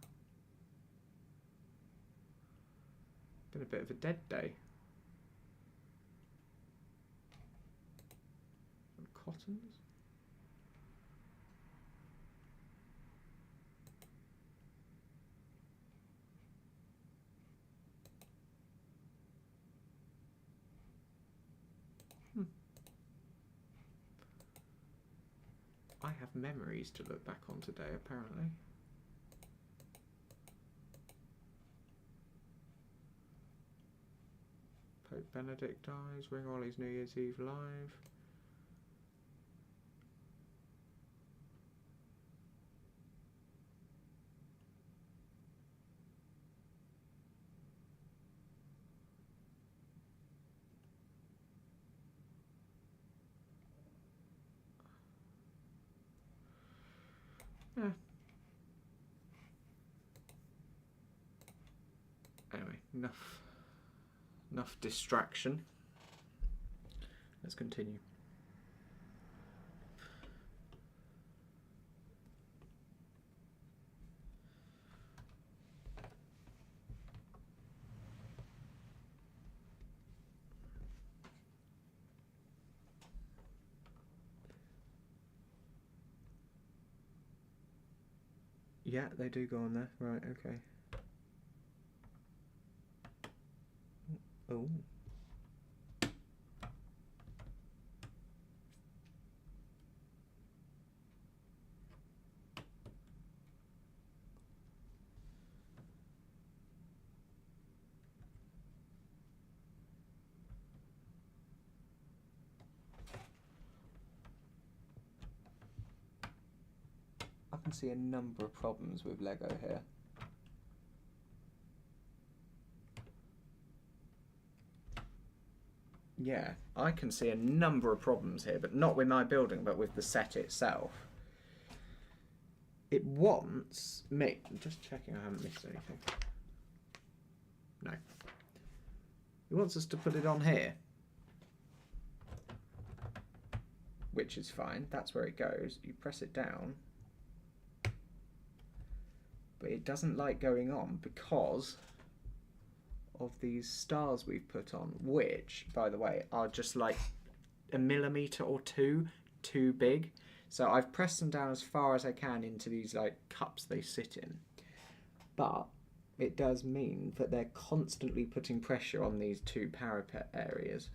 Been a bit of a dead day. Some cottons? I have memories to look back on today, apparently. Pope Benedict dies, Ring Ollie's New Year's Eve live. Yeah. Anyway, enough distraction. Let's continue. Yeah, they do go on there. Right, okay. Oh. I can see a number of problems with Lego here. Yeah, I can see a number of problems here, but not with my building, but with the set itself. It wants me... I'm just checking I haven't missed anything. No. It wants us to put it on here. Which is fine, that's where it goes. You press it down. But it doesn't like going on because of these stars we've put on, which, by the way, are just like a millimetre or two too big. So I've pressed them down as far as I can into these like cups they sit in. But it does mean that they're constantly putting pressure on these two parapet areas.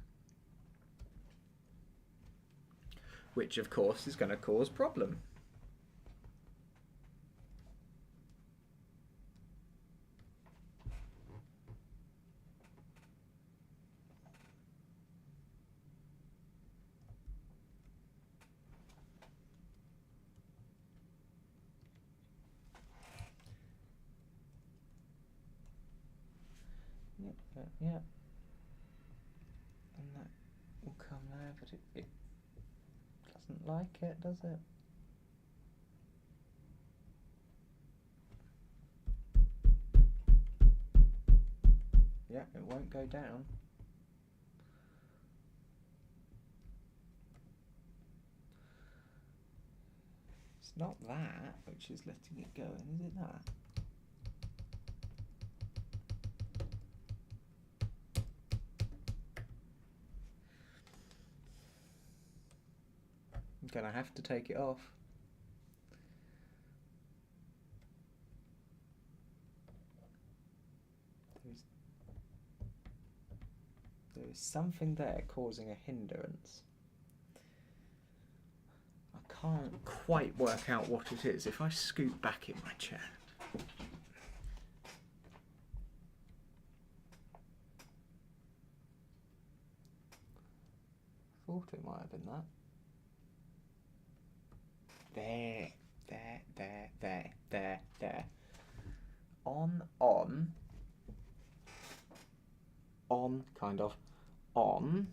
Which, of course, is going to cause problem. Yeah. And that will come there, but it doesn't like it, does it? Yeah, it won't go down. It's not that which is letting it go, is it that? I'm gonna have to take it off. There is something there causing a hindrance. I can't quite work out what it is. If I scoot back in my chair. I thought it might have been that. There. On, kind of. On.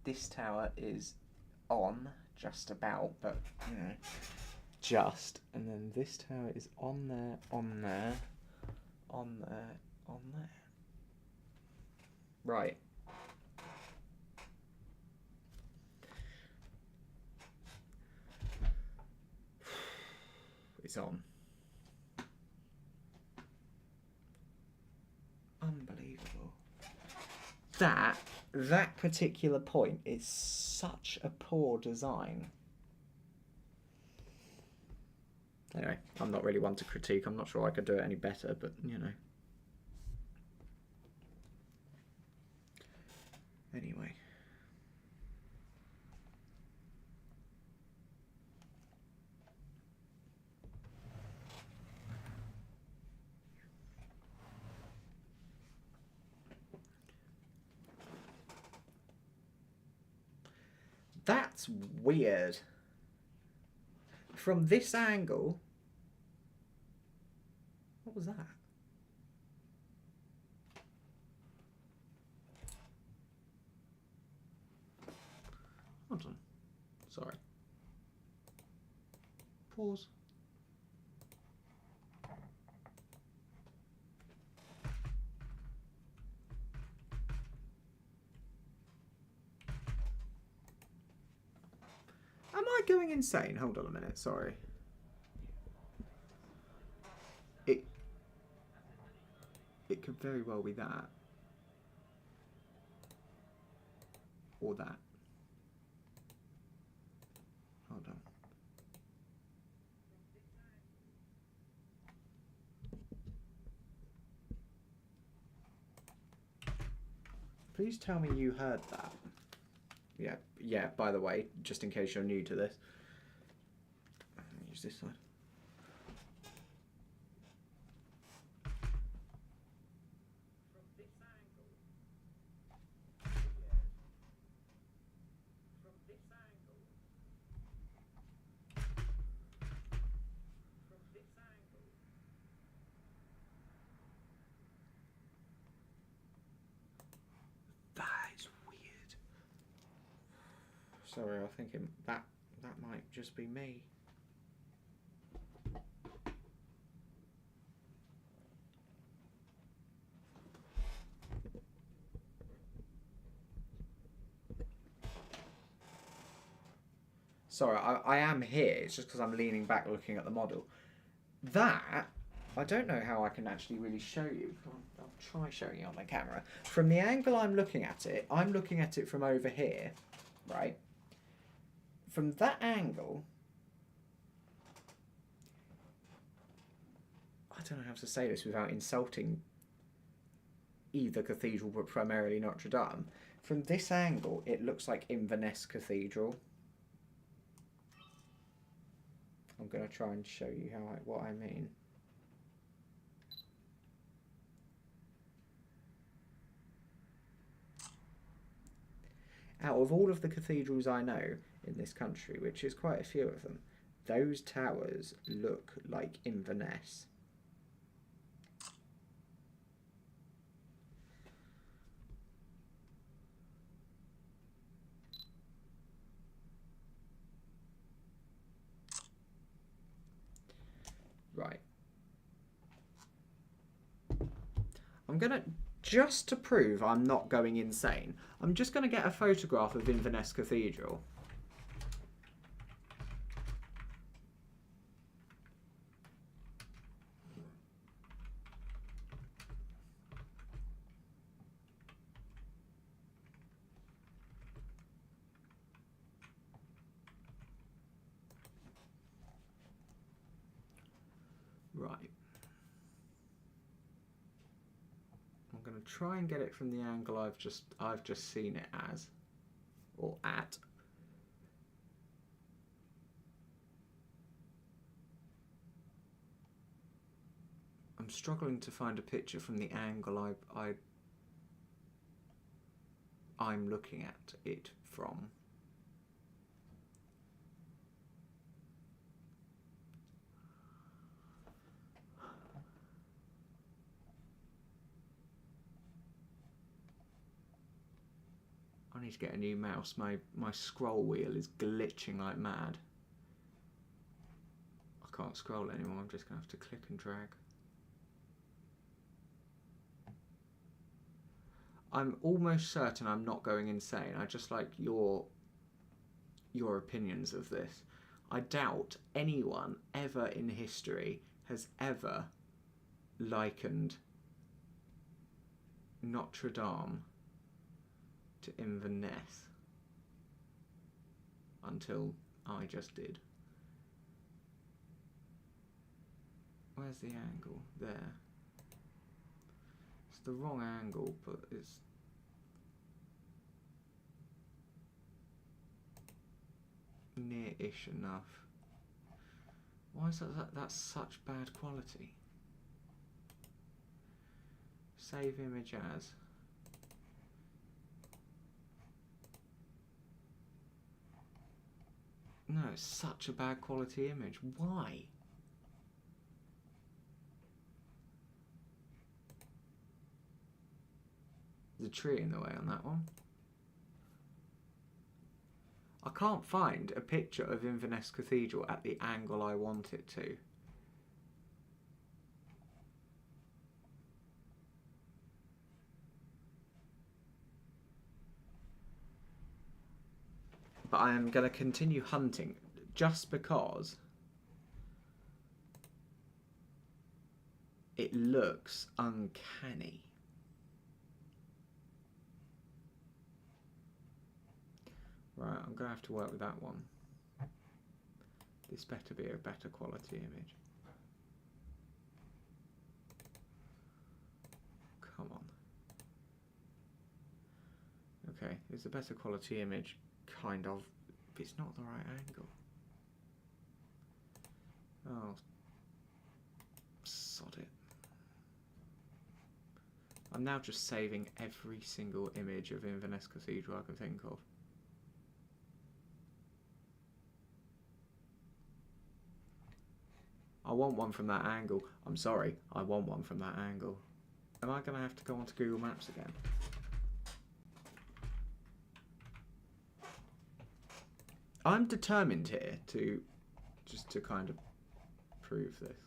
This tower is on, just about, but, you know. just, and then this tower is on there, on there, on there, on there. Right. It's on. Unbelievable. That particular point is such a poor design. Anyway, I'm not really one to critique. I'm not sure I could do it any better, but you know. Anyway. That's weird. From this angle... What was that? Hold on. Sorry. Pause. Am I going insane? Hold on a minute, sorry. It could very well be that. Or that. Hold on. Please tell me you heard that. Yeah, by the way, just in case you're new to this. Use this side. Sorry, I think that might just be me. Sorry, I am here. It's just because I'm leaning back looking at the model. That, I don't know how I can actually really show you. I'll try showing you on my camera. From the angle I'm looking at it from over here, right? From that angle, I don't know how to say this without insulting either cathedral, but primarily Notre Dame. From this angle, it looks like Inverness Cathedral. I'm going to try and show you what I mean. Out of all of the cathedrals I know in this country, which is quite a few of them, those towers look like Inverness. Right. I'm going to, just to prove I'm not going insane, I'm just going to get a photograph of Inverness Cathedral. Right. I'm going to try and get it from the angle I've just seen it as, or at. I'm struggling to find a picture from the angle I'm looking at it from. I need to get a new mouse. My scroll wheel is glitching like mad. I can't scroll anymore, I'm just going to have to click and drag. I'm almost certain I'm not going insane. I just like your opinions of this. I doubt anyone ever in history has ever likened Notre Dame to Inverness until I just did. Where's the angle? There. It's the wrong angle, but it's near-ish enough. Why is that's such bad quality? Save image as. No, it's such a bad quality image. Why? There's a tree in the way on that one. I can't find a picture of Inverness Cathedral at the angle I want it to. But I am going to continue hunting just because it looks uncanny. Right, I'm going to have to work with that one. This better be a better quality image. Come on. Okay, it's a better quality image, kind of, but it's not the right angle. Oh, sod it. I'm now just saving every single image of Inverness Cathedral I can think of. I want one from that angle. I'm sorry, I want one from that angle. Am I going to have to go onto Google Maps again? I'm determined here to just to kind of prove this.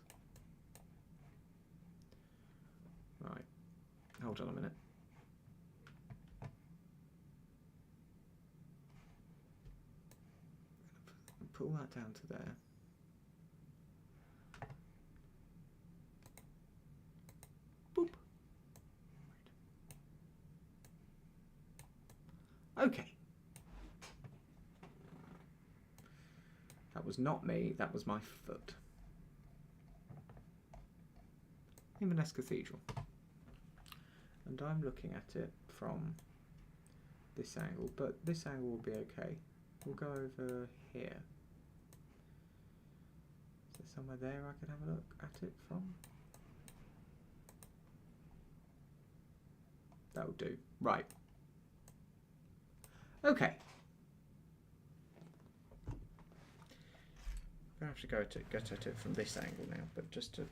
Right, hold on a minute. Pull that down to there. Boop. Okay. That was not me, that was my foot. Inverness Cathedral. And I'm looking at it from this angle, but this angle will be okay. We'll go over here. Is there somewhere there I can have a look at it from? That'll do. Right. Okay. I'm going to have to get at it from this angle now, but just to...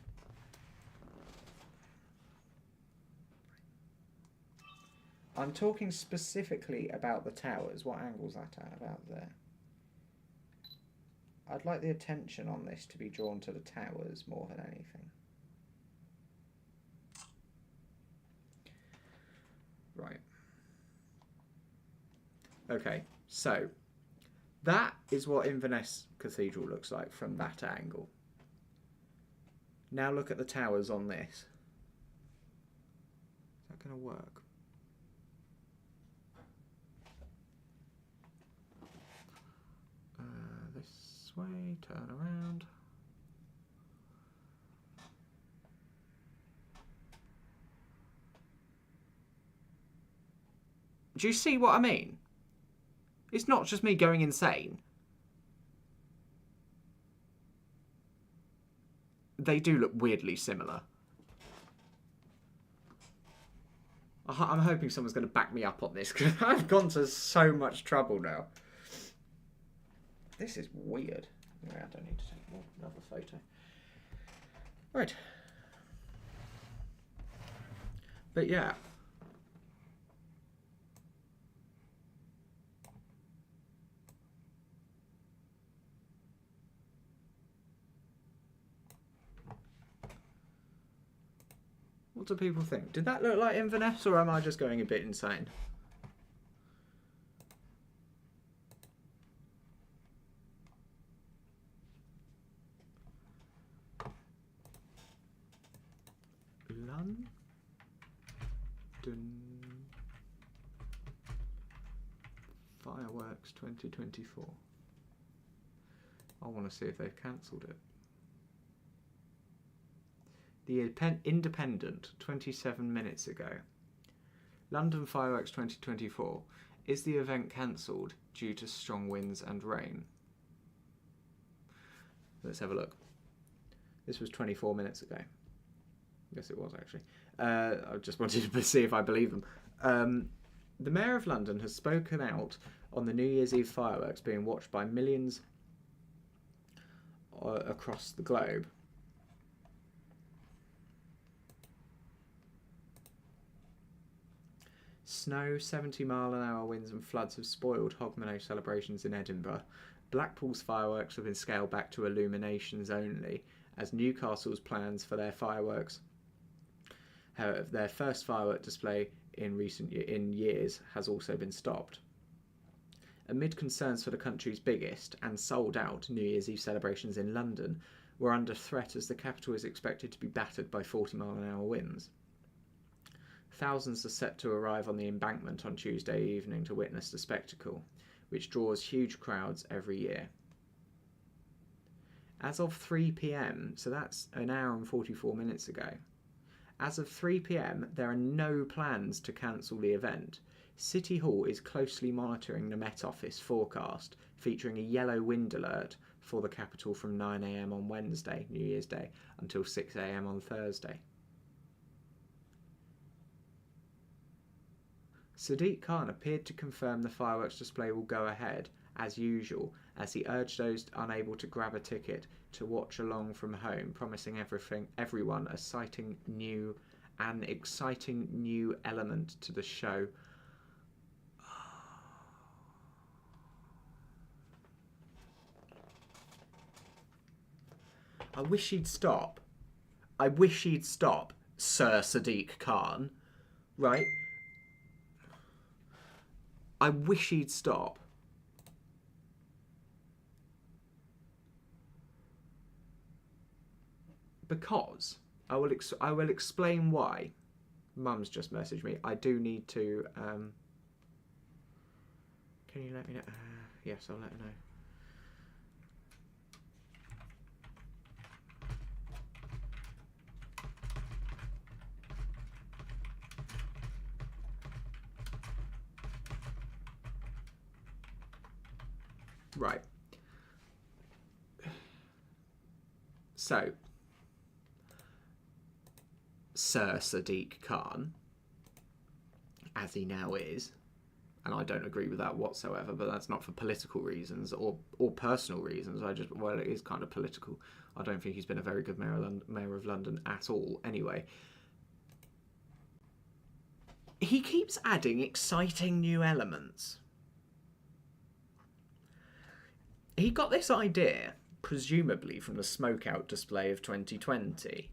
I'm talking specifically about the towers. What angle's that at? About there. I'd like the attention on this to be drawn to the towers more than anything. Right. Okay, so that is what Inverness Cathedral looks like from that angle. Now look at the towers on this. Is that going to work? This way, turn around. Do you see what I mean? It's not just me going insane. They do look weirdly similar. I'm hoping someone's going to back me up on this because I've gone to so much trouble now. This is weird. Anyway, I don't need to take another photo. Right. But yeah. What do people think? Did that look like Inverness, or am I just going a bit insane? London Fireworks 2024. I want to see if they've cancelled it. The Independent, 27 minutes ago. London Fireworks 2024. Is the event cancelled due to strong winds and rain? Let's have a look. This was 24 minutes ago. Yes, it was actually. I just wanted to see if I believe them. The Mayor of London has spoken out on the New Year's Eve fireworks being watched by millions across the globe. Snow, 70-mile-an-hour winds and floods have spoiled Hogmanay celebrations in Edinburgh. Blackpool's fireworks have been scaled back to illuminations only, as Newcastle's plans for their fireworks, their first firework display in years, has also been stopped. Amid concerns for the country's biggest and sold-out New Year's Eve celebrations in London were under threat as the capital is expected to be battered by 40-mile-an-hour winds. Thousands are set to arrive on the embankment on Tuesday evening to witness the spectacle, which draws huge crowds every year. As of 3 p.m, so that's an hour and 44 minutes ago, as of 3 p.m, there are no plans to cancel the event. City Hall is closely monitoring the Met Office forecast, featuring a yellow wind alert for the capital from 9 a.m. on Wednesday, New Year's Day, until 6 a.m. on Thursday. Sadiq Khan appeared to confirm the fireworks display will go ahead, as usual, as he urged those unable to grab a ticket to watch along from home, promising everyone an exciting new element to the show. I wish he'd stop. I wish he'd stop, Sir Sadiq Khan. Right? I wish he'd stop. Because I will explain why. Mum's just messaged me. I do need to. Can you let me know? Yes, I'll let her know. Right. So, Sir Sadiq Khan, as he now is, and I don't agree with that whatsoever, but that's not for political reasons or personal reasons. Well, it is kind of political. I don't think he's been a very good mayor of London at all. Anyway, he keeps adding exciting new elements. He got this idea, presumably from the smokeout display of 2020.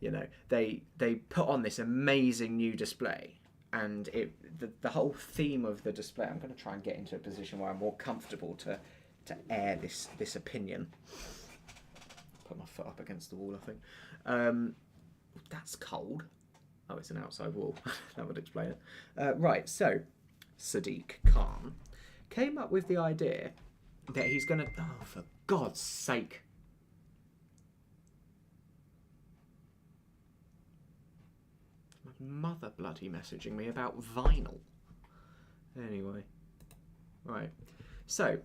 You know, they put on this amazing new display, and the whole theme of the display. I'm going to try and get into a position where I'm more comfortable to air this opinion. Put my foot up against the wall, I think. That's cold. Oh, it's an outside wall. That would explain it. Right, so Sadiq Khan came up with the idea that he's going to... Oh, for God's sake. My mother bloody messaging me about vinyl. Anyway. Right. So,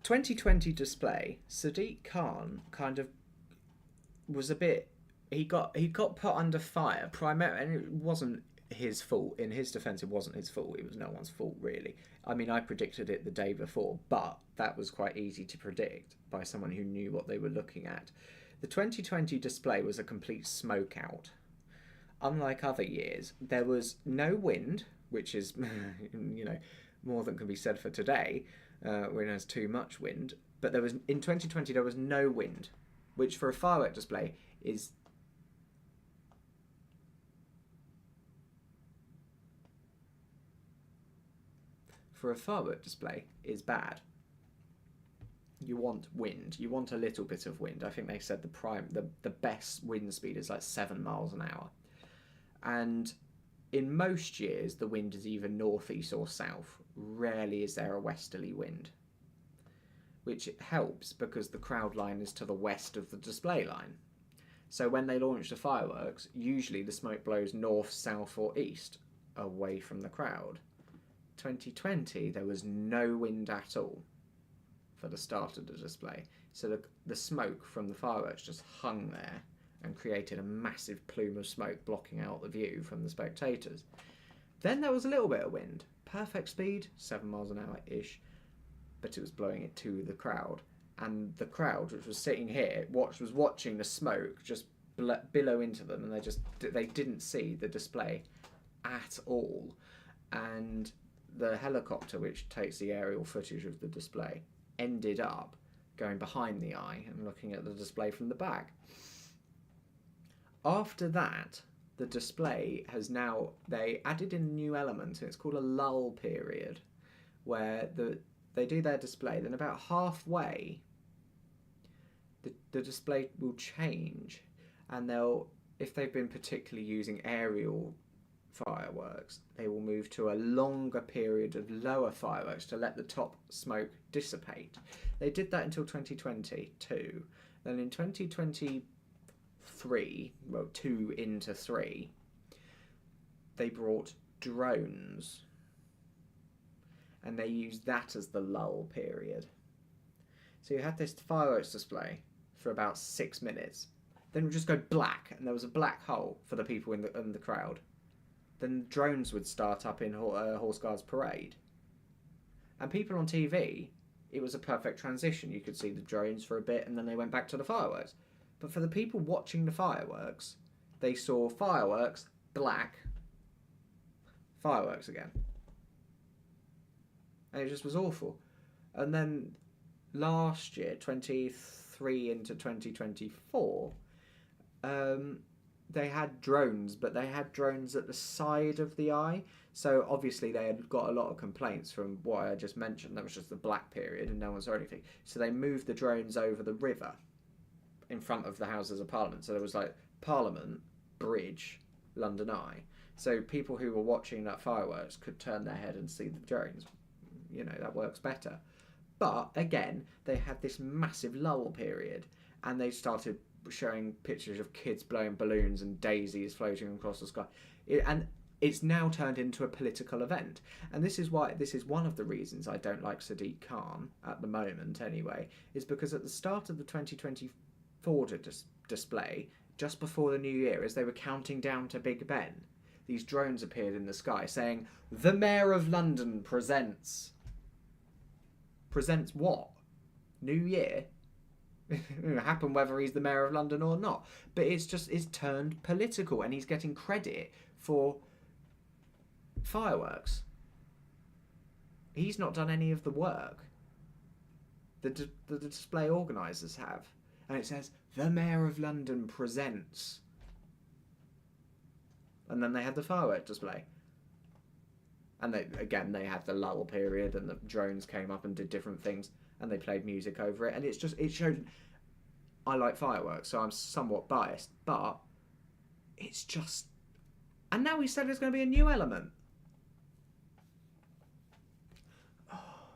2020 display. Sadiq Khan kind of was a bit... He got put under fire, primarily, and it wasn't his fault. In his defence, it wasn't his fault. It was no one's fault, really. I mean, I predicted it the day before, but that was quite easy to predict by someone who knew what they were looking at. The 2020 display was a complete smoke out. Unlike other years, there was no wind, which is, you know, more than can be said for today, when there's too much wind. But there was, in 2020, there was no wind, which for a firework display is for a firework display is bad. You want wind. You want a little bit of wind. I think they said the best wind speed is like 7 miles an hour. And in most years, the wind is either northeast or south. Rarely is there a westerly wind, which helps because the crowd line is to the west of the display line. So when they launch the fireworks, usually the smoke blows north, south or east, away from the crowd. 2020, there was no wind at all for the start of the display. So the smoke from the fireworks just hung there and created a massive plume of smoke blocking out the view from the spectators. Then there was a little bit of wind. Perfect speed, 7 miles an hour-ish, but it was blowing it to the crowd. And the crowd, which was sitting here, was watching the smoke just billow into them, and they didn't see the display at all. And the helicopter, which takes the aerial footage of the display, ended up going behind the eye and looking at the display from the back. After that, the display has now, they added in a new element, and it's called a lull period, where they do their display, then about halfway, the display will change, and if they've been particularly using aerial fireworks, they will move to a longer period of lower fireworks to let the top smoke dissipate. They did that until 2022. Then in 2023, well, 2 into 3, they brought drones, and they used that as the lull period. So you had this fireworks display for about 6 minutes, then it would just go black, and there was a black hole for the people in the crowd. Then drones would start up in Horse Guards Parade. And people on TV, it was a perfect transition. You could see the drones for a bit, and then they went back to the fireworks. But for the people watching the fireworks, they saw fireworks, black, fireworks again. And it just was awful. And then last year, 23 into 2024, they had drones, but they had drones at the side of the eye. So obviously they had got a lot of complaints from what I just mentioned. That was just the black period and no one saw anything. So they moved the drones over the river in front of the Houses of Parliament. So there was like Parliament, Bridge, London Eye. So people who were watching that fireworks could turn their head and see the drones. You know, that works better. But again, they had this massive lull period, and they started showing pictures of kids blowing balloons and daisies floating across the sky. And it's now turned into a political event. And this is one of the reasons I don't like Sadiq Khan at the moment anyway, is because at the start of the 2024 display, just before the new year, as they were counting down to Big Ben, these drones appeared in the sky saying, "The Mayor of London presents." Presents what? New Year? It'll happen whether he's the Mayor of London or not. But it's turned political, and he's getting credit for fireworks. He's not done any of the work. The display organisers have. And it says, "The Mayor of London presents." And then they had the firework display. And they had the lull period, and the drones came up and did different things, and they played music over it, and it showed. I like fireworks, so I'm somewhat biased, but it's just. And now he said there's going to be a new element. Oh.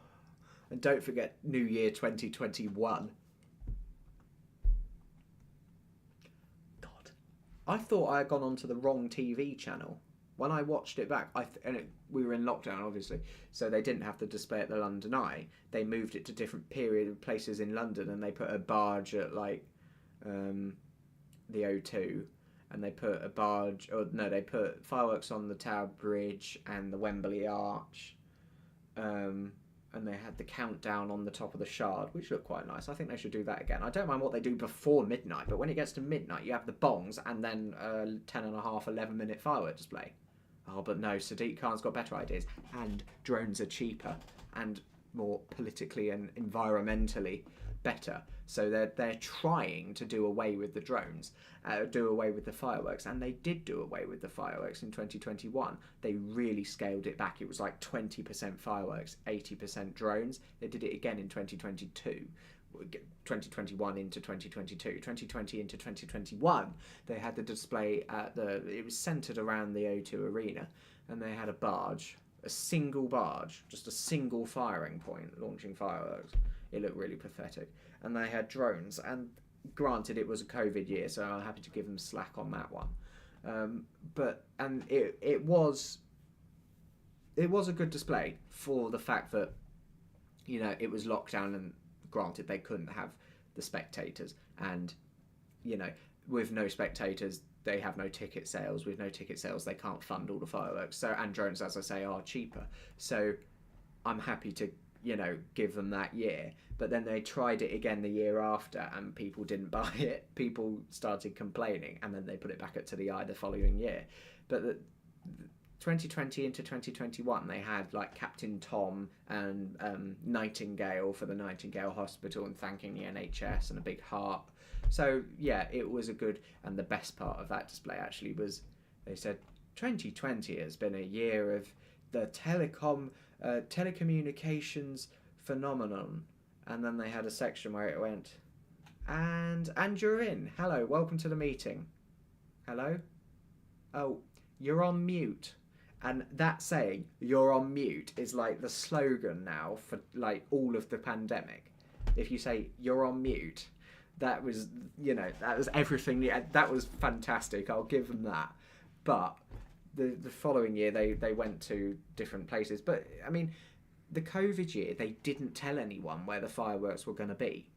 And don't forget New Year 2021. God, I thought I had gone onto the wrong TV channel. When I watched it back, we were in lockdown, obviously, so they didn't have the display at the London Eye. They moved it to different places in London, and they put a barge at, like, the O2, and they put they put fireworks on the Tower Bridge and the Wembley Arch, and they had the countdown on the top of the Shard, which looked quite nice. I think they should do that again. I don't mind what they do before midnight, but when it gets to midnight, you have the bongs and then 11-minute firework display. Oh, but no, Sadiq Khan's got better ideas, and drones are cheaper and more politically and environmentally better. So they're trying to do away with the drones, do away with the fireworks, and they did do away with the fireworks in 2021. They really scaled it back. It was like 20% fireworks, 80% drones. They did it again in 2022. 2021 into 2022, 2020 into 2021. They had the display at it was centered around the O2 Arena, and they had a single barge, just a single firing point launching fireworks. It looked really pathetic. And they had drones, and granted it was a COVID year, so I'm happy to give them slack on that one. It was a good display for the fact that, you know, it was lockdown, and granted they couldn't have the spectators, and, you know, with no spectators they have no ticket sales. With no ticket sales they can't fund all the fireworks. So, and drones, as I say, are cheaper. So I'm happy to, you know, give them that year. But then they tried it again the year after, and people didn't buy it. People started complaining, and then they put it back up to the eye the following year. But 2020 into 2021, they had like Captain Tom and Nightingale for the Nightingale Hospital, and thanking the NHS, and a big heart. So yeah, it was a good, and the best part of that display actually was, they said 2020 has been a year of the telecommunications phenomenon. And then they had a section where it went, and you're in. Hello, welcome to the meeting. Hello? Oh, you're on mute. And that saying, you're on mute, is like the slogan now for like all of the pandemic. If you say, you're on mute, that was, you know, that was everything. Yeah, that was fantastic. I'll give them that. But the following year, they went to different places. But, I mean, the COVID year, they didn't tell anyone where the fireworks were going to be.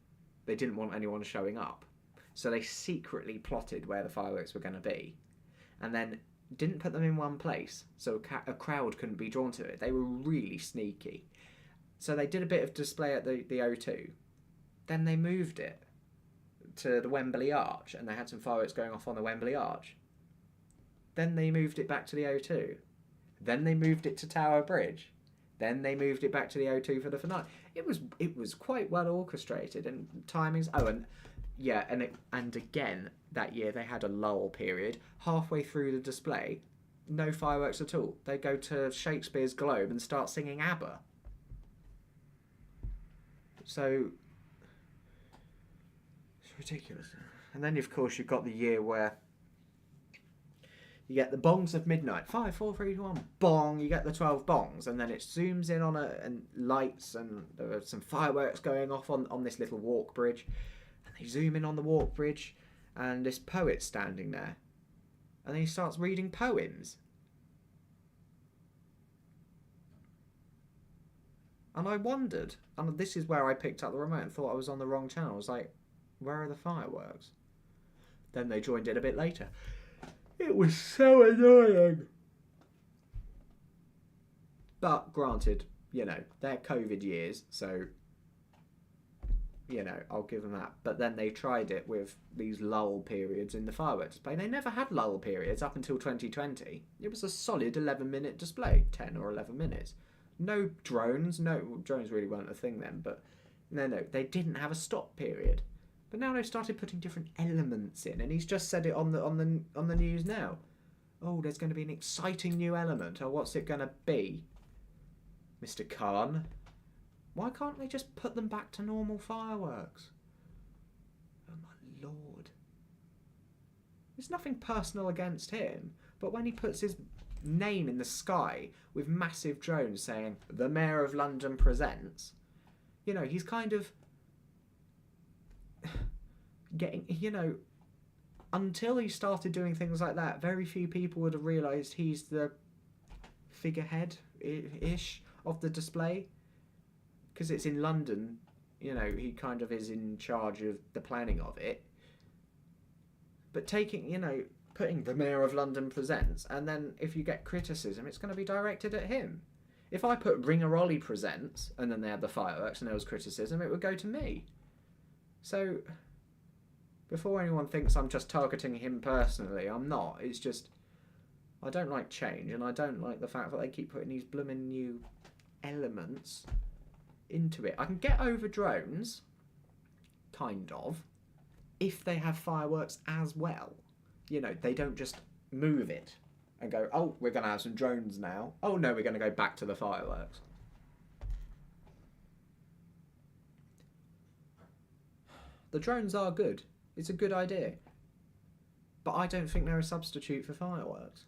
They didn't want anyone showing up. So they secretly plotted where the fireworks were going to be, and then didn't put them in one place, so a crowd couldn't be drawn to it. They were really sneaky. So they did a bit of display at the O2. Then they moved it to the Wembley Arch, and they had some fireworks going off on the Wembley Arch. Then they moved it back to the O2. Then they moved it to Tower Bridge. Then they moved it back to the O2 for the finale. It was quite well orchestrated, and timings. Oh, and yeah, and again that year they had a lull period halfway through the display. No fireworks at all. They go to Shakespeare's Globe and start singing ABBA. So it's ridiculous. And then of course you've got the year where you get the bongs of midnight. 5, 4, 3, 2, 1. Bong. You get the 12 bongs, and then it zooms in on and lights, and there are some fireworks going off on this little walk bridge. And they zoom in on the walk bridge, and this poet's standing there, and then he starts reading poems. And I wondered, and this is where I picked up the remote and thought I was on the wrong channel. I was like, where are the fireworks? Then they joined in a bit later. It was so annoying. But granted, you know, they're COVID years, so, you know, I'll give them that. But then they tried it with these lull periods in the fireworks display. They never had lull periods up until 2020. It was a solid 11-minute display, 10 or 11 minutes. No drones. No, drones really weren't a thing then, but no, they didn't have a stop period. But now they've started putting different elements in, and he's just said it on the news now. Oh, there's going to be an exciting new element. Oh, what's it going to be, Mr. Khan? Why can't they just put them back to normal fireworks? Oh my lord. There's nothing personal against him, but when he puts his name in the sky with massive drones saying, "The Mayor of London presents," you know, he's kind of getting, you know, until he started doing things like that, very few people would have realised he's the figurehead-ish of the display. Because it's in London, you know, he kind of is in charge of the planning of it. But taking, you know, putting "The Mayor of London presents," and then if you get criticism, it's going to be directed at him. If I put Ollie presents, and then they had the fireworks and there was criticism, it would go to me. So, before anyone thinks I'm just targeting him personally, I'm not. It's just, I don't like change, and I don't like the fact that they keep putting these blooming new elements into it. I can get over drones, kind of, if they have fireworks as well. You know, they don't just move it and go, oh, we're going to have some drones now. Oh, no, we're going to go back to the fireworks. The drones are good. It's a good idea. But I don't think they're a substitute for fireworks.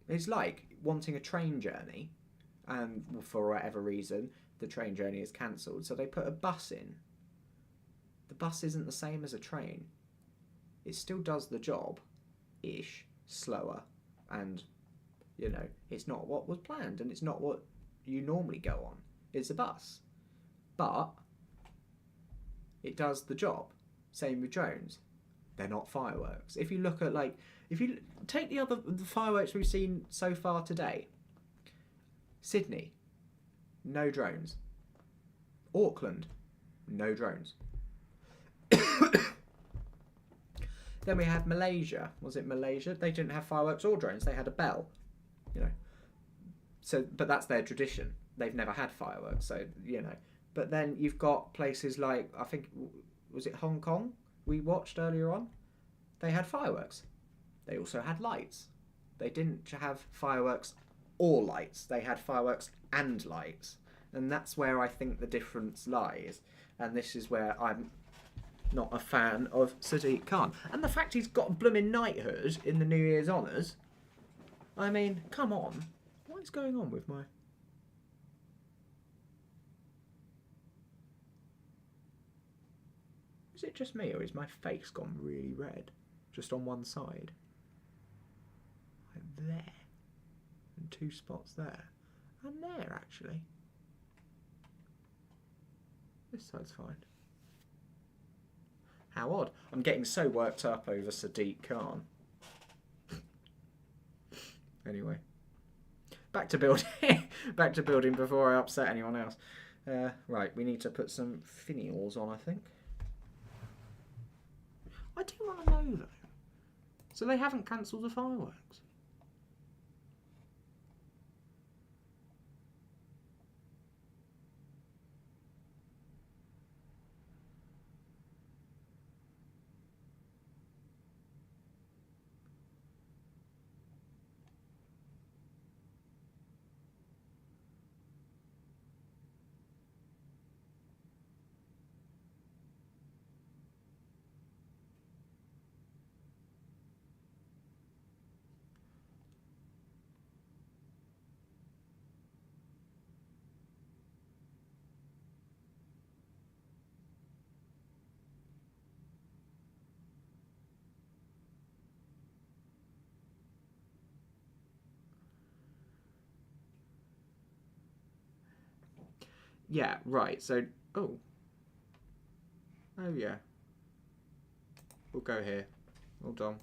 It's like wanting a train journey, and for whatever reason, the train journey is cancelled, so they put a bus in. The bus isn't the same as a train. It still does the job-ish, slower, and, you know, it's not what was planned, and it's not what you normally go on. It's a bus. But it does the job. Same with drones. They're not fireworks. If you look at, like, if you take the fireworks we've seen so far today, Sydney, no drones. Auckland, no drones. Then we had Malaysia. Was it Malaysia? They didn't have fireworks or drones. They had a bell, you know. So, but that's their tradition. They've never had fireworks, so, you know. But then you've got places like, I think, was it Hong Kong we watched earlier on? They had fireworks. They also had lights. They didn't have fireworks or lights. They had fireworks and lights. And that's where I think the difference lies. And this is where I'm not a fan of Sadiq Khan. And the fact he's got blooming knighthood in the New Year's honours. I mean, come on. What is going on with my... Is it just me, or is my face gone really red? Just on one side? Like there. And 2 spots there. And there, actually. This side's fine. How odd. I'm getting so worked up over Sadiq Khan. Anyway. Back to building. Back to building before I upset anyone else. Right, we need to put some finials on, I think. I do want to know, though. So they haven't cancelled the fireworks? Yeah, right, so... Oh. Oh, yeah. We'll go here. Hold on.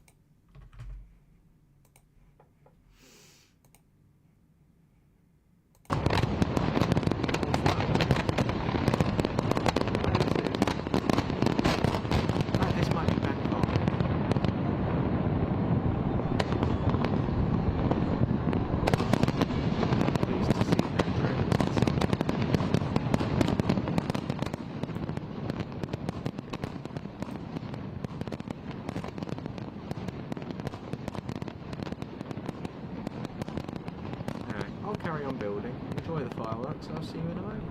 Carry on building. Enjoy the fireworks. I'll see you in a moment.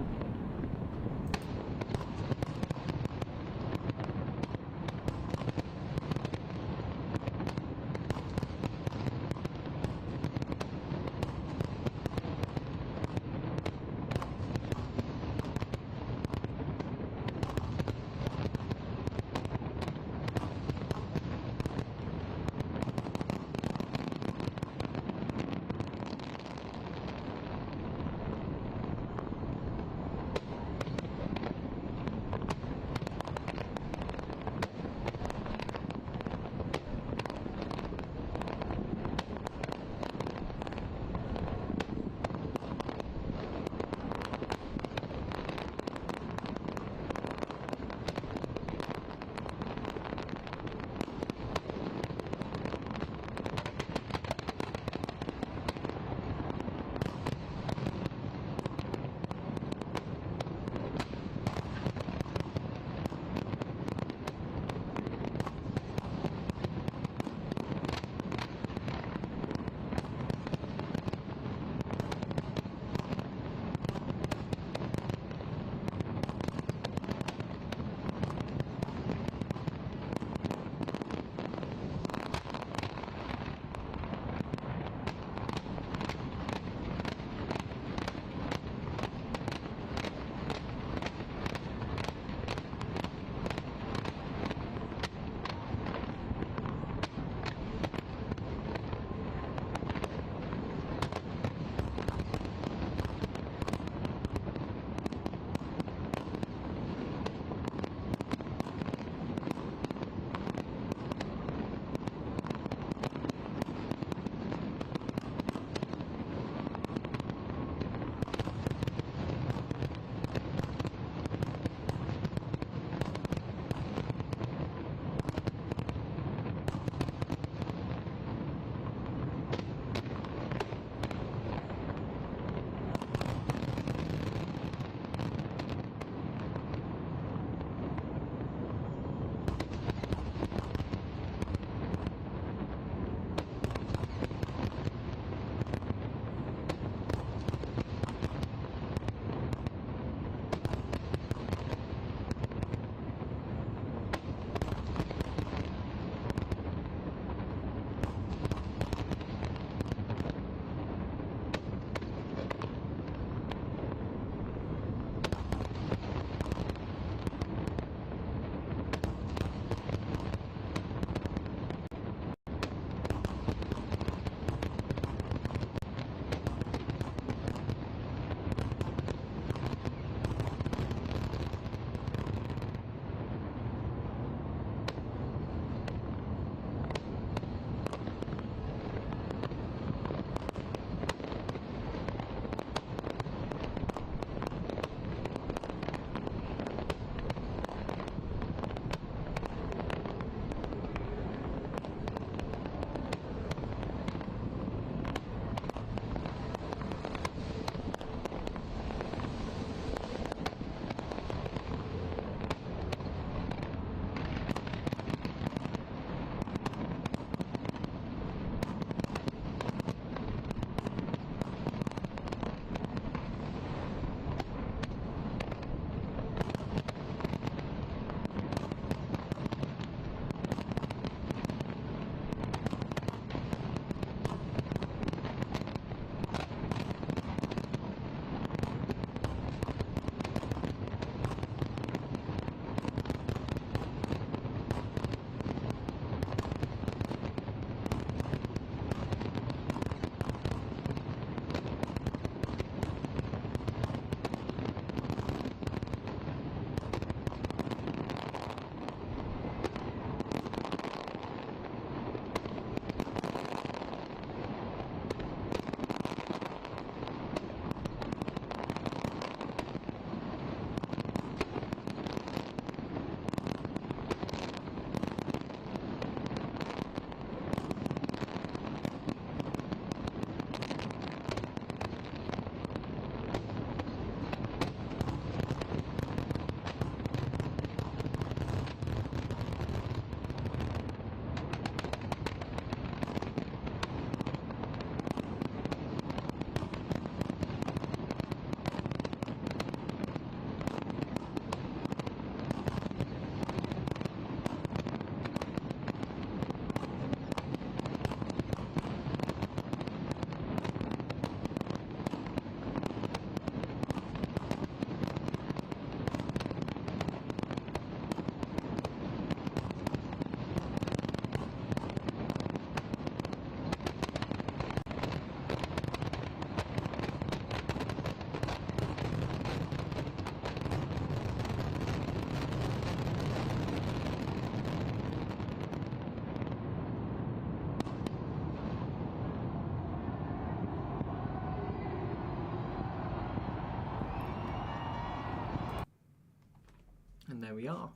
And there we are.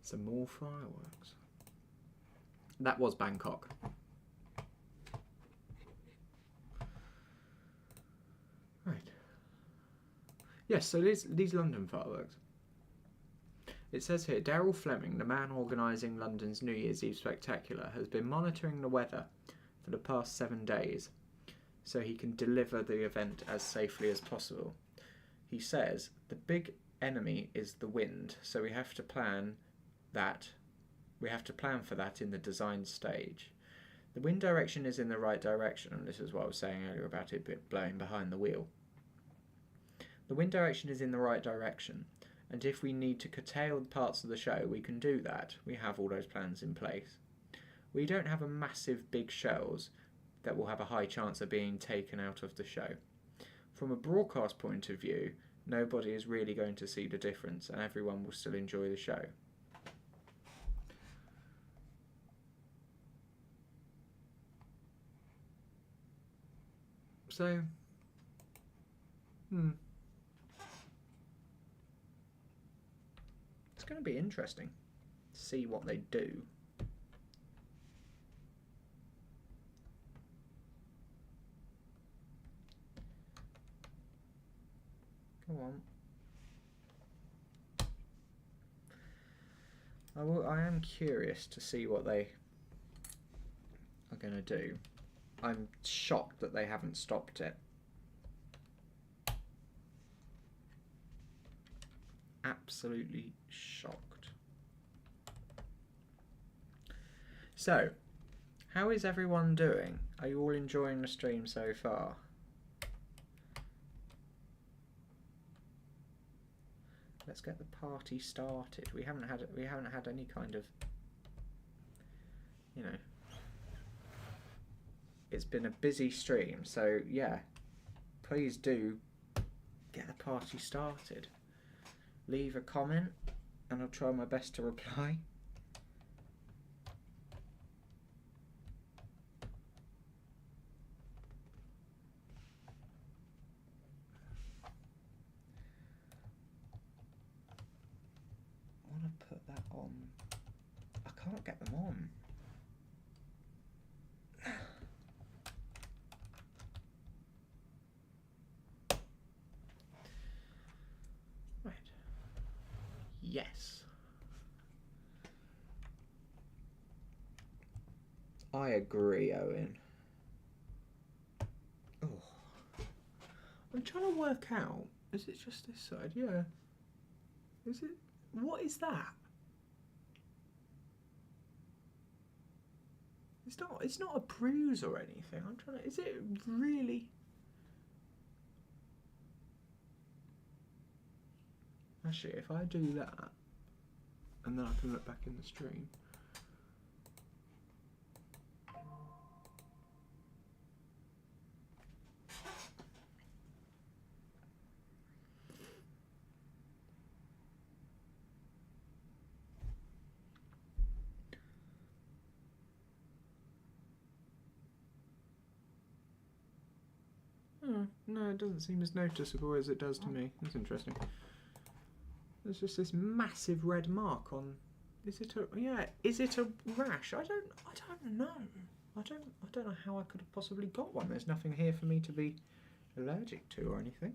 Some more fireworks. That was Bangkok. Right. Yes, so these London fireworks. It says here, Daryl Fleming, the man organising London's New Year's Eve Spectacular, has been monitoring the weather for the past 7 days so he can deliver the event as safely as possible. He says, the big enemy is the wind, so we have to plan for that in the design stage. The wind direction is in the right direction, and this is what I was saying earlier about it blowing behind the wheel. The wind direction is in the right direction, and if we need to curtail parts of the show, we can do that. We have all those plans in place. We don't have a massive big shells that will have a high chance of being taken out of the show. From a broadcast point of view, nobody is really going to see the difference, and everyone will still enjoy the show. So, it's going to be interesting to see what they do. Come on. I am curious to see what they are going to do. I'm shocked that they haven't stopped it. Absolutely shocked. So, how is everyone doing? Are you all enjoying the stream so far? Let's get the party started. We haven't had any kind of, you know, it's been a busy stream, so yeah, please do get the party started. Leave a comment and I'll try my best to reply. I want to put that on. I can't get them on. Right. Yes. I agree, Owen. Oh. I'm trying to work out. Is it just this side? Yeah. Is it? What is that? It's not a bruise or anything. I'm trying to. Is it really? Actually, if I do that, and then I can look back in the stream. Oh, no, it doesn't seem as noticeable as it does to me. That's interesting. There's just this massive red mark on. Is it a? Yeah. Is it a rash? I don't know. I don't know how I could have possibly got one. There's nothing here for me to be allergic to or anything.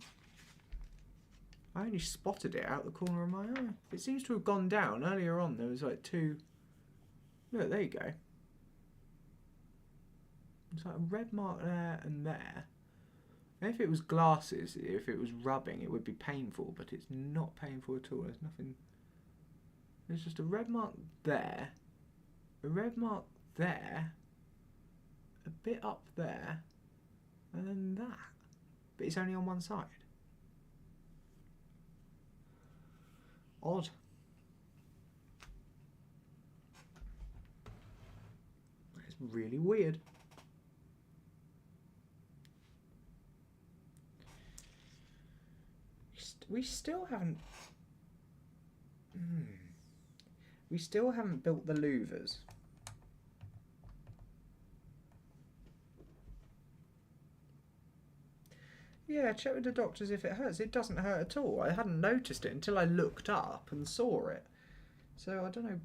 I only spotted it out the corner of my eye. It seems to have gone down. Earlier on there was like two. Look, there you go. It's like a red mark there and there. If it was glasses, if it was rubbing, it would be painful, but it's not painful at all. There's nothing. There's just a red mark there, a red mark there, a bit up there, and then that. But it's only on one side. Odd. It's really weird. We still haven't. We still haven't built the louvers. Yeah, check with the doctors if it hurts. It doesn't hurt at all. I hadn't noticed it until I looked up and saw it. So I don't know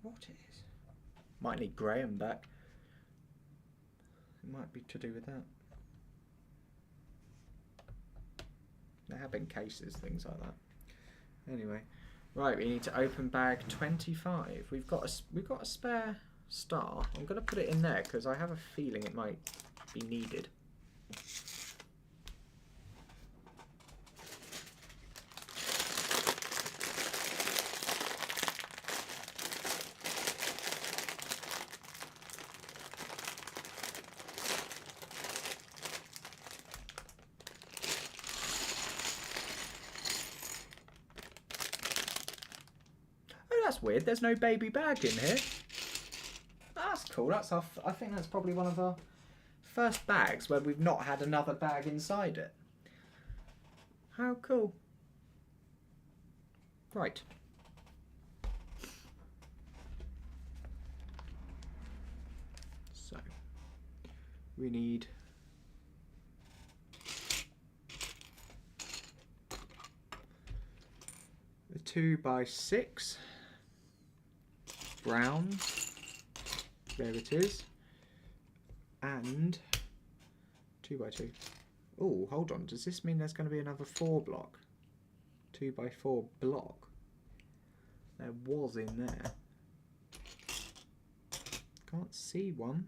what it is. Might need Graham back. It might be to do with that. There have been cases, things like that. Anyway, right, we need to open bag 25. We've got a spare star. I'm going to put it in there because I have a feeling it might be needed. That's weird. There's no baby bag in here. That's cool. I think that's probably one of our first bags where we've not had another bag inside it. How cool. Right. So we need a 2x6 brown, there it is, and 2x2. Oh, hold on, does this mean there's going to be another 4 block? 2x4 block? There was in there. Can't see one.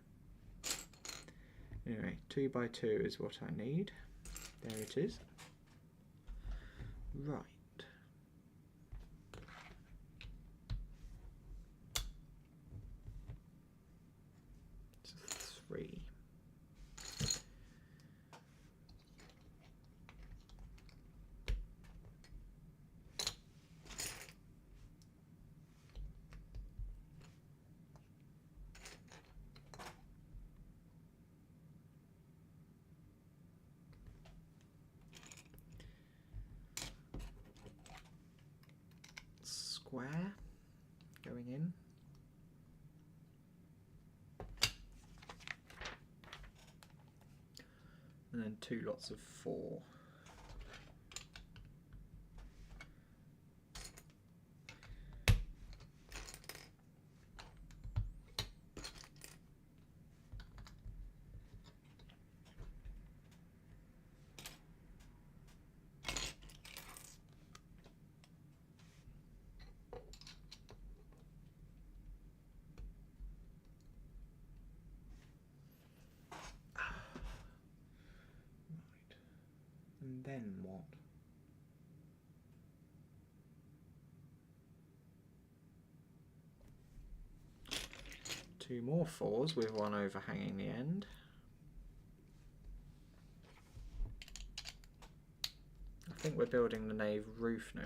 Anyway, 2x2 is what I need. There it is. Right. Three. Square going in. And then 2 lots of 4. And then what? Two more 4s with one overhanging the end. I think we're building the nave roof now.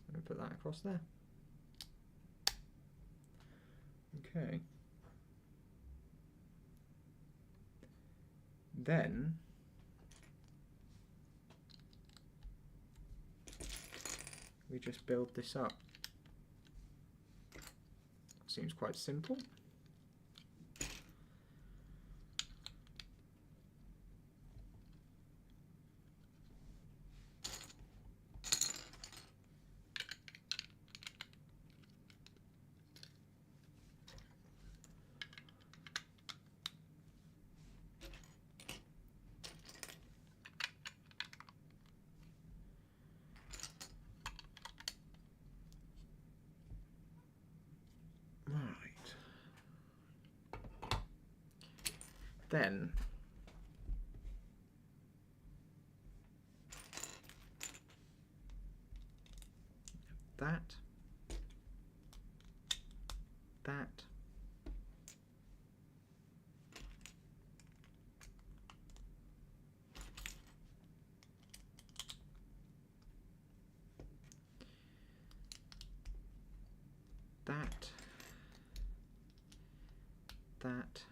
I'm going to put that across there. Okay. Then we just build this up. Seems quite simple. Then that, that, that, that,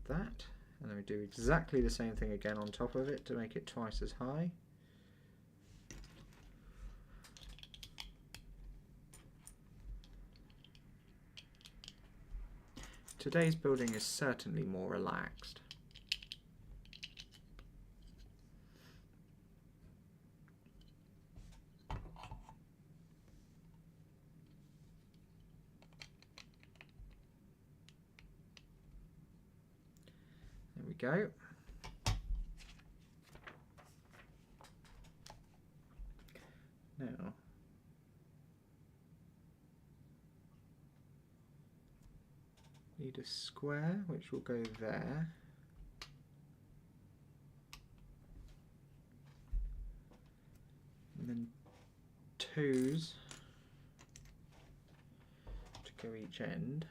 that, And then we do exactly the same thing again on top of it to make it twice as high. Today's building is certainly more relaxed. There we go. Now, need a square which will go there. And then twos to go each end.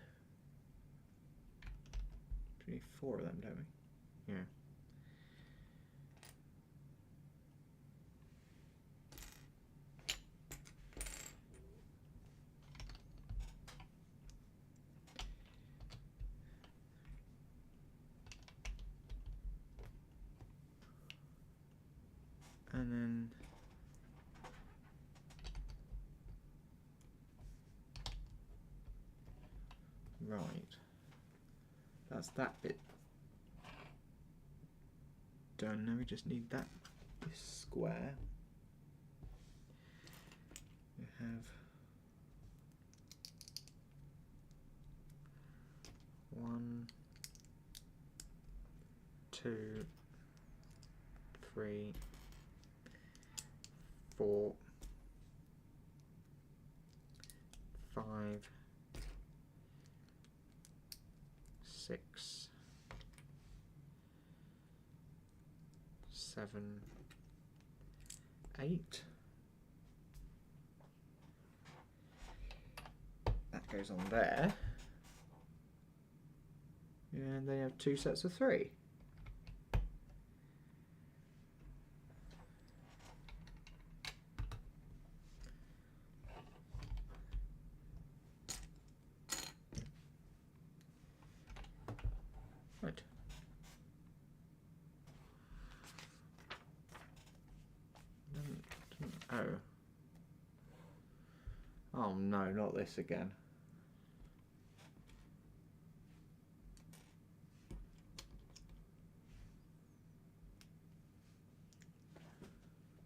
We need 4 of them, don't we? Yeah. And then right, that's that bit done. Now we just need this square. We have 1, 2, 3, 4, 5, 6, 7, 8. That goes on there. And they have 2 sets of 3. Right. Oh. Oh no, not this again.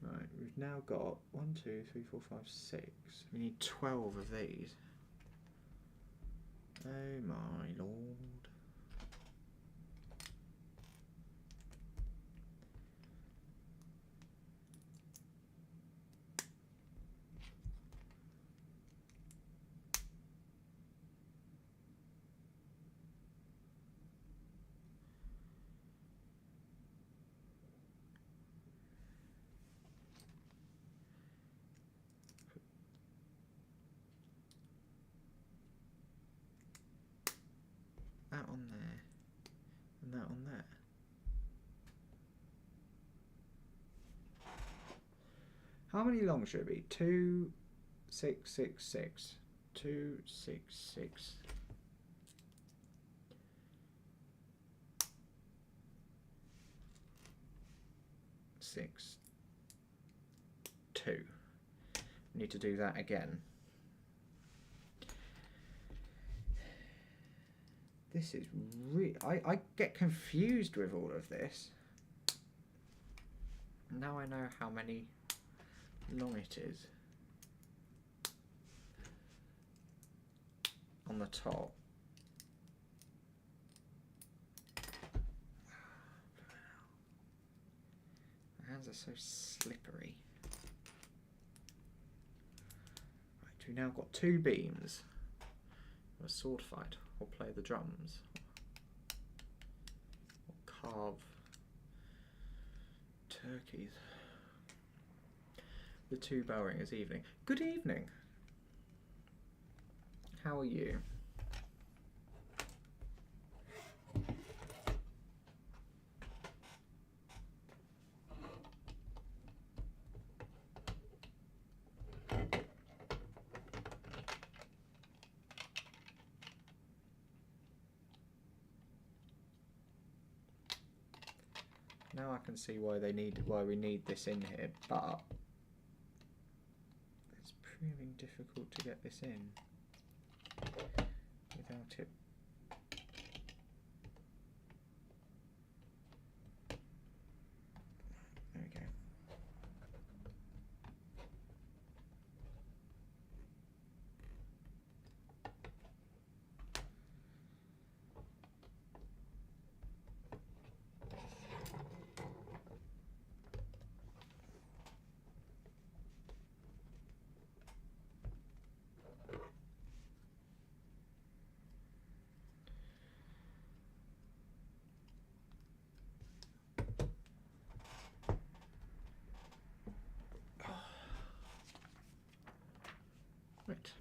Right, we've now got 1, 2, 3, 4, 5, 6. We need 12 of these. Oh my lord. That on there, and that on there. How many long should it be? 2, 6, 6, 6. 2, 6, 6. 6, 2. Need to do that again. This is I get confused with all of this. Now I know how many long it is on the top. My hands are so slippery. Right, we've now got 2 beams. A sword fight, or play the drums, or carve turkeys. The 2 bell ringers evening. Good evening. How are you? Now I can see why we need this in here, but it's proving difficult to get this in without it. There we go. Right.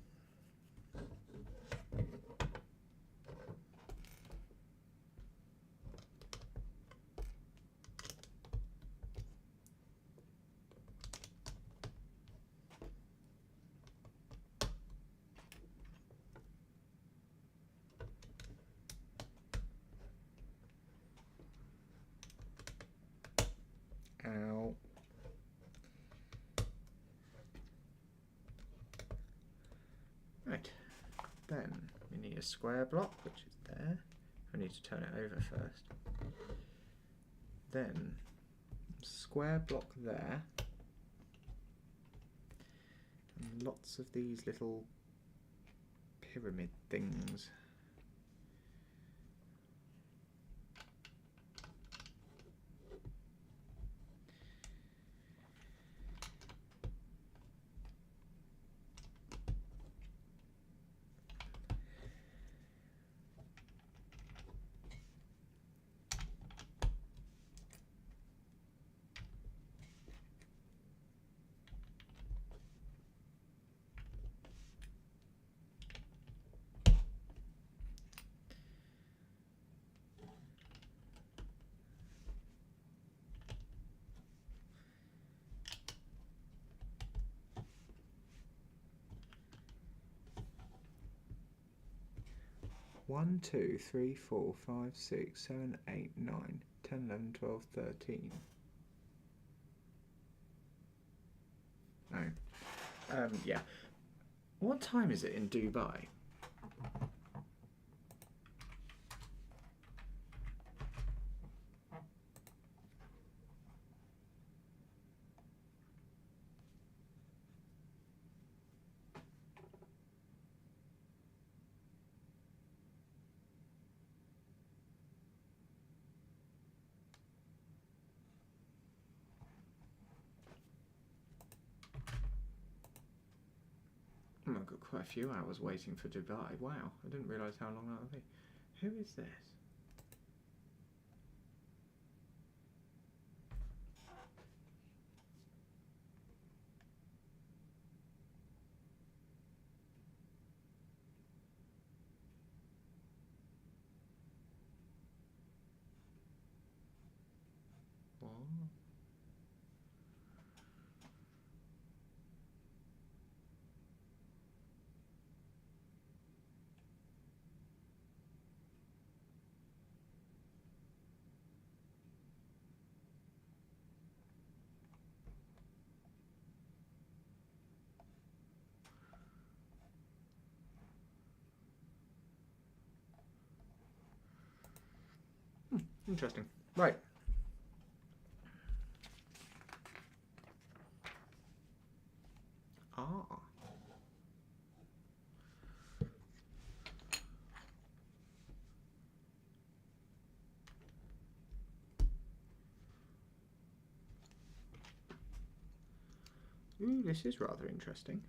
Ow. Right, then we need a square block, which is there. I need to turn it over first. Then square block there. And lots of these little pyramid things. One, 2, 3, 4, 5, 6, 7, 8, 9, 10, 11, 12, 13. No. Yeah. What time is it in Dubai? Oh, I've got quite a few hours waiting for Dubai. Wow, I didn't realise how long that would be. Who is this? What? Interesting. Right. Ah. Ooh, this is rather interesting.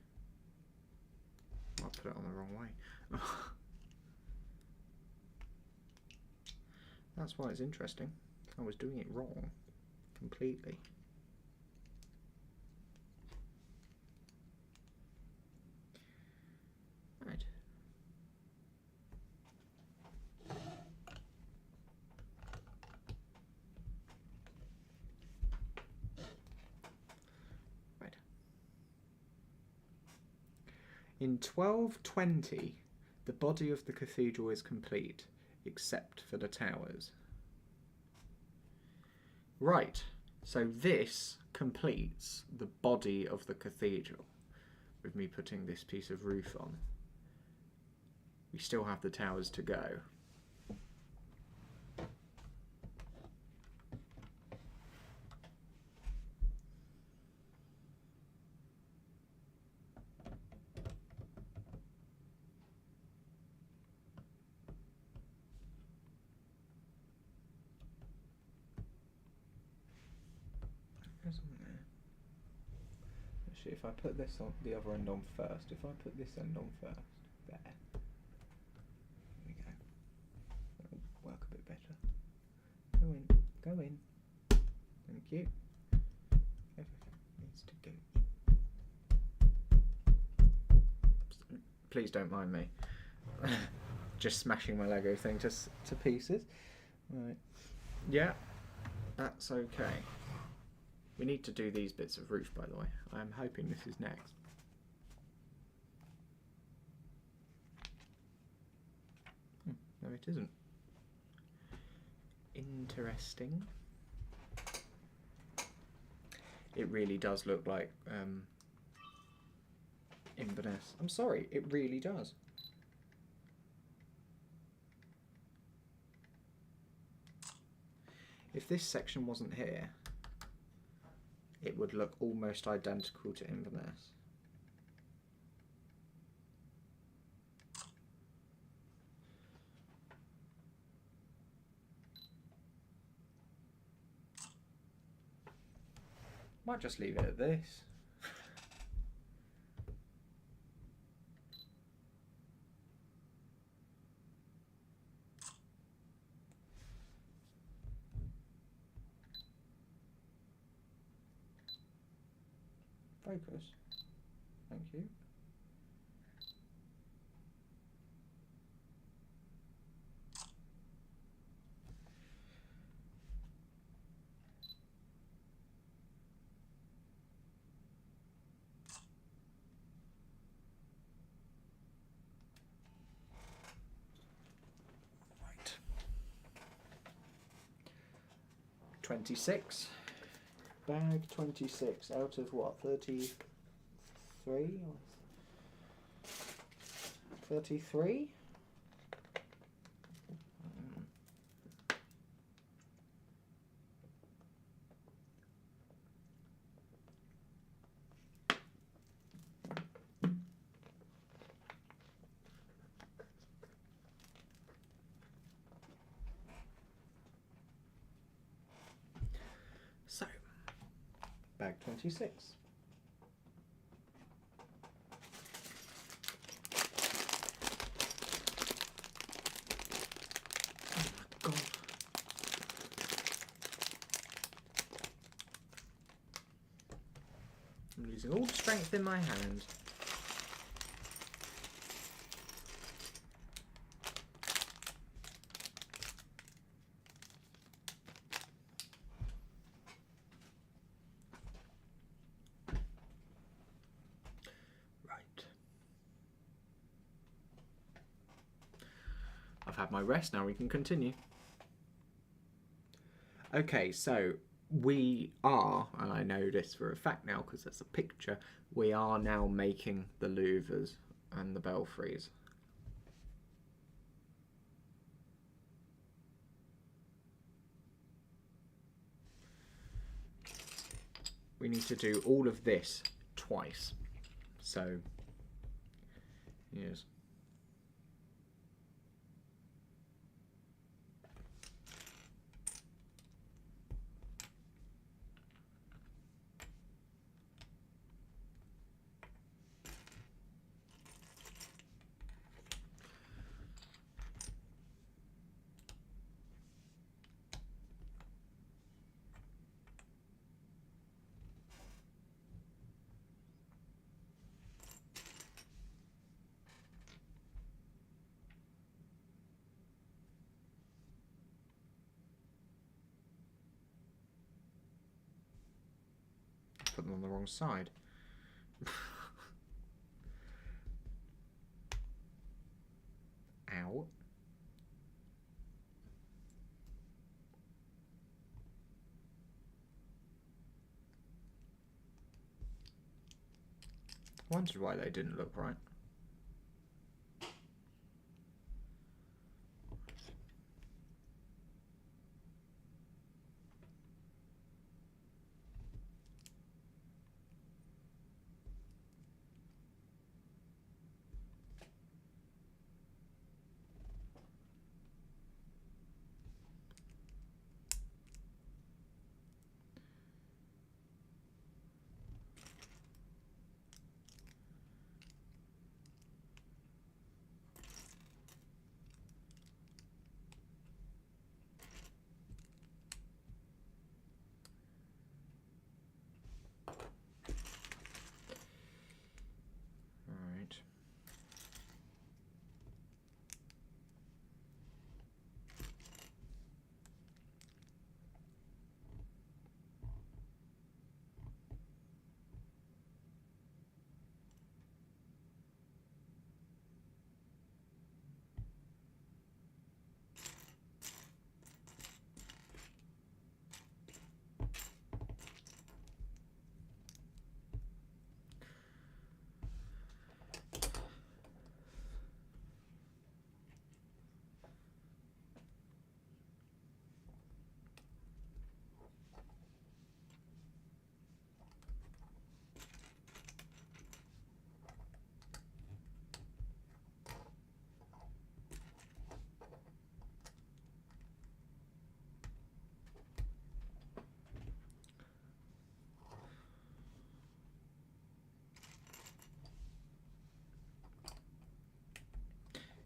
I'll put it on the wrong way. That's why it's interesting. I was doing it wrong. Completely. Right. Right. In 1220, the body of the cathedral is complete, except for the towers. Right, so this completes the body of the cathedral with me putting this piece of roof on. We still have the towers to go. Actually, if I put this on the other end on first, if I put this end on first, there we go. That'll work a bit better. Go in, go in. Thank you. Everything needs to go in. Please don't mind me. Just smashing my Lego thing to pieces. Right. Yeah, that's okay. We need to do these bits of roof, by the way. I'm hoping this is next. No, it isn't. Interesting. It really does look like Inverness. I'm sorry, it really does. If this section wasn't here, it would look almost identical to Inverness. Might just leave it at this. Focus. Thank you. Right. 26. Bag 26 out of what? 33? 33? So, bag 26. Oh my God. I'm losing all the strength in my hand. I've had my rest, now we can continue. Okay, so we are, and I know this for a fact now because there's a picture, we are now making the louvers and the belfries. We need to do all of this twice. So, yes. Put them on the wrong side. Ow. I wondered why they didn't look right.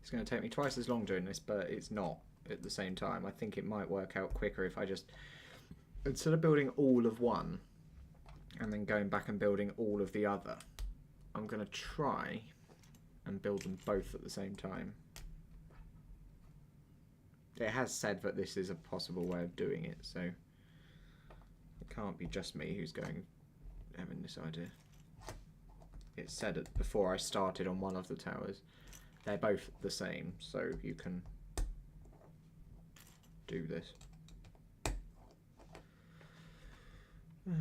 It's going to take me twice as long doing this, but it's not at the same time. I think it might work out quicker if I just, instead of building all of one and then going back and building all of the other, I'm going to try and build them both at the same time. It has said that this is a possible way of doing it, so it can't be just me who's having this idea. It said it before I started on one of the towers. They're both the same, so you can do this. Right.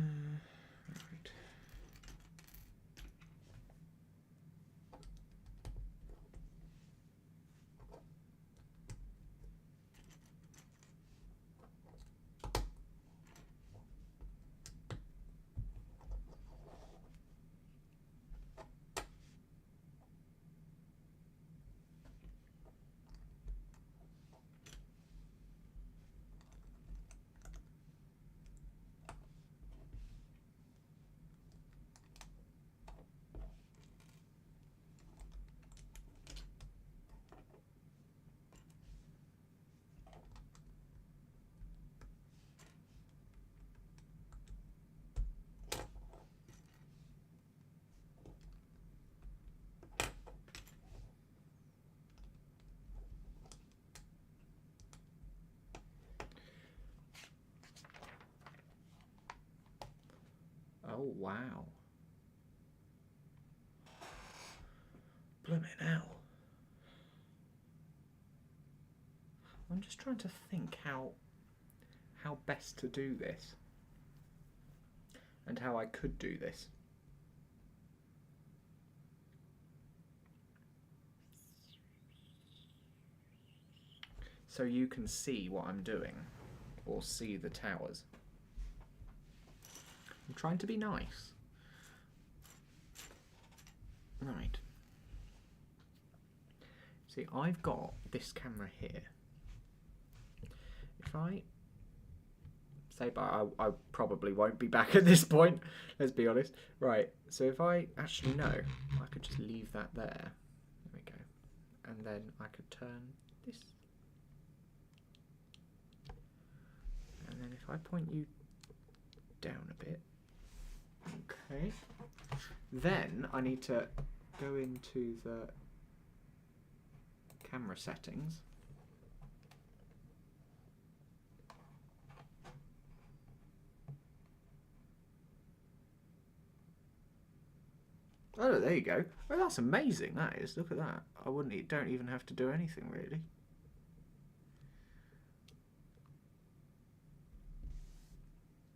Oh, wow. Blooming hell. I'm just trying to think how best to do this. And how I could do this. So you can see what I'm doing. Or see the towers. I'm trying to be nice. Right. See, I've got this camera here. If I say, but I probably won't be back at this point, let's be honest. Right, so if I actually know, I could just leave that there. There we go. And then I could turn this. And then if I point you down a bit. Okay. Then I need to go into the camera settings. Oh, there you go. Oh, that's amazing, that is. Look at that. Don't even have to do anything, really.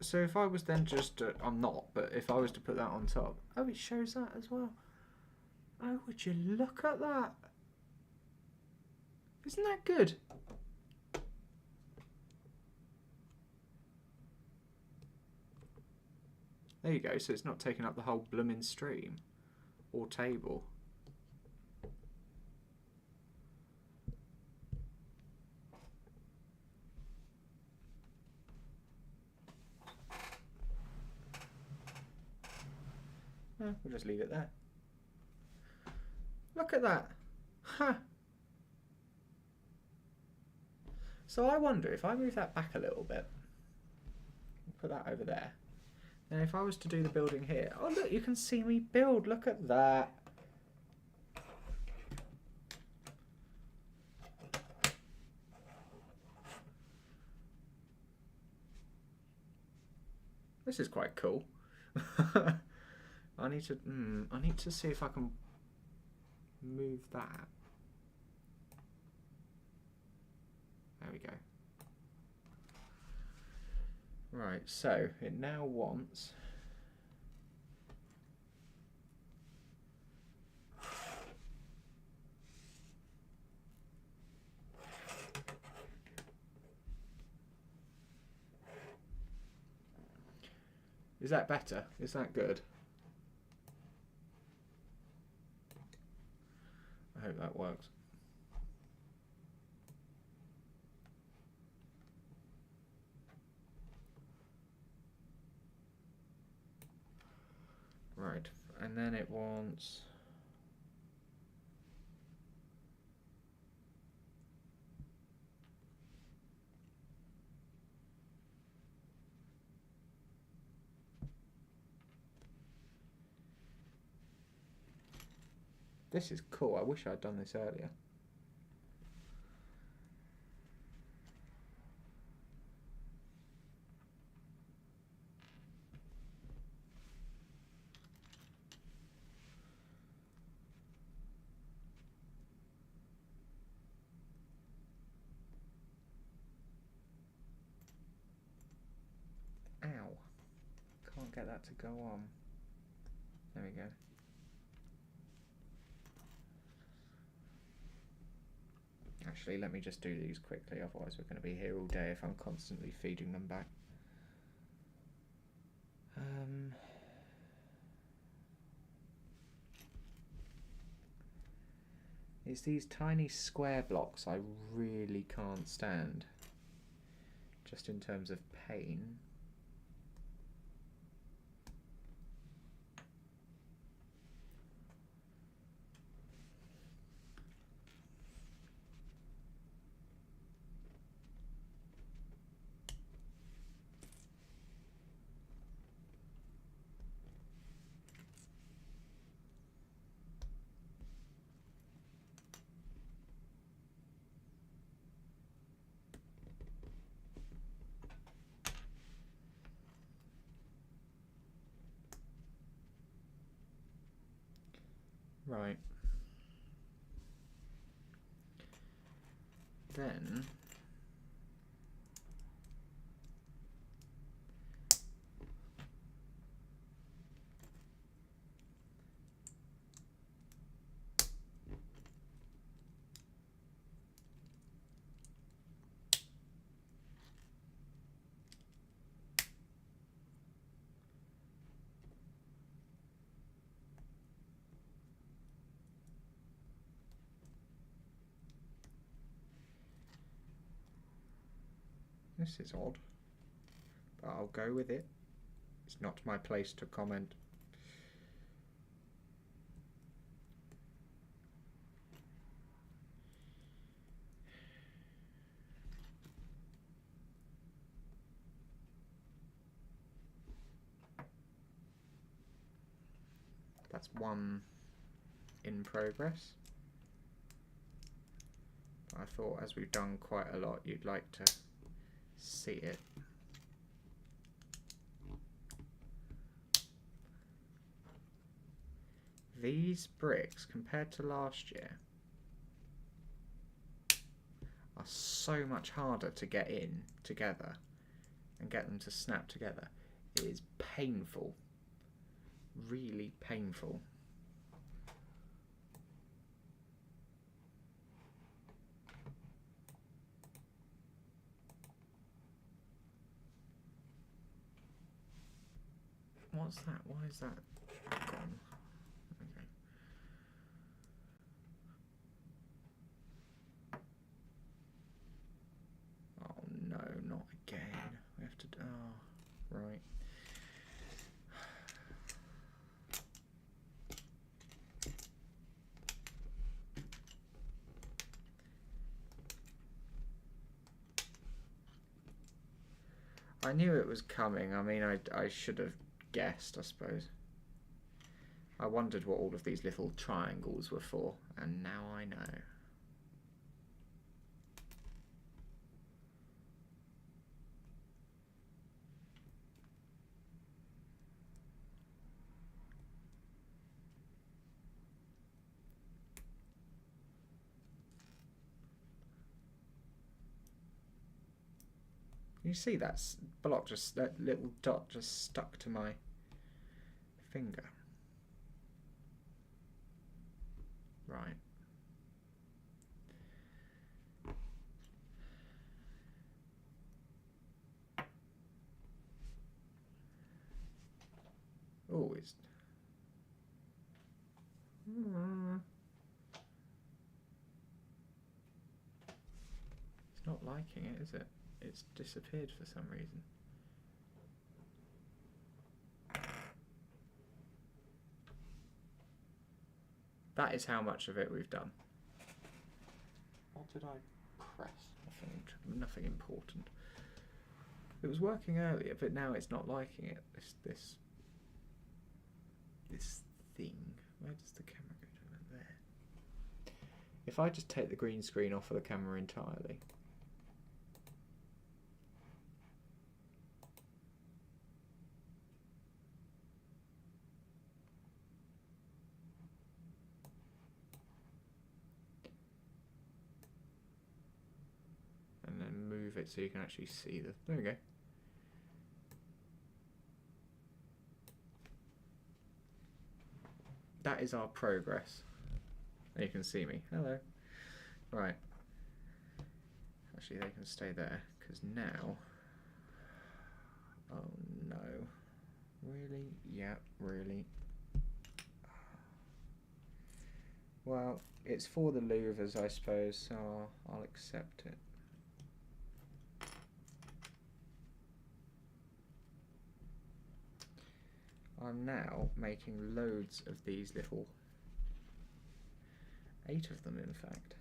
So if I was then just, I'm not, but if I was to put that on top, oh, it shows that as well. Oh, would you look at that? Isn't that good? There you go, so it's not taking up the whole blooming stream or table. No, we'll just leave it there. Look at that. Huh. So I wonder if I move that back a little bit, put that over there, and if I was to do the building here, oh look, you can see me build, look at that. This is quite cool. I need to see if I can move that. There we go. Right, so it now wants Is that better? Is that good? I hope that works. Right, and then it wants this is cool. I wish I'd done this earlier. Ow. Can't get that to go on. There we go. Actually, let me just do these quickly, otherwise we're going to be here all day if I'm constantly feeding them back. It's these tiny square blocks I really can't stand, just in terms of pain. Right. Then this is odd, but I'll go with it. It's not my place to comment. That's one in progress. I thought as we've done quite a lot, you'd like to see it. These bricks, compared to last year, are so much harder to get in together and get them to snap together. It is painful. Really painful. What's that? Why is that gone? Okay. Oh no, not again. We have to. Oh, right. I knew it was coming. I mean, I should have guessed, I suppose. I wondered what all of these little triangles were for, and now I know. You see that block, just that little dot just stuck to my finger. Right. Oh, it's not liking it, is it? It's disappeared for some reason. That is how much of it we've done. What did I press? Nothing important. It was working earlier, but now it's not liking it. This thing. Where does the camera go to? There. If I just take the green screen off of the camera entirely. And then move it so you can actually see the... There we go. That is our progress. And you can see me. Hello. Right. Actually, they can stay there, because now... Oh, no. Really? Yeah, really. Well, it's for the louvers, I suppose, so I'll accept it. I'm now making loads of these little... 8 of them, in fact.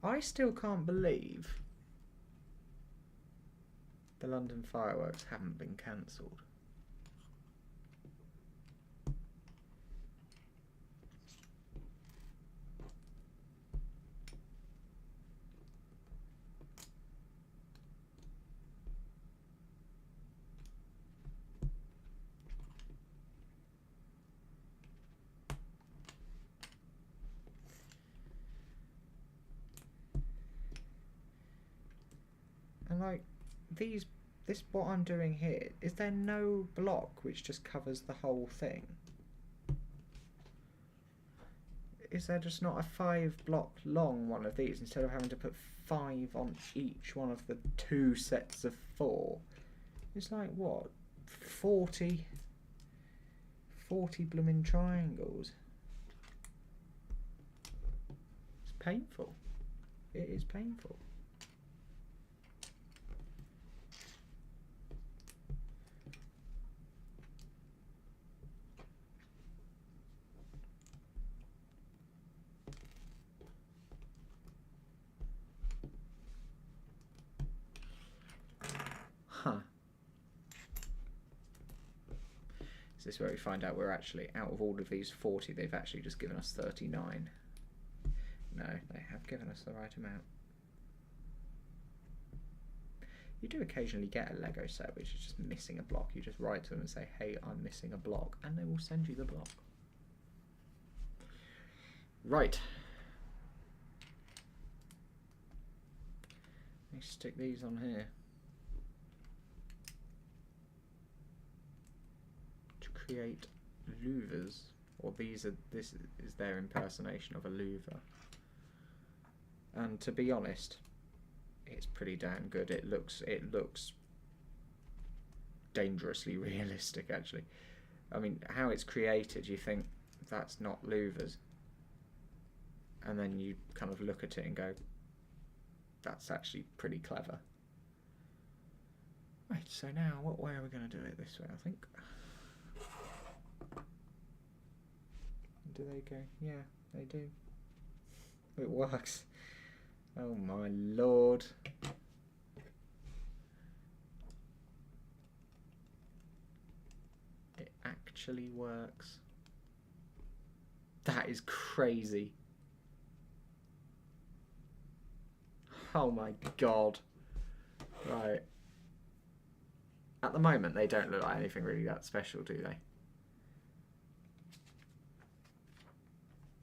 I still can't believe the London fireworks haven't been cancelled. And like, this what I'm doing here, is there no block which just covers the whole thing? Is there just not a 5-block long one of these instead of having to put 5 on each one of the 2 sets of 4? It's like, what, 40 blooming triangles? It's painful. It is painful. Huh. Is this where we find out we're actually, out of all of these 40, they've actually just given us 39? No, they have given us the right amount. You do occasionally get a Lego set which is just missing a block. You just write to them and say, hey, I'm missing a block, and they will send you the block. Right. stick these on here to create louvers, or this is their impersonation of a louver. And to be honest, it's pretty damn good. It looks dangerously realistic, actually. I mean, how it's created, you think that's not louvers, and then you kind of look at it and go, that's actually pretty clever. Right, so now what way are we going to do it? This way, I think. Do they go? Yeah, they do. It works. Oh my lord. It actually works. That is crazy. Oh my god. Right. At the moment, they don't look like anything really that special, do they?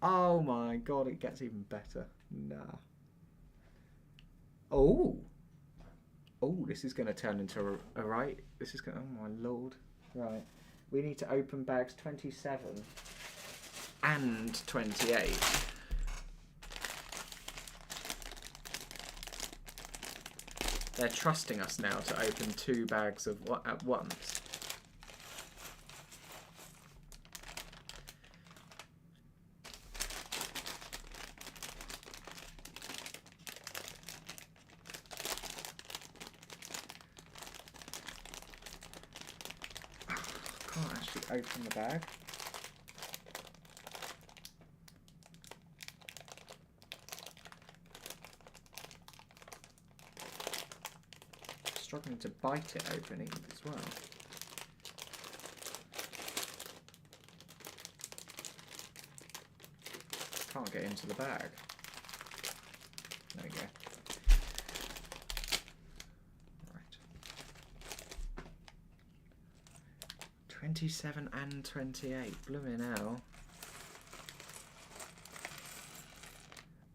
Oh my god, it gets even better. Nah. Oh. Oh, this is going to turn into a right. This is going to... Oh my lord. Right. We need to open bags 27 and 28. They're trusting us now to open 2 bags of at once. Can't actually open the bag. Struggling to bite it opening as well. Can't get into the bag. There we go. Right. 27 and 28. Blooming hell.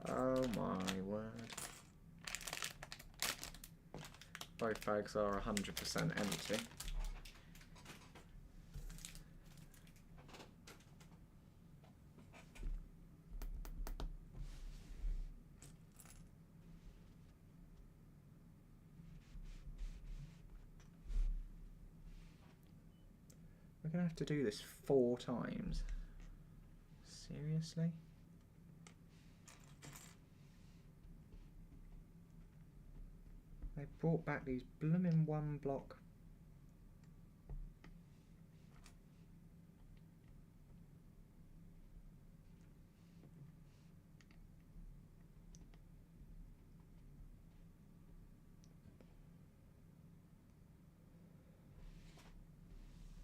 Oh my word. Both bags are 100% empty. We're going to have to do this 4 times. Seriously? They brought back these blooming 1 block.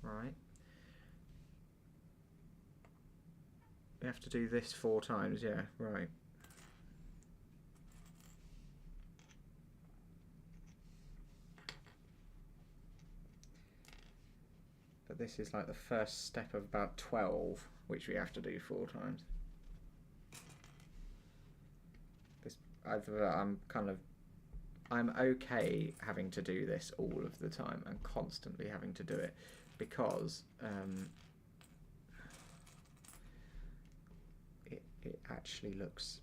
Right. We have to do this 4 times, yeah, right. But this is like the first step of about 12, which we have to do 4 times. This, I'm okay having to do this all of the time and constantly having to do it because it actually looks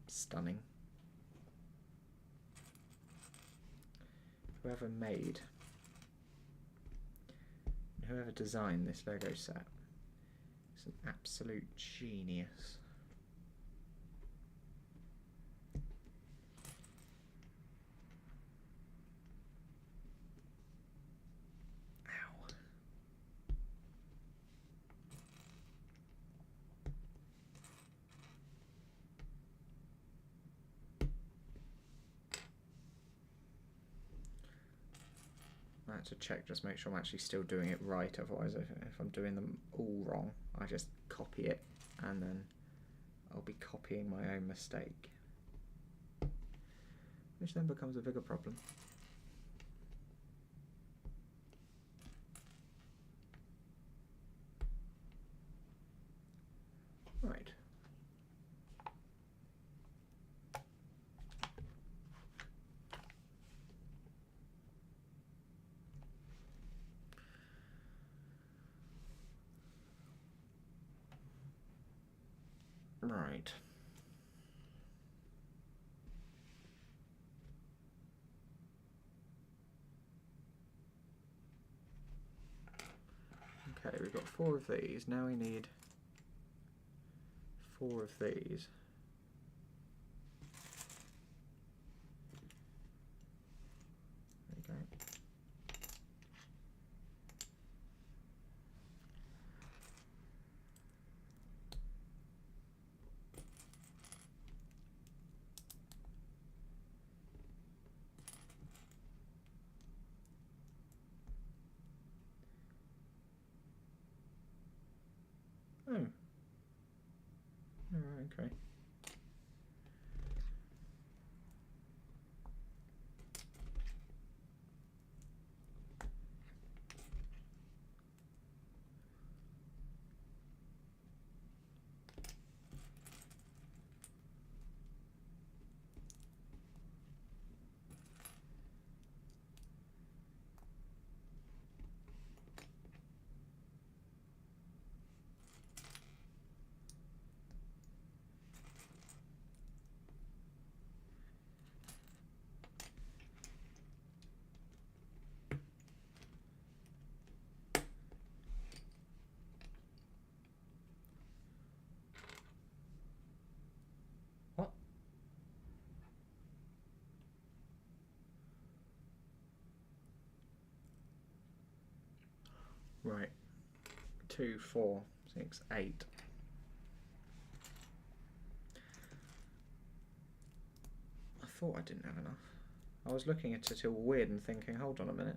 stunning. Whoever designed this Lego set is an absolute genius. Ow. I had to check, just make sure I'm actually still doing it right, otherwise if I'm doing them all wrong, I just copy it and then I'll be copying my own mistake, which then becomes a bigger problem. Right. Right. Okay, we've got 4 of these. Now we need 4 of these. There you go. Oh. Alright, okay. What? Right. 2, 4, 6, 8. I thought I didn't have enough. I was looking at it all weird and thinking, hold on a minute.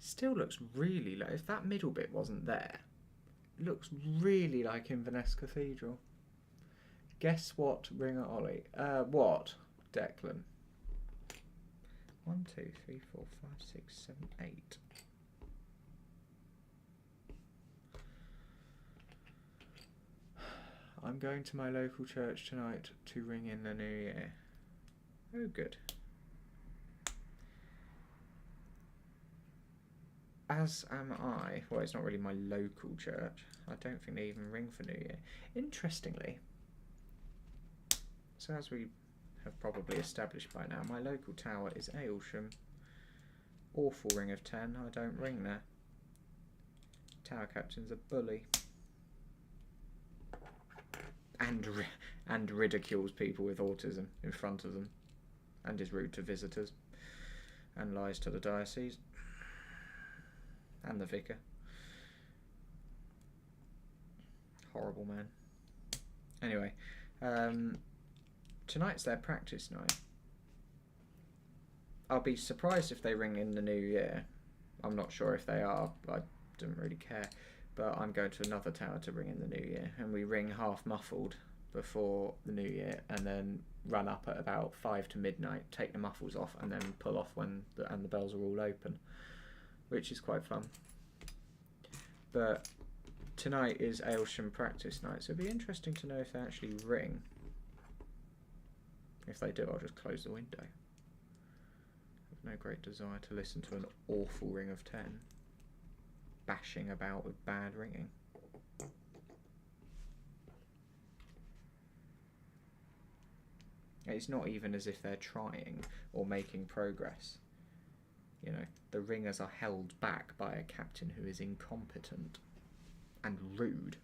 Still looks really like, if that middle bit wasn't there, it looks really like Inverness Cathedral. Guess what, Ringer Ollie? What, Declan? 1, 2, 3, 4, 5, 6, 7, 8. I'm going to my local church tonight to ring in the new year. Oh, good. As am I. Well, it's not really my local church. I don't think they even ring for New Year. Interestingly, so as we have probably established by now, my local tower is Aylsham. Awful ring of 10. I don't ring there. Tower captain's a bully. And ridicules people with autism in front of them. And is rude to visitors. And lies to the diocese. And the vicar. Horrible man. Anyway, tonight's their practice night. I'll be surprised if they ring in the new year. I'm not sure if they are, I don't really care. But I'm going to another tower to ring in the new year. And we ring half muffled before the new year and then run up at about 5 to midnight, take the muffles off and then pull off when the bells are all open. Which is quite fun. But tonight is Aylsham practice night, so it'll be interesting to know if they actually ring. If they do, I'll just close the window. I have no great desire to listen to an awful ring of 10 bashing about with bad ringing. It's not even as if they're trying or making progress. You know, the ringers are held back by a captain who is incompetent and rude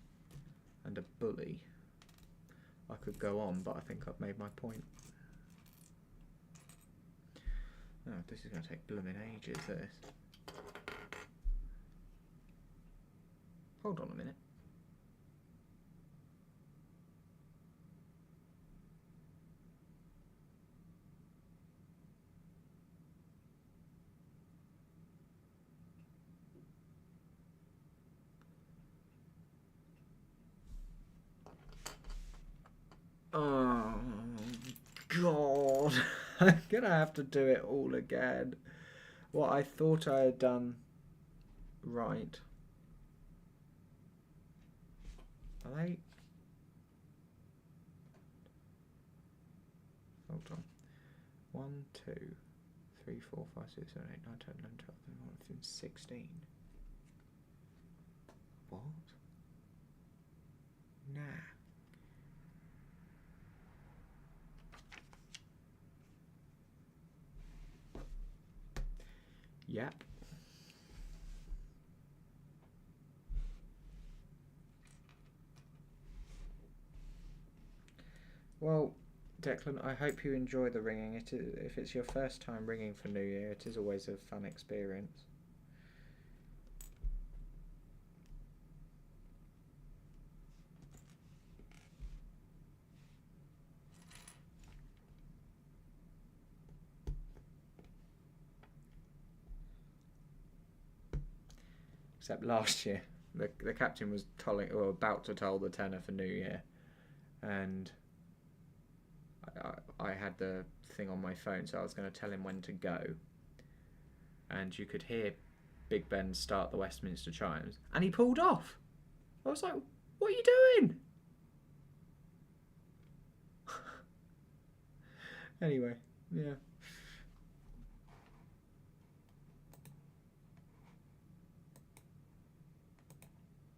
and a bully. I could go on, but I think I've made my point. Oh, this is going to take blooming ages, this. Hold on a minute. god. I'm gonna have to do it all again. What I thought I had done right. Are they? Hold on. 1, 2, 3, 4, 5, 6, 7, 8, 9, 10, 11, 12, 13, 14, 16. What? Nah. Yep. Well, Declan, I hope you enjoy the ringing. If it's your first time ringing for New Year, it is always a fun experience. Except last year, the captain was about to toll the tenor for New Year, and I had the thing on my phone, so I was going to tell him when to go, and you could hear Big Ben start the Westminster chimes, and he pulled off. I was like, what are you doing? Anyway, yeah.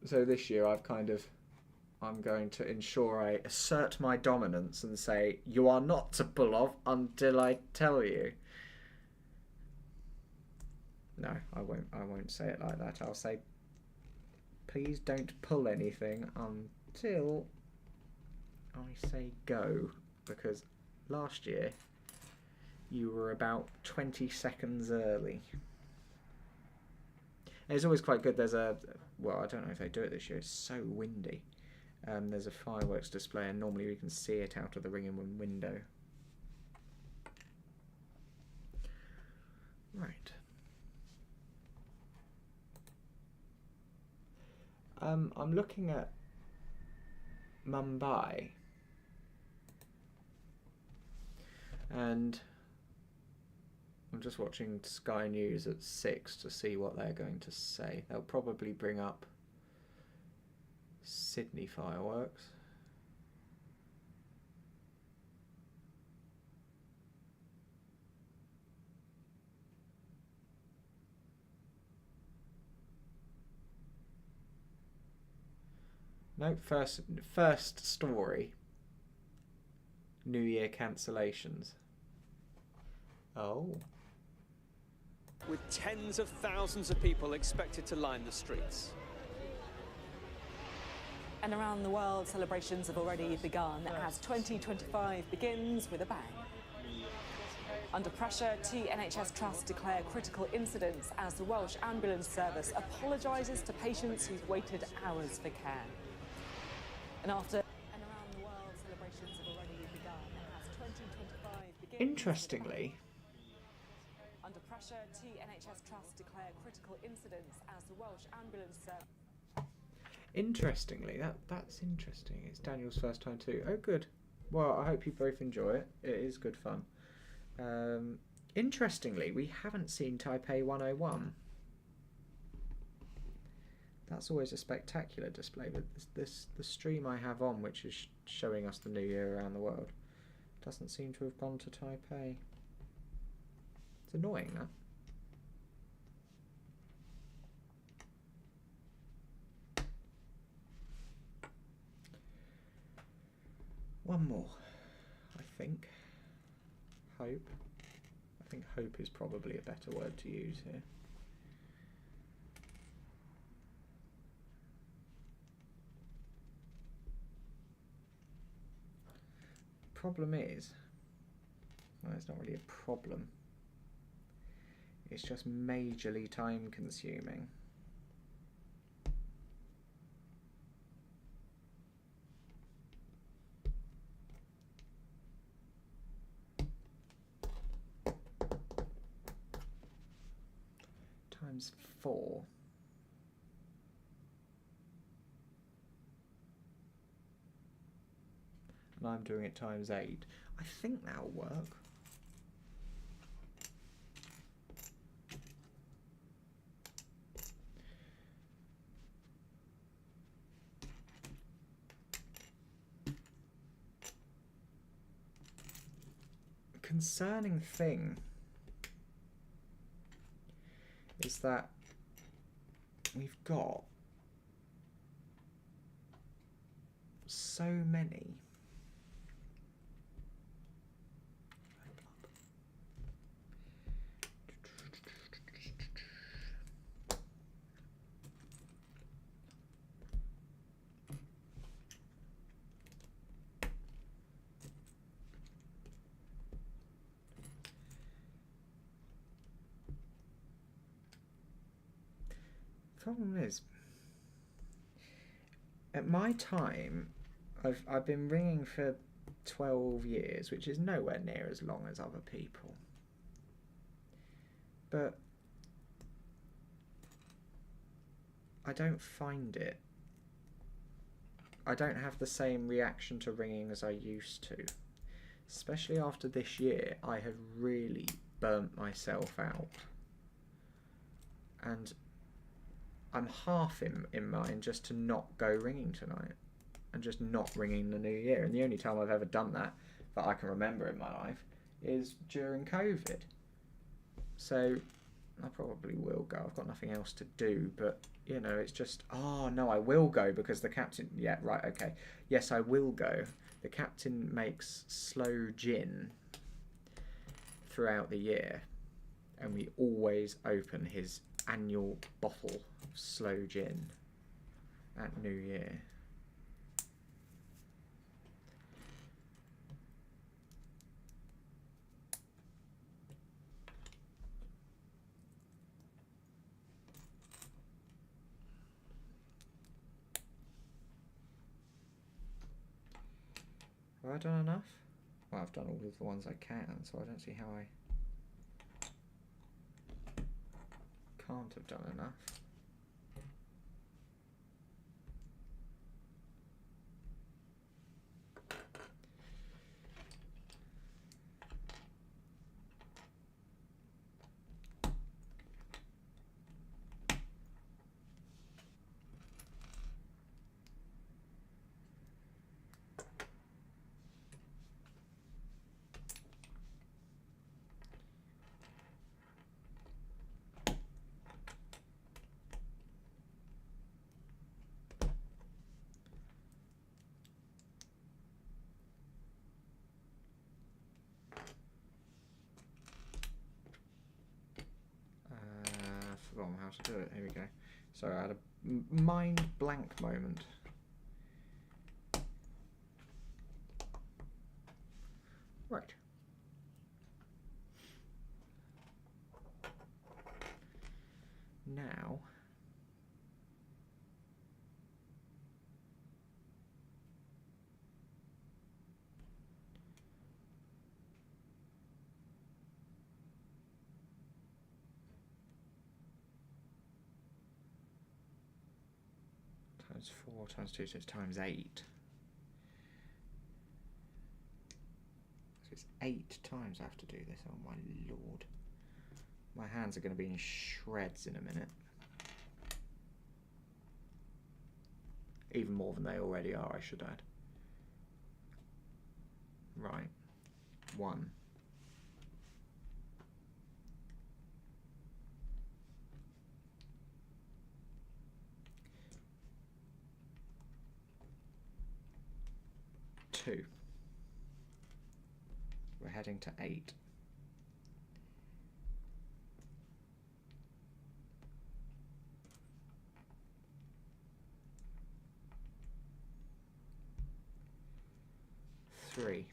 So this year I'm going to ensure I assert my dominance and say, you are not to pull off until I tell you. No, I won't say it like that. I'll say, please don't pull anything until I say go. Because last year, you were about 20 seconds early. And it's always quite good. There's well, I don't know if they do it this year. It's so windy. There's a fireworks display, and normally we can see it out of the ringing room window. Right. I'm looking at Mumbai, and I'm just watching Sky News at 6 to see what they're going to say. They'll probably bring up Sydney fireworks. No, first story. New Year cancellations. Oh. With tens of thousands of people expected to line the streets. And around the world, celebrations have already begun as 2025 begins with a bang. Under pressure, two NHS trusts declare critical incidents as the Welsh Ambulance Service apologises to patients who've waited hours for care. And around the world, celebrations have already begun as 2025 begins. Interestingly, under pressure, two NHS trusts declare critical incidents as the Welsh Ambulance Service. Interestingly, that's interesting. It's Daniel's first time too. Oh, good. Well, I hope you both enjoy it. It is good fun. Interestingly, we haven't seen Taipei 101. That's always a spectacular display, but the stream I have on, which is showing us the New Year around the world, doesn't seem to have gone to Taipei. It's annoying, that. One more, I think. Hope. I think hope is probably a better word to use here. Problem is, well, it's not really a problem. It's just majorly time consuming. Times 4. And I'm doing it times 8. I think that'll work. concerning thing is that we've got so many. Problem is, at my time, I've been ringing for 12 years, which is nowhere near as long as other people. But I don't find it. I don't have the same reaction to ringing as I used to. Especially after this year, I have really burnt myself out. And I'm half in mind just to not go ringing tonight and just not ringing the new year. And the only time I've ever done that I can remember in my life is during COVID. So I probably will go. I've got nothing else to do, but you know, it's just, oh no, I will go because the captain, yeah, right, okay. Yes, I will go. The captain makes slow gin throughout the year, and we always open his annual bottle of slow gin at New Year. Have I done enough? Well, I've done all of the ones I can, so I don't see how I can't have done enough. Forgotten how to do it. Here we go. So I had a mind blank moment. Right. Now times 4 times 2, so it's times 8. So it's 8 times I have to do this. Oh my lord. My hands are going to be in shreds in a minute. Even more than they already are, I should add. Right. 1. Two. We're heading to 8. 3.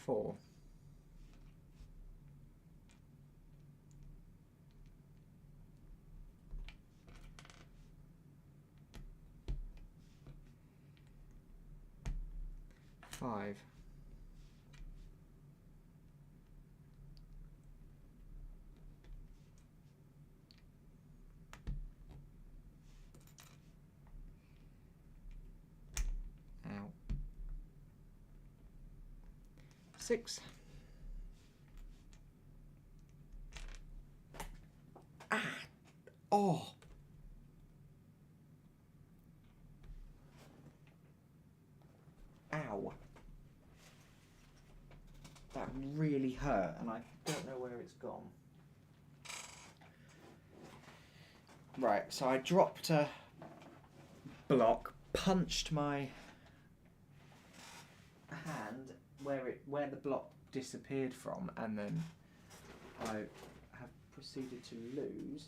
4. 5. 6. Oh. Ow. That really hurt, and I don't know where it's gone. Right, so I dropped a block, punched my hand where the block disappeared from, and then I have proceeded to lose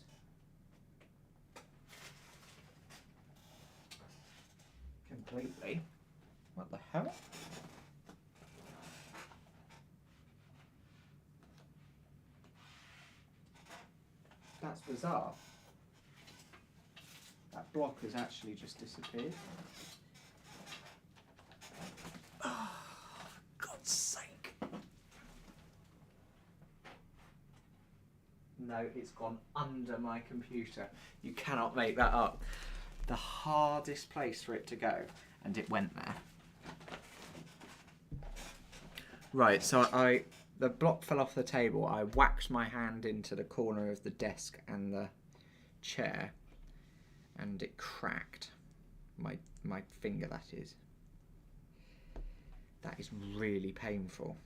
completely. What the hell? That's bizarre. That block has actually just disappeared. Oh, for God's sake. No, it's gone under my computer. You cannot make that up. The hardest place for it to go, and it went there. Right, so the block fell off the table. I whacked my hand into the corner of the desk and the chair, and it cracked. My finger, that is. That is really painful.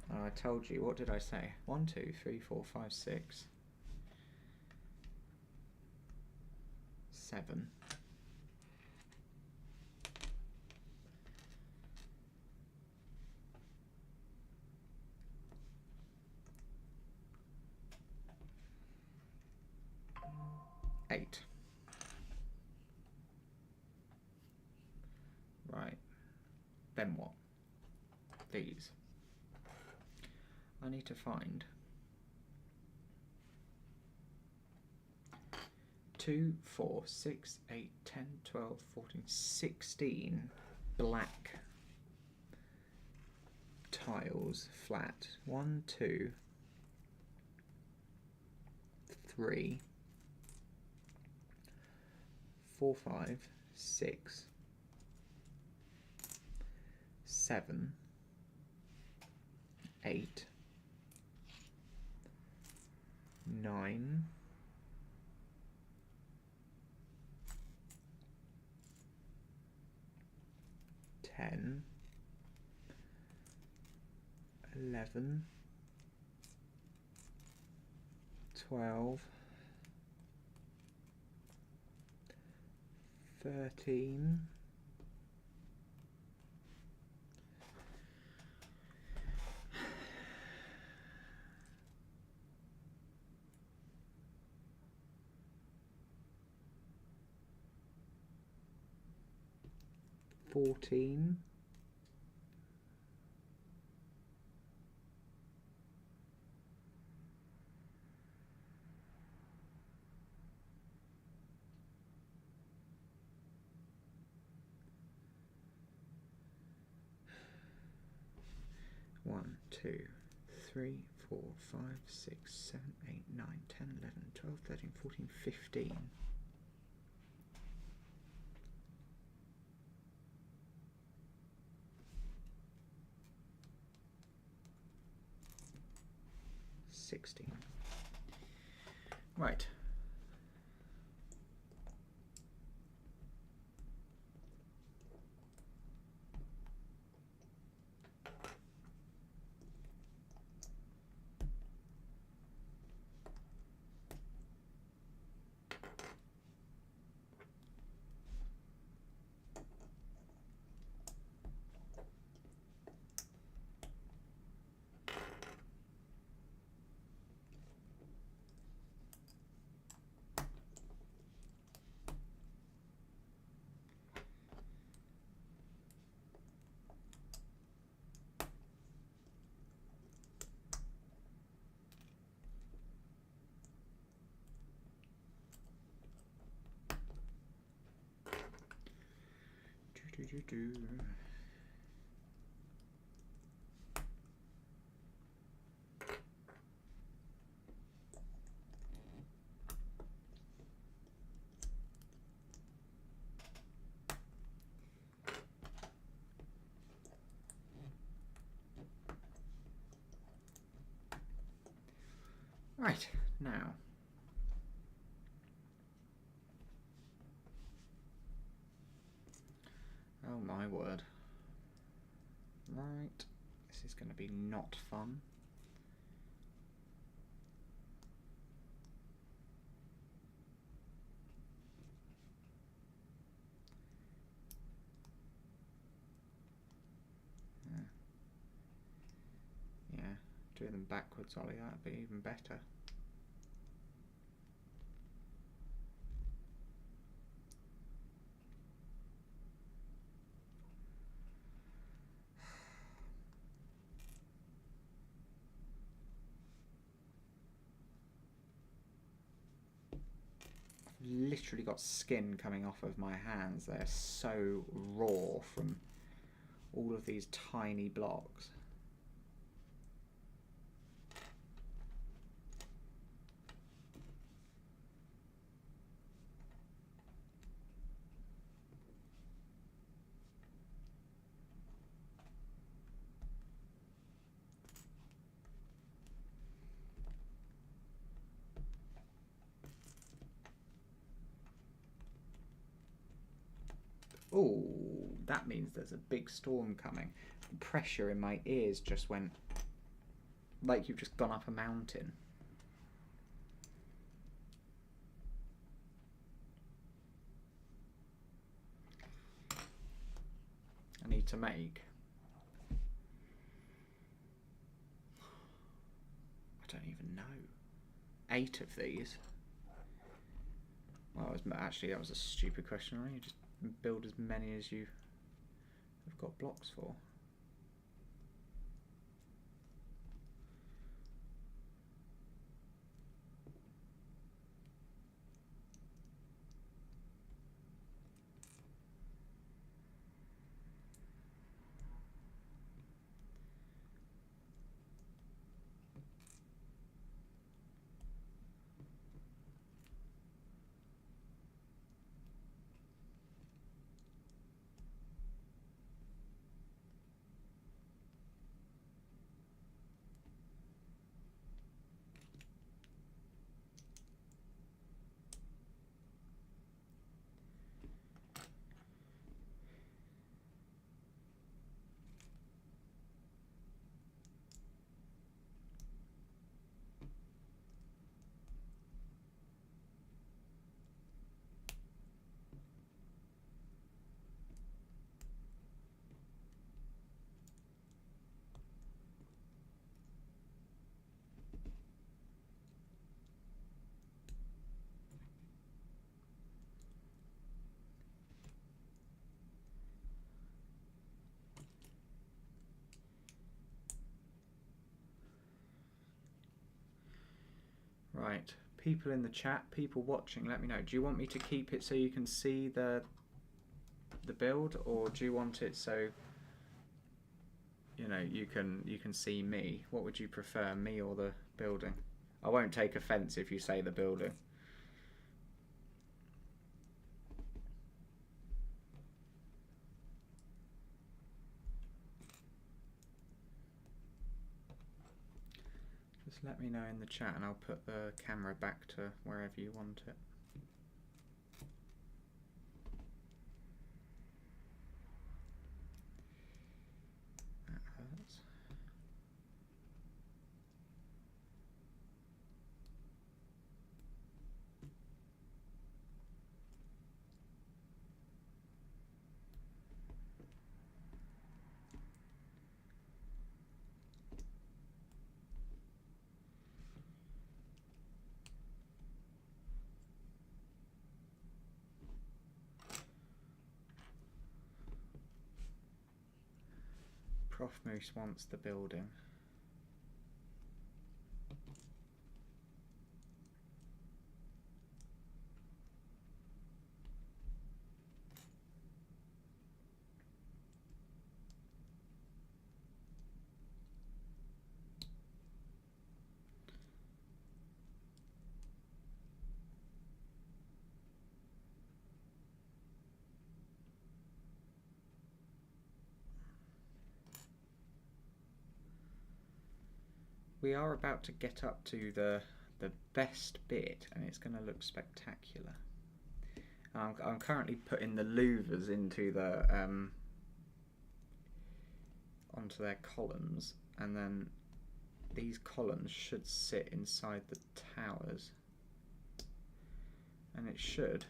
And I told you, what did I say? 1, 2, 3, 4, 5, 6, 7. Eight. Right. Then what? These. I need to find 2, 4, 6, 8, 10, 12, 14, 16 black tiles flat. 1, 2, 3, 4, 5, 6, 7, 8, 9, 10, 11, 12, 13, 14, 1, 2, 3, 4, 5, 6, 7, 8, 9, 10, 11, 12, 13, 14, 15. 16. Right. Right, now Oh my word. Right. This is going to be not fun. Yeah, doing them backwards, Ollie, that'd be even better. Literally got skin coming off of my hands. They're so raw from all of these tiny blocks. Oh, that means there's a big storm coming. The pressure in my ears just went like you've just gone up a mountain. I need to make, I don't even know, 8 of these. Well, actually that was a stupid question. You just build as many as you have got blocks for. Right, people in the chat, people watching, let me know. Do you want me to keep it so you can see the build, or do you want it so you know you can see me? What would you prefer, me or the building? I won't take offence if you say the building. Just let me know in the chat and I'll put the camera back to wherever you want it. That hurts. Prof Moose wants the building. We are about to get up to the best bit, and it's going to look spectacular. I'm currently putting the louvers into the onto their columns, and then these columns should sit inside the towers, and it should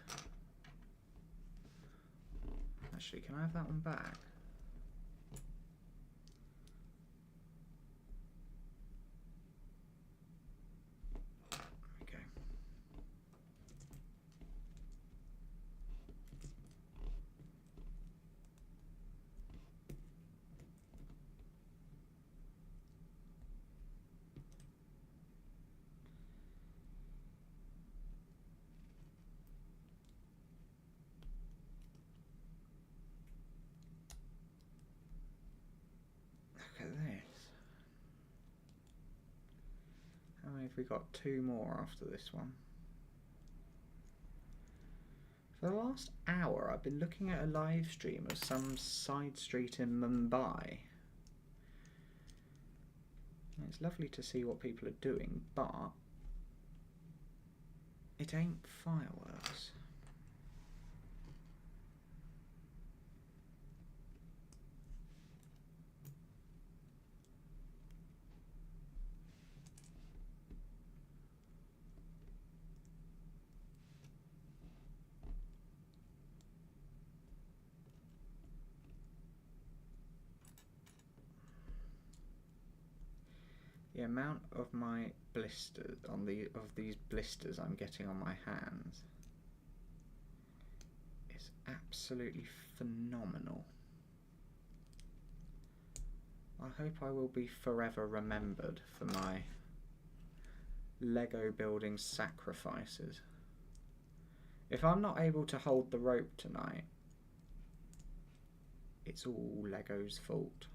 actually, can I have that one back? Look at this. How many have we got? 2 more after this one. For the last hour I've been looking at a live stream of some side street in Mumbai. And it's lovely to see what people are doing, but it ain't fireworks. The amount of my blisters of these blisters I'm getting on my hands is absolutely phenomenal. I hope I will be forever remembered for my Lego building sacrifices. If I'm not able to hold the rope tonight, it's all Lego's fault.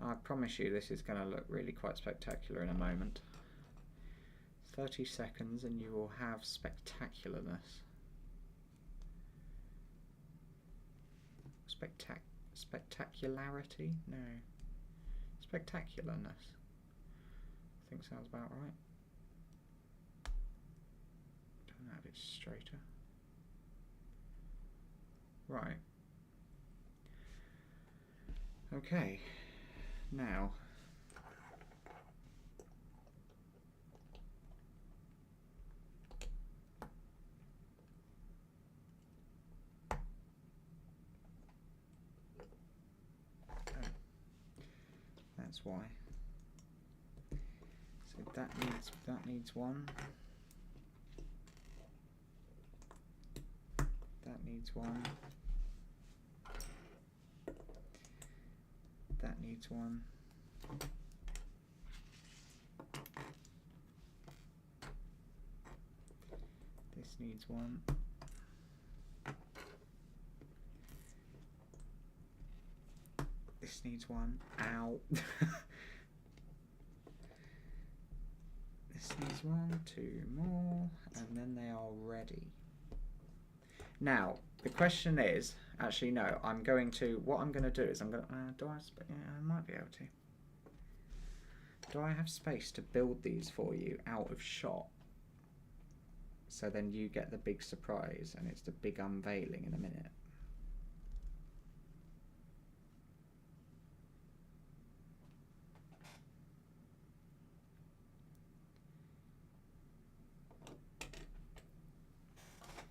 I promise you this is going to look really quite spectacular in a moment. 30 seconds and you will have spectacularness. Spectacularity? No. Spectacularness. I think sounds about right. Don't know if it's straighter. Right. Okay. Now, that's why. So that needs one. That needs one. That needs one. This needs one. This needs one. Ow. This needs one, 2 more, and then they are ready. Now, the question is, actually no, what I'm going to do is I might be able to. Do I have space to build these for you out of shot? So then you get the big surprise and it's the big unveiling in a minute.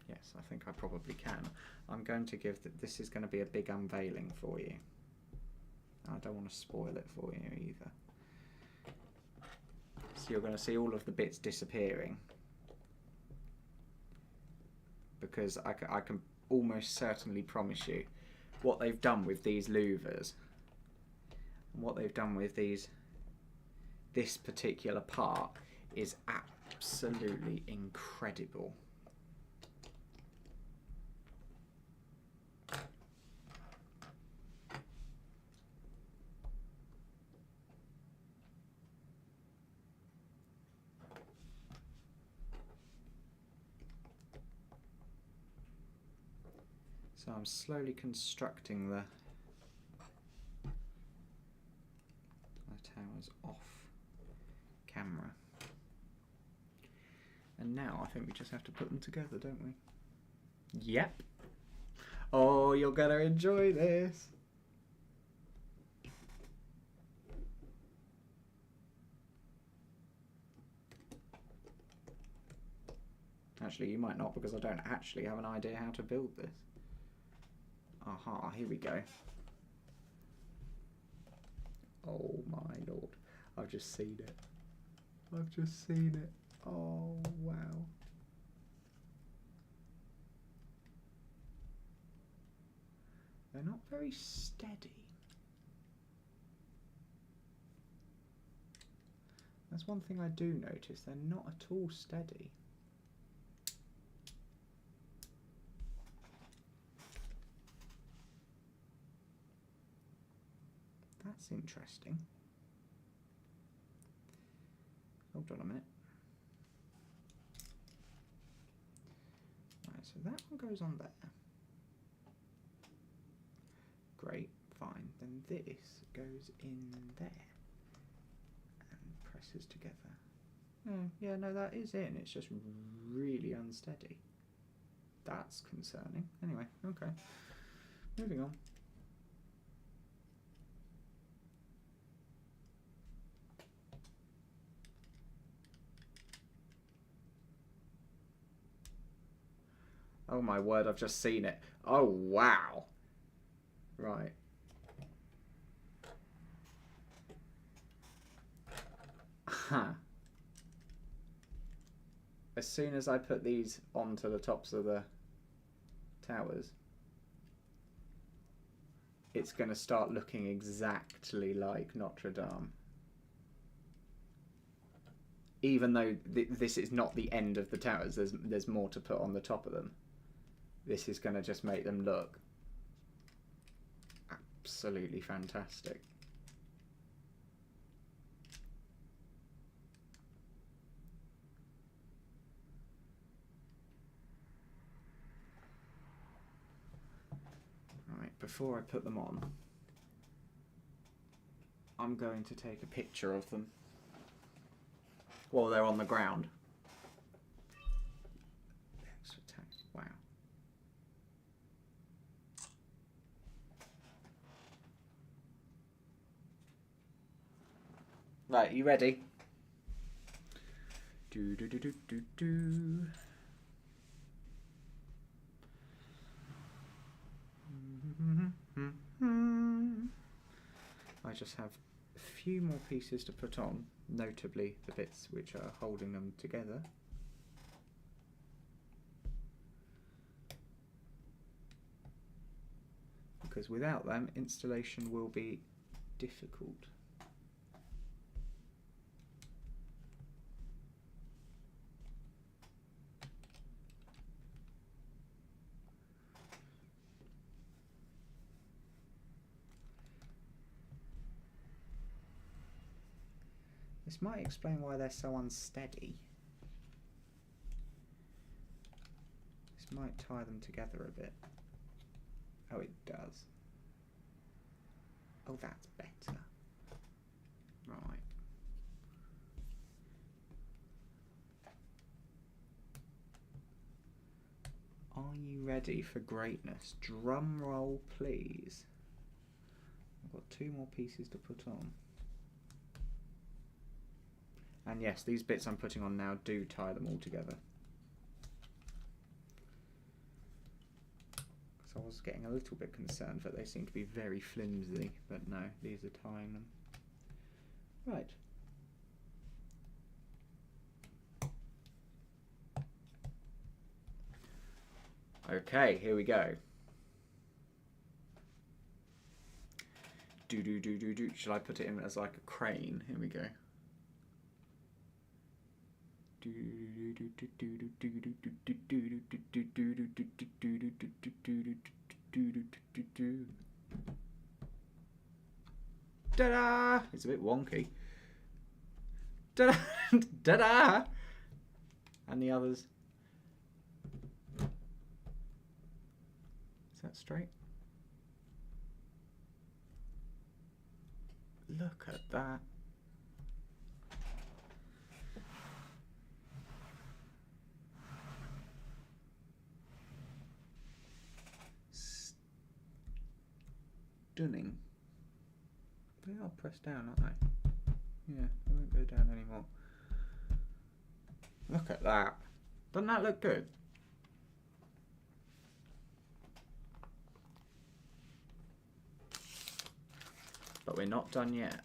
Yes, I think I probably can. I'm going to give this is going to be a big unveiling for you. I don't want to spoil it for you either. So you're going to see all of the bits disappearing. Because I can almost certainly promise you what they've done with these louvers and what they've done with this particular part is absolutely incredible. So I'm slowly constructing the towers off camera. And now I think we just have to put them together, don't we? Yep. Oh, you're gonna enjoy this. Actually, you might not, because I don't actually have an idea how to build this. Aha, here we go. Oh my lord. I've just seen it. I've just seen it. Oh, wow. They're not very steady. That's one thing I do notice. They're not at all steady. That's interesting. Hold on a minute. Right, so that one goes on there. Great, fine. Then this goes in there and presses together. Oh, yeah, no, that is in. It's just really unsteady. That's concerning. Anyway, okay. Moving on. Oh my word, I've just seen it. Oh, wow. Right. Huh. As soon as I put these onto the tops of the towers, it's going to start looking exactly like Notre Dame. Even though this is not the end of the towers, there's more to put on the top of them. This is going to just make them look absolutely fantastic. Right, before I put them on, I'm going to take a picture of them while they're on the ground. Wow. Right, you ready? Do do do do do do. I just have a few more pieces to put on, notably the bits which are holding them together. Because without them, installation will be difficult. This might explain why they're so unsteady. This might tie them together a bit. Oh, it does. Oh, that's better. Right. Are you ready for greatness? Drum roll, please. I've got 2 more pieces to put on. And yes, these bits I'm putting on now do tie them all together. Because I was getting a little bit concerned that they seem to be very flimsy, but no, these are tying them. Right. Okay, here we go. Do do do do do. Shall I put it in as like a crane? Here we go. Ta-da! It's a bit wonky. Ta-da! Ta-da! And the others. that straight? Look at that. Stunning. They are pressed down, aren't they? Yeah, they won't go down anymore. Look at that. Doesn't that look good? But we're not done yet.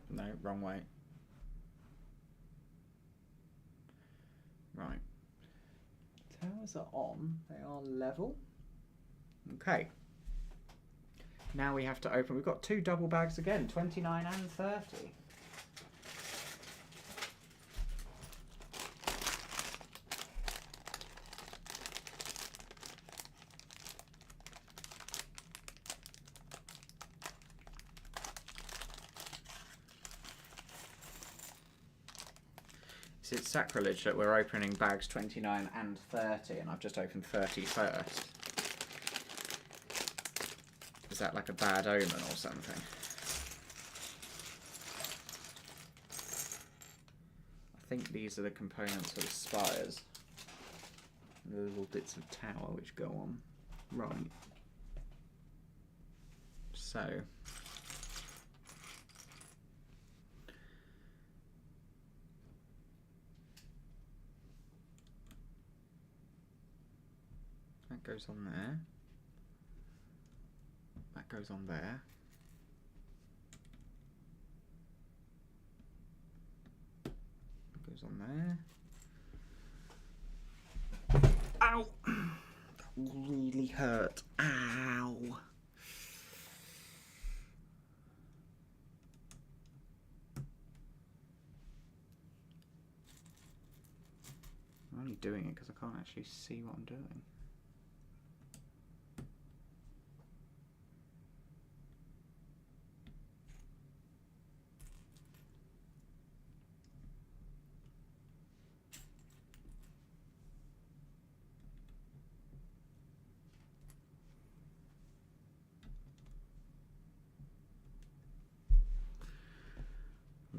No, wrong way. Right. Towers are on. They are level. Okay. Now we have to open. We've got 2 double bags again, 29 and 30. It's sacrilege that we're opening bags 29 and 30, and I've just opened 30 first. Is that like a bad omen or something? I think these are the components for the spires. The little bits of tower which go on. Right. So... that goes on there. That goes on there. That goes on there. Ow! That really hurt. Ow! I'm only doing it because I can't actually see what I'm doing.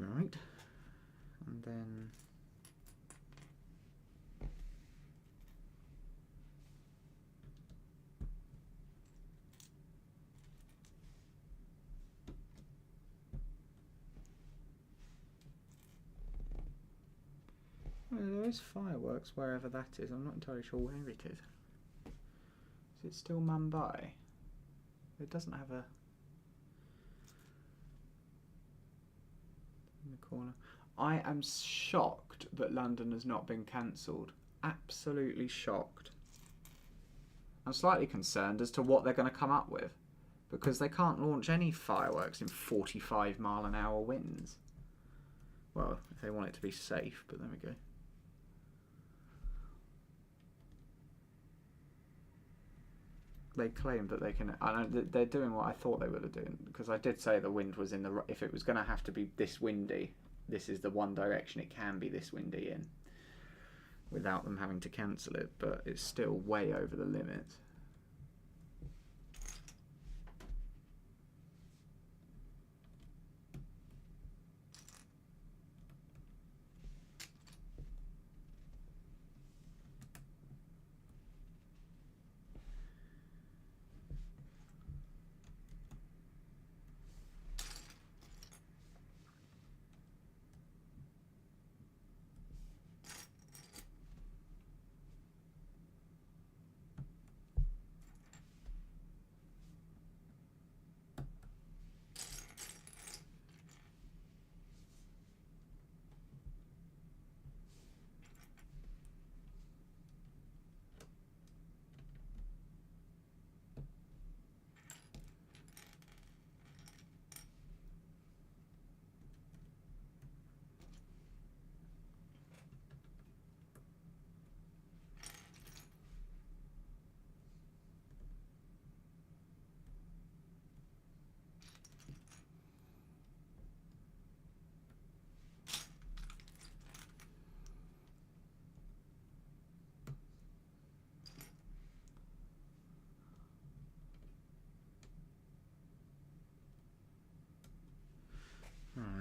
Right, and then well, there is fireworks wherever that is. I'm not entirely sure where it is. Is it still Mumbai? It doesn't have a... in the corner. I am shocked that London has not been cancelled. Absolutely shocked. I'm slightly concerned as to what they're going to come up with, because they can't launch any fireworks in 45-mile-an-hour winds. Well, if they want it to be safe, but there we go. They claim that they can... I know they're doing what I thought they were doing, because I did say the wind was in the... if it was going to have to be this windy, this is the one direction it can be this windy in, without them having to cancel it, but it's still way over the limit.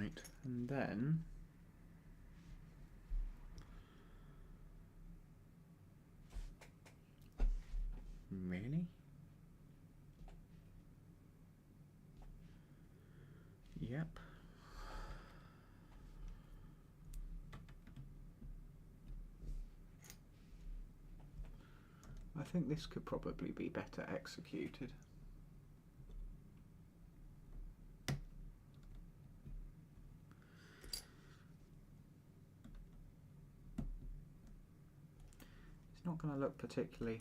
Right, and then really? Yep. I think this could probably be better executed. It's not going to look particularly...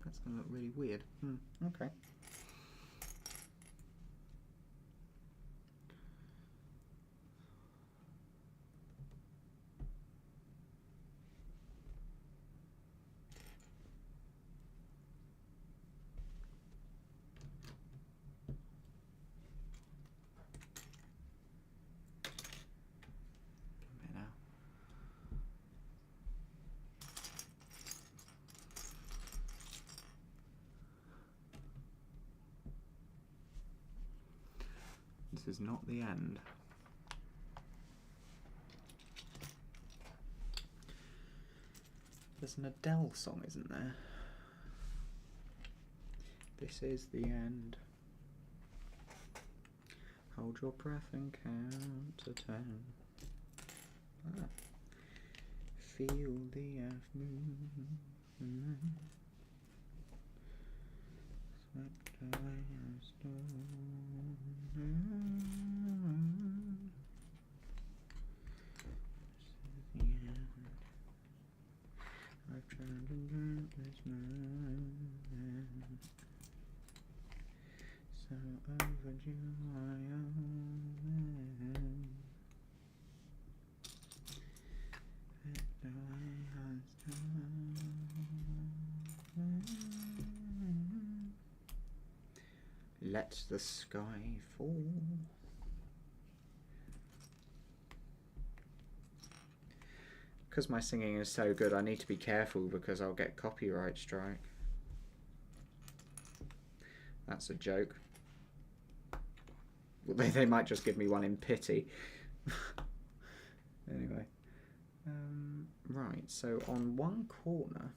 That's going to look really weird. Okay. This is not the end. There's an Adele song, isn't there? This is the end. Hold your breath and count to 10. Feel the earth move. Swept away a storm. This is the end. I've tried to learn this man. So overdue I am. Let the sky fall. Because my singing is so good, I need to be careful because I'll get copyright strike. That's a joke. Well, they might just give me one in pity. Anyway. Right, so on one corner...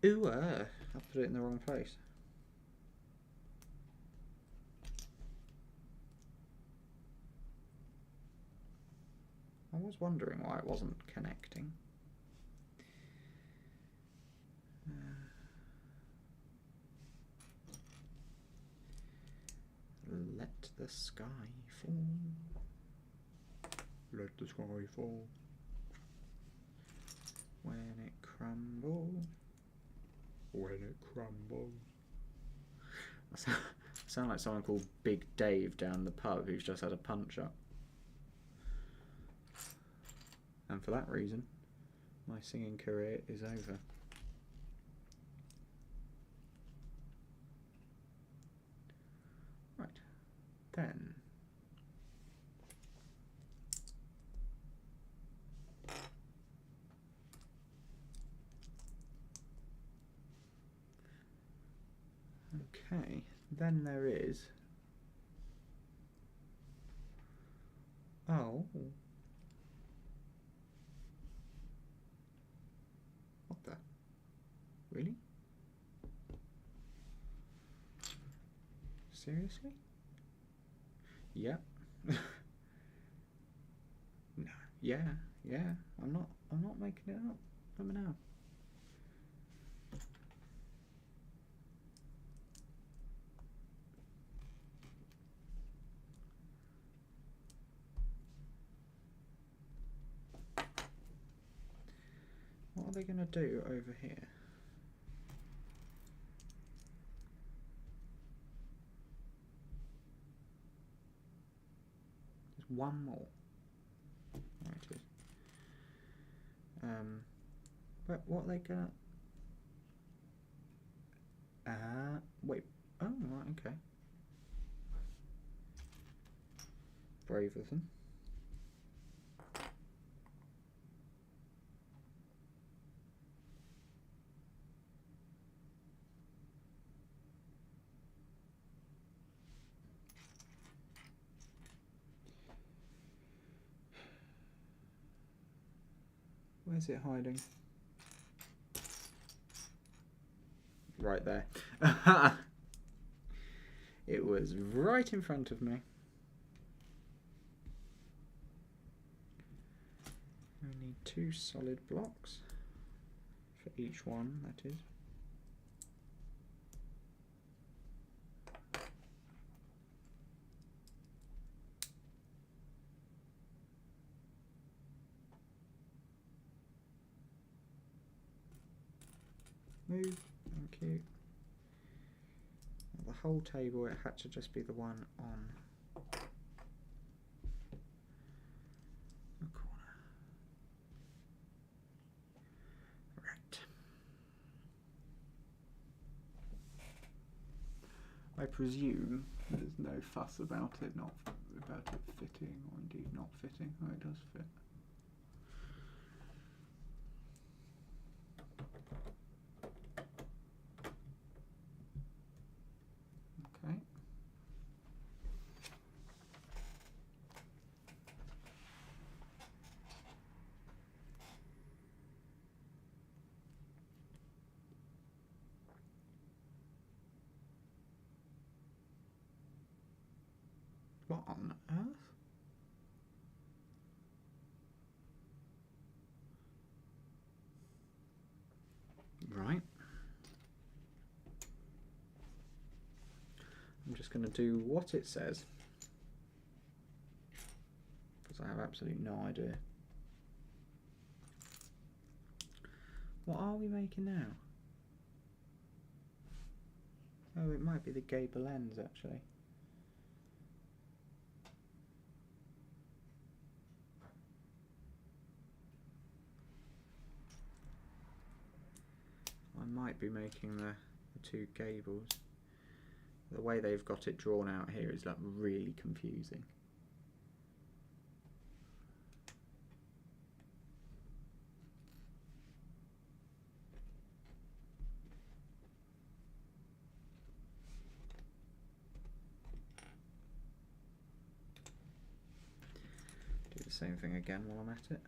Ooh, I put it in the wrong place. I was wondering why it wasn't connecting. Let the sky fall. Let the sky fall. When it crumbles. When it crumbles. I sound like someone called Big Dave down the pub who's just had a punch up. And for that reason, my singing career is over. Right, then. Okay, then there is... Oh. What the? Really? Seriously? Yep. No. Yeah, I'm not making it up. Let me know. What are they going to do over here? There's one more. But what are they gonna? Wait. Oh, right, okay. Brave of them. Where's it hiding? Right there. It was right in front of me. We need 2 solid blocks for each one, that is. Move, thank you. The whole table, it had to just be the one on the corner. Right. I presume there's no fuss about it fitting, or indeed not fitting. Oh, it does fit. Okay. What on earth? Right. I'm just going to do what it says, because I have absolutely no idea. What are we making now? Oh, it might be the gable ends, actually. I might be making the 2 gables. The way they've got it drawn out here is like really confusing. Do the same thing again while I'm at it.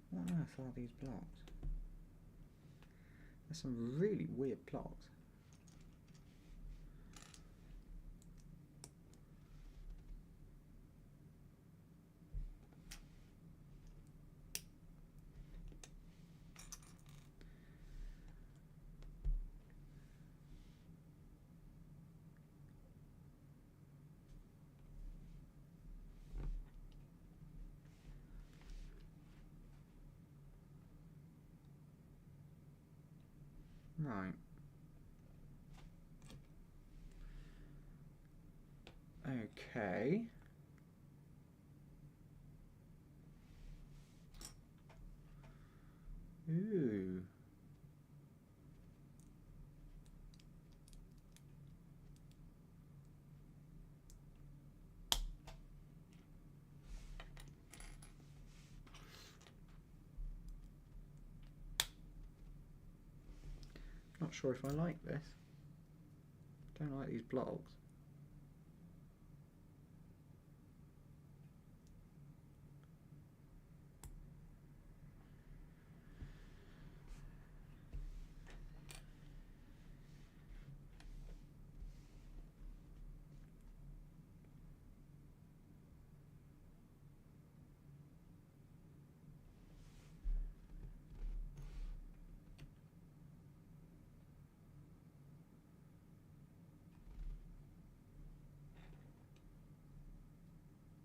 What on earth are these blocks? There's some really weird blocks. Right. Okay. Ooh. Not sure if I like this. Don't like these blocks.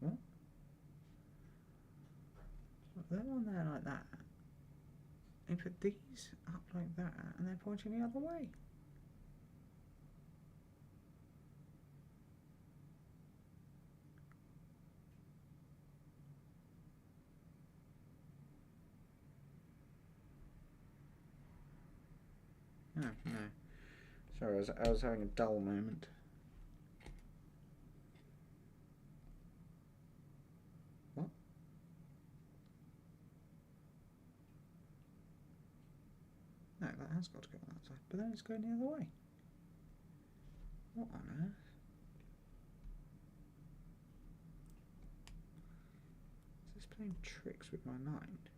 What? They're on there like that. And put these up like that, and they're pointing the other way. Oh, no. Sorry, I was having a dull moment. What? No, that has got to go on that side. But then it's going the other way. What on earth? Is this playing tricks with my mind?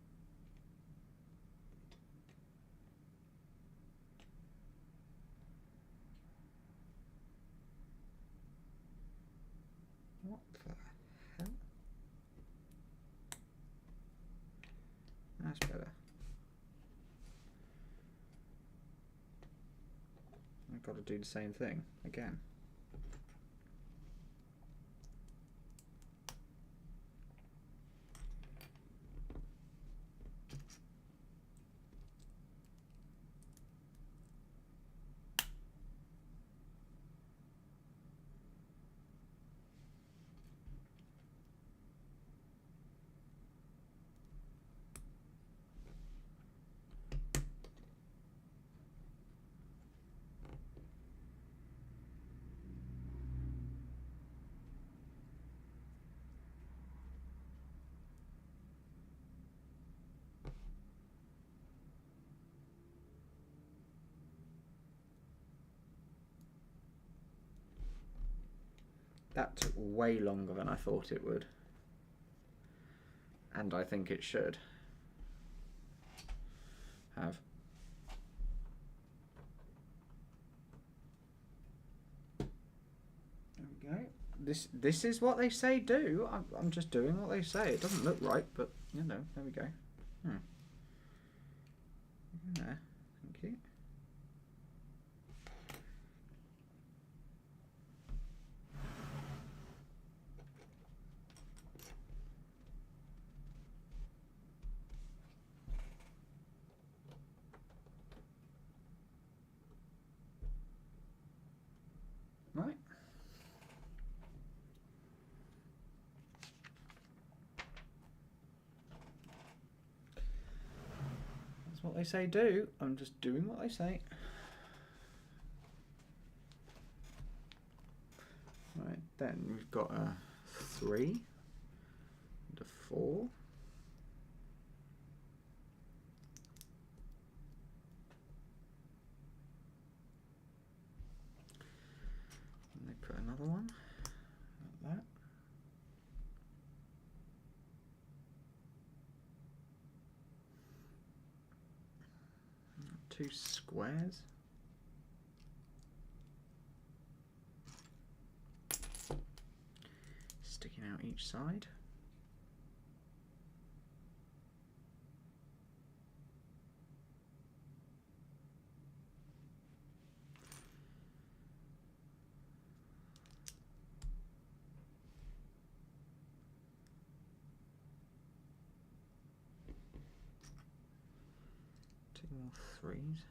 What the hell? That's better. I've got to do the same thing again. That took way longer than I thought it would. And I think it should have. There we go. This is what they say do. I'm just doing what they say. It doesn't look right, but you know, there we go. There. Thank you. Right. That's what they say do. I'm just doing what they say. Right, then we've got a 3 and a 4. And they put another one like that. 2 squares. Sticking out each side. Two more 3s.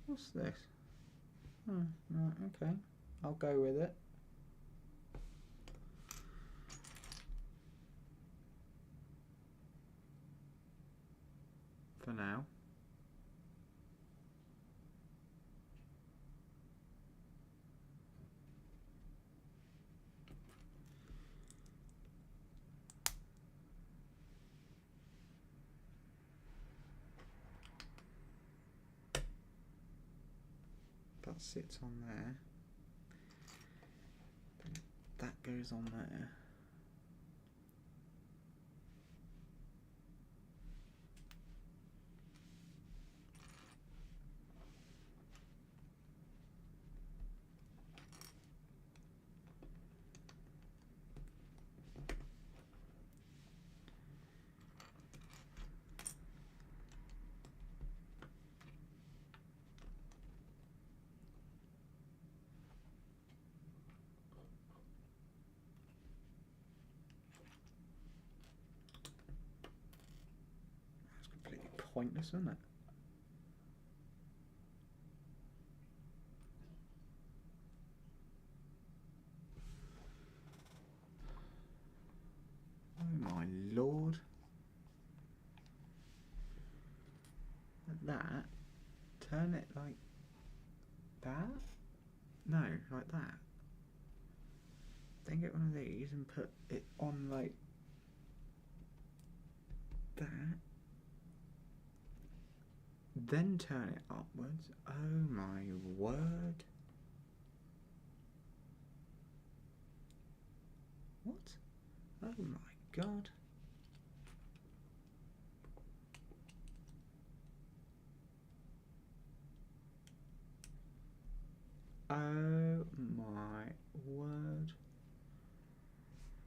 What's this? Oh, right, okay. I'll go with it. For now. That sits on there. That goes on there. Pointless, isn't it? that, turn it like that? No, like that. Then get one of these and put it on like that. Then turn it upwards. Oh my word. What? Oh my god. Oh my word.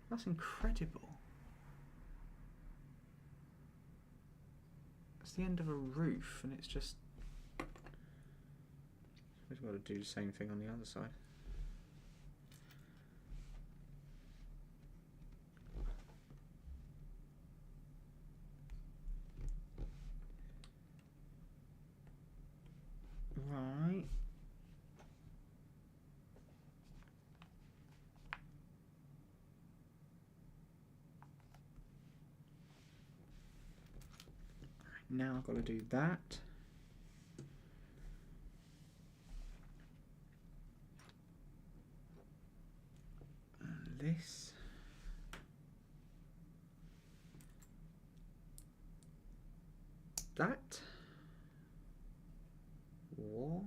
That's incredible. It's the end of a roof and it's just... We've got to do the same thing on the other side. Right. Now I've got to do that. And this. That. What?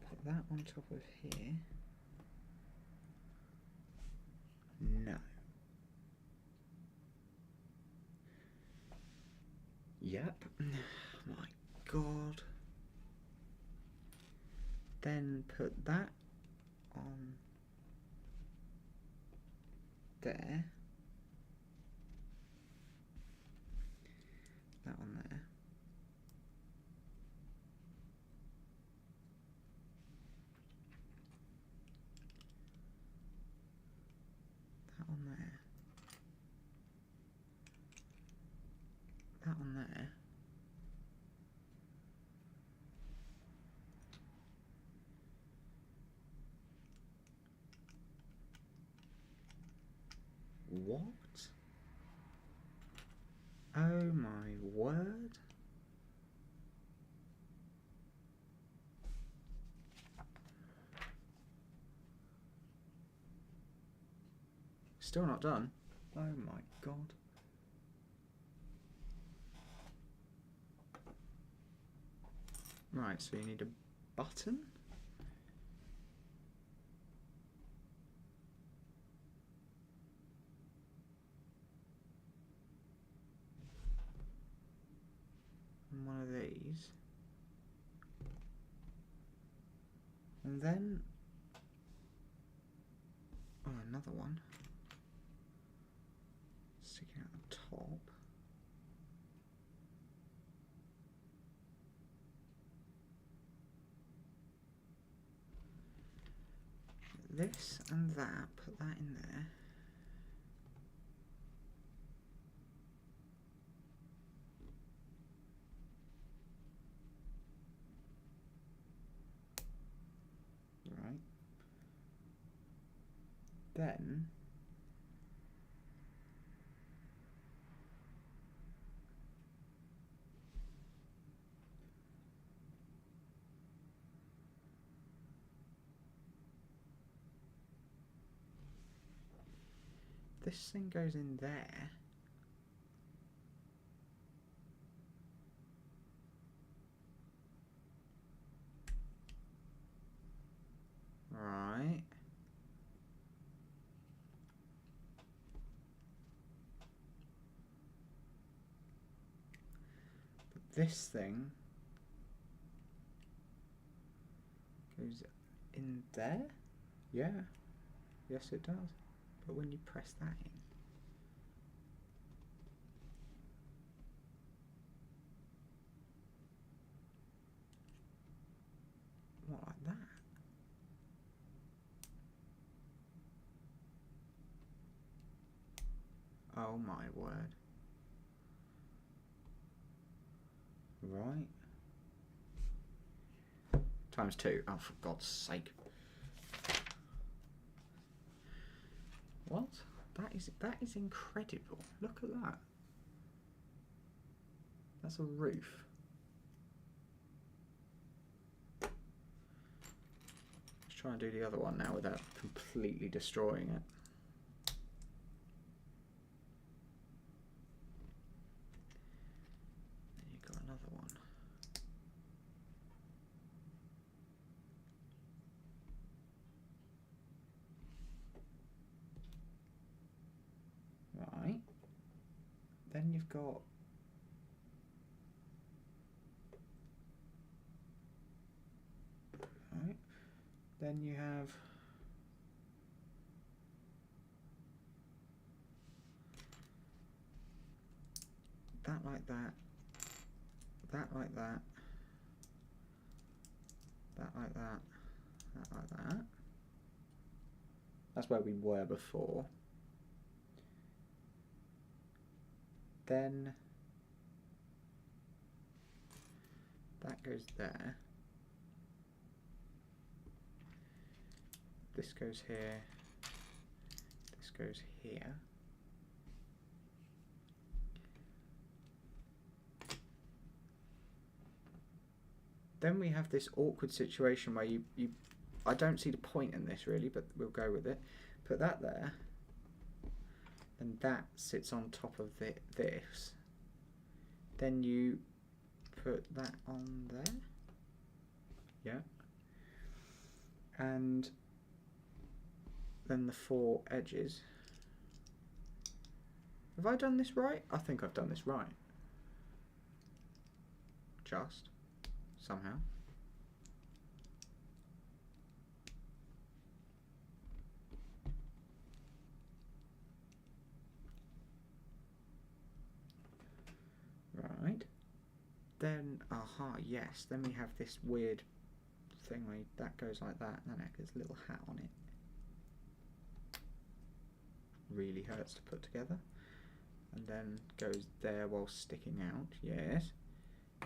Put that on top of here. No. Yep. My god. Then put that on there. That on there. That on there. That on there. What? Oh my word. Still not done. Oh my god. Right, so you need a button. And one of these. And then another one sticking out the top. This and that, put that in there. Right. Then this thing goes in there. Right. But this thing goes in there? Yeah. Yes, it does. But when you press that in, what, like that? Oh my word. Right. Times 2. Oh, for God's sake. What? That is incredible. Look at that. That's a roof. Let's try and do the other one now without completely destroying it. Then you've got another one. Right. Then you've got right. Then you have that like that, that like that, that like that, that like that. That's where we were before. Then that goes there. This goes here. This goes here. Then we have this awkward situation where you I don't see the point in this really, but we'll go with it. Put that there. And that sits on top of this. Then you put that on there. Yeah. And then the 4 edges. Have I done this right? I think I've done this right. Just. Somehow. Right. Then, aha, yes. Then we have this weird thing where that goes like that, and then there's a little hat on it. Really hurts to put together. And then goes there while sticking out, yes.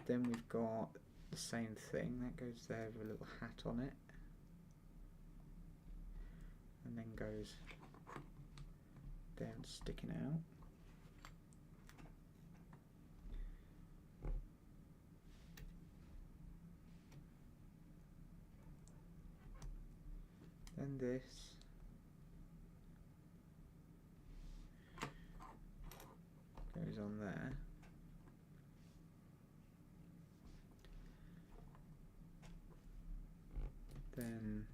Then we've got the same thing, that goes there with a little hat on it. And then goes there and sticking out. Then this. Goes on there. Then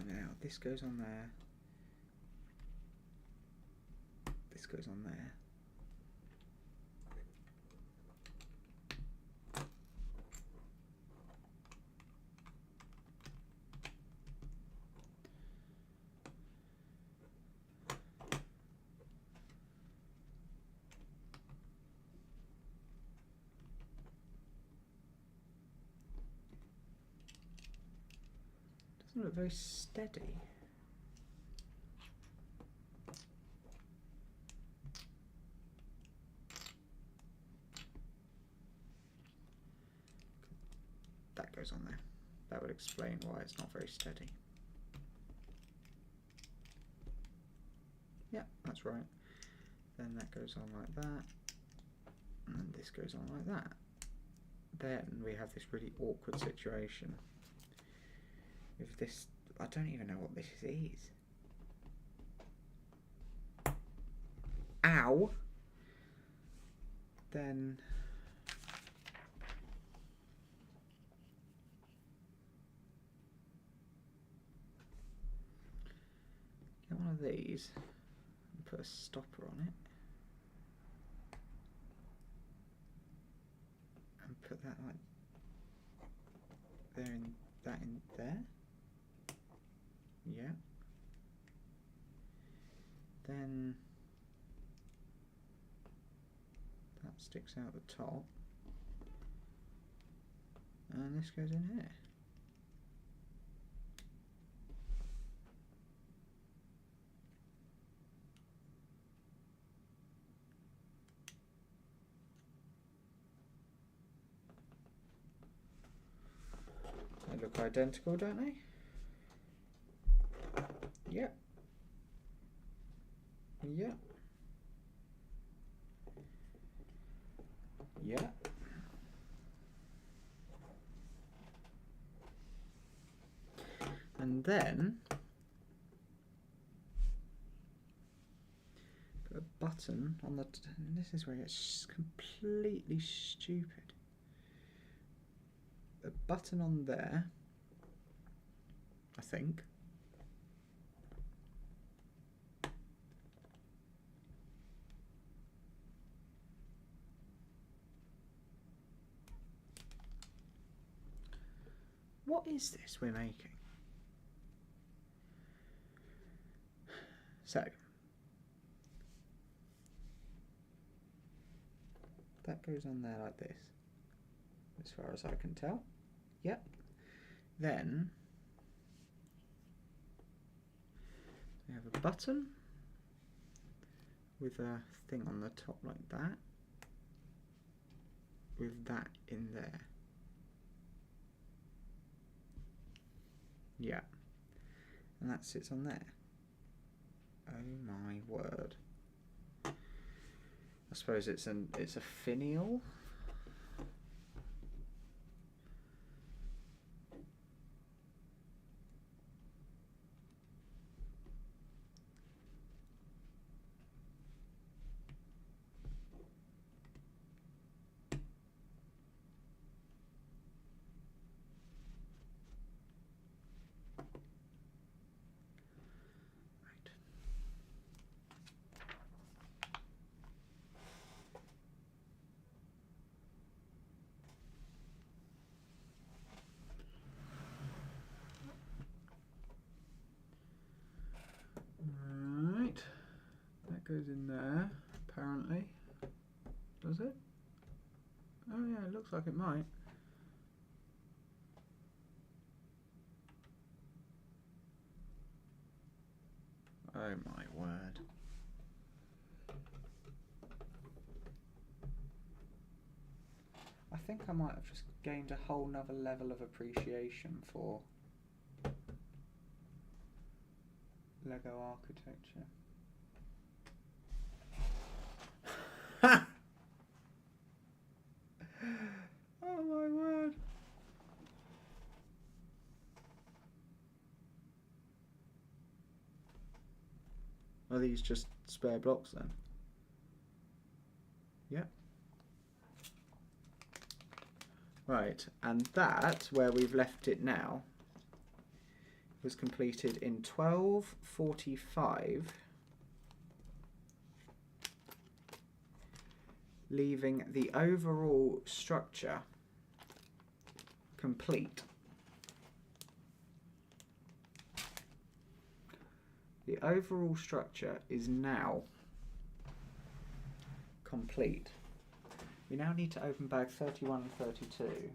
now this goes on there. This goes on there. Doesn't look very steady. That goes on there. That would explain why it's not very steady. Yeah, that's right. Then that goes on like that. And then this goes on like that. Then we have this really awkward situation. With this, I don't even know what this is. Ow! Then get one of these and put a stopper on it. And put that like there in that in there. Yeah. Then that sticks out the top. And this goes in here. They look identical, don't they? Yeah. Yeah. Yeah. And then put a button on the. This is where it's completely stupid. A button on there, I think. What is this we're making? So, that goes on there like this, as far as I can tell. Yep. Then, we have a button with a thing on the top like that, with that in there. Yeah. And that sits on there. Oh my word. I suppose it's a finial. Right. That goes in there, apparently. Does it? Oh yeah, it looks like it might. Oh my word. I think I might have just gained a whole nother level of appreciation for Lego architecture. Oh my word. Are these just spare blocks then? Yep. Right, and that, where we've left it now, was completed in 1245, leaving the overall structure complete. The overall structure is now complete. We now need to open bag 31 and 32.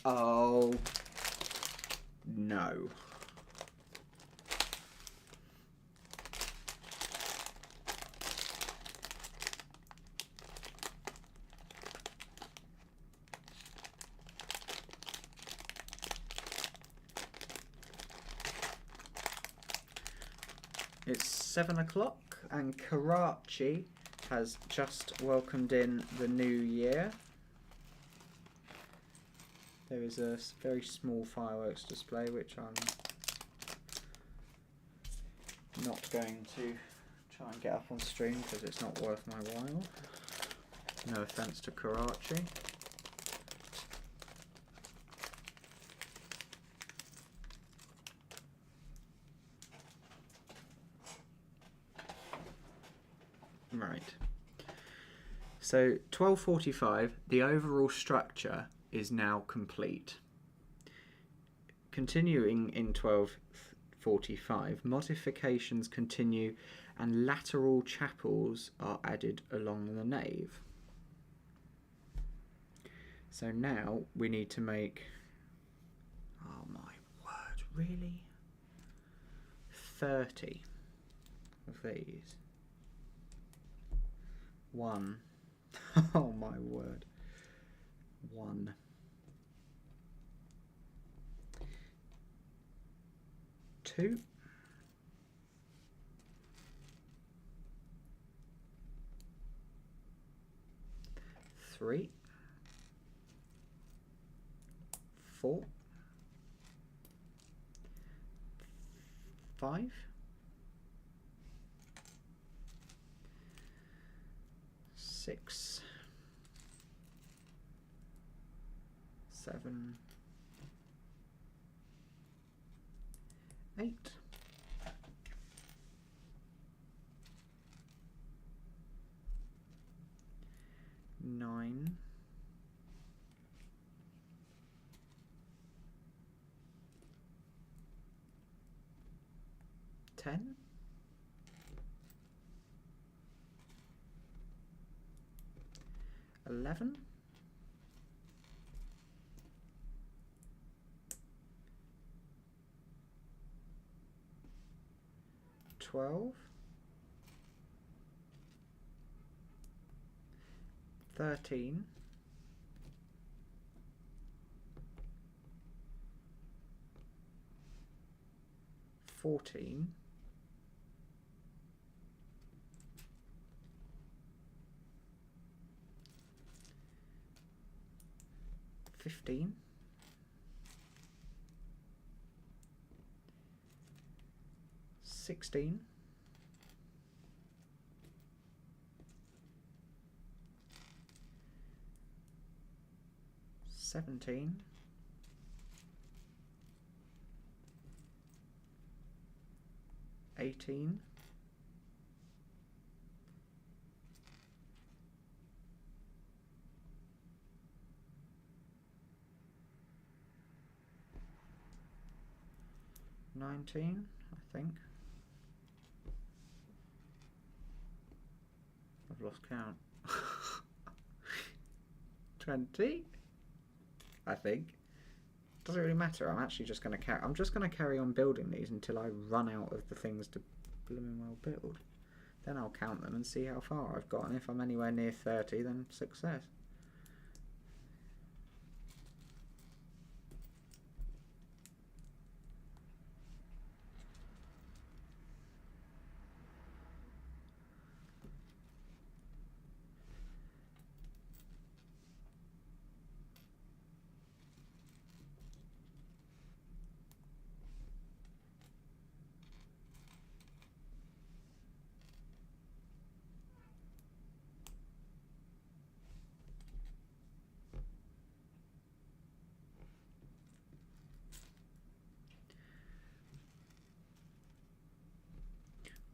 Oh no. It's 7 o'clock and Karachi has just welcomed in the new year. There is a very small fireworks display which I'm not going to try and get up on stream because it's not worth my while. No offence to Karachi. Right. So 1245, the overall structure is now complete. Continuing in 1245, modifications continue and lateral chapels are added along the nave. So now we need to make, oh my word, really? 30 of these. One. Oh my word. One. Two. 3, 4, 5, 6, 7, 8, 9, 10, 11, 12, 13, 14, 15, 16, 17, 18, 19, I think. I've lost count. 20, I think. Doesn't really matter. I'm actually just going to carry on building these until I run out of the things to blooming well build. Then I'll count them and see how far I've got, and if I'm anywhere near 30, then success.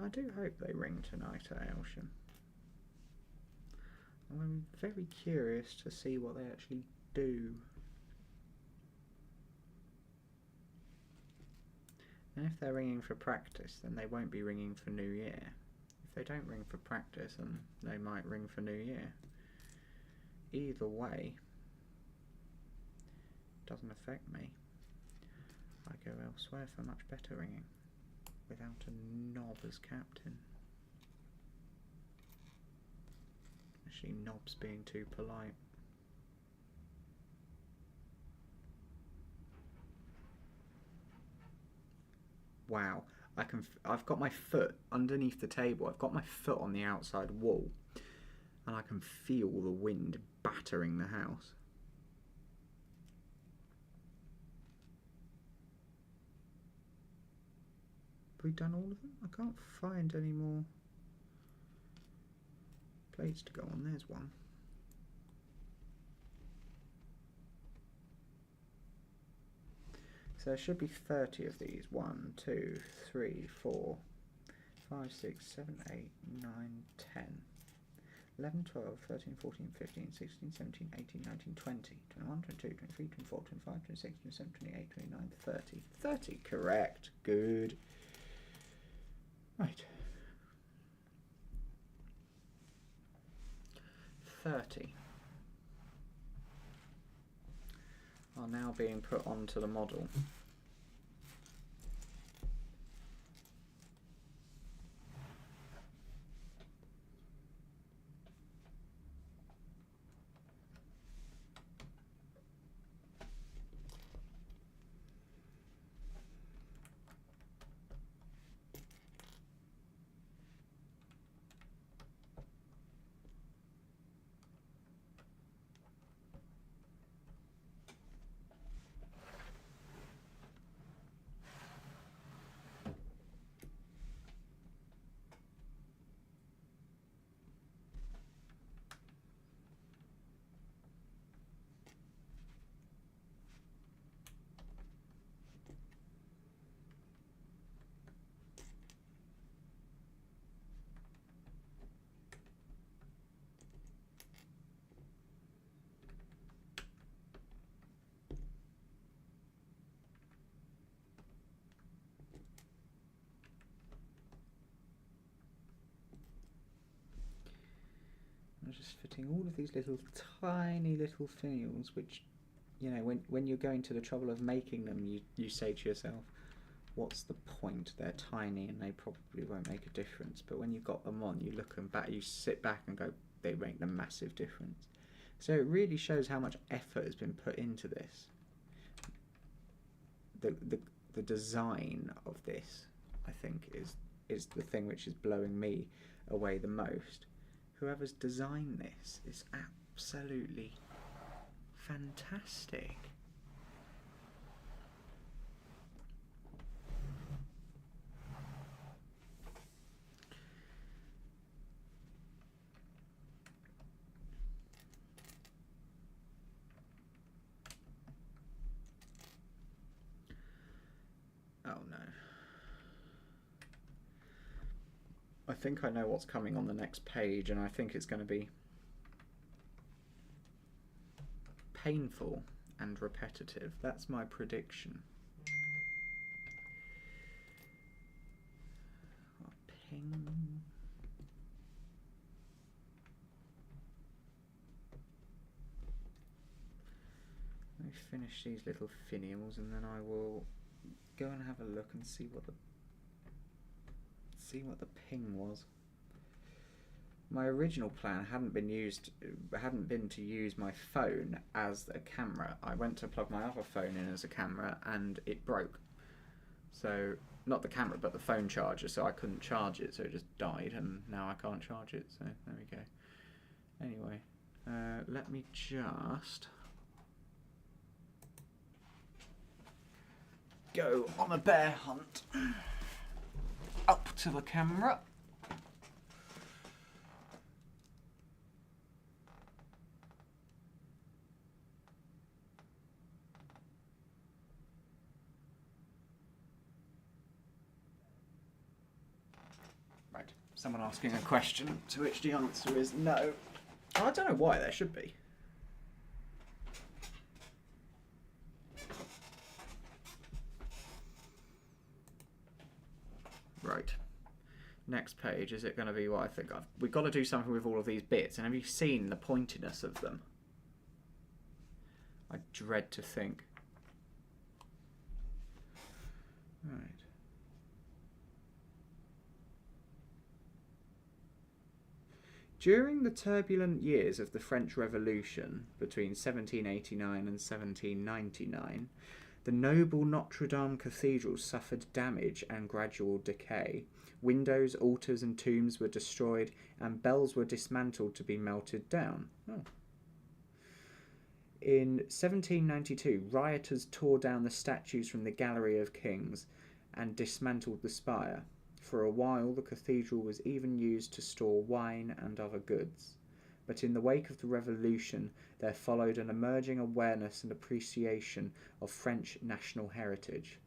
I do hope they ring tonight at Aylsham. I'm very curious to see what they actually do. And if they're ringing for practice, then they won't be ringing for New Year. If they don't ring for practice, then they might ring for New Year. Either way, doesn't affect me. I go elsewhere for much better ringing, without a knob as captain. Actually, knob's being too polite. Wow, I've got my foot underneath the table. I've got my foot on the outside wall, and I can feel the wind battering the house. Have we done all of them? I can't find any more plates to go on. There's one. So there should be 30 of these. 1, 2, 3, 4, 5, 6, 7, 8, 9, 10, 11, 12, 13, 14, 15, 16, 17, 18, 19, 20, 21, 22, 23, 24, 25, 26, 27, 28, 29, 30. 30, correct. Good. Right. 30 are now being put onto the model. was just fitting all of these little tiny little finials, which, you know, when you're going to the trouble of making them, you say to yourself, what's the point? They're tiny and they probably won't make a difference. But when you've got them on, you look them back, you sit back and go, they make a massive difference. So it really shows how much effort has been put into this. The design of this, I think, is the thing which is blowing me away the most. Whoever's designed this is absolutely fantastic. Oh no. I think I know what's coming on the next page, and I think it's going to be painful and repetitive. That's my prediction. Ping. Let me finish these little finials, and then I will go and have a look and see what the ping was. My original plan hadn't been to use my phone as a camera. I went to plug my other phone in as a camera and it broke. So not the camera but the phone charger, so I couldn't charge it, so it just died, and now I can't charge it, so there we go. Anyway, let me just go on a bear hunt up to the camera. Right, someone asking a question to which the answer is no. I don't know why, there should be. Right, next page, is it going to be what I think of? We've got to do something with all of these bits, and have you seen the pointiness of them? I dread to think. Right. During the turbulent years of the French Revolution, between 1789 and 1799, the noble Notre Dame Cathedral suffered damage and gradual decay. Windows, altars and tombs were destroyed, and bells were dismantled to be melted down. Oh. In 1792, rioters tore down the statues from the Gallery of Kings and dismantled the spire. For a while, the cathedral was even used to store wine and other goods. But in the wake of the revolution, there followed an emerging awareness and appreciation of French national heritage.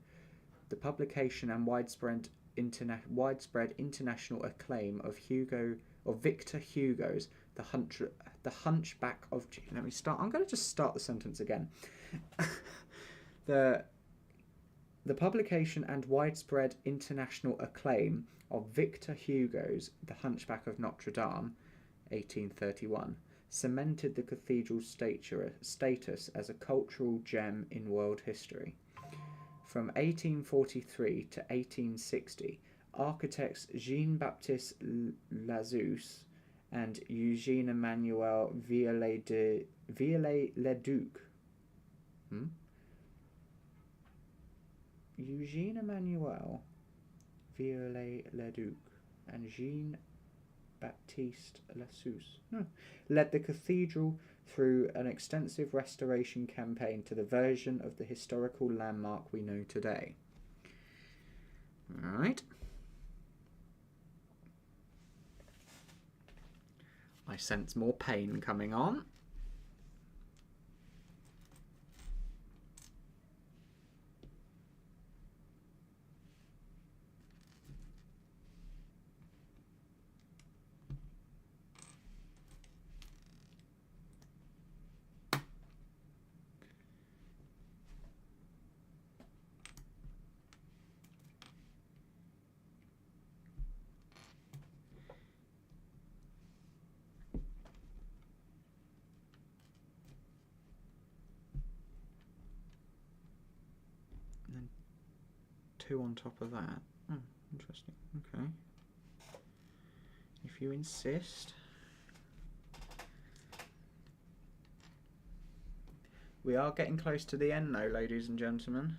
The publication and widespread international acclaim of Victor Hugo's The Hunchback of... Let me start. I'm going to just start the sentence again. The publication and widespread international acclaim of Victor Hugo's The Hunchback of Notre Dame, 1831, cemented the cathedral's status as a cultural gem in world history. From 1843 to 1860, architects Jean-Baptiste Lazusse and Eugène-Emmanuel Viollet-le-Duc Eugène-Emmanuel Viollet-le-Duc and Jean-Baptiste Lazusse led the cathedral through an extensive restoration campaign to the version of the historical landmark we know today. Alright. I sense more pain coming on. 2 on top of that. Oh, interesting. Okay. If you insist. We are getting close to the end though, ladies and gentlemen.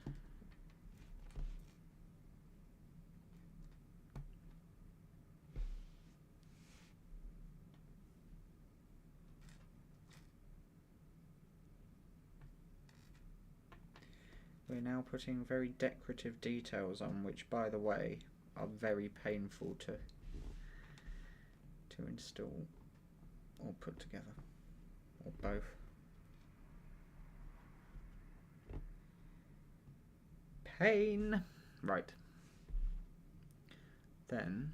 We're now putting very decorative details on, which, by the way, are very painful to install or put together, or both. Pain! Right. Then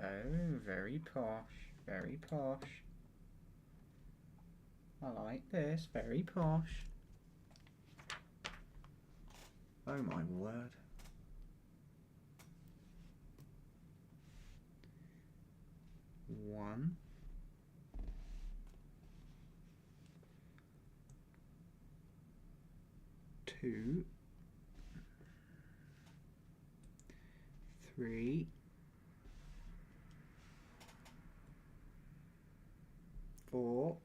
oh, very posh, very posh. I like this, very posh. Oh my word. One. Two. 3. 4.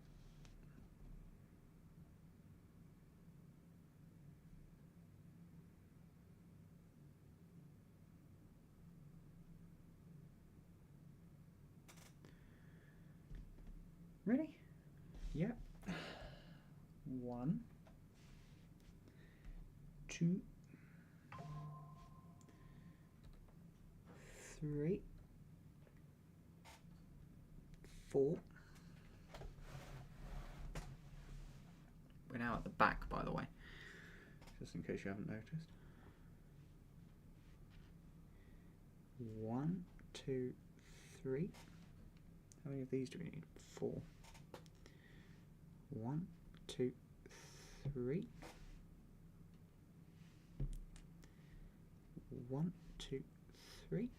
'Really? Yep. 1, 2, 3, 4. We're now at the back, by the way, just in case you haven't noticed. 1, 2, 3. How many of these do we need? 4. 1, 2, 3. 1, 2, 3.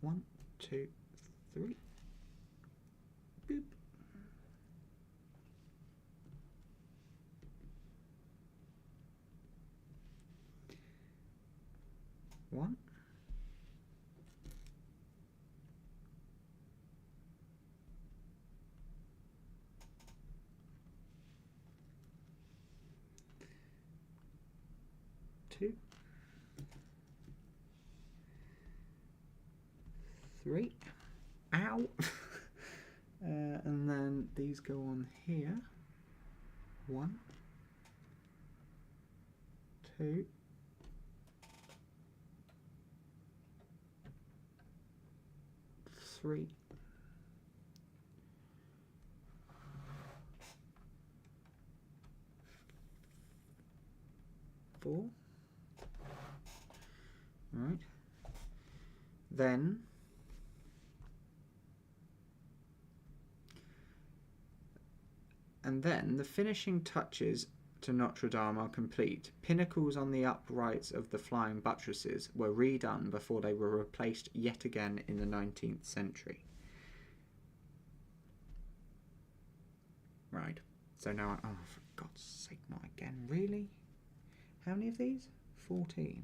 1, 2, 3. Boop. One. 2. 3. Ow! And then these go on here. 1, 2, 3. 4. Right. Then the finishing touches to Notre Dame are complete. Pinnacles on the uprights of the flying buttresses were redone before they were replaced yet again in the 19th century. Right. So now, oh, for God's sake, not again. Really? How many of these? 14.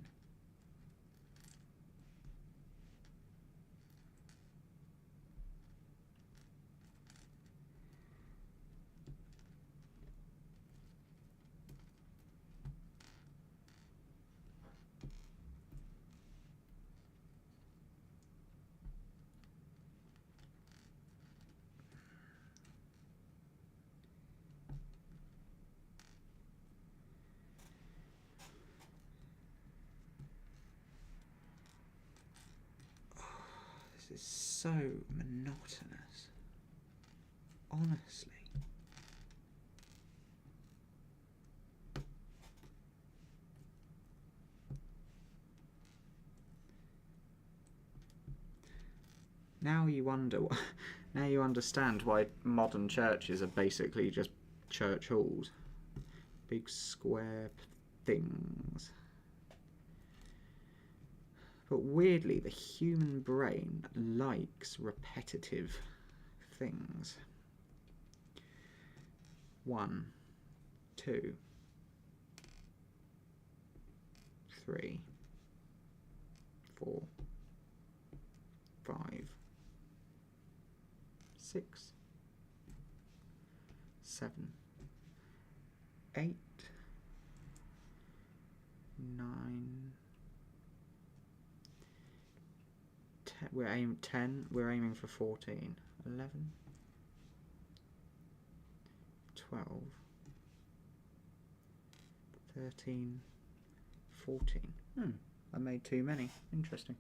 This is so monotonous. Honestly. Now you wonder. Now you understand why modern churches are basically just church halls, big square things. But weirdly, the human brain likes repetitive things. 1, 2, 3, 4, 5, 6, 7, 8, 9, 10. We're aiming 10. We're aiming for 14. 11, 12, 13, 14. I made too many. Interesting.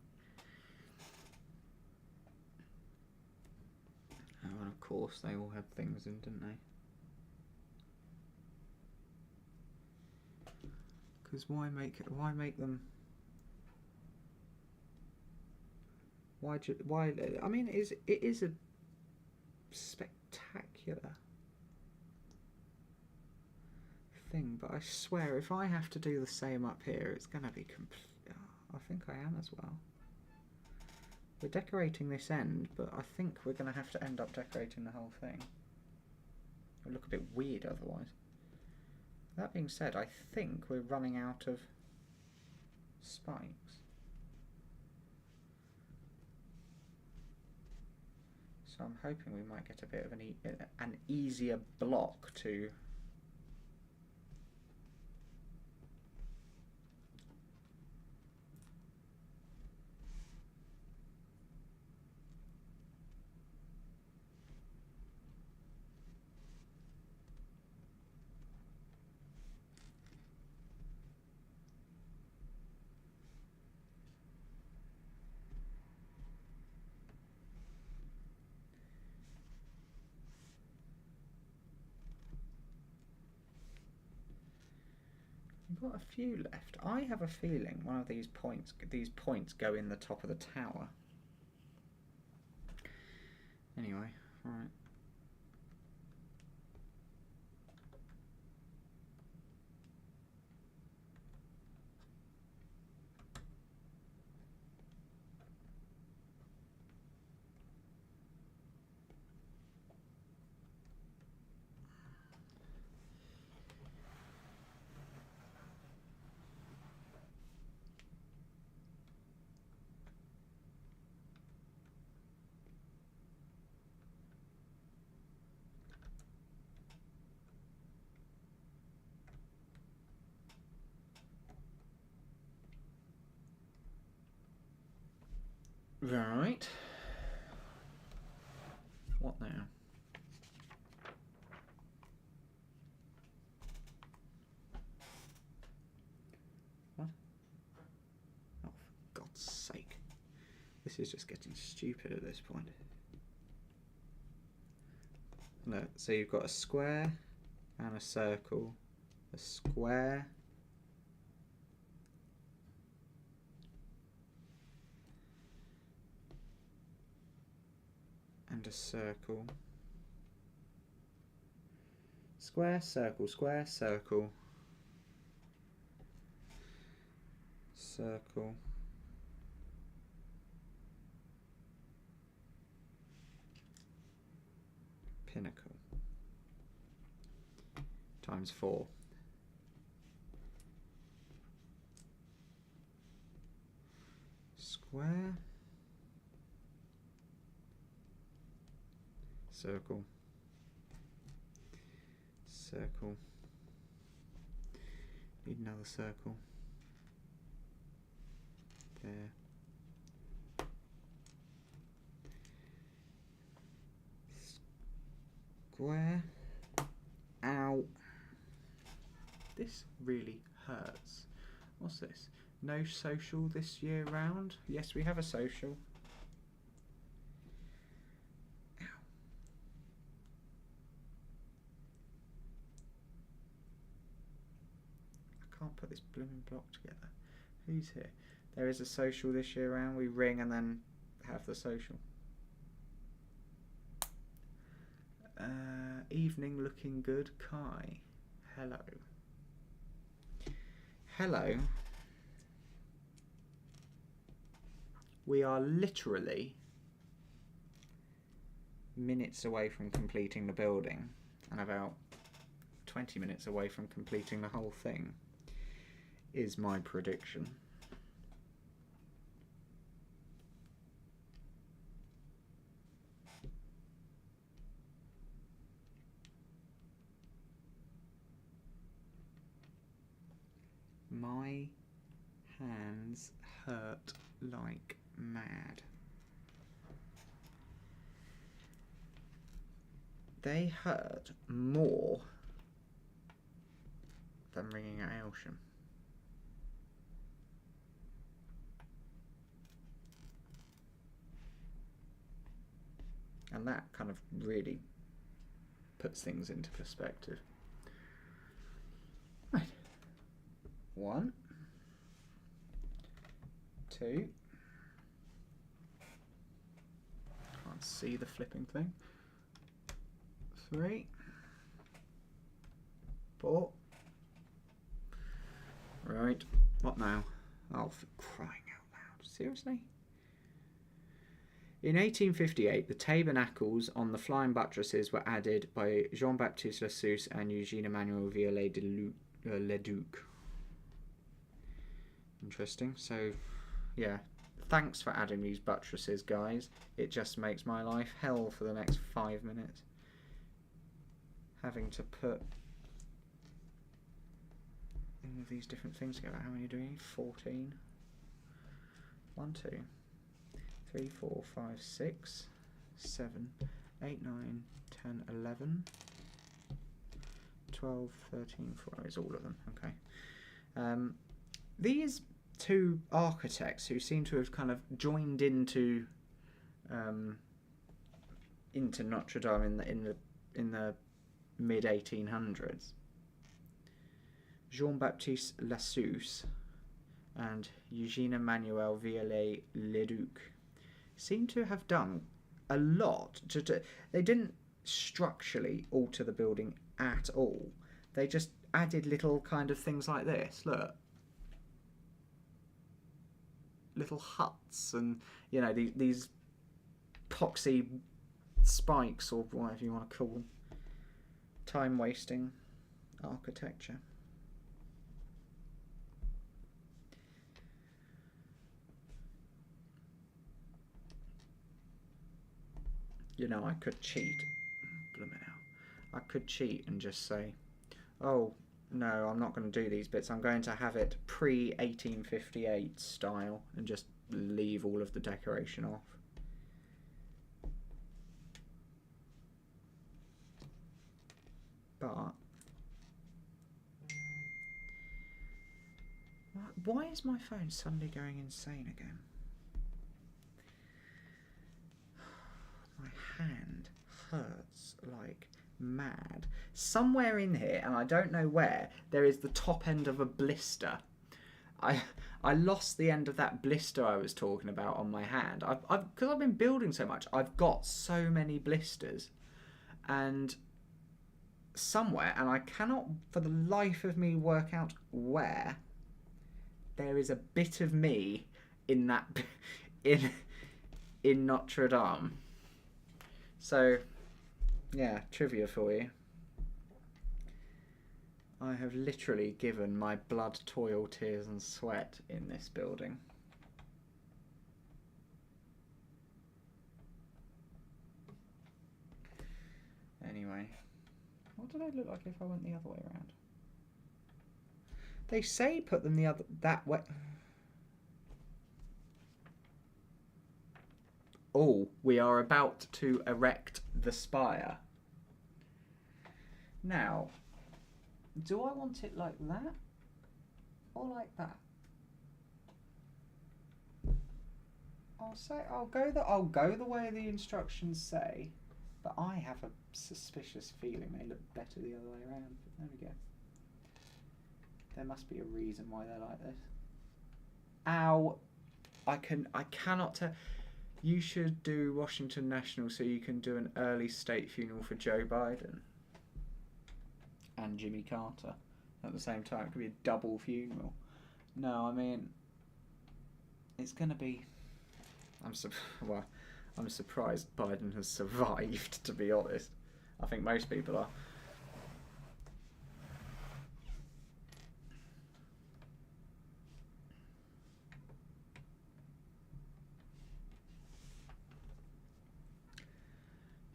Oh, and of course they all had things in, didn't they? Because why make them? Why? I mean, it is a spectacular thing, but I swear if I have to do the same up here, it's going to be I think I am as well. We're decorating this end, but I think we're going to have to end up decorating the whole thing. It'll look a bit weird otherwise. That being said, I think we're running out of spikes. So I'm hoping we might get a bit of an easier block to... We've got a few left. I have a feeling one of these points go in the top of the tower. Anyway, alright. Right. What now? What? Oh, for God's sake. This is just getting stupid at this point. Look, so you've got a square and a circle, a square, and a circle. Square, circle, square, circle, circle, pinnacle, times 4. Square, circle, circle, need another circle, there, square, ow, this really hurts. What's this? No social this year round? Yes, we have a social. can't put this blooming block together. Who's here? There is a social this year round. We ring and then have the social. Evening looking good, Kai. Hello. Hello. We are literally minutes away from completing the building and about 20 minutes away from completing the whole thing, is my prediction. My hands hurt like mad. They hurt more than ringing at Aylsham. And that kind of really puts things into perspective. Right. 1, 2. Can't see the flipping thing. 3, 4. Right. What now? Oh, for crying out loud. Seriously? In 1858, the tabernacles on the flying buttresses were added by Jean-Baptiste Lassus and Eugène Emmanuel Viollet-le-Duc. Interesting. So, yeah. Thanks for adding these buttresses, guys. It just makes my life hell for the next 5 minutes. Having to put all of these different things together. How many are you doing? 14. 1, 2, 3, 4, 5, 6, 7, 8, 9, 10, 11, 12, 13, 14. It's all of them. Okay. These two architects who seem to have kind of joined into Notre Dame in the mid 1800s, Jean-Baptiste Lassus and Eugène Emmanuel Viollet-le-Duc, seem to have done a lot. They didn't structurally alter the building at all. They just added little kind of things like this. Look. Little huts and, you know, these epoxy spikes, or whatever you want to call them. Time-wasting architecture. You know, I could cheat. Blooming hell. I could cheat and just say, oh, no, I'm not going to do these bits. I'm going to have it pre-1858 style and just leave all of the decoration off. But why is my phone suddenly going insane again? My hand hurts like mad. Somewhere in here, and I don't know where, there is the top end of a blister. I lost the end of that blister I was talking about on my hand. Because I've been building so much, I've got so many blisters. And somewhere, and I cannot for the life of me work out where, there is a bit of me in that in Notre Dame. So, yeah, trivia for you. I have literally given my blood, toil, tears and sweat in this building. Anyway, what did I look like if I went the other way around? They say put them that way. Oh, we are about to erect the spire. Now, do I want it like that or like that? I'll go the way the instructions say, but I have a suspicious feeling they look better the other way around. There we go. There must be a reason why they're like this. Ow! I cannot tell. You should do Washington National so you can do an early state funeral for Joe Biden and Jimmy Carter at the same time. It could be a double funeral. No, I mean, it's going to be... I'm surprised Biden has survived, to be honest. I think most people are.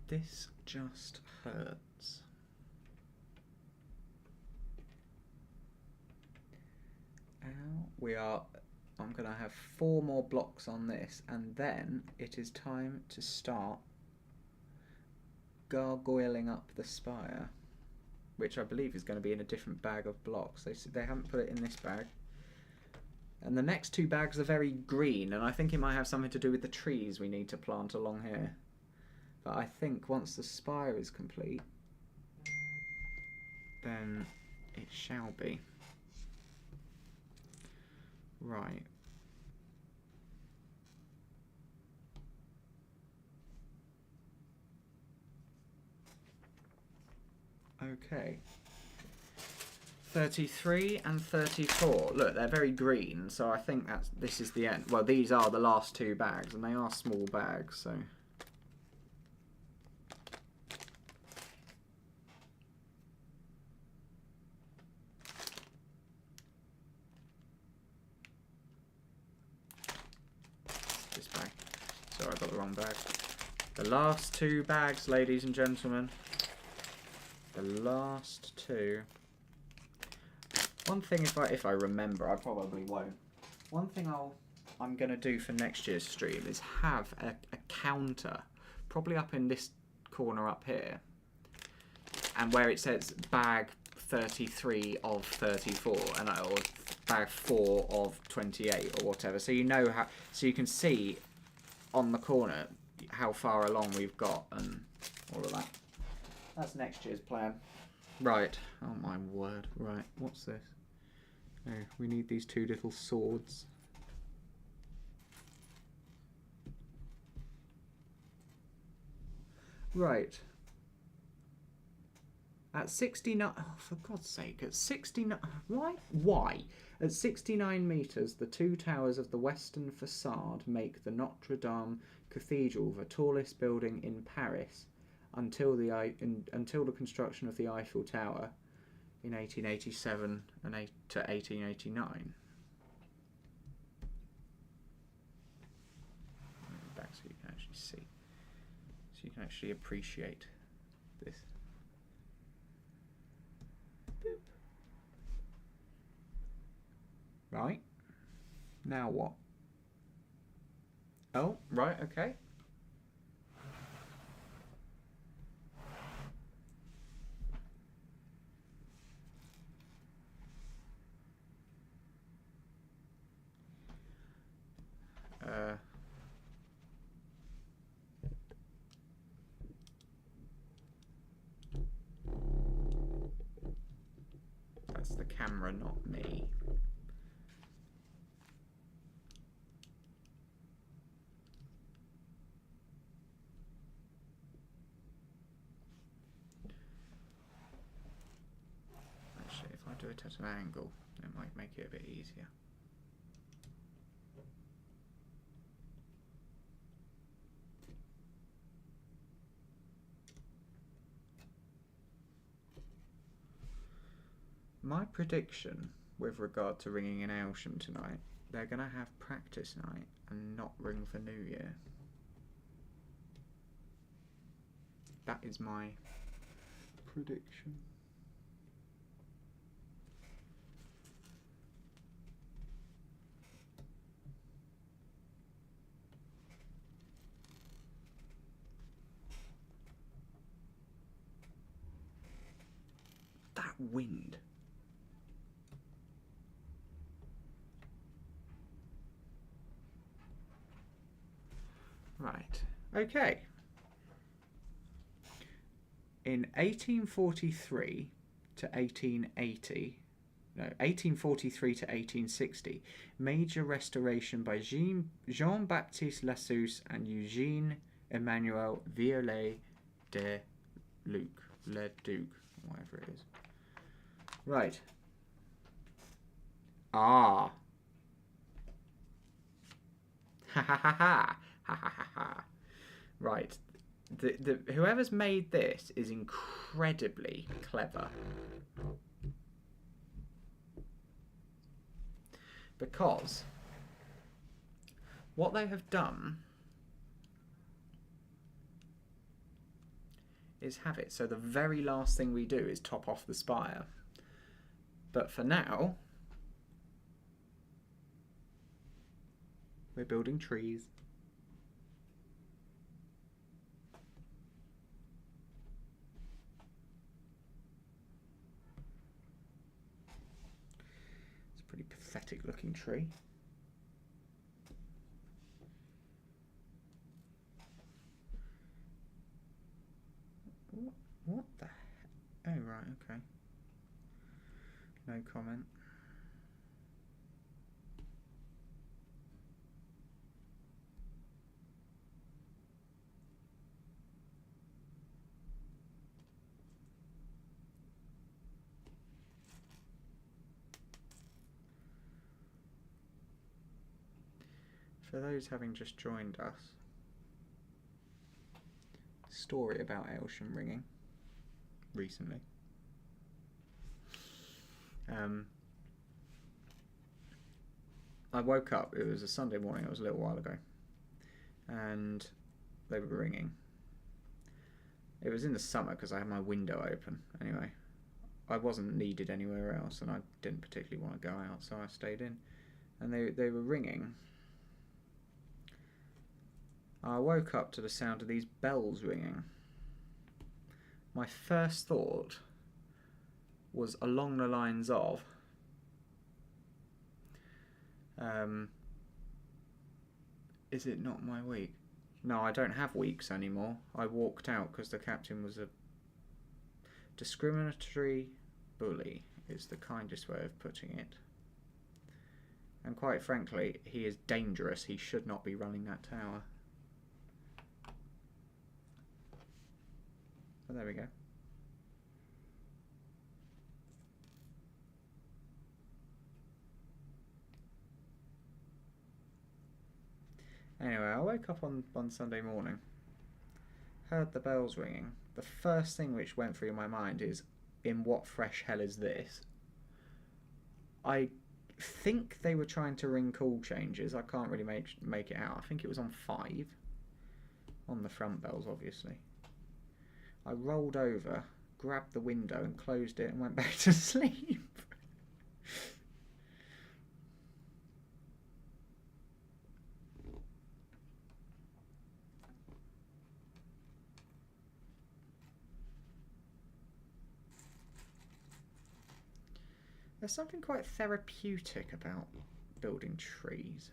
This just hurts. Ow. I'm going to have 4 more blocks on this, and then it is time to start gargoyling up the spire, which I believe is going to be in a different bag of blocks. They haven't put it in this bag. And the next 2 bags are very green, and I think it might have something to do with the trees we need to plant along here. But I think once the spire is complete, then it shall be. Right. Okay. 33 and 34. Look, they're very green, so I think this is the end. Well, these are the last 2 bags, and they are small bags, so... This bag. Sorry, I got the wrong bag. The last 2 bags, ladies and gentlemen. The last 2. One thing, if I remember, I probably won't. One thing I'm gonna do for next year's stream is have a counter, probably up in this corner up here, and where it says bag 33 of 34, or bag 4 of 28 or whatever. So you know how, so you can see on the corner how far along we've got and all of that. That's next year's plan. Right. Oh my word. Right. What's this? Oh, we need these 2 little swords. Right. At 69... Oh, for God's sake. At 69... Why? Why? At 69 metres, the 2 towers of the western facade make the Notre Dame Cathedral the tallest building in Paris until the construction of the Eiffel Tower in 1887 to 1889. Back so you can actually see. So you can actually appreciate this. Boop. Right. Now what? Oh, right, okay. That's the camera, not me. Actually, if I do it at an angle, it might make it a bit easier. My prediction with regard to ringing in Aylsham tonight, they're going to have practice night and not ring for New Year. That is my prediction. That wind. Right, okay. In 1843 to 1880, no, 1843 to 1860. Major restoration by Jean-Baptiste Lassus and Eugène Emmanuel Viollet de Luc, Leduc, whatever it is. Right. Ah. Ha ha ha ha. Ha ha ha ha. Right. The whoever's made this is incredibly clever. Because what they have done is have it so the very last thing we do is top off the spire. But for now, we're building trees. It's a pretty pathetic looking tree. What the heck? Oh, right, okay. No comment. For those having just joined us, story about Aylsham ringing recently. I woke up, it was a Sunday morning, it was a little while ago, and they were ringing. It was in the summer because I had my window open. Anyway, I wasn't needed anywhere else and I didn't particularly want to go out, so I stayed in. And they were ringing. I woke up to the sound of these bells ringing. My first thought was along the lines of is it not my week? No, I don't have weeks anymore. I walked out because the captain was a discriminatory bully, is the kindest way of putting it. And quite frankly, he is dangerous. He should not be running that tower. But there we go. Anyway, I woke up on Sunday morning, heard the bells ringing. The first thing which went through my mind is, in what fresh hell is this? I think they were trying to ring call changes. I can't really make it out. I think it was on 5. On the front bells, obviously. I rolled over, grabbed the window and closed it and went back to sleep. There's something quite therapeutic about building trees.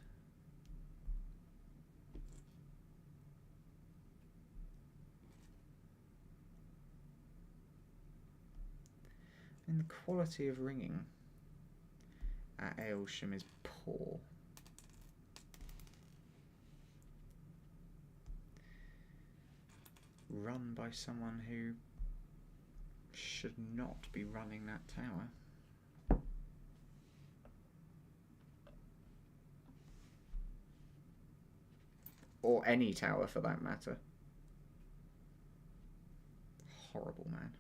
And the quality of ringing at Aylsham is poor. Run by someone who should not be running that tower. Or any tower for that matter. Horrible man.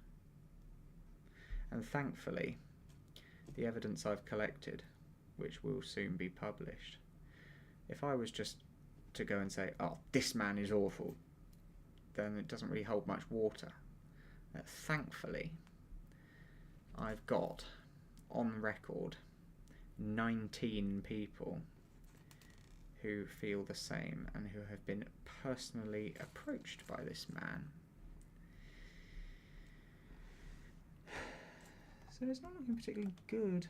And thankfully, the evidence I've collected, which will soon be published, if I was just to go and say, oh, this man is awful, then it doesn't really hold much water. Thankfully, I've got, on record, 19 people who feel the same and who have been personally approached by this man. So it's not looking particularly good.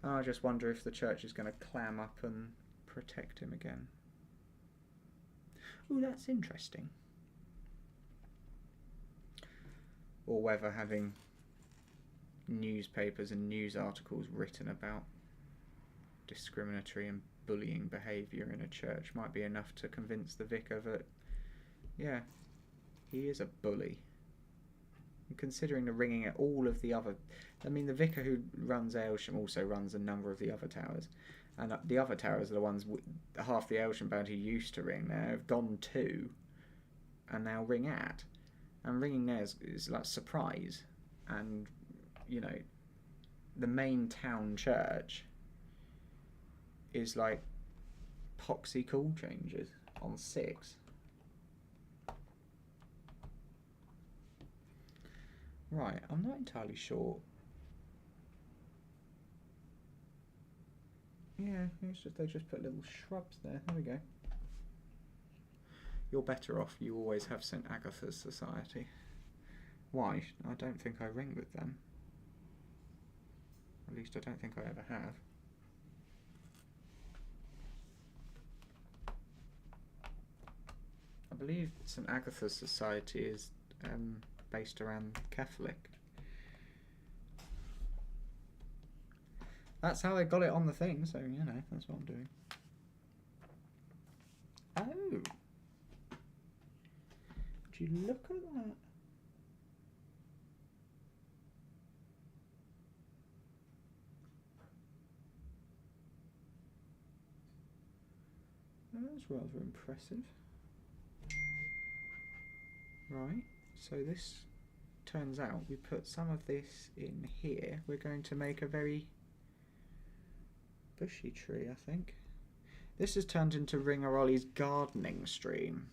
I just wonder if the church is going to clam up and protect him again. Ooh, that's interesting. Or whether having newspapers and news articles written about discriminatory and bullying behaviour in a church might be enough to convince the vicar that, yeah, he is a bully. And considering the ringing at all of the other... I mean, the vicar who runs Aylsham also runs a number of the other towers. And the other towers are the ones... half the Aylsham band who used to ring there have gone to and now ring at. And ringing there is like surprise. And, you know, the main town church is like poxy call changes on 6. Right, I'm not entirely sure. Yeah, it's just, they just put little shrubs there. There we go. You're better off. You always have St. Agatha's Society. Why? I don't think I ring with them. At least I don't think I ever have. I believe St. Agatha's Society is based around Catholic. That's how they got it on the thing, so, you know, that's what I'm doing. Oh! Would you look at that? That's rather impressive. Right, so this turns out we put some of this in here. We're going to make a very bushy tree, I think. This has turned into Ringer Ollie's gardening stream.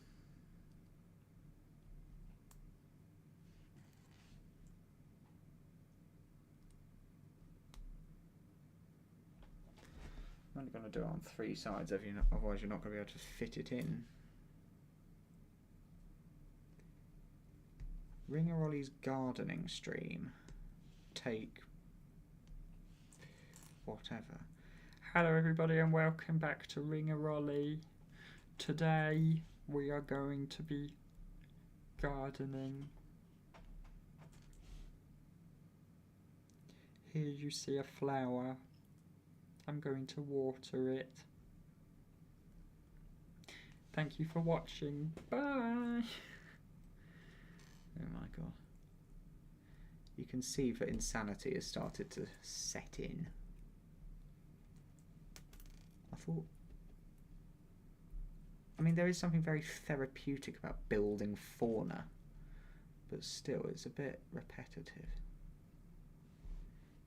I'm only going to do it on 3 sides, otherwise you're not going to be able to fit it in. Ringer Ollie's gardening stream. Take whatever. Hello everybody and welcome back to Ringer Ollie. Today we are going to be gardening. Here you see a flower. I'm going to water it. Thank you for watching. Bye. Oh my god. You can see that insanity has started to set in. I mean, there is something very therapeutic about building fauna, but still it's a bit repetitive.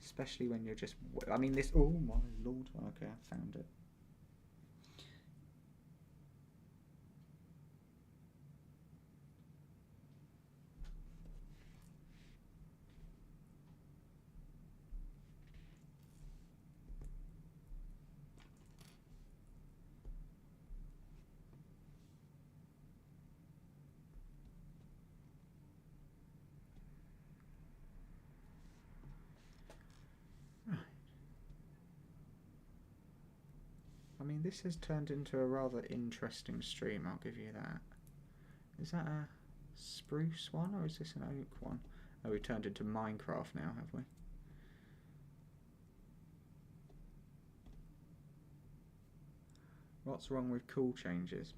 Especially when you're just... I mean, this... Oh my lord. Okay, I found it. I mean, this has turned into a rather interesting stream, I'll give you that. Is that a spruce one, or is this an oak one? Oh, we turned into Minecraft now, have we? What's wrong with cool changes?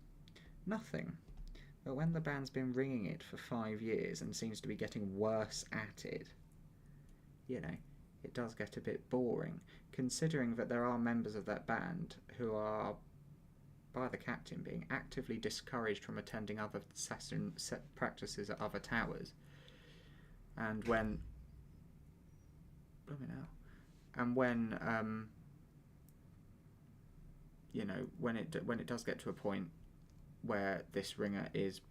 Nothing. But when the band's been ringing it for 5 years and seems to be getting worse at it, you know, it does get a bit boring, considering that there are members of that band who are, by the captain, being actively discouraged from attending other session practices at other towers. And when... And when, you know, when it does get to a point where this ringer is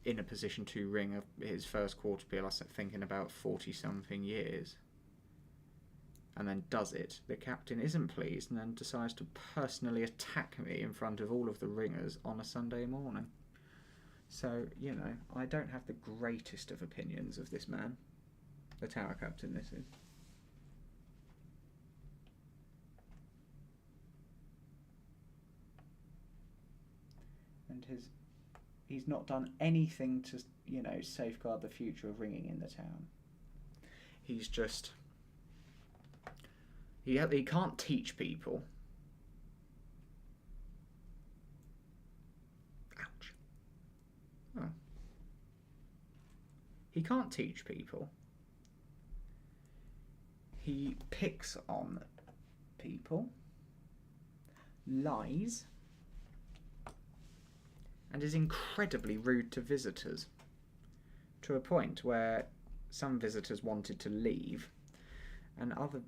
in a position to ring his first quarter peal, I think in about 40-something years, and then does it, the captain isn't pleased and then decides to personally attack me in front of all of the ringers on a Sunday morning. So, you know, I don't have the greatest of opinions of this man. The tower captain, this is. And he's not done anything to, you know, safeguard the future of ringing in the town. He's just He can't teach people. Ouch. Oh. He can't teach people. He picks on people, lies, and is incredibly rude to visitors, to a point where some visitors wanted to leave, and other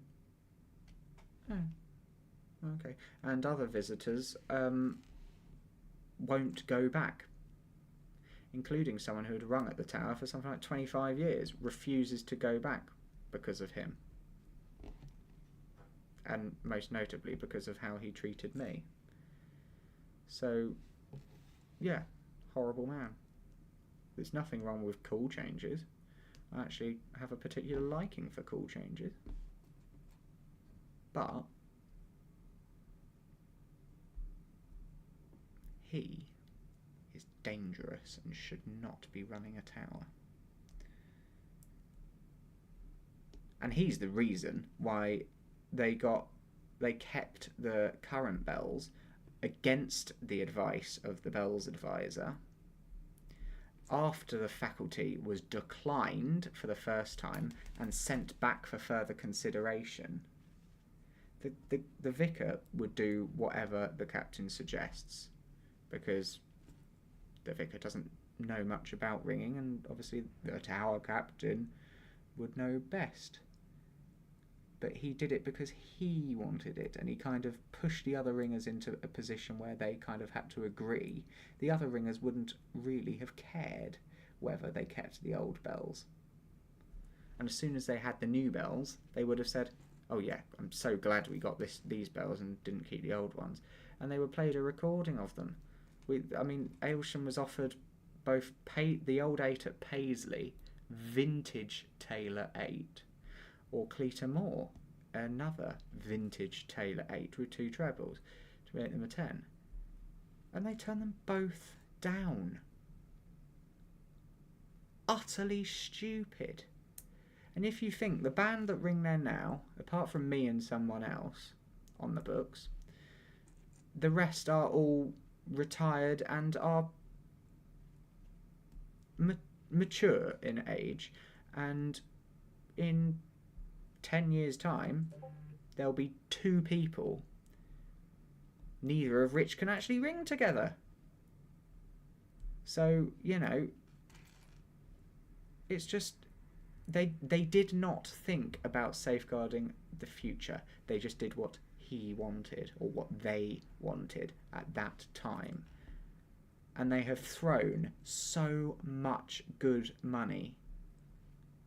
visitors won't go back, including someone who had rung at the tower for something like 25 years, refuses to go back because of him. And most notably because of how he treated me. So, yeah, horrible man. There's nothing wrong with cool changes. I actually have a particular liking for cool changes. But he is dangerous and should not be running a tower. And he's the reason why they kept the current bells against the advice of the bells advisor after the faculty was declined for the first time and sent back for further consideration. The vicar would do whatever the captain suggests, because the vicar doesn't know much about ringing, and obviously the tower captain would know best. But he did it because he wanted it, and he kind of pushed the other ringers into a position where they kind of had to agree. The other ringers wouldn't really have cared whether they kept the old bells. And as soon as they had the new bells, they would have said, oh yeah, I'm so glad we got these bells and didn't keep the old ones. And they would have played a recording of them. Aylsham was offered both the old 8 at Paisley, vintage Taylor 8, or Cleator Moor, another vintage Taylor 8 with 2 trebles, to make them a 10. And they turned them both down. Utterly stupid. And if you think the band that ring there now, apart from me and someone else on the books, the rest are all retired and are mature in age, and in 10 years' time, there'll be 2 people, neither of which can actually ring together. So, it's just, they did not think about safeguarding the future. They just did what he wanted, or what they wanted at that time. And they have thrown so much good money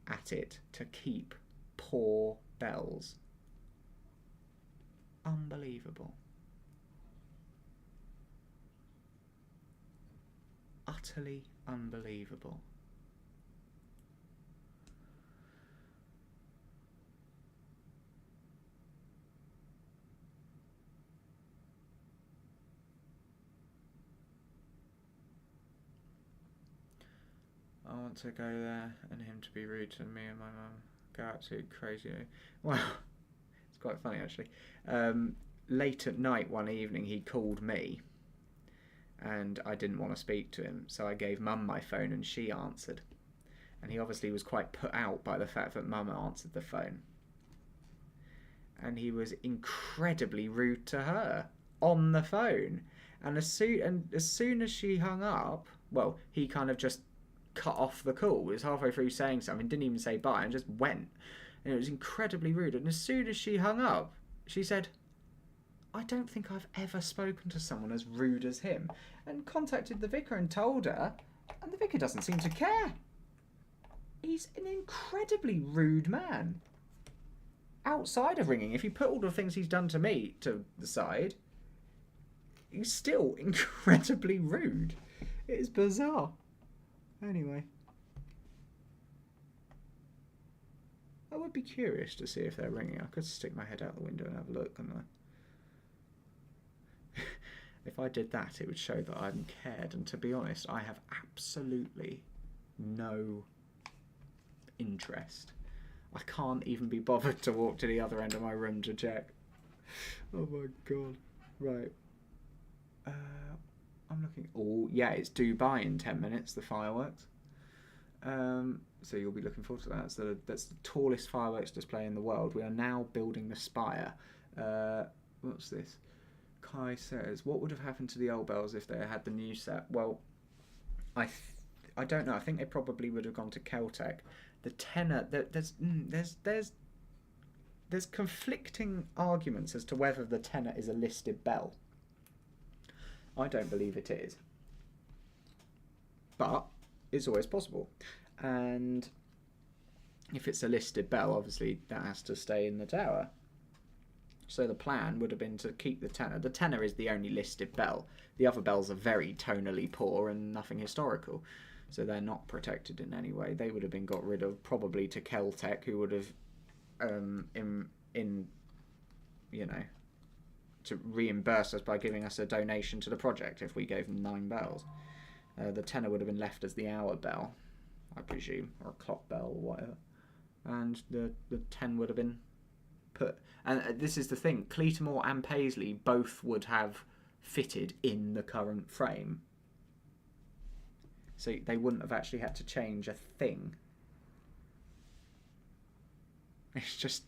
at it to keep poor bells. Unbelievable. Utterly unbelievable. I want to go there and him to be rude to me and my mum. Go absolutely crazy. Well, it's quite funny actually. Late at night one evening he called me and I didn't want to speak to him, so I gave Mum my phone and she answered. And he obviously was quite put out by the fact that Mum answered the phone. And he was incredibly rude to her on the phone. And as soon as she hung up, well, he kind of just cut off the call. He was halfway through saying something, didn't even say bye, and just went. And it was incredibly rude. And as soon as she hung up, she said, I don't think I've ever spoken to someone as rude as him. And contacted the vicar and told her, and the vicar doesn't seem to care. He's an incredibly rude man. Outside of ringing, if you put all the things he's done to me to the side, he's still incredibly rude. It is bizarre. Anyway, I would be curious to see if they're ringing. I could stick my head out the window and have a look, couldn't I? If I did that, it would show that I hadn't cared. And to be honest, I have absolutely no interest. I can't even be bothered to walk to the other end of my room to check. Oh my god. Right. I'm looking... Oh, yeah, it's Dubai in 10 minutes, the fireworks. So you'll be looking forward to that. That's the tallest fireworks display in the world. We are now building the spire. What's this? Kai says, what would have happened to the old bells if they had the new set? Well, I don't know. I think they probably would have gone to Keltec. The tenor, there's conflicting arguments as to whether the tenor is a listed bell. I don't believe it is, but it's always possible. And if it's a listed bell, obviously that has to stay in the tower. So the plan would have been to keep the tenor. The tenor is the only listed bell. The other bells are very tonally poor and nothing historical, so they're not protected in any way. They would have been got rid of probably to Keltec, who would have to reimburse us by giving us a donation to the project if we gave them 9 bells. The tenor would have been left as the hour bell, I presume, or a clock bell or whatever. And the 10 would have been put... And this is the thing, Cleatamore and Paisley both would have fitted in the current frame. So they wouldn't have actually had to change a thing. It's just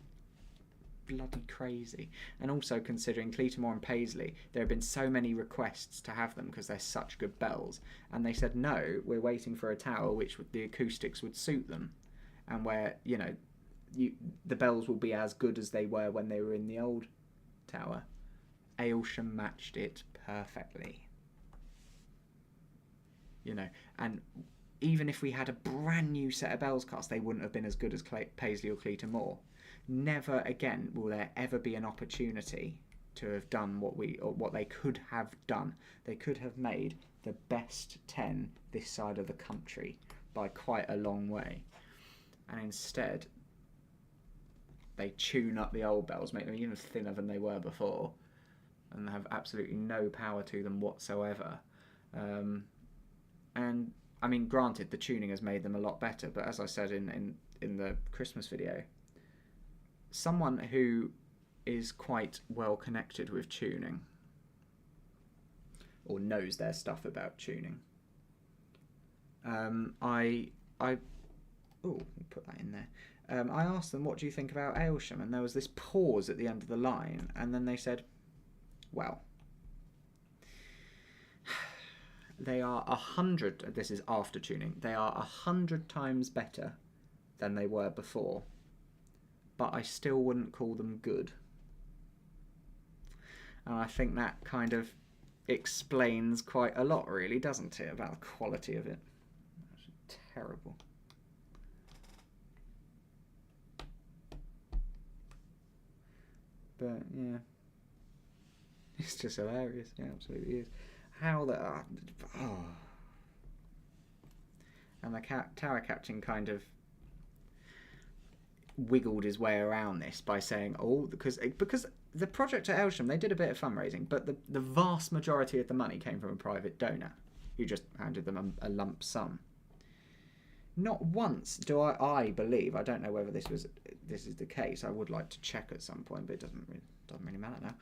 bloody crazy. And also considering Cleatamore and Paisley, there have been so many requests to have them because they're such good bells, and they said no, we're waiting for a tower which the acoustics would suit them, and where the bells will be as good as they were when they were in the old tower. Aylsham matched it perfectly, and even if we had a brand new set of bells cast, they wouldn't have been as good as Paisley or Cleatamore. Never again will there ever be an opportunity to have done what they could have done. They could have made the best 10 this side of the country by quite a long way, and instead they tune up the old bells, make them even thinner than they were before, and have absolutely no power to them whatsoever. And I mean, granted, the tuning has made them a lot better, but as I said in the Christmas video, someone who is quite well connected with tuning, or knows their stuff about tuning, I put that in there. I asked them, what do you think about Aylsham? And there was this pause at the end of the line, and then they said, well, they are 100, this is after tuning, they are 100 times better than they were before, but I still wouldn't call them good. And I think that kind of explains quite a lot, really, doesn't it, about the quality of it. It's terrible. But, yeah. It's just hilarious. Yeah, absolutely is. How the... And the tower captain kind of wiggled his way around this by saying, because the project at Aylsham, they did a bit of fundraising, but the vast majority of the money came from a private donor who just handed them a lump sum. Not once do I believe, I don't know whether this is the case, I would like to check at some point, but it doesn't really matter now,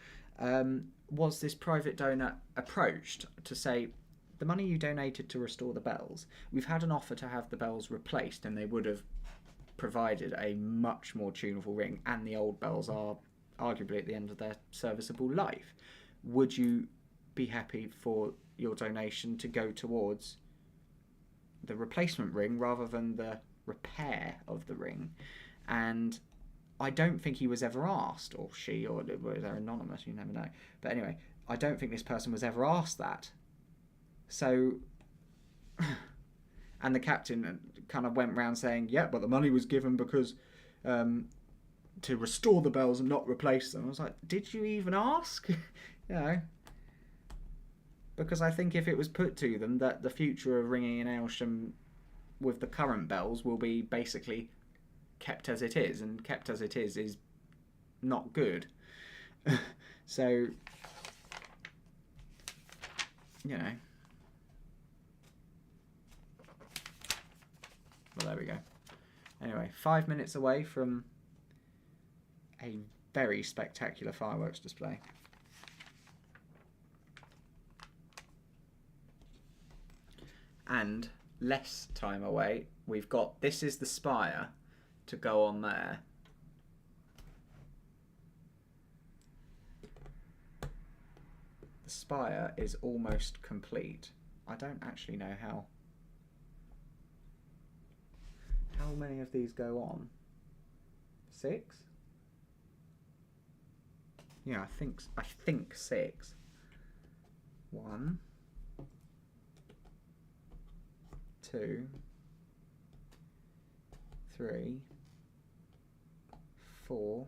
was this private donor approached to say, the money you donated to restore the bells, we've had an offer to have the bells replaced, and they would have provided a much more tunable ring, and the old bells are arguably at the end of their serviceable life. Would you be happy for your donation to go towards the replacement ring rather than the repair of the ring? And I don't think he was ever asked, or she, or they're anonymous, you never know. But anyway, I don't think this person was ever asked that. So, and the captain kind of went round saying, yeah, but the money was given because to restore the bells and not replace them. I was like, did you even ask? Because I think if it was put to them that the future of ringing in Aylsham with the current bells will be basically kept as it is, and kept as it is not good. So, well, there we go. Anyway, 5 minutes away from a very spectacular fireworks display. And less time away, we've got, this is the spire to go on there. The spire is almost complete. I don't actually know how many of these go on. 6? Yeah, I think 6. 1, 2, 3, 4.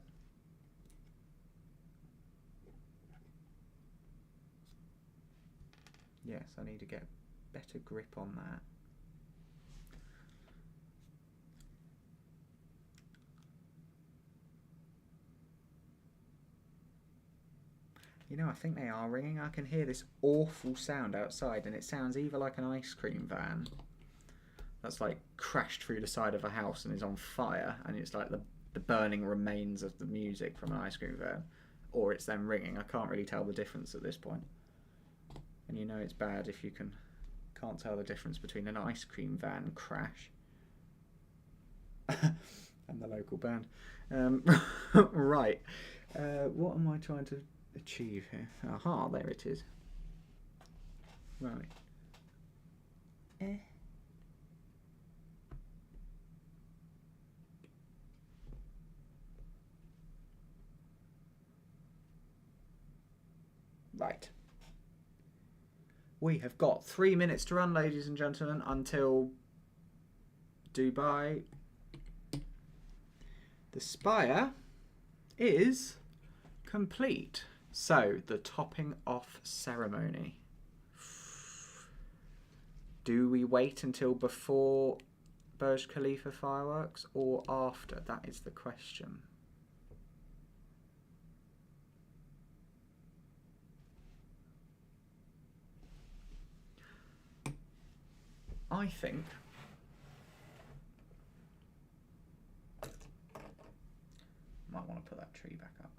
Yes, I need to get better grip on that. You know, I think they are ringing. I can hear this awful sound outside, and it sounds either like an ice cream van that's like crashed through the side of a house and is on fire, and it's like the burning remains of the music from an ice cream van, or it's them ringing. I can't really tell the difference at this point. And you know it's bad if you can't tell the difference between an ice cream van crash and the local band. Right. What am I trying to achieve here? Aha, there it is. Right. Right. We have got 3 minutes to run, ladies and gentlemen, until Dubai. The spire is complete. So, the topping off ceremony. Do we wait until before Burj Khalifa fireworks or after? That is the question. I think might want to put that tree back up.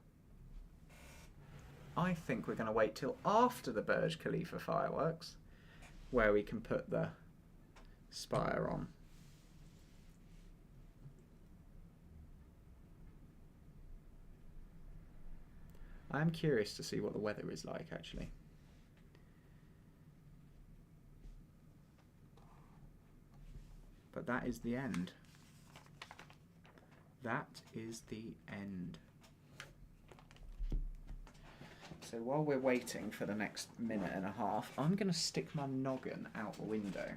I think we're going to wait till after the Burj Khalifa fireworks, where we can put the spire on. I am curious to see what the weather is like, actually. But that is the end. That is the end. So while we're waiting for the next minute and a half, I'm going to stick my noggin out the window.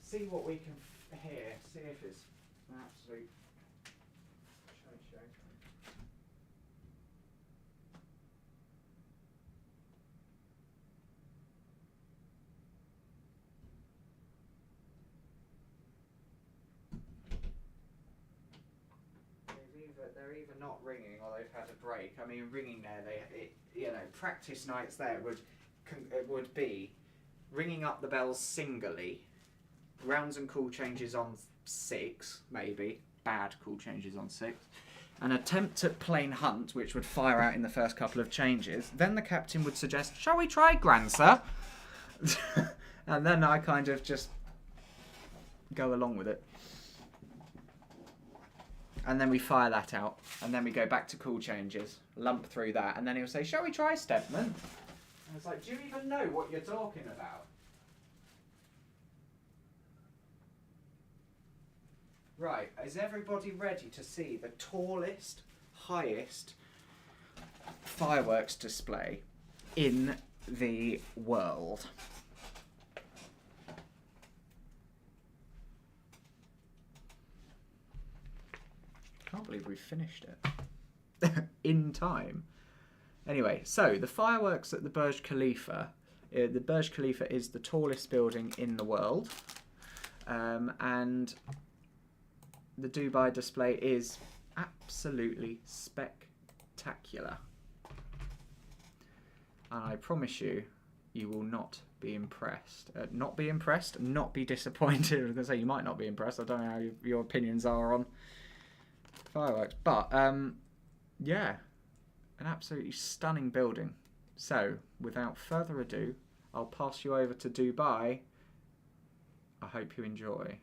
See what we can hear. See if it's an absolute show. They're either not ringing or they've had a break. I mean, ringing there, practice nights there would be ringing up the bells singly, rounds and call changes on 6, maybe, bad call changes on 6, an attempt at plain hunt, which would fire out in the first couple of changes. Then the captain would suggest, shall we try Grancer? And then I kind of just go along with it. And then we fire that out, and then we go back to call changes, lump through that, and then he'll say, shall we try Stedman? And it's like, do you even know what you're talking about? Right, is everybody ready to see the tallest, highest fireworks display in the world? Can't believe we finished it in time. Anyway, so the fireworks at the Burj Khalifa. The Burj Khalifa is the tallest building in the world, and the Dubai display is absolutely spectacular. And I promise you, you will not be impressed. Not be impressed, not be disappointed. I was going to say, you might not be impressed. I don't know how your opinions are on fireworks. But, yeah, an absolutely stunning building. So, without further ado, I'll pass you over to Dubai. I hope you enjoy.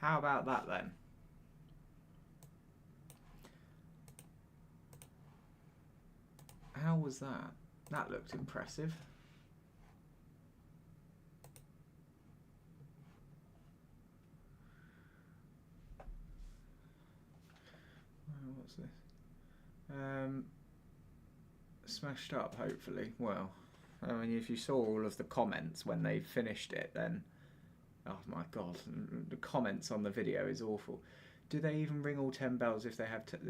How about that then? How was that? That looked impressive. What's this? Smashed up, hopefully. Well, I mean, if you saw all of the comments when they finished it, then... Oh my god, the comments on the video is awful. Do they even ring all 10 bells if they have 10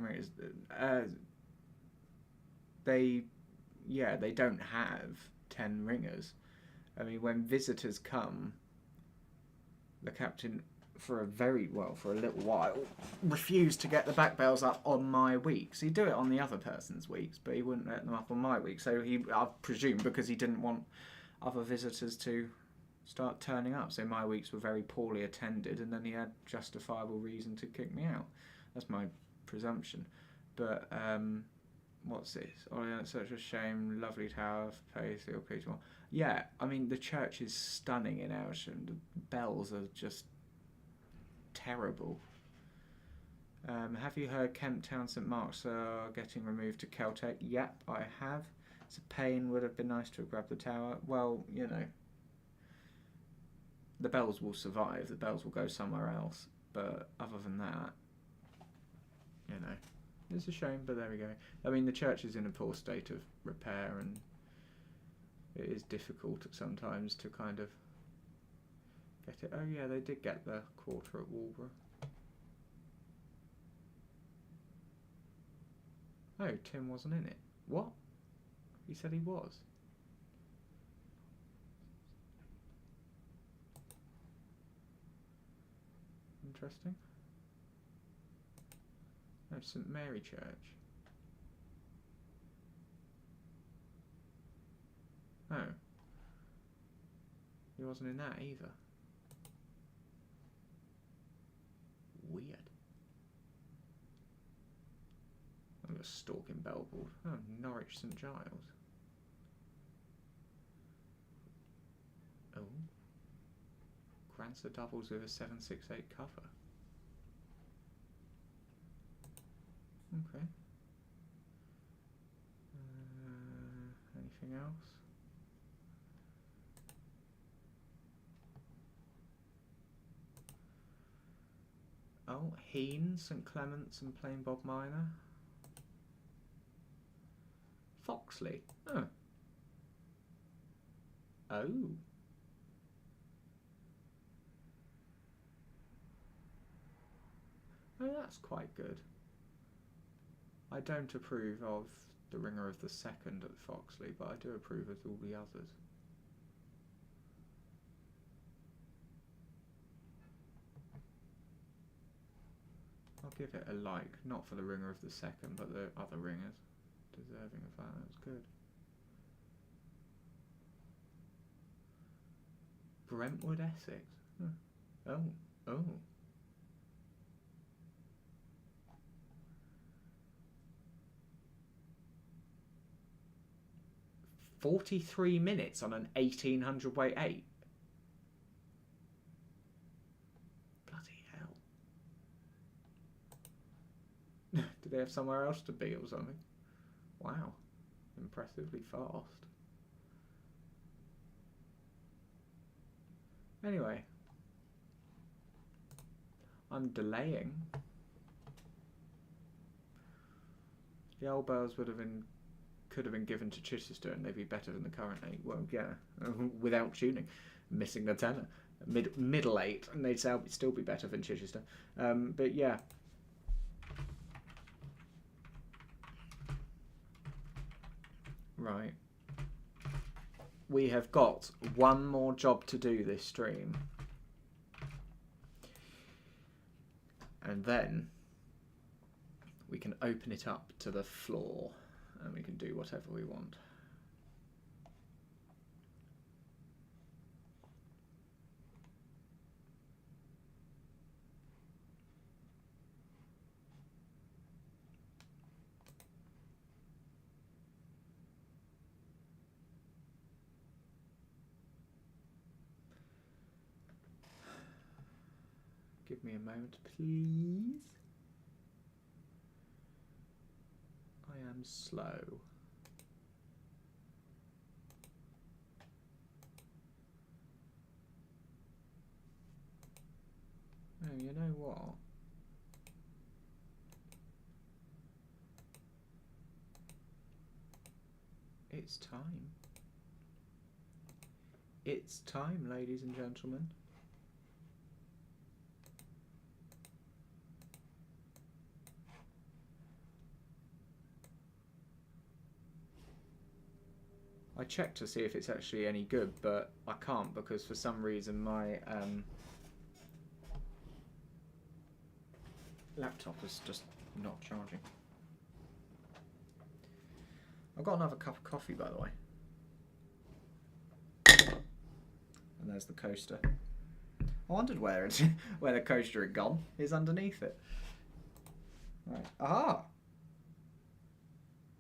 ringers? They don't have 10 ringers. I mean, when visitors come, the captain, for a little while, refused to get the back bells up on my weeks. He'd do it on the other person's weeks, but he wouldn't let them up on my week. So I presume, because he didn't want other visitors to start turning up. So my weeks were very poorly attended, and then he had justifiable reason to kick me out. That's my presumption. But what's this? Ollie, it's such a shame. Lovely tower for Paisley or Peter. Yeah, I mean, the church is stunning in Aylsham. The bells are just terrible. Have you heard Kemp Town St Mark's are getting removed to Caltech? Yep, I have. It's a pain. Would have been nice to have grabbed the tower. Well, you know, the bells will survive. The bells will go somewhere else. But other than that, you know, it's a shame, but there we go. I mean, the church is in a poor state of repair, and it is difficult sometimes to kind of get it. Oh yeah, they did get the quarter at Walborough. Oh, Tim wasn't in it. What? He said he was. Interesting. No, St Mary Church. Oh. He wasn't in that either. Weird. I'm just stalking Belbourne. Oh, Norwich St Giles. Oh. Grancer doubles with a 768 cover. Okay. Anything else? Oh, Heen, St Clements and Plain Bob Minor. Foxley. Oh. Oh. Oh, that's quite good. I don't approve of the ringer of the second at Foxley, but I do approve of all the others. I'll give it a like, not for the ringer of the second, but the other ringers. Deserving of that, that's good. Brentwood, Essex. Huh. Oh. 43 minutes on an 1800 weight 8. Bloody hell. Do they have somewhere else to be or something? Wow. Impressively fast. Anyway. I'm delaying. The old bells could have been given to Chichester and they'd be better than the current 8. Well, yeah, without tuning, missing the tenor, middle 8, and they'd still be better than Chichester. But yeah. Right. We have got one more job to do this stream. And then we can open it up to the floor and we can do whatever we want. Give me a moment, please. I am slow. Oh, you know what? It's time. It's time, ladies and gentlemen. I checked to see if it's actually any good, but I can't because for some reason my laptop is just not charging. I've got another cup of coffee, by the way. And there's the coaster. I wondered where the coaster had gone. It's underneath it. Right. Ah!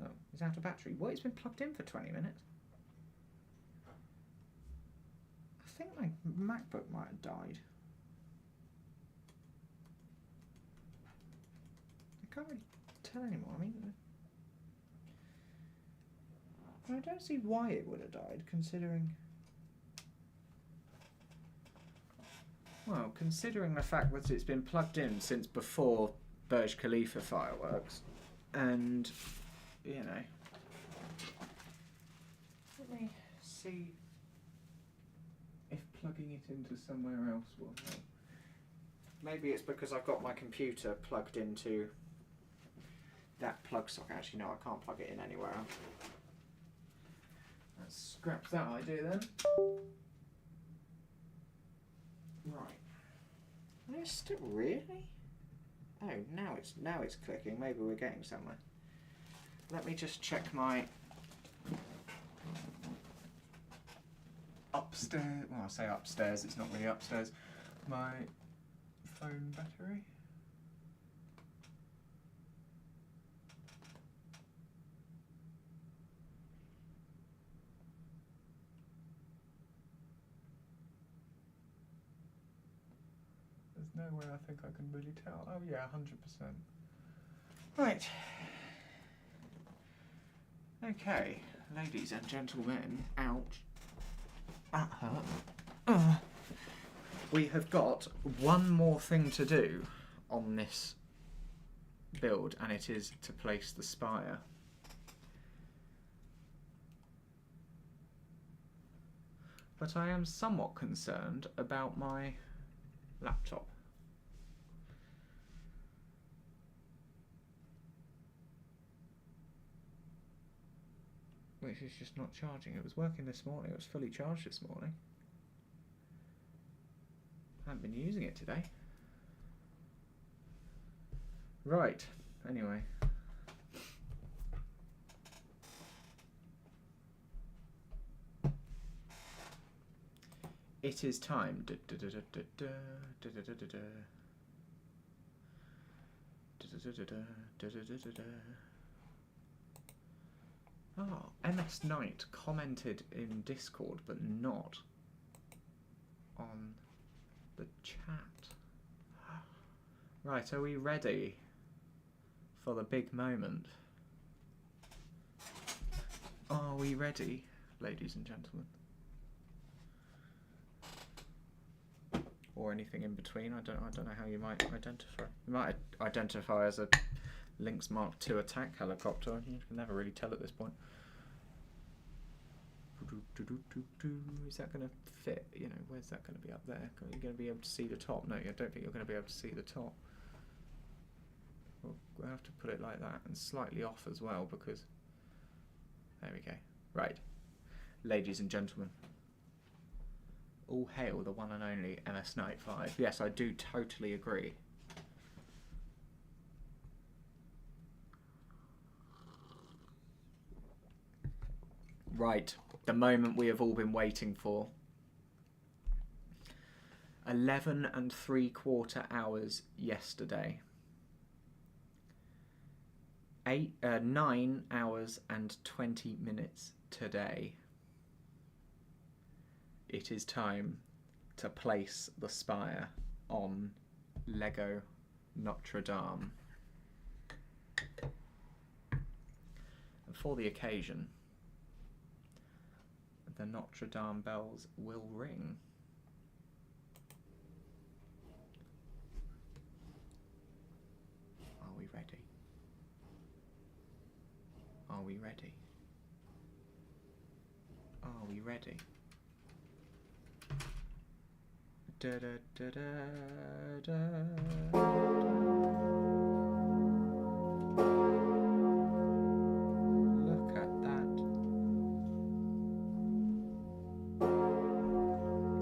Oh, it's out of battery. What? It's been plugged in for 20 minutes. I think my MacBook might have died. I can't really tell anymore. I mean, I don't see why it would have died, considering... Well, considering the fact that it's been plugged in since before Burj Khalifa fireworks, and, you know... Let me see if plugging it into somewhere else will help. Maybe it's because I've got my computer plugged into that plug socket. Actually, no, I can't plug it in anywhere else. Let's scrap that idea then. Right. And it's still really? Oh, now it's clicking. Maybe we're getting somewhere. Let me just check my upstairs. Well, I say upstairs. It's not really upstairs. My phone battery. There's no way I think I can really tell. Oh yeah, 100%. Right. Okay, ladies and gentlemen, ouch. That hurt. We have got one more thing to do on this build, and it is to place the spire. But I am somewhat concerned about my laptop. Which is just not charging. It was working this morning. It was fully charged this morning. I haven't been using it today. Right. Anyway. It is time. Oh, MS Knight commented in Discord, but not on the chat. Right, are we ready for the big moment? Are we ready, ladies and gentlemen? Or anything in between. I don't know how you might identify. You might identify as a Lynx Mark II attack helicopter. You can never really tell at this point. Is that going to fit? You know, where's that going to be up there? Are you going to be able to see the top? No, I don't think you're going to be able to see the top. We'll have to put it like that and slightly off as well because... There we go. Right. Ladies and gentlemen. All hail the one and only MS Knight 5. Yes, I do totally agree. Right, the moment we have all been waiting for. 11 3/4 hours yesterday. 9 hours and 20 minutes today. It is time to place the spire on Lego Notre Dame. And for the occasion, the Notre Dame bells will ring. Are we ready? Are we ready? Are we ready? Da da da da da. Look at that.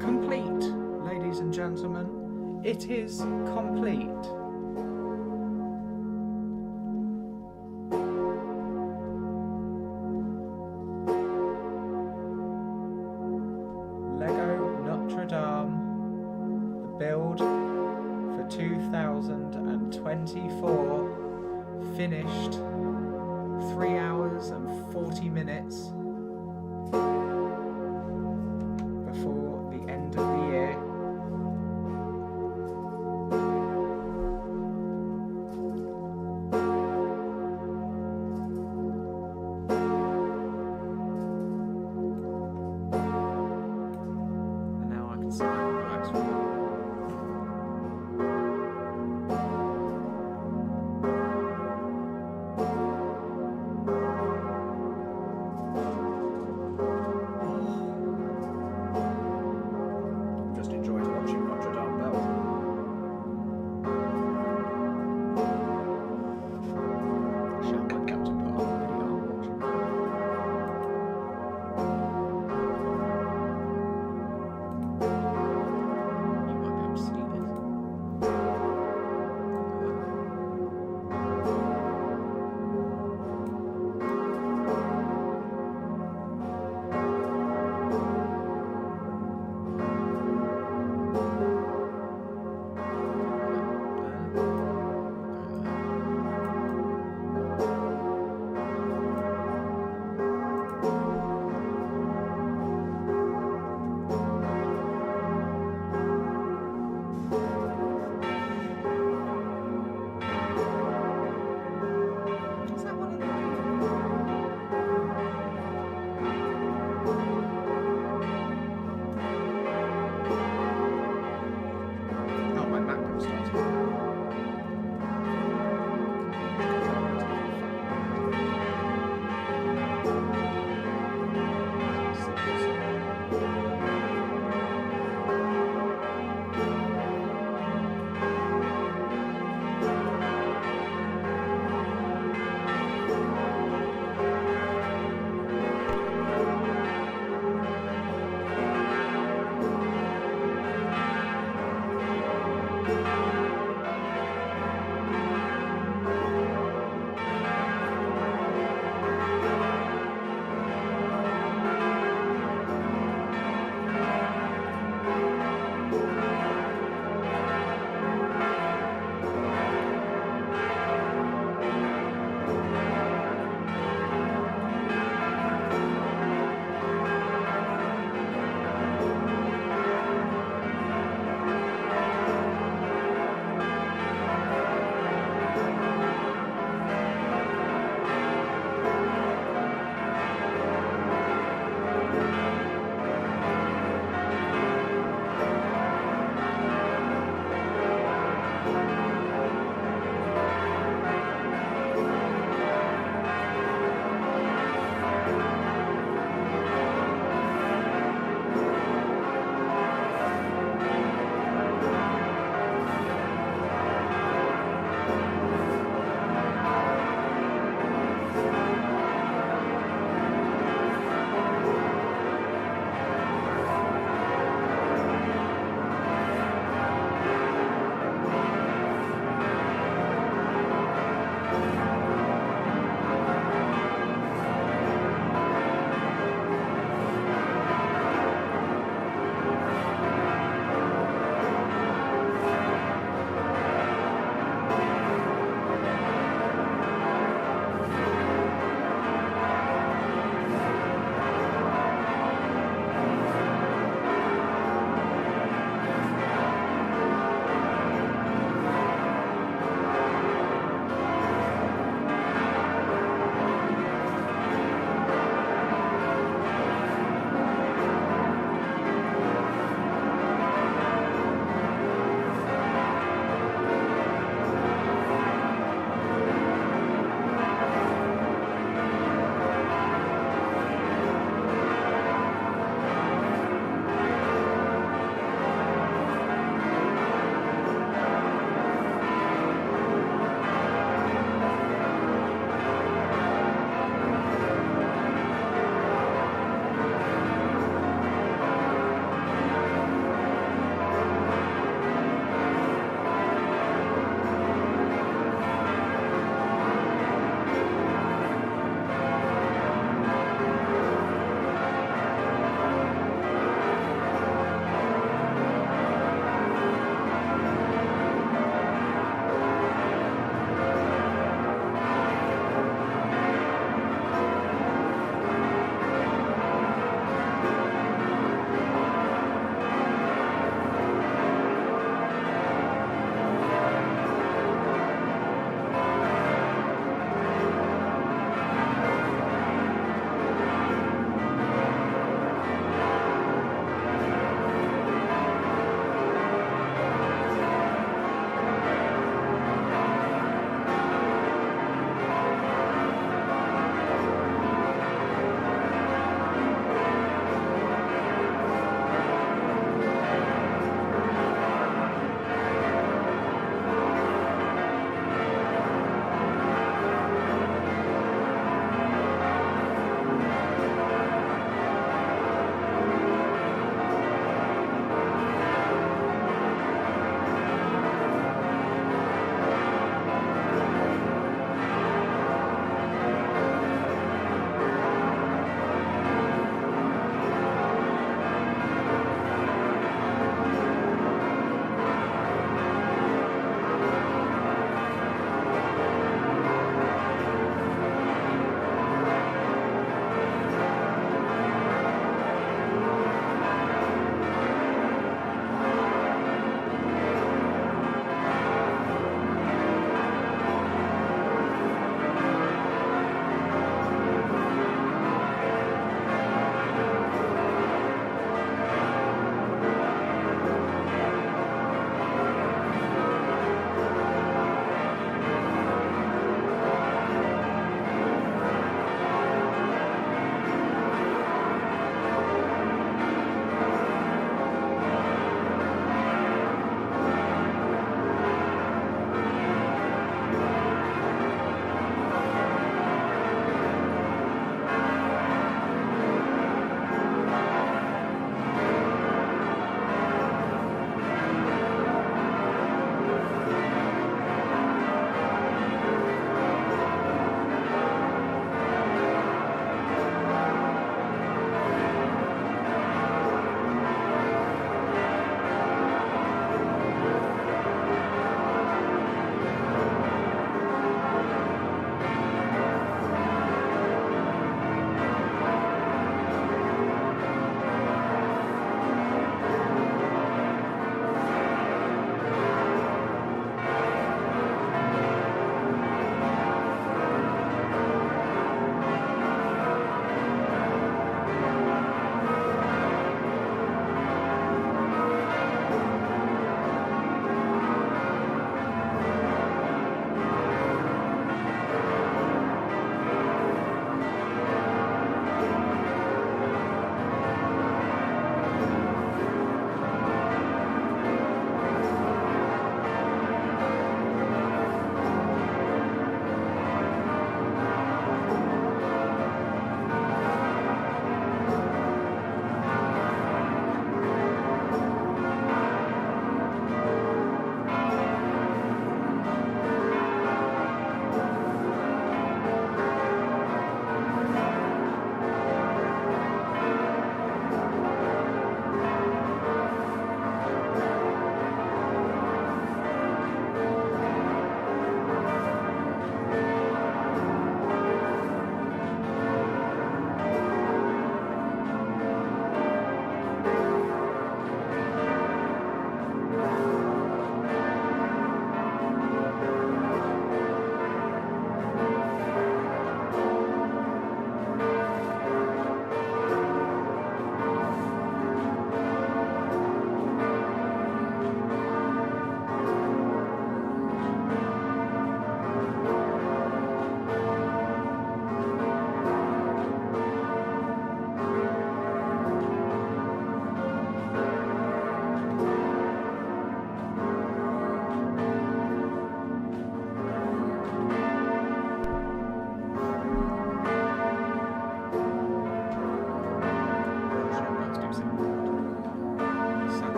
Complete, ladies and gentlemen. It is complete. Lego Notre Dame, the build for 2024, finished 3 hours and 40 minutes before the end of the year. And now I can sit down and relax for a minute.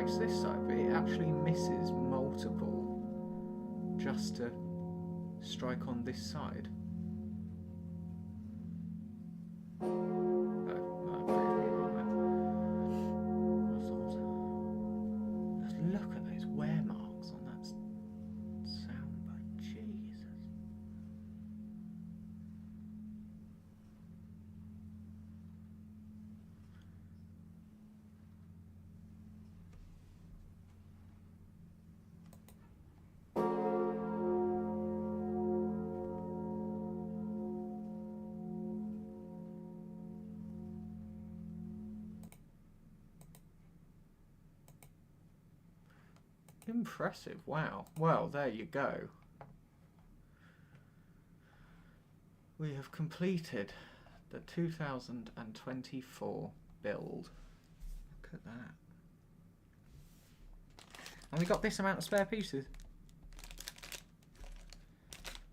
strikes this side, but it actually misses multiple just to strike on this side. Look at those wear marks on that soundbar. Jesus. Impressive, wow. Well, there you go. We have completed the 2024 build. Look at that. And we got this amount of spare pieces.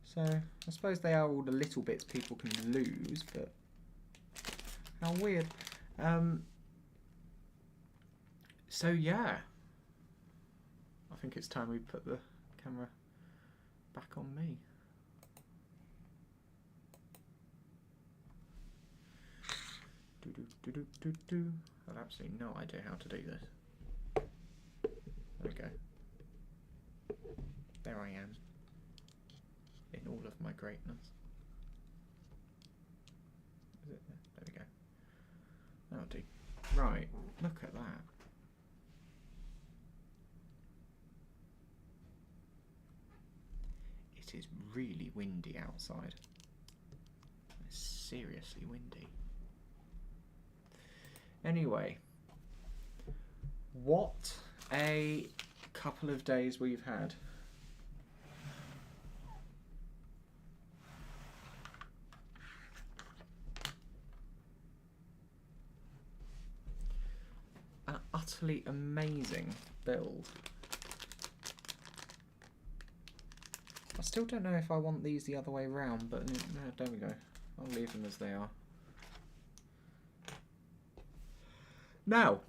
So, I suppose they are all the little bits people can lose, but how weird. So yeah. I think it's time we put the camera back on me. I have absolutely no idea how to do this. There we go. There I am. In all of my greatness. Is it? There we go. That'll do. Right, look at that. It is really windy outside. It's seriously windy. Anyway, what a couple of days we've had. An utterly amazing build. I still don't know if I want these the other way round, but no, there we go. I'll leave them as they are. Now,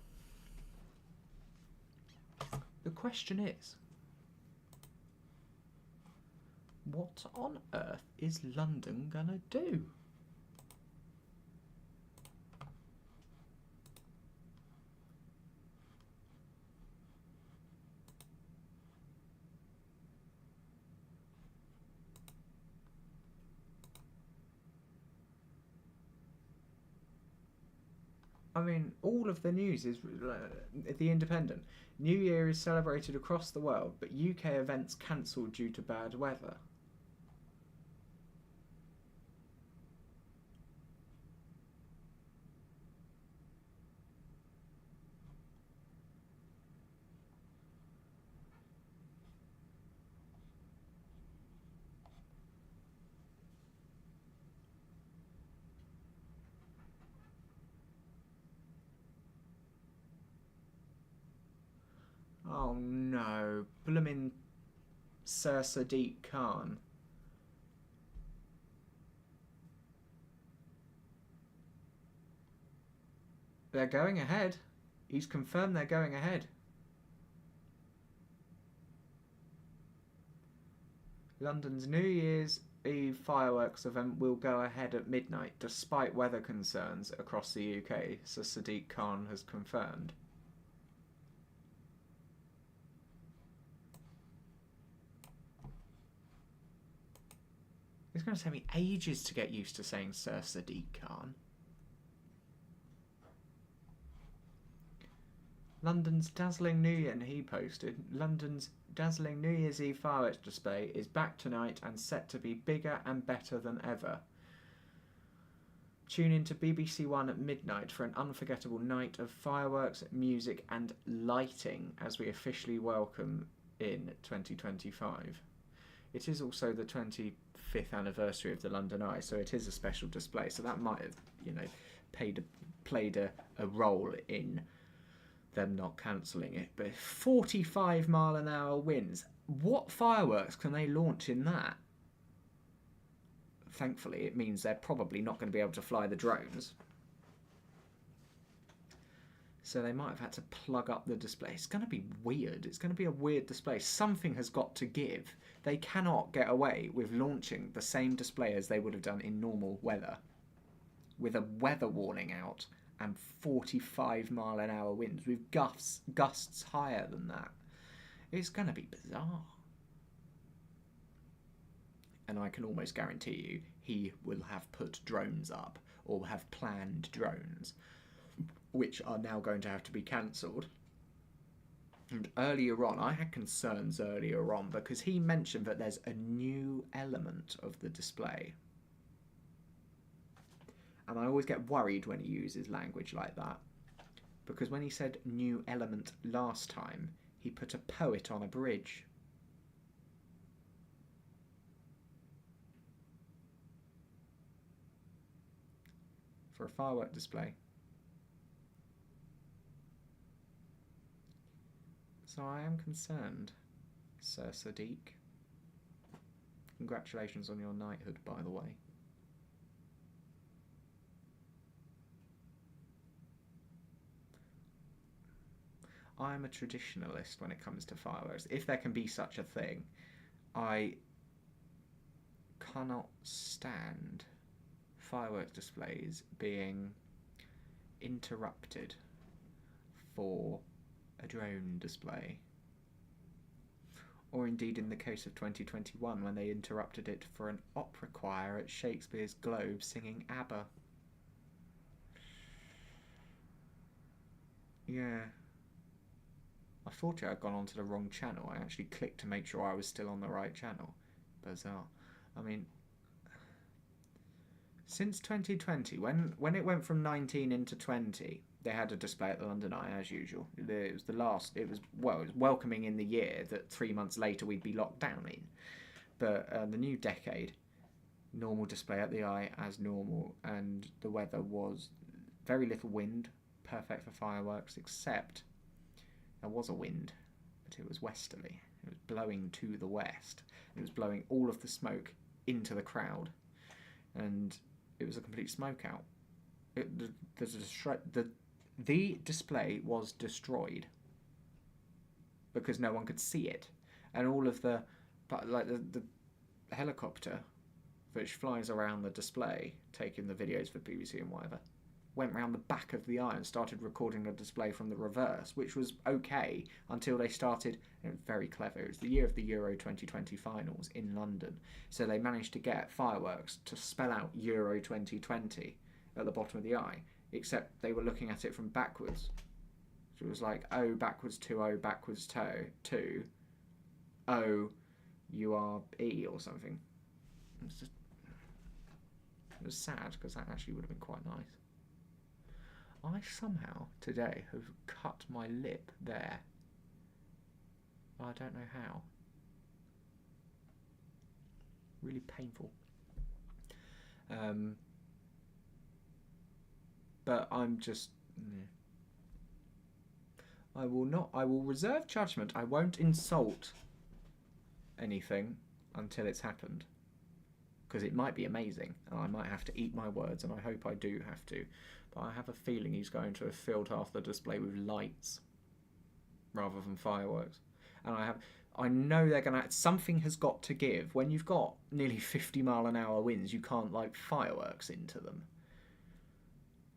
the question is, what on earth is London gonna do? I mean, all of the news is The Independent. New Year is celebrated across the world, but UK events cancelled due to bad weather. Oh no, bloomin' Sir Sadiq Khan. They're going ahead. He's confirmed they're going ahead. London's New Year's Eve fireworks event will go ahead at midnight, despite weather concerns across the UK, Sir Sadiq Khan has confirmed. It's going to take me ages to get used to saying Sir Sadiq Khan. London's dazzling New Year, and he posted, London's dazzling New Year's Eve fireworks display is back tonight and set to be bigger and better than ever. Tune in to BBC One at midnight for an unforgettable night of fireworks, music and lighting as we officially welcome in 2025. It is also the 25th anniversary of the London Eye, so it is a special display. So that might have, played a role in them not cancelling it. But 45-mile-an-hour winds. What fireworks can they launch in that? Thankfully, it means they're probably not going to be able to fly the drones. So they might have had to plug up the display. It's going to be weird. It's going to be a weird display. Something has got to give. They cannot get away with launching the same display as they would have done in normal weather, with a weather warning out and 45-mile-an-hour winds with gusts higher than that. It's going to be bizarre. And I can almost guarantee you he will have put drones up or have planned drones, which are now going to have to be cancelled. And earlier on, I had concerns earlier on because he mentioned that there's a new element of the display. And I always get worried when he uses language like that, because when he said new element last time, he put a poet on a bridge. For a firework display. So I am concerned, Sir Sadiq. Congratulations on your knighthood, by the way. I'm a traditionalist when it comes to fireworks. If there can be such a thing, I cannot stand fireworks displays being interrupted for a drone display, or indeed in the case of 2021 when they interrupted it for an opera choir at Shakespeare's Globe singing ABBA. Yeah, I thought I had gone onto the wrong channel. I actually clicked to make sure I was still on the right channel. Bizarre. I mean, since 2020, when it went from 19 into 20, they had a display at the London Eye as usual. It was the last. It was welcoming in the year that 3 months later we'd be locked down in. But the new decade, normal display at the Eye as normal, and the weather was very little wind, perfect for fireworks, except there was a wind, but it was westerly. It was blowing to the west. It was blowing all of the smoke into the crowd, and it was a complete smoke out. The display was destroyed because no one could see it, and all of the helicopter which flies around the display, taking the videos for BBC and whatever, went round the back of the Eye and started recording the display from the reverse, which was okay until they started. It was very clever. It was the year of the Euro 2020 finals in London, so they managed to get fireworks to spell out Euro 2020 at the bottom of the Eye, except they were looking at it from backwards. So it was like O backwards to O backwards to O URE or something. It was sad because that actually would have been quite nice. I somehow today have cut my lip there. I don't know how. Really painful. But I'm just... I will reserve judgment. I won't insult anything until it's happened. Because it might be amazing, and I might have to eat my words, and I hope I do have to. But I have a feeling he's going to have filled half the display with lights rather than fireworks. And I know they're going to... Something has got to give. When you've got nearly 50-mile-an-hour winds, you can't light fireworks into them.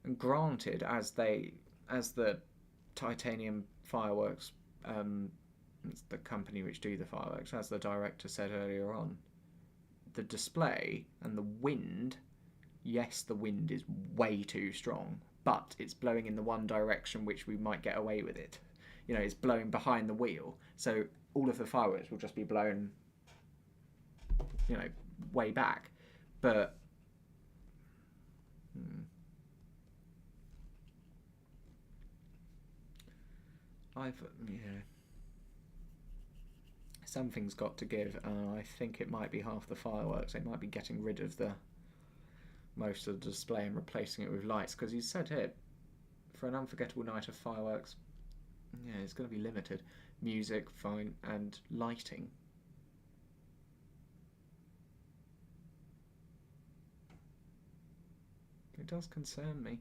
And granted, as the Titanium Fireworks, it's the company which do the fireworks, as the director said earlier on, the display and the wind, yes, the wind is way too strong, but it's blowing in the one direction which we might get away with it. You know, it's blowing behind the wheel, so all of the fireworks will just be blown, you know, way back. But something's got to give, and I think it might be half the fireworks. It might be getting rid of most of the display and replacing it with lights, because he said here, for an unforgettable night of fireworks, yeah, it's going to be limited. Music, fine, and lighting. It does concern me.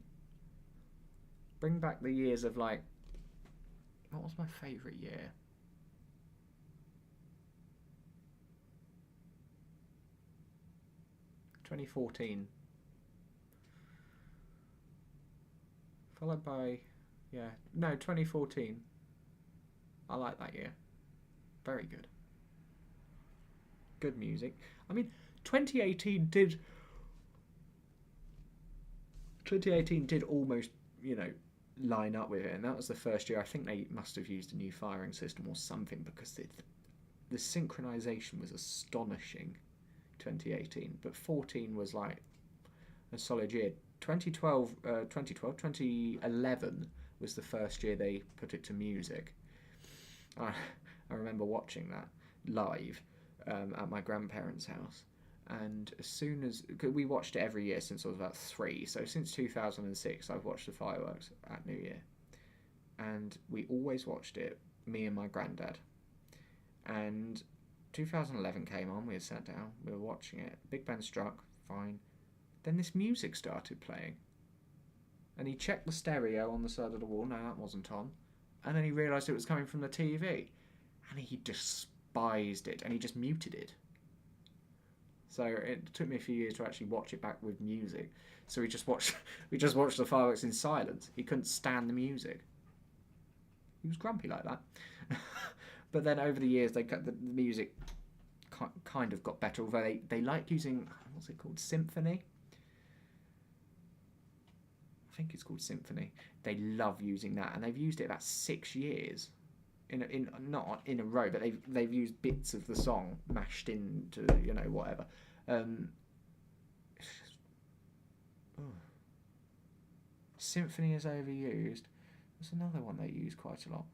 Bring back the years of like, what was my favourite year? (2014). Followed by, 2014. I like that year. Very good. Good music. I mean, 2018 did almost, line up with it, and that was the first year. I think they must have used a new firing system or something, because the synchronization was astonishing. 2018, but 14 was like a solid year. 2011 was the first year they put it to music. I remember watching that live at my grandparents' house, and as soon as we watched it every year since I was about 3, so since 2006 I've watched the fireworks at New Year, and we always watched it, me and my granddad. And 2011 came on, we had sat down, we were watching it, Big Ben struck, fine. Then this music started playing, and he checked the stereo on the side of the wall, no, that wasn't on, and then he realised it was coming from the TV, and he despised it, and he just muted it. So it took me a few years to actually watch it back with music. So we just watched the fireworks in silence. He couldn't stand the music. He was grumpy like that. But then over the years, the music kind of got better. Although they like using, what's it called, symphony. I think it's called symphony. They love using that, and they've used it about 6 years. Not in a row, but they've used bits of the song mashed into whatever. Symphony is overused. There's another one they use quite a lot.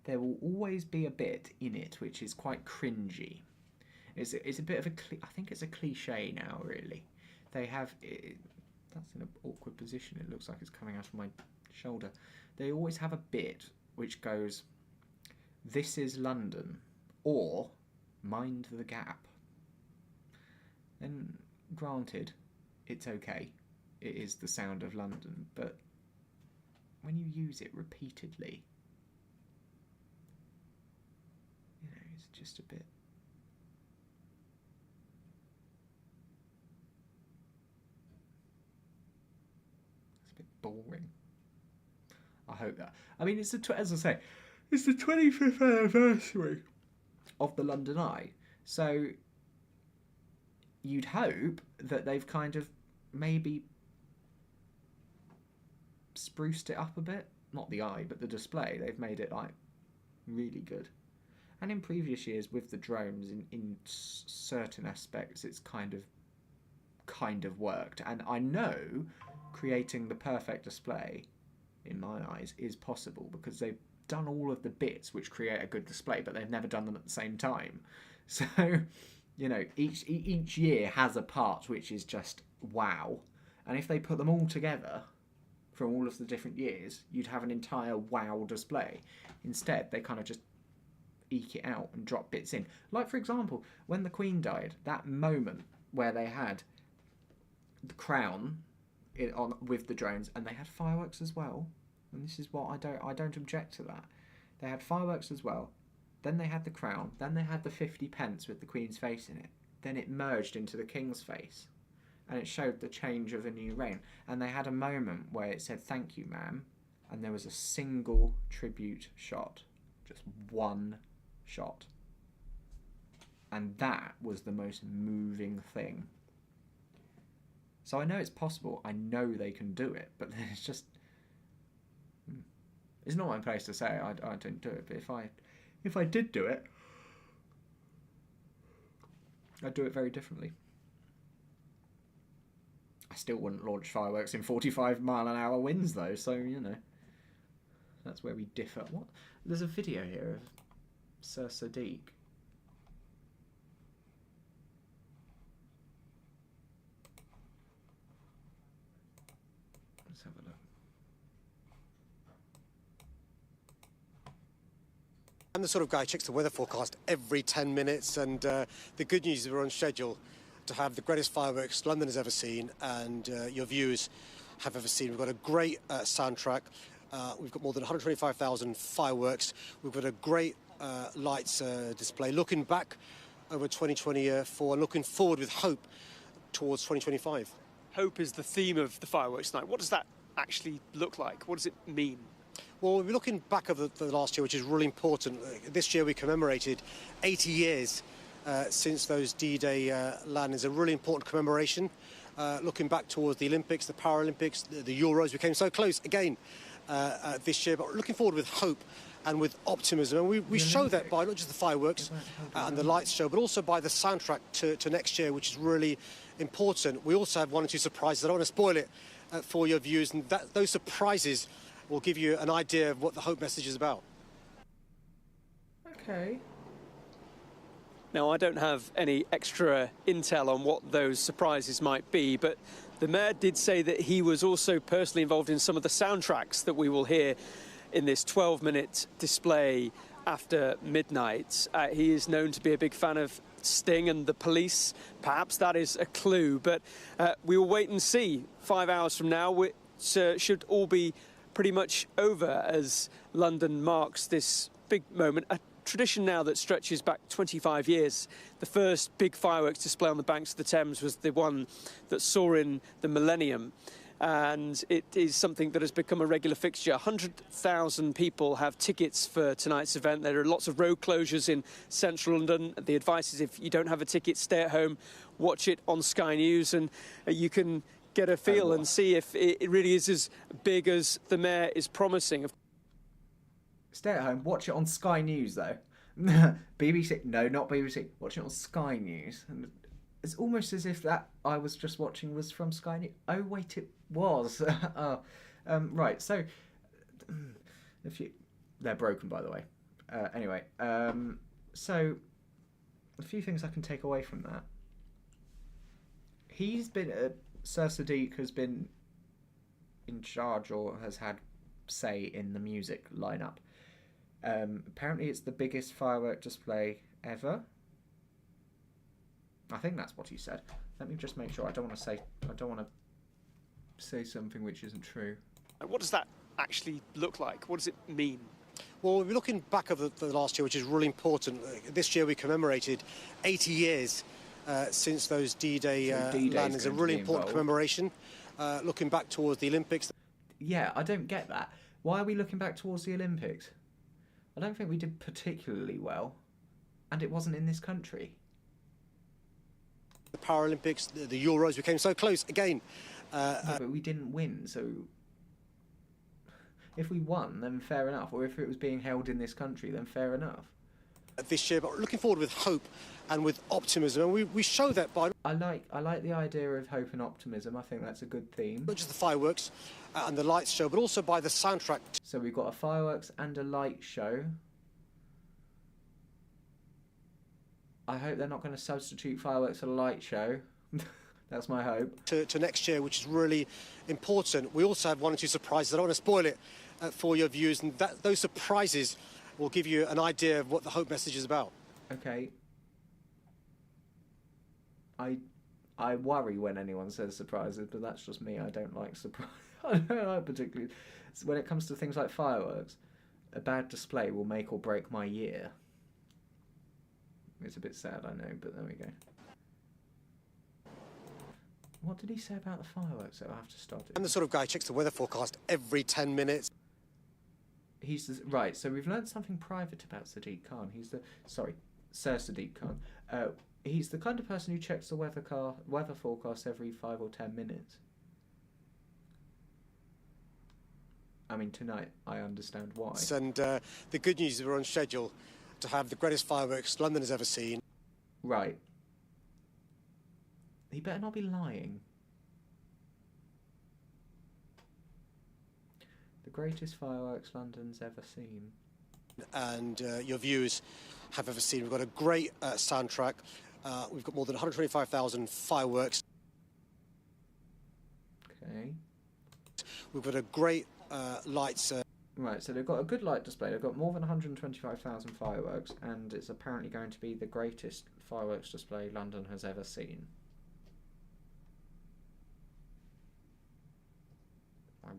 There will always be a bit in it which is quite cringy. It's a bit of I think it's a cliche now, really. They have that's in an awkward position. It looks like it's coming out of my shoulder. They always have a bit which goes, "This is London," or "Mind the gap." And granted, it's okay. It is the sound of London, but when you use it repeatedly, it's just a bit. Boring. I hope that. I mean, as I say, it's the 25th anniversary of the London Eye, so you'd hope that they've kind of maybe spruced it up a bit. Not the eye, but the display. They've made it like really good. And in previous years with the drones, in certain aspects, it's kind of worked. And I know creating the perfect display, in my eyes, is possible, because they've done all of the bits which create a good display, but they've never done them at the same time. So, each year has a part which is just wow. And if they put them all together from all of the different years, you'd have an entire wow display. Instead, they kind of just eke it out and drop bits in. Like, for example, when the Queen died, that moment where they had the crown with the drones, and they had fireworks as well. And this is what I don't object to that. They had fireworks as well. Then they had the crown. Then they had the 50 pence with the Queen's face in it. Then it merged into the King's face, and it showed the change of a new reign. And they had a moment where it said "Thank you, ma'am," and there was a single tribute shot, just one shot, and that was the most moving thing. So I know it's possible. I know they can do it, but it's just, it's not my place to say I don't do it. But if I did do it, I'd do it very differently. I still wouldn't launch fireworks in 45-mile-an-hour winds, though. So that's where we differ. What? There's a video here of Sir Sadiq. Let's have a look. I'm the sort of guy who checks the weather forecast every 10 minutes, and the good news is we're on schedule. to have the greatest fireworks London has ever seen, and your viewers have ever seen. We've got a great soundtrack. We've got more than 125,000 fireworks. We've got a great lights display. Looking back over 2024 and looking forward with hope towards 2025. Hope is the theme of the fireworks tonight. What does that actually look like? What does it mean? Well, we're looking back over the last year, which is really important. This year we commemorated 80 years since those D-Day landings. A really important commemoration. Looking back towards the Olympics, the Paralympics, the Euros. We came so close again this year, but looking forward with hope and with optimism. And we show that by not just the fireworks and the lights show, but also by the soundtrack to next year, which is really important. We also have one or two surprises. I don't want to spoil it for your viewers, and those surprises will give you an idea of what the hope message is about. Okay. Now, I don't have any extra intel on what those surprises might be, but the Mayor did say that he was also personally involved in some of the soundtracks that we will hear in this 12-minute display after midnight. He is known to be a big fan of Sting and the Police. Perhaps that is a clue, but we will wait and see. 5 hours from now, which should all be pretty much over as London marks this big moment. A tradition now that stretches back 25 years. The first big fireworks display on the banks of the Thames was the one that saw in the millennium, and it is something that has become a regular fixture. 100,000 people have tickets for tonight's event. There are lots of road closures in central London. The advice is if you don't have a ticket, stay at home, watch it on Sky News, and you can get a feel and see if it really is as big as the Mayor is promising. Stay at home, watch it on Sky News though. BBC, no, not BBC. Watch it on Sky News. And it's almost as if that I was just watching was from Sky News. Oh wait, it was. Right. So, they're broken by the way. Anyway, so a few things I can take away from that. He's been Sir Sadiq has been in charge or has had say in the music lineup. Apparently it's the biggest firework display ever. I think that's what he said. Let me just make sure. I don't want to say something which isn't true. What does that actually look like? What does it mean? Well, we're looking back over the last year, which is really important. This year we commemorated 80 years since those D-Day landings. A really important commemoration. Looking back towards the Olympics. Yeah, I don't get that. Why are we looking back towards the Olympics? I don't think we did particularly well, and it wasn't in this country. The Paralympics, the Euros, we came so close again. Yeah, but we didn't win, so if we won, then fair enough. Or if it was being held in this country, then fair enough. This year, but looking forward with hope and with optimism, and we show that by. I like the idea of hope and optimism. I think that's a good theme. Not just the fireworks and the lights show, but also by the soundtrack. So we've got a fireworks and a light show. I hope they're not going to substitute fireworks for a light show. That's my hope. To next year, which is really important. We also have one or two surprises. I don't want to spoil it for your viewers, and those surprises will give you an idea of what the hope message is about. Okay. I worry when anyone says surprises, but that's just me. I don't like surprise. I don't like particularly. When it comes to things like fireworks, a bad display will make or break my year. It's a bit sad, I know, but there we go. What did he say about the fireworks? So I have to start it. I'm the sort of guy who checks the weather forecast every 10 minutes. Right, so we've learned something private about Sadiq Khan. Sir Sadiq Khan. He's the kind of person who checks the weather forecast every 5 or 10 minutes. I mean, tonight I understand why. And the good news is we're on schedule to have the greatest fireworks London has ever seen. Right. He better not be lying. The greatest fireworks London's ever seen. And your viewers have ever seen. We've got a great soundtrack. We've got more than 125,000 fireworks. Okay. We've got a great lights. Right, so they've got a good light display. They've got more than 125,000 fireworks, and it's apparently going to be the greatest fireworks display London has ever seen.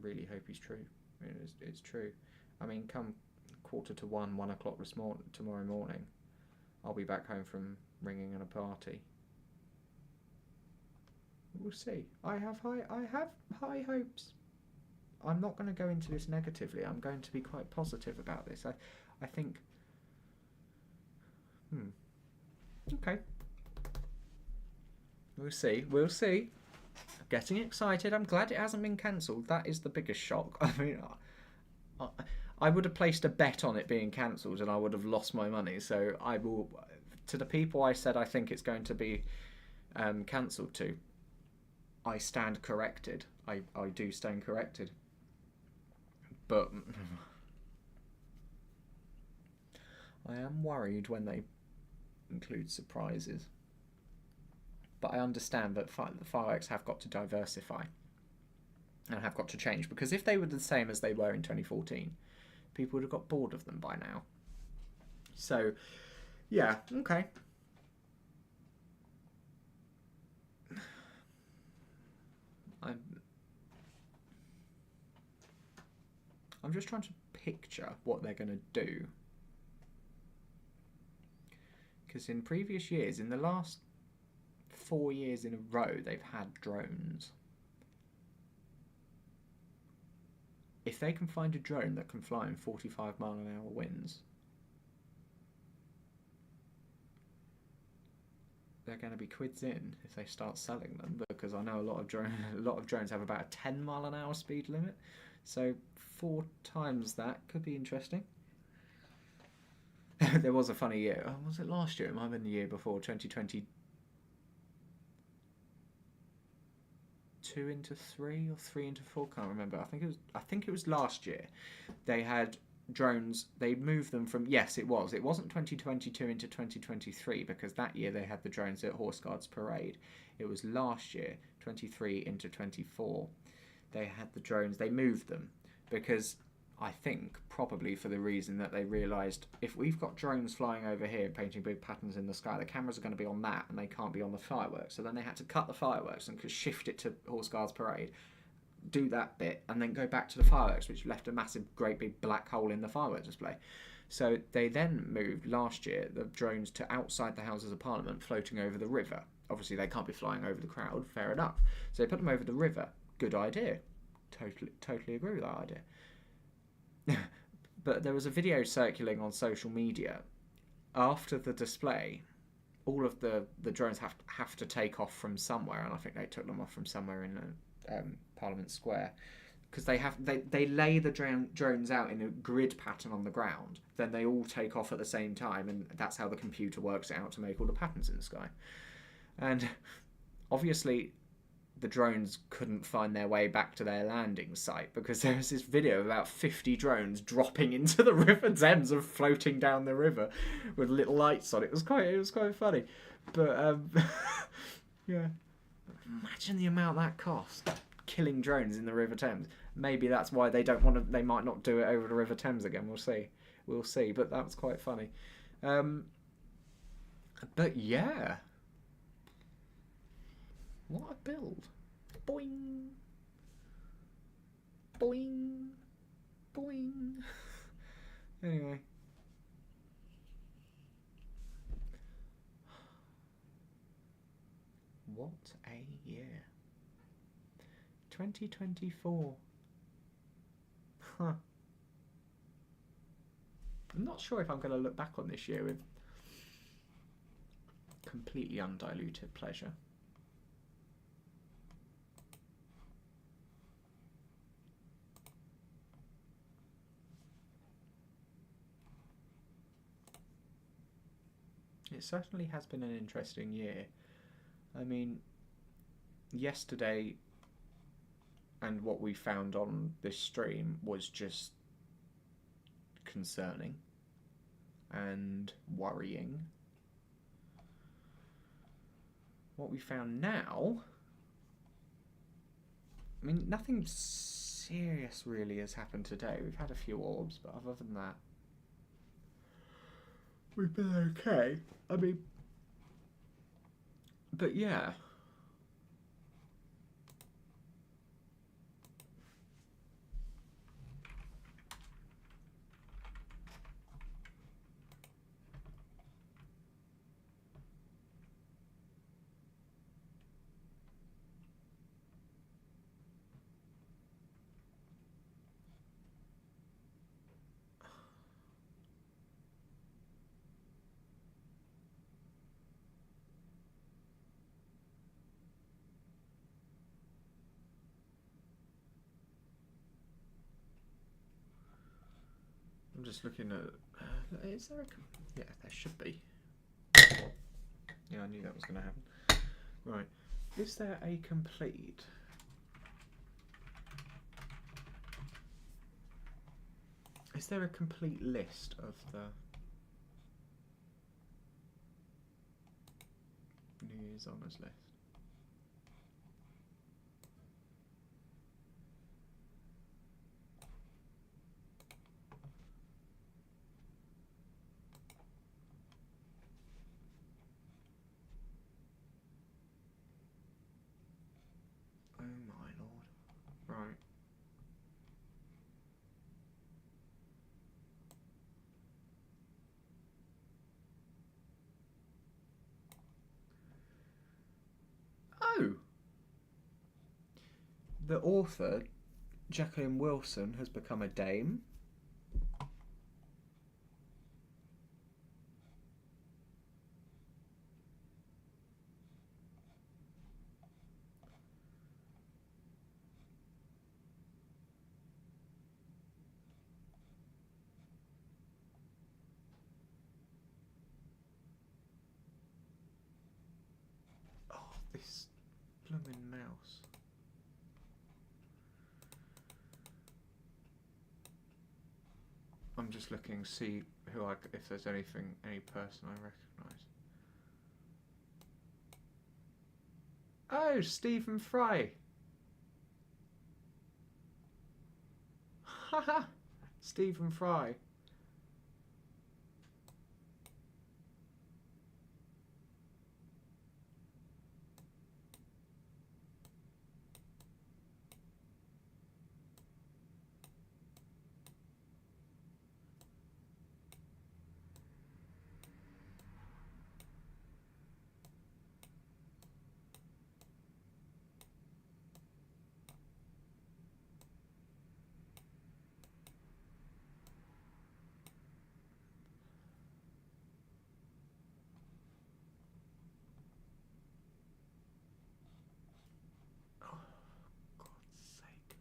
really hope he's true. It's true. I mean, come 1:45, 1 o'clock tomorrow morning, I'll be back home from ringing at a party. We'll see. I have high hopes. I'm not going to go into this negatively. I'm going to be quite positive about this. I think. Okay. We'll see. We'll see. I'm getting excited. I'm glad it hasn't been cancelled. That is the biggest shock. I mean, I would have placed a bet on it being cancelled and I would have lost my money. So I will. To the people I said I think it's going to be cancelled to, I stand corrected. I do stand corrected. But I am worried when they include surprises. But I understand that the fireworks have got to diversify and have got to change, because if they were the same as they were in 2014, people would have got bored of them by now. So, yeah, okay. I'm just trying to picture what they're going to do. Because in previous years, in the last 4 years in a row, they've had drones. If they can find a drone that can fly in 45-mile-an-hour winds, they're going to be quids in if they start selling them, because I know a lot of drones have about a 10-mile-an-hour speed limit. So 4 times that could be interesting. There was a funny year. Oh, was it last year? It might have been the year before, 2022 into 3 or 3 into 4. Can't remember. I think it was last year. They had drones. They moved them from. Yes, it was. It wasn't 2022 into 2023, because that year they had the drones at Horse Guards Parade. It was last year, 23 into 24. They had the drones. They moved them because, I think, probably for the reason that they realised, if we've got drones flying over here painting big patterns in the sky, the cameras are going to be on that and they can't be on the fireworks. So then they had to cut the fireworks and shift it to Horse Guards Parade, do that bit, and then go back to the fireworks, which left a massive, great big black hole in the fireworks display. So they then moved last year the drones to outside the Houses of Parliament, floating over the river. Obviously, they can't be flying over the crowd, fair enough. So they put them over the river. Good idea. Totally agree with that idea. But there was a video circulating on social media after the display. All of the drones have to take off from somewhere, and I think they took them off from somewhere in Parliament Square, because they lay the drones out in a grid pattern on the ground. Then they all take off at the same time, and that's how the computer works it out to make all the patterns in the sky. And obviously, the drones couldn't find their way back to their landing site, because there was this video of about 50 drones dropping into the River Thames and floating down the river with little lights on. It was quite funny. But yeah, imagine the amount that cost, killing drones in the River Thames. Maybe that's why they don't want to. They might not do it over the River Thames again. We'll see. But that was quite funny. But yeah. What a build. Boing. Boing. Boing. Anyway. What a year. 2024. Huh. I'm not sure if I'm going to look back on this year with completely undiluted pleasure. It certainly has been an interesting year. I mean, yesterday and what we found on this stream was just concerning and worrying. What we found now, I mean, nothing serious really has happened today. We've had a few orbs, but other than that, we've been okay. I mean, but yeah. just looking at. Is there a? Yeah, there should be. Yeah, I knew that was going to happen. Right. Is there a complete? Is there a complete list of the New Year's honours list? Oh my lord. Right. Oh! The author, Jacqueline Wilson, has become a dame. Oh, this blooming mouse. I'm just looking to see if there's any person I recognise. Oh, Stephen Fry. Haha, Stephen Fry. God's sake.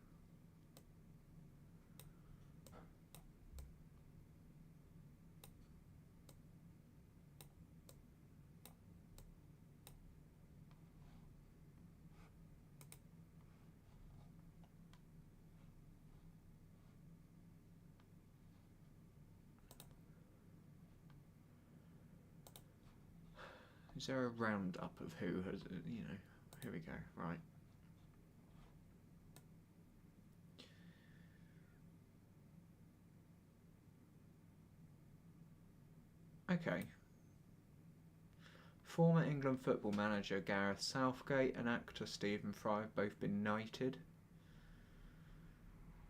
Is there a roundup of who has, here we go, right. Okay. Former England football manager Gareth Southgate and actor Stephen Fry have both been knighted.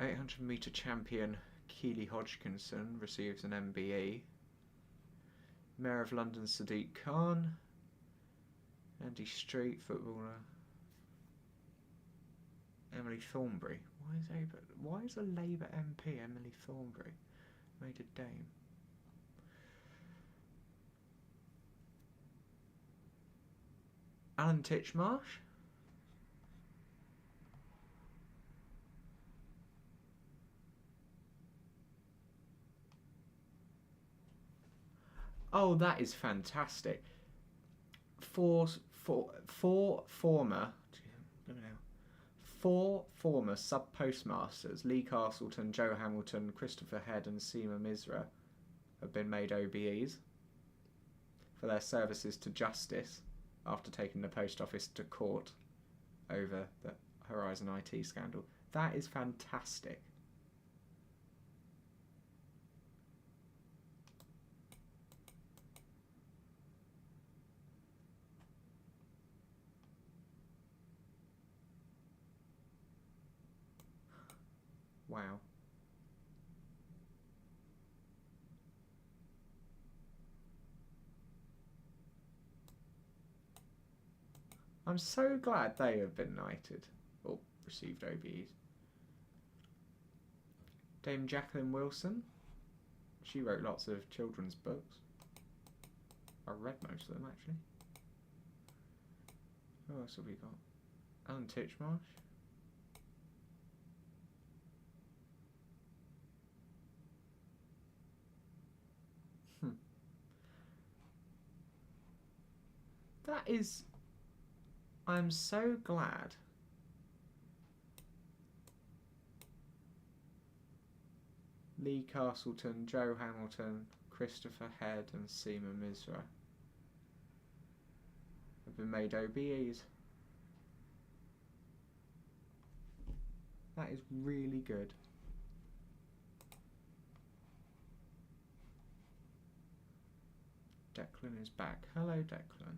800 metre champion Keely Hodgkinson receives an MBE. Mayor of London Sadiq Khan. Andy Street footballer Emily Thornberry. Why is a Labour MP Emily Thornberry made a dame? Alan Titchmarsh. Oh, that is fantastic. Four former sub-postmasters, Lee Castleton, Joe Hamilton, Christopher Head and Seema Misra, have been made OBEs for their services to justice after taking the post office to court over the Horizon IT scandal. That is fantastic. Wow. I'm so glad they have been knighted, or received OBEs. Dame Jacqueline Wilson. She wrote lots of children's books. I read most of them, actually. Who else have we got? Alan Titchmarsh. That is... I'm so glad. Lee Castleton, Joe Hamilton, Christopher Head and Seema Misra have been made OBEs. That is really good. Declan is back. Hello, Declan.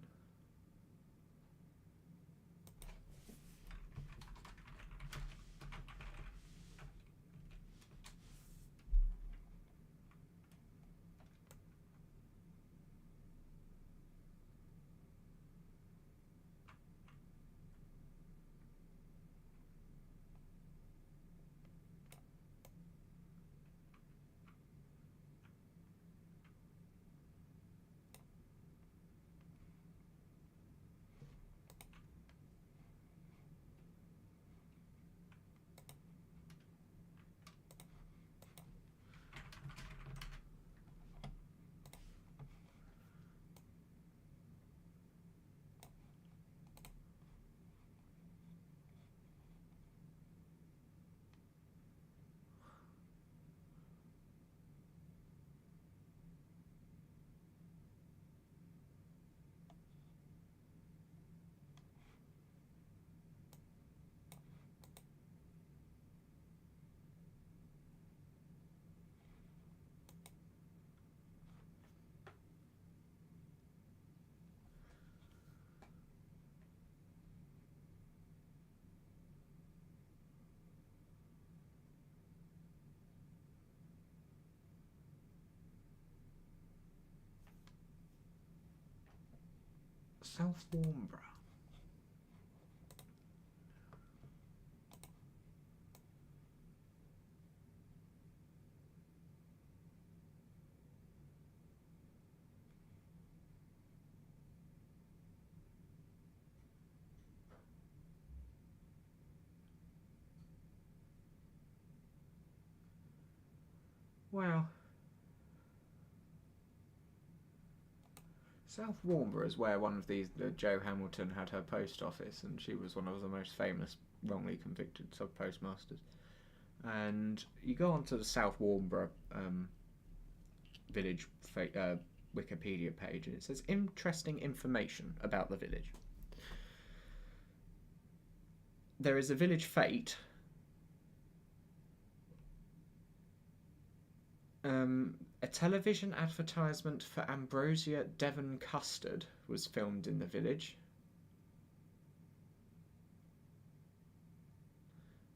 South Warmborough. Wow. South Warmborough is where one of these, Joe Hamilton, had her post office, and she was one of the most famous wrongly convicted sub-postmasters. And you go onto the South Warmborough village Wikipedia page, and it says interesting information about the village. There is a village fete. A television advertisement for Ambrosia Devon Custard was filmed in the village.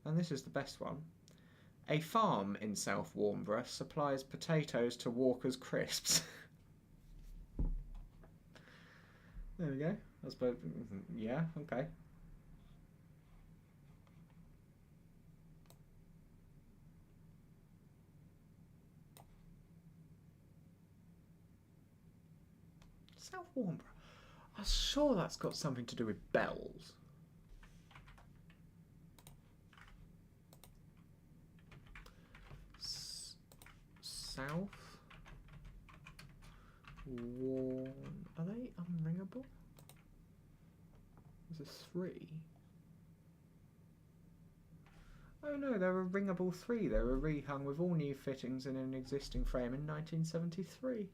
And this is the best one. A farm in South Warmborough supplies potatoes to Walker's Crisps. There we go. I suppose, yeah, okay. South Warmborough. I'm sure that's got something to do with bells. South Warm. Are they unringable? There's a 3. Oh no, they're a ringable 3. They were rehung with all new fittings in an existing frame in 1973.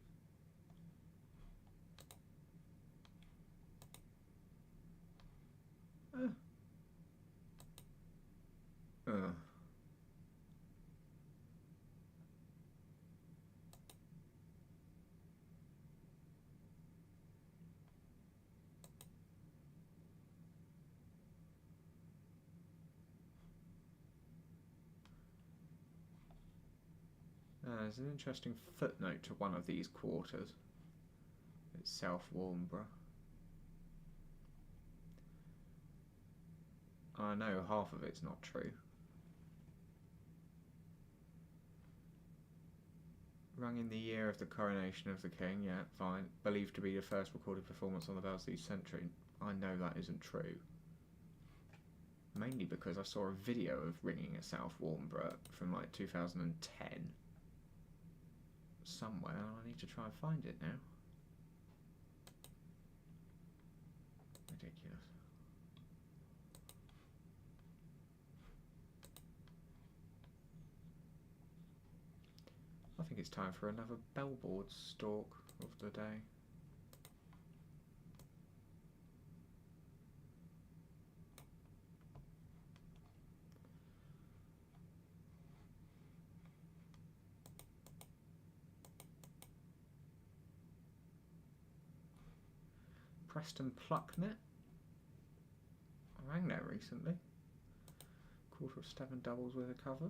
There's an interesting footnote to one of these quarters. It's South Warmborough. I know half of it's not true. Rung in the year of the coronation of the king, yeah, fine. Believed to be the first recorded performance on the bells of the century. I know that isn't true. Mainly because I saw a video of ringing at South Warmborough from like 2010. Somewhere, I need to try and find it now. ridiculous. I think it's time for another bellboard stalk of the day. Preston Plucknet. I rang there recently. Quarter of Steven doubles with a cover.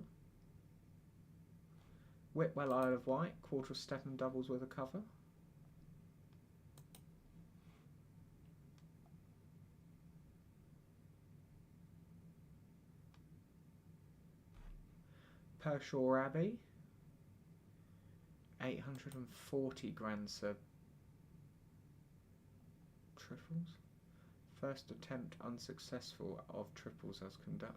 Whitwell Isle of Wight, quarter of Steven doubles with a cover. Pershore Abbey, 840 grand sub triples. First attempt unsuccessful of triples as conductor.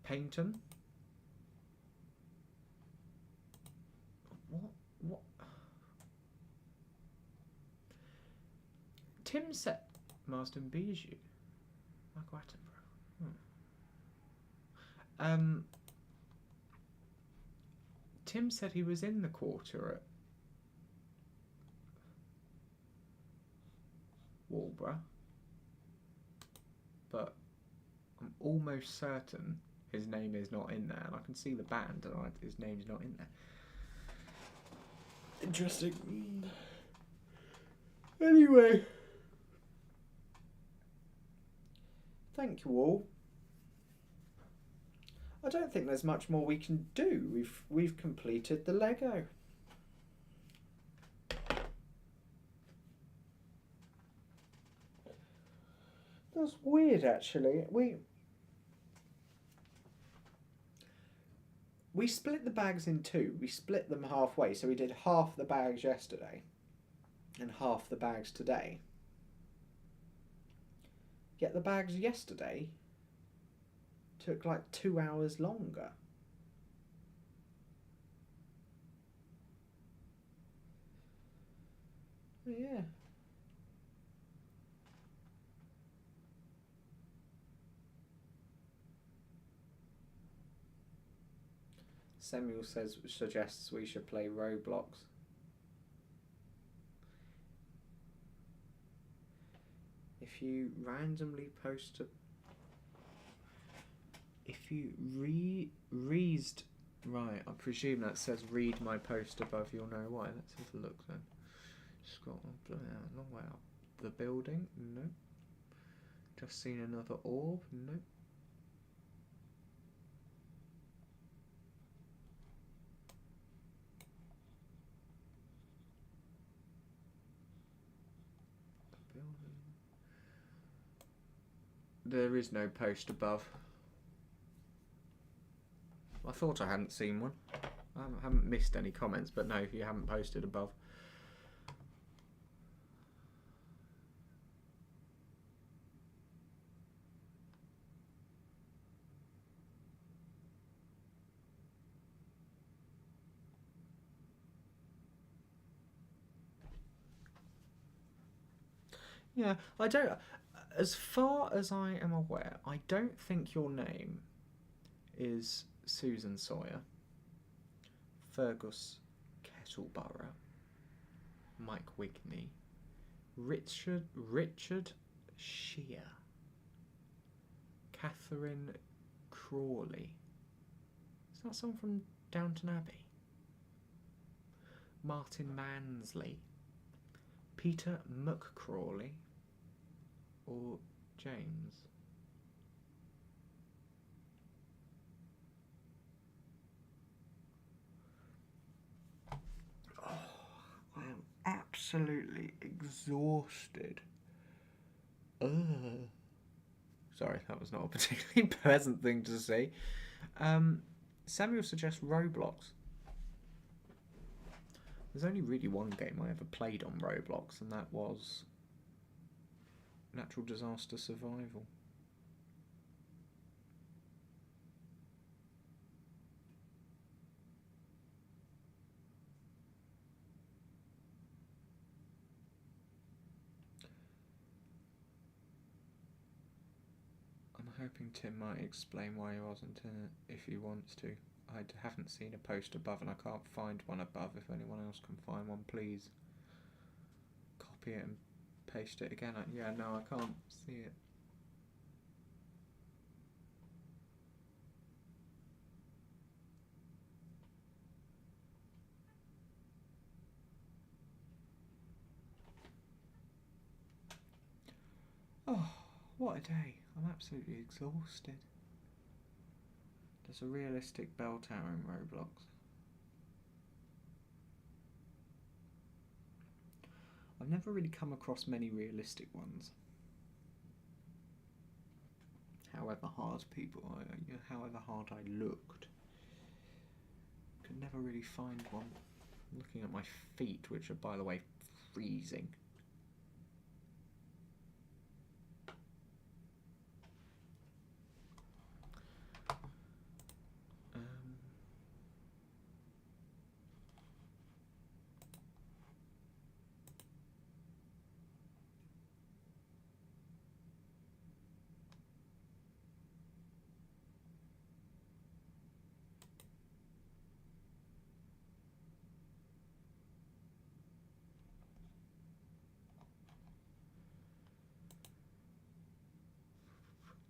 Paynton. What? Tim set Marsden Bijou. Michael Attenborough. Tim said he was in the quarter at Walborough, but I'm almost certain his name is not in there, and I can see the band, and his name's not in there. Interesting. Anyway, thank you all. I don't think there's much more we can do. We've completed the Lego. That's weird, actually. We split the bags in two. We split them halfway, so we did half the bags yesterday and half the bags today. Yet the bags yesterday took like 2 hours longer. Yeah. Samuel suggests we should play Roblox. If you randomly post a... If you read... Right, I presume that says read my post above, you'll know why. Let's have a look then. Scotland, long way up the building? No. Just seen another orb? No. There is no post above. I thought I hadn't seen one. I haven't missed any comments, but no, you haven't posted above. Yeah, I don't... As far as I am aware, I don't think your name is Susan Sawyer, Fergus Kettleborough, Mike Wigney, Richard Shear, Catherine Crawley. Is that someone from Downton Abbey? Martin Mansley, Peter McCrawley, or James? Oh, I am absolutely exhausted. Sorry, that was not a particularly pleasant thing to say. Samuel suggests Roblox. There's only really one game I ever played on Roblox, and that was Natural disaster survival. I'm hoping Tim might explain why he wasn't in it if he wants to. I haven't seen a post above and I can't find one above. If anyone else can find one, please copy it and paste it again. Yeah, no, I can't see it. Oh, what a day. I'm absolutely exhausted. There's a realistic bell tower in Roblox. I've never really come across many realistic ones. However hard I looked, could never really find one. I'm looking at my feet, which are, by the way, freezing.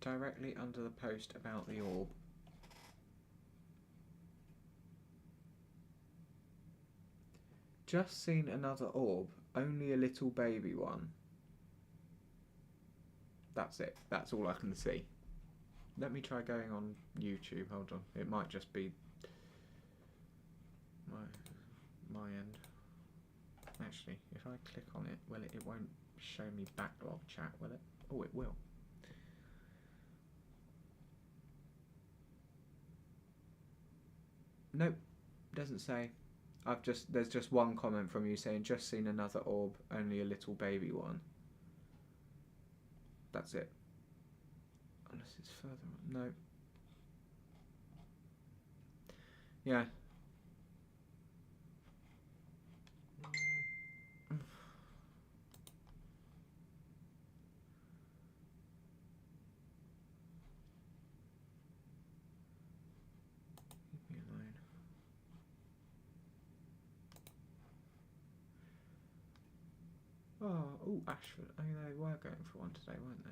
Directly under the post about the orb. Just seen another orb, only a little baby one. That's it, that's all I can see. Let me try going on YouTube, hold on. It might just be my end. Actually, if I click on it, well, it won't show me backlog chat, will it? Oh, it will. Nope, doesn't say. There's just one comment from you saying just seen another orb, only a little baby one. That's it. Unless it's further on. No. Yeah. Leave me alone. Oh, Ashford. I mean, they were going for one today, weren't they?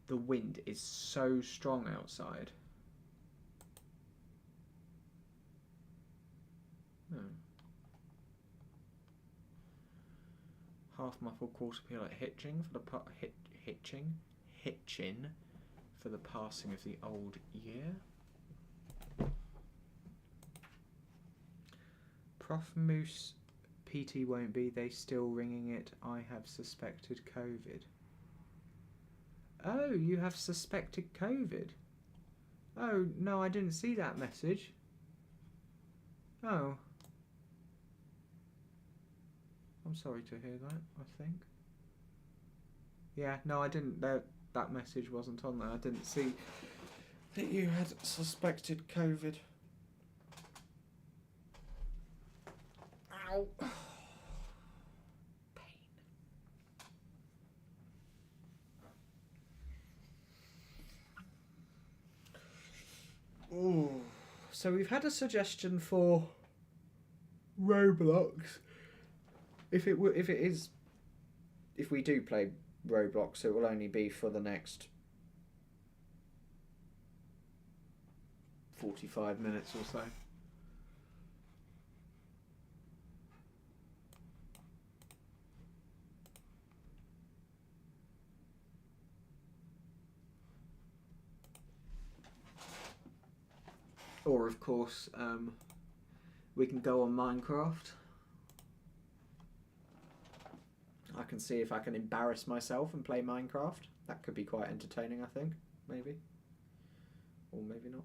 The wind is so strong outside. No. Half muffled quarter peal at hitching for the hitchin for the passing of the old year. Prof Moose PT won't be, they still ringing it. I have suspected COVID. Oh, you have suspected COVID? Oh, no, I didn't see that message. Oh. I'm sorry to hear that, I think. Yeah, no, I didn't. That message wasn't on there. I didn't see that you had suspected COVID. Ow. Pain. Ooh. So we've had a suggestion for Roblox. If we do play Roblox, it will only be for the next 45 minutes or so. Or of course, we can go on Minecraft. I can see if I can embarrass myself and play Minecraft. That could be quite entertaining, I think. Maybe. Or maybe not.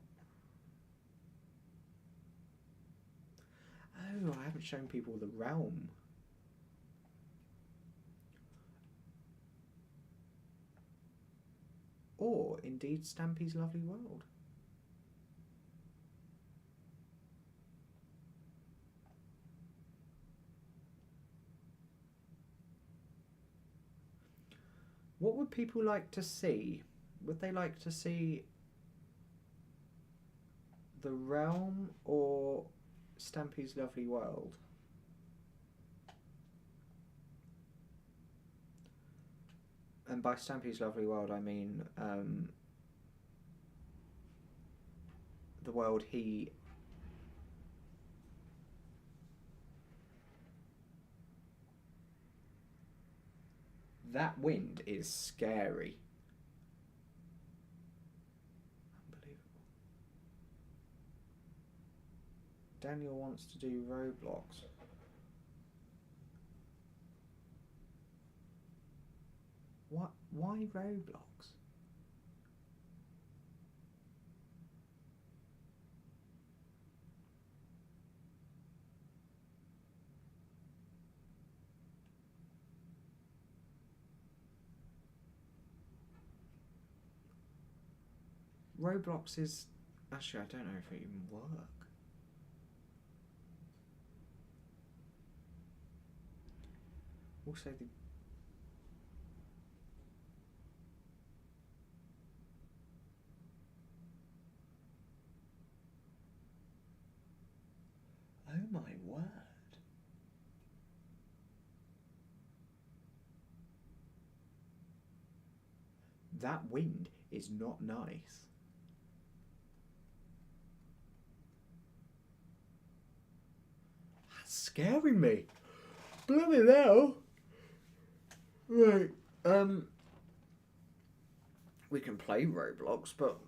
Oh, I haven't shown people the realm. Or, indeed, Stampy's Lovely World. What would people like to see? Would they like to see the realm or Stampy's Lovely World? And by Stampy's Lovely World, I mean the world he... That wind is scary. Unbelievable. Daniel wants to do Roblox. What? Why Roblox? Roblox is... Actually, I don't know if it even works. Also, the... Oh my word. That wind is not nice. That's scaring me. Blooming hell. Right, we can play Roblox, but...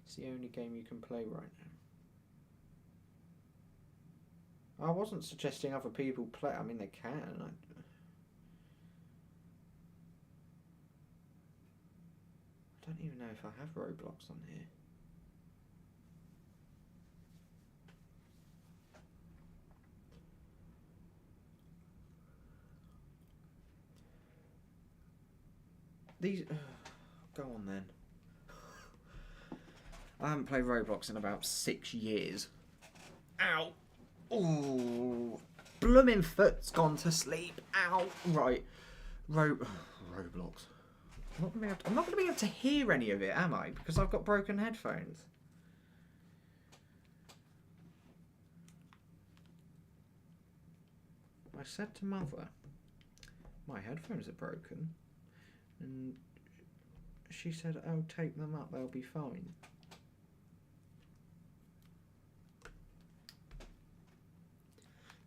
It's the only game you can play right now. I wasn't suggesting other people play. I mean, they can. I don't even know if I have Roblox on here. These... go on then. I haven't played Roblox in about 6 years. Ow! Ooh! Bloomin' foot's gone to sleep. Ow! Right. Roblox. I'm not going to be able to hear any of it, am I? Because I've got broken headphones. I said to Mother, my headphones are broken. And she said, oh, take them up, they'll be fine.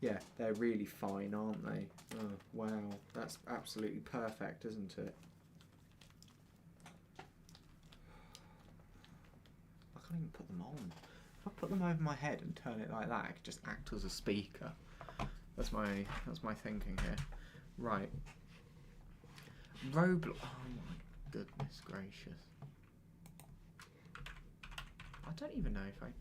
Yeah, they're really fine, aren't they? Oh, wow. That's absolutely perfect, isn't it? I can't even put them on. If I put them over my head and turn it like that, I could just act as a speaker. That's my thinking here. Right. Roblox. Oh my goodness gracious. I don't even know if I...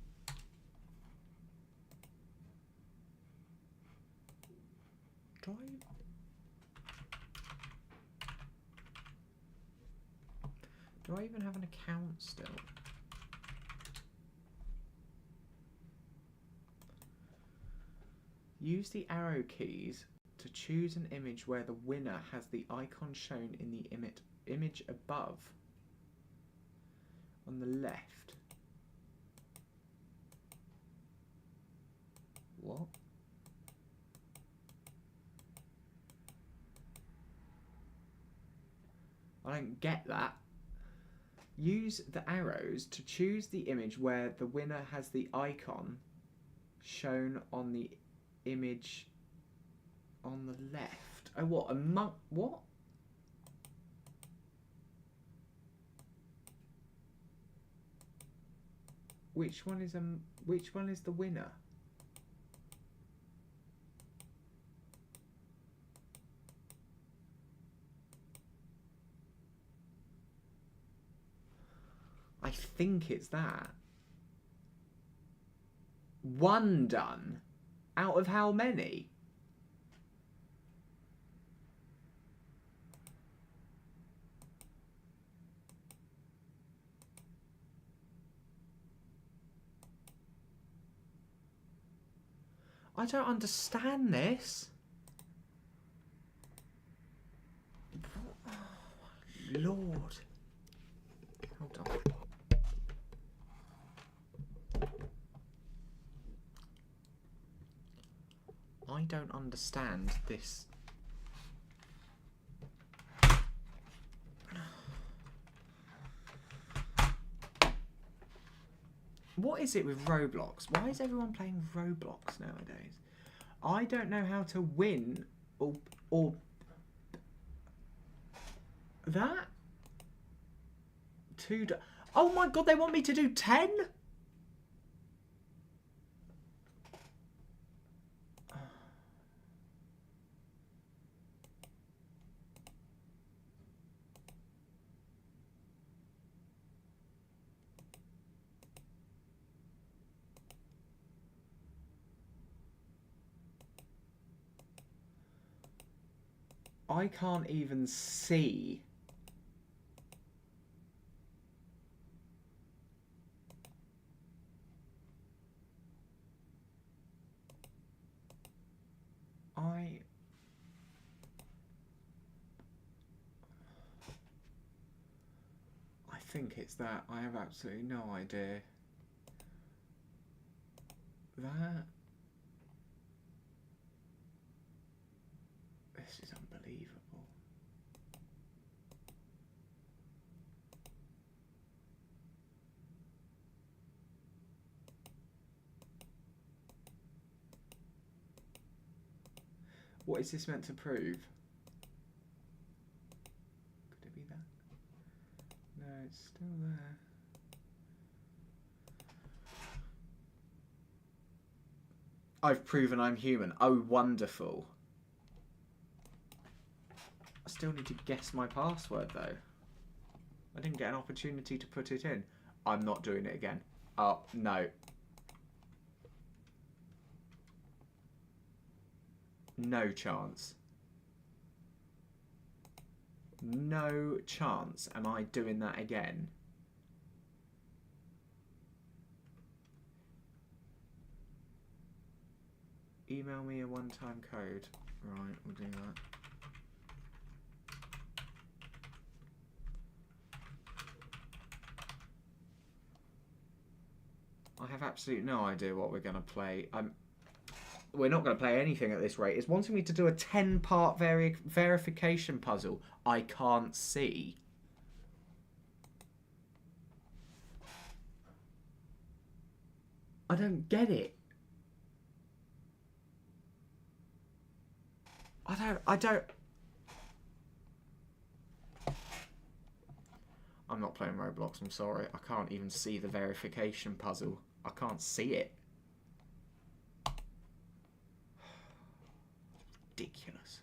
Do I even have an account still? Use the arrow keys to choose an image where the winner has the icon shown in the image above on the left. What? I don't get that. Use the arrows to choose the image where the winner has the icon shown on the image on the left. Oh, what? What? Which one is the winner? I think it's that. One done? Out of how many? I don't understand this. Oh, Lord. Hold on. I don't understand this. What is it with Roblox? Why is everyone playing Roblox nowadays? I don't know how to win or that. Oh my god, they want me to do 10? I can't even see. I think it's that. I have absolutely no idea. That. This is unbelievable. What is this meant to prove? Could it be that? No, it's still there. I've proven I'm human. Oh, wonderful. I still need to guess my password, though. I didn't get an opportunity to put it in. I'm not doing it again. Oh, no. No chance. No chance am I doing that again. Email me a one-time code. Right, we'll do that. I have absolutely no idea what we're going to play. We're not going to play anything at this rate. It's wanting me to do a 10-part verification puzzle I can't see. I don't get it. I don't... I'm not playing Roblox, I'm sorry. I can't even see the verification puzzle. I can't see it. Ridiculous.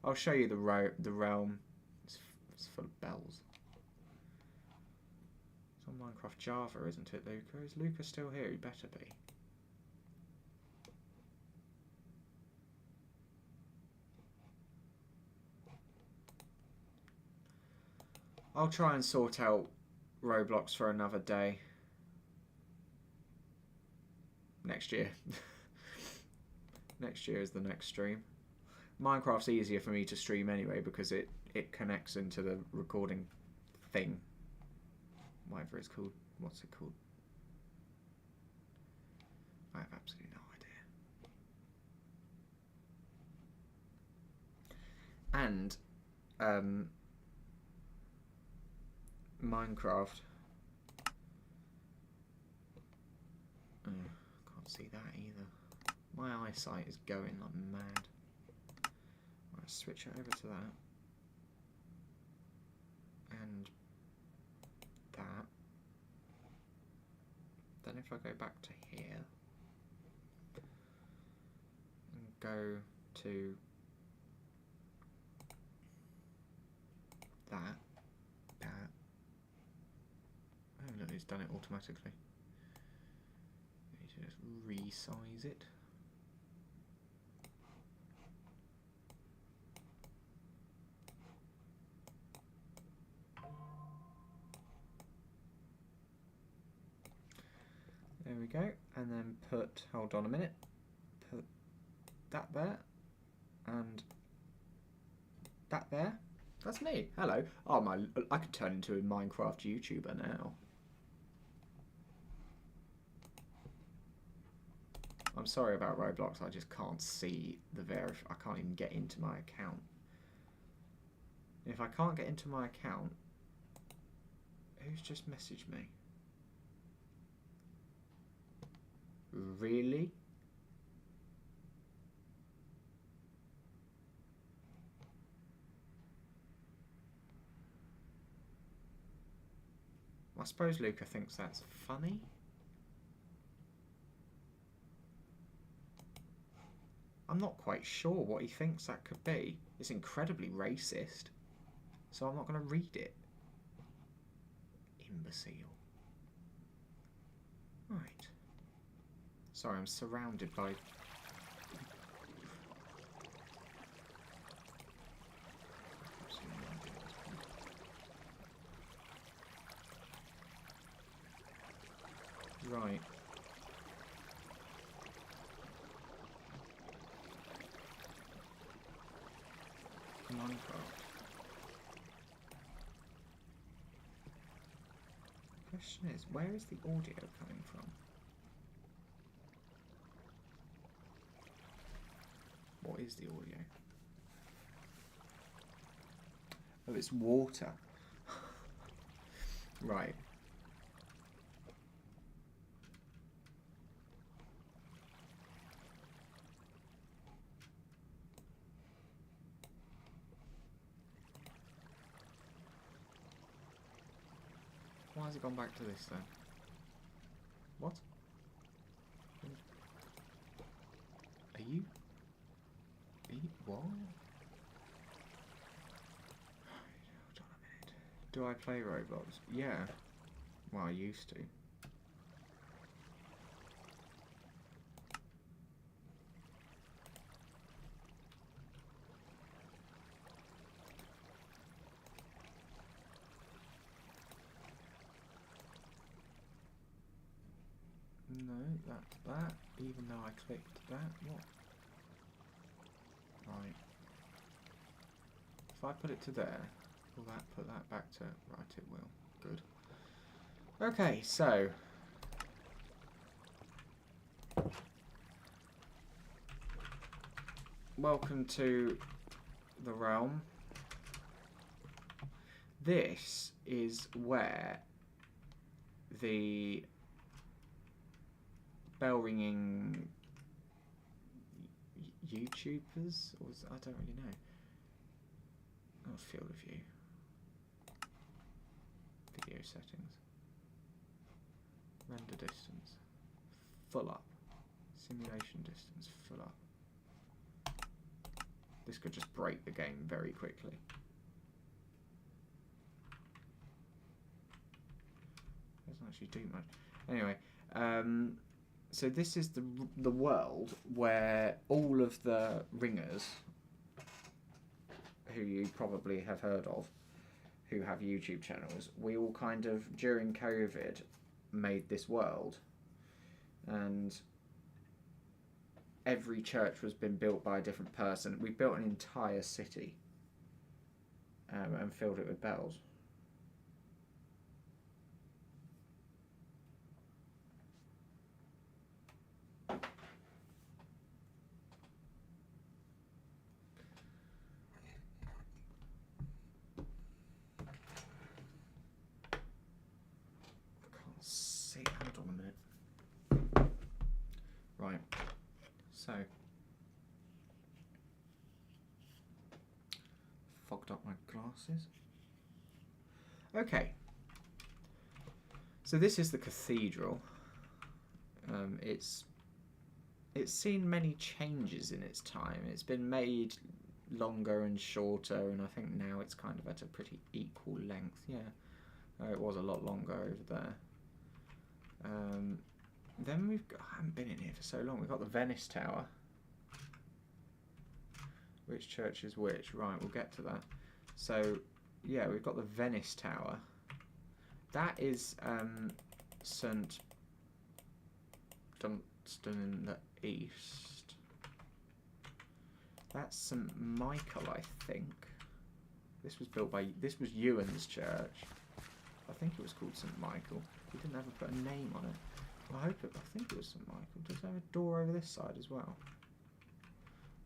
I'll show you the realm. It's full of bells. It's on Minecraft Java, isn't it, Luca? Is Luca still here? He better be. I'll try and sort out Roblox for another day. Next year. Next year is the next stream. Minecraft's easier for me to stream anyway because it connects into the recording thing. Whatever it's called. What's it called? I have absolutely no idea. And Minecraft. Can't see that either. My eyesight is going like mad. Right, switch it over to that. And if I go back to here and go to that. Oh look, it's done it automatically. Need to just resize it. There we go, and then put, hold on a minute, put that there, and that there. That's me. Hello. Oh my! I could turn into a Minecraft YouTuber now. I'm sorry about Roblox. I just can't see the I can't even get into my account. If I can't get into my account, who's just messaged me? Really? I suppose Luca thinks that's funny. I'm not quite sure what he thinks that could be. It's incredibly racist, so I'm not going to read it. Imbecile. Right. Sorry, I'm surrounded by... Right. Minecraft. Question is, where is the audio coming from? What is the audio? Oh, it's water. Right. Why has it gone back to this then? What? Are you? What? Hold on a minute. Do I play Roblox? Yeah. Well, I used to. No, that's that. Even though I clicked that, what? Right. If I put it to there, will that put that back to... Right, it will. Good. Okay, so... Welcome to the realm. This is where the bell ringing YouTubers, or I don't really know. Oh, field of view. Video settings. Render distance. Full up. Simulation distance. Full up. This could just break the game very quickly. Doesn't actually do much. Anyway, so this is the world where all of the ringers, who you probably have heard of, who have YouTube channels, we all kind of, during COVID, made this world. And every church was been built by a different person. We built an entire city and filled it with bells. Hold on a minute. Right, so fogged up my glasses. Okay, so this is the cathedral. It's seen many changes in its time. It's been made longer and shorter, and I think now it's kind of at a pretty equal length. Yeah, it was a lot longer over there. Then I haven't been in here for so long. We've got the Venice Tower. Which church is which? Right, we'll get to that. So, yeah, we've got the Venice Tower. That is St. Dunstan in the east. That's St. Michael, I think. This was Ewan's church. I think it was called St. Michael. He didn't ever put a name on it. I think it was St. Michael. Does it have a door over this side as well?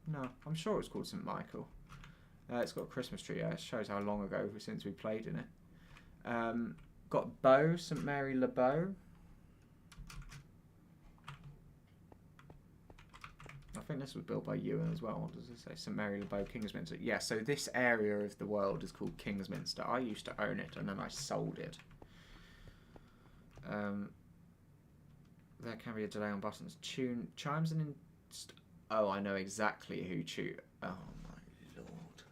No, I'm sure it was called St. Michael. It's got a Christmas tree. Yeah, it shows how long ago since we played in it. Got Bow, St. Mary Le Bow. I think this was built by Ewan as well. What does it say? St. Mary Le Bow, Kingsminster. Yeah, so this area of the world is called Kingsminster. I used to own it and then I sold it. There can be a delay on buttons. Chimes and... Oh, I know exactly who Oh, my lord.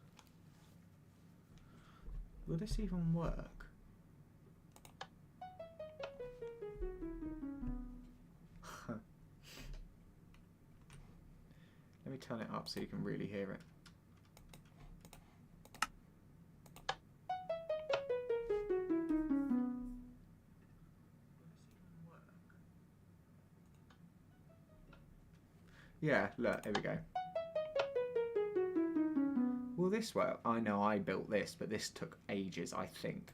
Will this even work? Let me turn it up so you can really hear it. Yeah, look, here we go. Will this work? I know I built this, but this took ages, I think.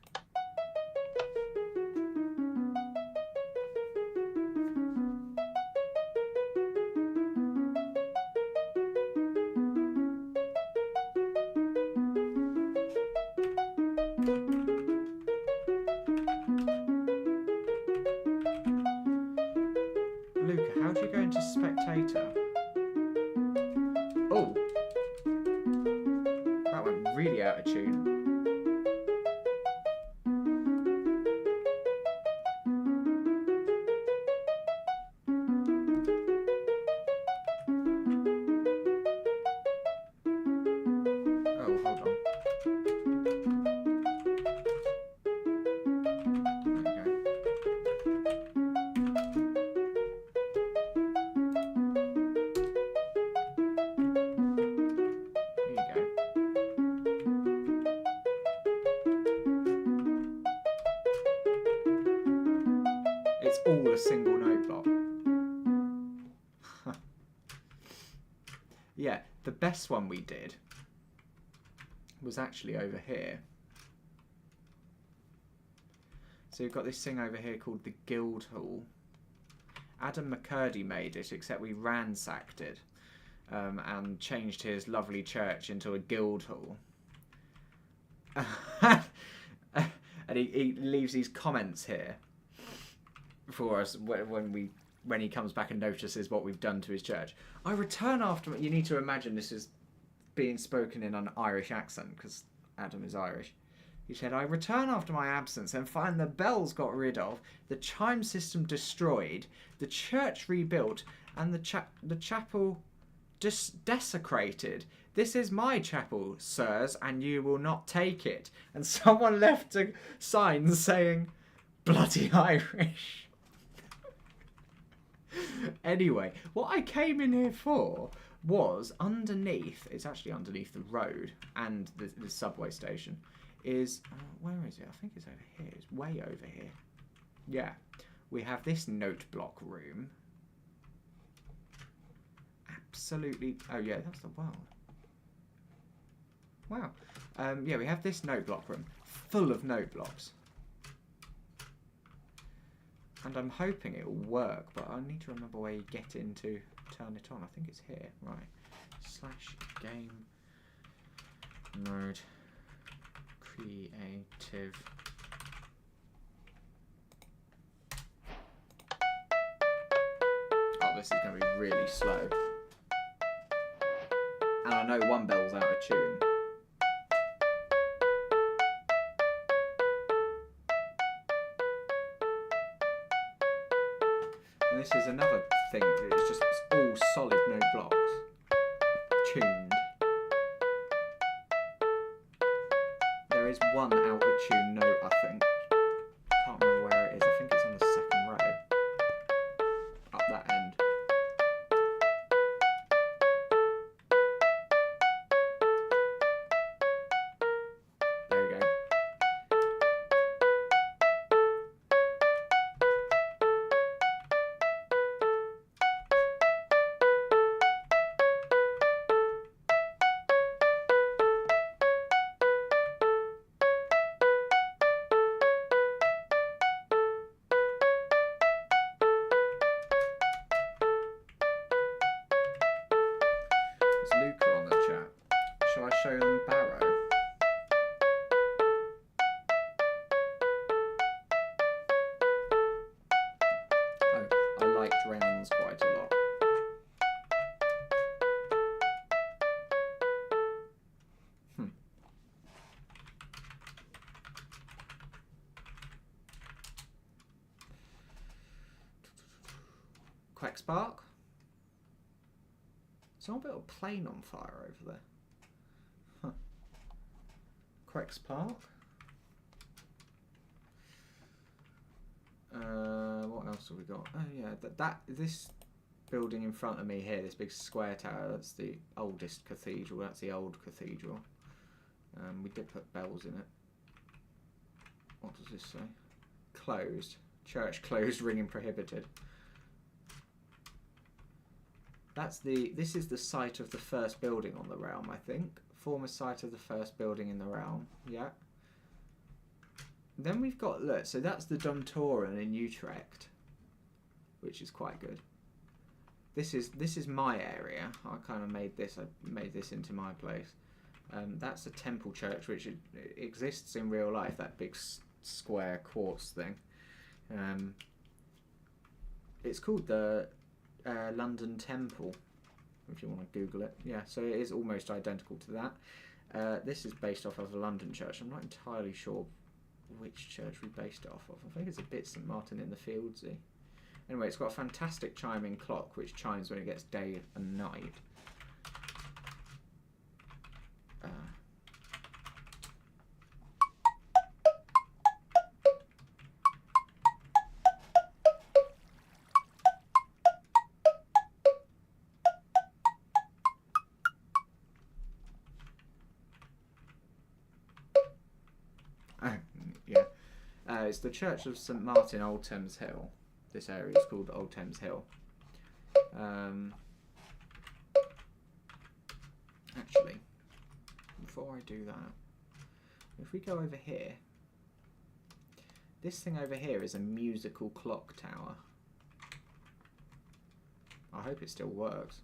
Luca, how do you go into spectator? Oh! That went really out of tune. Oh, hold on. There we go. It's all a single note block. Yeah, the best one we did was actually over here. So you've got this thing over here called the Guildhall. Adam McCurdy made it, except we ransacked it and changed his lovely church into a Guildhall. And he leaves these comments here for us when he comes back and notices what we've done to his church. I return after... You need to imagine this is being spoken in an Irish accent, because Adam is Irish. He said, I return after my absence and find the bells got rid of, the chime system destroyed, the church rebuilt, and the chapel desecrated. This is my chapel, sirs, and you will not take it. And someone left a sign saying, bloody Irish. Anyway, what I came in here for was underneath, it's actually underneath the road and the subway station, is, where is it? I think it's over here. It's way over here. Yeah. We have this note block room. Absolutely. Oh, yeah, that's the world. Wow. Yeah, we have this note block room full of note blocks. And I'm hoping it will work, but I need to remember where you get in to turn it on. I think it's here. Right. / game mode creative. Oh, this is going to be really slow. And I know one bell's out of tune. And this is another thing, it's just all solid, no blocks. Tuned. There is one out of tune note, I think. Can't remember where it is. I think it's on the second row. Up that end. There you go. There's Luca on the chat. Shall I show them Barrow? Oh, I liked rounds quite a lot. Quack Spark. Someone built a plane on fire over there. Huh. Quex Park. What else have we got? Oh yeah, this building in front of me here, this big square tower, that's the oldest cathedral. That's the old cathedral. We did put bells in it. What does this say? Closed. Church closed, ringing prohibited. This is the site of the first building on the realm, I think. Former site of the first building in the realm. Yeah. Then we've got, look, so that's the Domtoren in Utrecht, which is quite good. This is my area. I kind of made this into my place. That's a temple church, which exists in real life. That big square quartz thing. It's called the London Temple, if you want to Google it. Yeah, so it is almost identical to that. This is based off of a London church. I'm not entirely sure which church we based it off of. I think it's a bit St Martin in the Fieldsy. Anyway, it's got a fantastic chiming clock which chimes when it gets day and night. It's the Church of St Martin, Old Thames Hill. This area is called Old Thames Hill. Actually, before I do that, if we go over here, this thing over here is a musical clock tower. I hope it still works.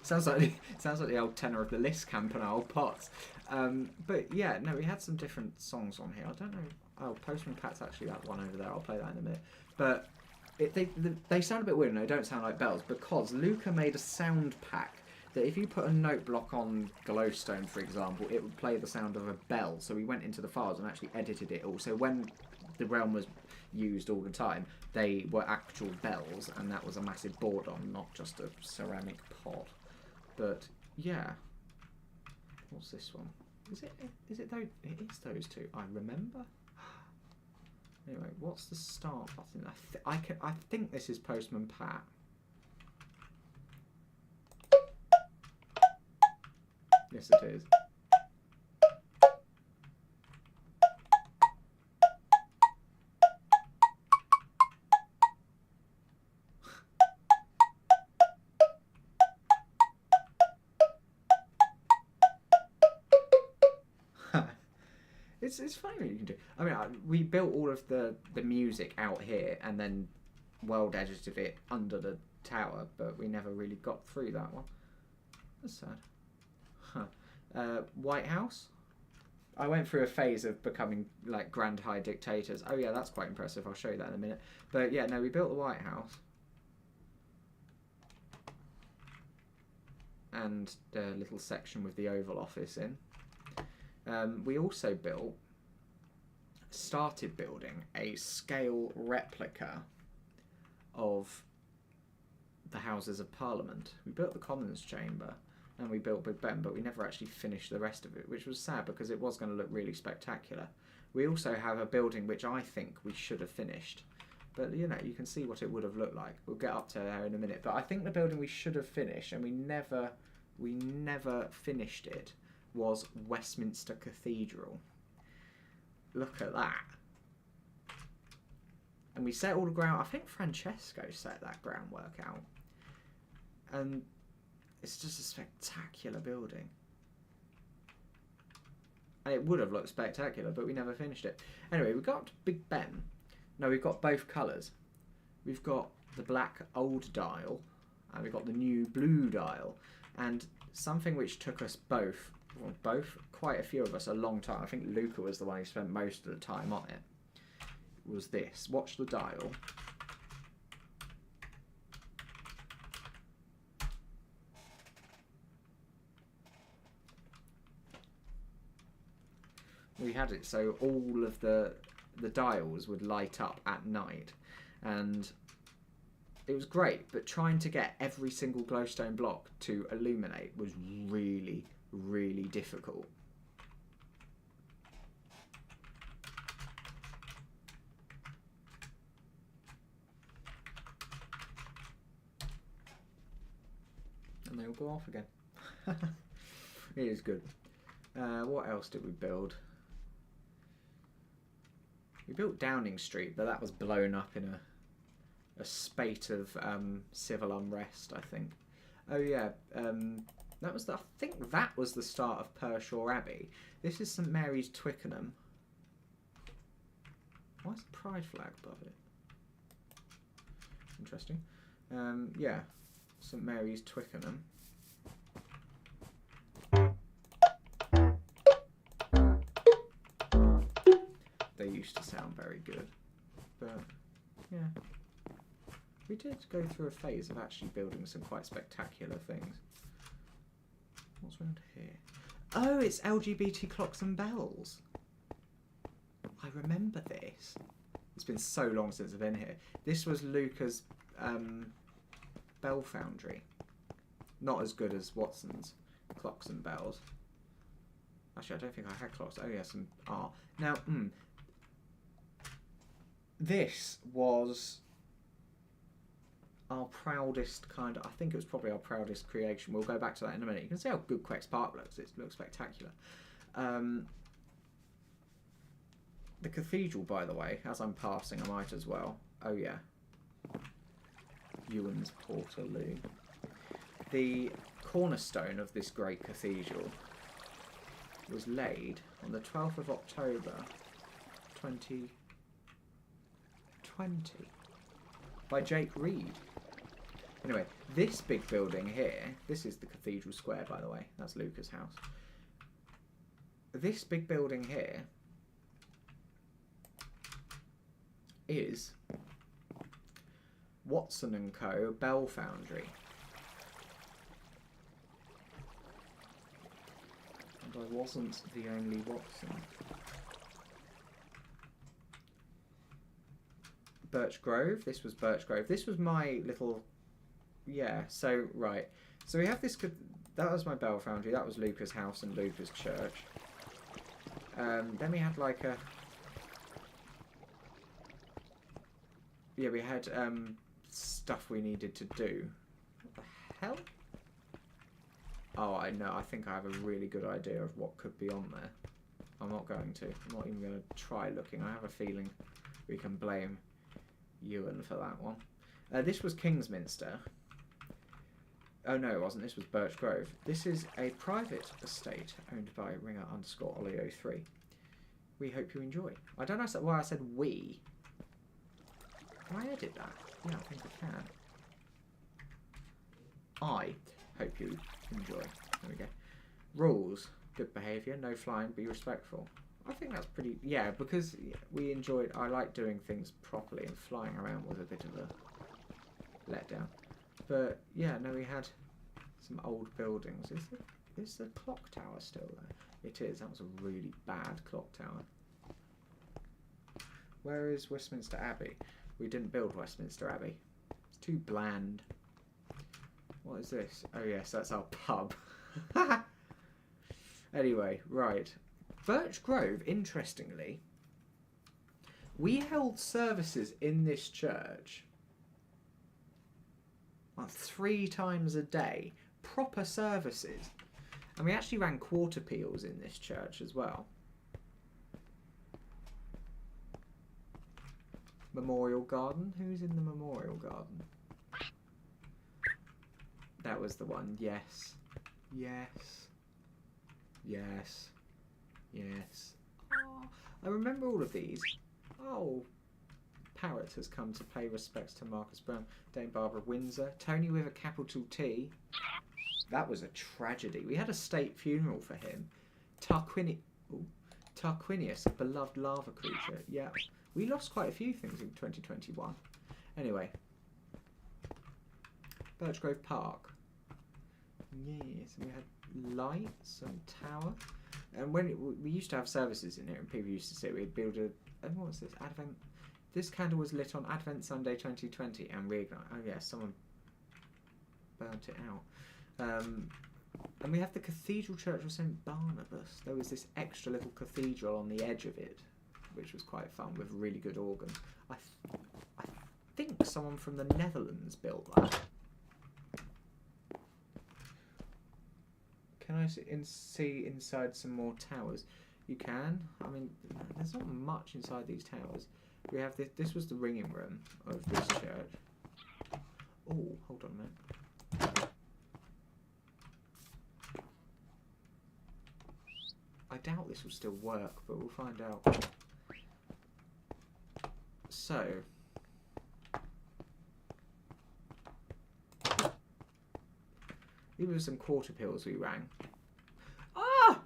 Sounds like the old tenor of the List Camp and old Pots. But yeah, no, we had some different songs on here. I don't know. Oh, Postman Pat's actually that one over there. I'll play that in a minute. But they sound a bit weird and they don't sound like bells because Luca made a sound pack that if you put a note block on Glowstone, for example, it would play the sound of a bell. So we went into the files and actually edited it all. So when the realm was used all the time, they were actual bells, and that was a massive board on, not just a ceramic pot. But yeah, what's this one? Is it those? It is those two. I remember. Anyway, what's the start button? I think this is Postman Pat. Yes, it is. It's funny what you can do. I mean, we built all of the music out here and then world edited it under the tower, but we never really got through that one. That's sad. Huh. White House. I went through a phase of becoming like Grand High Dictators. Oh yeah, that's quite impressive. I'll show you that in a minute. But yeah, no, we built the White House. And the little section with the Oval Office in. We also started building a scale replica of the Houses of Parliament. We built the Commons Chamber and we built Big Ben, but we never actually finished the rest of it, which was sad because it was going to look really spectacular. We also have a building which I think we should have finished, but you know, you can see what it would have looked like. We'll get up to there in a minute, but I think the building we should have finished, and we never finished it, was Westminster Cathedral. Look at that. And we set all the ground. I think Francesco set that groundwork out. And it's just a spectacular building. And it would have looked spectacular, but we never finished it. Anyway, we got Big Ben. No, we've got both colours. We've got the black old dial, and we've got the new blue dial. And something which took us quite a few of us, a long time. I think Luca was the one who spent most of the time on it. Was this. Watch the dial. We had it so all of the dials would light up at night, and it was great, but trying to get every single glowstone block to illuminate was really, really difficult. And they all go off again. It is good. What else did we build? We built Downing Street, but that was blown up in a spate of civil unrest, I think. Oh yeah, that was I think that was the start of Pershaw Abbey. This is St Mary's, Twickenham. Why is the pride flag above it? Interesting. Yeah, St Mary's, Twickenham. They used to sound very good, but yeah. We did go through a phase of actually building some quite spectacular things. What's around here? Oh, it's LGBT clocks and bells. I remember this. It's been so long since I've been here. This was Luca's bell foundry. Not as good as Watson's clocks and bells. Actually, I don't think I had clocks. Oh, yeah, some art. Now, this was our proudest kind of, I think it was probably our proudest creation. We'll go back to that in a minute. You can see how good Quex Park looks. It looks spectacular. The cathedral, by the way, as I'm passing, I might as well. Oh yeah. Ewan's Portaloo. The cornerstone of this great cathedral was laid on the 12th of October 2020 by Jake Reed. Anyway, this big building here, this is the Cathedral Square, by the way. That's Luca's house. This big building here is Watson & Co. Bell Foundry. And I wasn't the only Watson. Birch Grove. This was Birch Grove. This was my little... Yeah, so, right. So we have this... That was my Bell Foundry. That was Luca's house and Luca's church. Then we had like a... Yeah, we had stuff we needed to do. What the hell? Oh, I know. I think I have a really good idea of what could be on there. I'm not going to. I'm not even going to try looking. I have a feeling we can blame Ewan for that one. This was Kingsminster. Oh no, it wasn't. This was Birch Grove. This is a private estate owned by Ringer_Ollie03. We hope you enjoy. I don't know why I said we. Can I edit that? Yeah, I think I can. I hope you enjoy. There we go. Rules. Good behaviour. No flying. Be respectful. I think that's pretty... Yeah, because we enjoyed... I like doing things properly, and flying around was a bit of a letdown. But, yeah, no, we had some old buildings. Is the clock tower still there? It is. That was a really bad clock tower. Where is Westminster Abbey? We didn't build Westminster Abbey. It's too bland. What is this? Oh, yes, that's our pub. Anyway, right. Birch Grove, interestingly, we held services in this church like 3 times a day. Proper services. And we actually ran quarter peals in this church as well. Memorial Garden? Who's in the Memorial Garden? That was the one. Yes. Yes. Yes. Yes. Oh, I remember all of these. Oh. Parrot has come to pay respects to Marcus Brown. Dame Barbara Windsor. Tony with a capital T. That was a tragedy. We had a state funeral for him. Tarquinius, a beloved lava creature. Yeah. We lost quite a few things in 2021. Anyway. Birchgrove Park. Yes, we had lights and tower. And when we used to have services in here, and people used to say we'd build a... what was this? Advent... This candle was lit on Advent Sunday 2020 and reignite. Oh yeah, someone burnt it out. And we have the Cathedral Church of St Barnabas. There was this extra little cathedral on the edge of it, which was quite fun with a really good organ. I think someone from the Netherlands built that. Can I see inside some more towers? You can. I mean, there's not much inside these towers. We have this. This was the ringing room of this church. Oh, hold on a minute. I doubt this will still work, but we'll find out. So, these were some quarter peals we rang. Ah!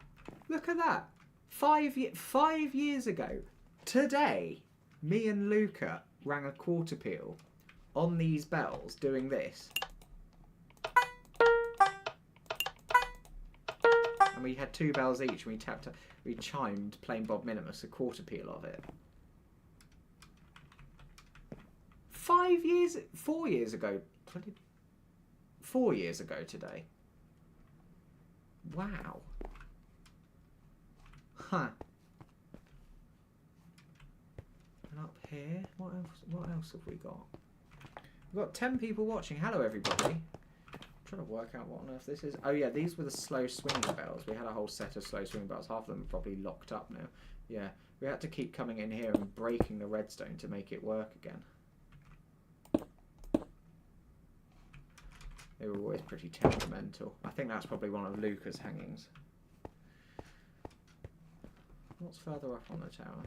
Look at that. 5 years ago, today, me and Luca rang a quarter peal on these bells doing this. And we had 2 bells each and we chimed playing Bob Minimus, a quarter peal of it. 4 years ago, 4 years ago today. Wow. Huh. And up here, what else have we got? We've got 10 people watching. Hello everybody. I'm trying to work out what on earth this is. Oh yeah, these were the slow swinging bells. We had a whole set of slow swinging bells. Half of them are probably locked up now. Yeah, we had to keep coming in here and breaking the redstone to make it work again. They were always pretty temperamental. I think that's probably one of Luca's hangings. What's further up on the tower?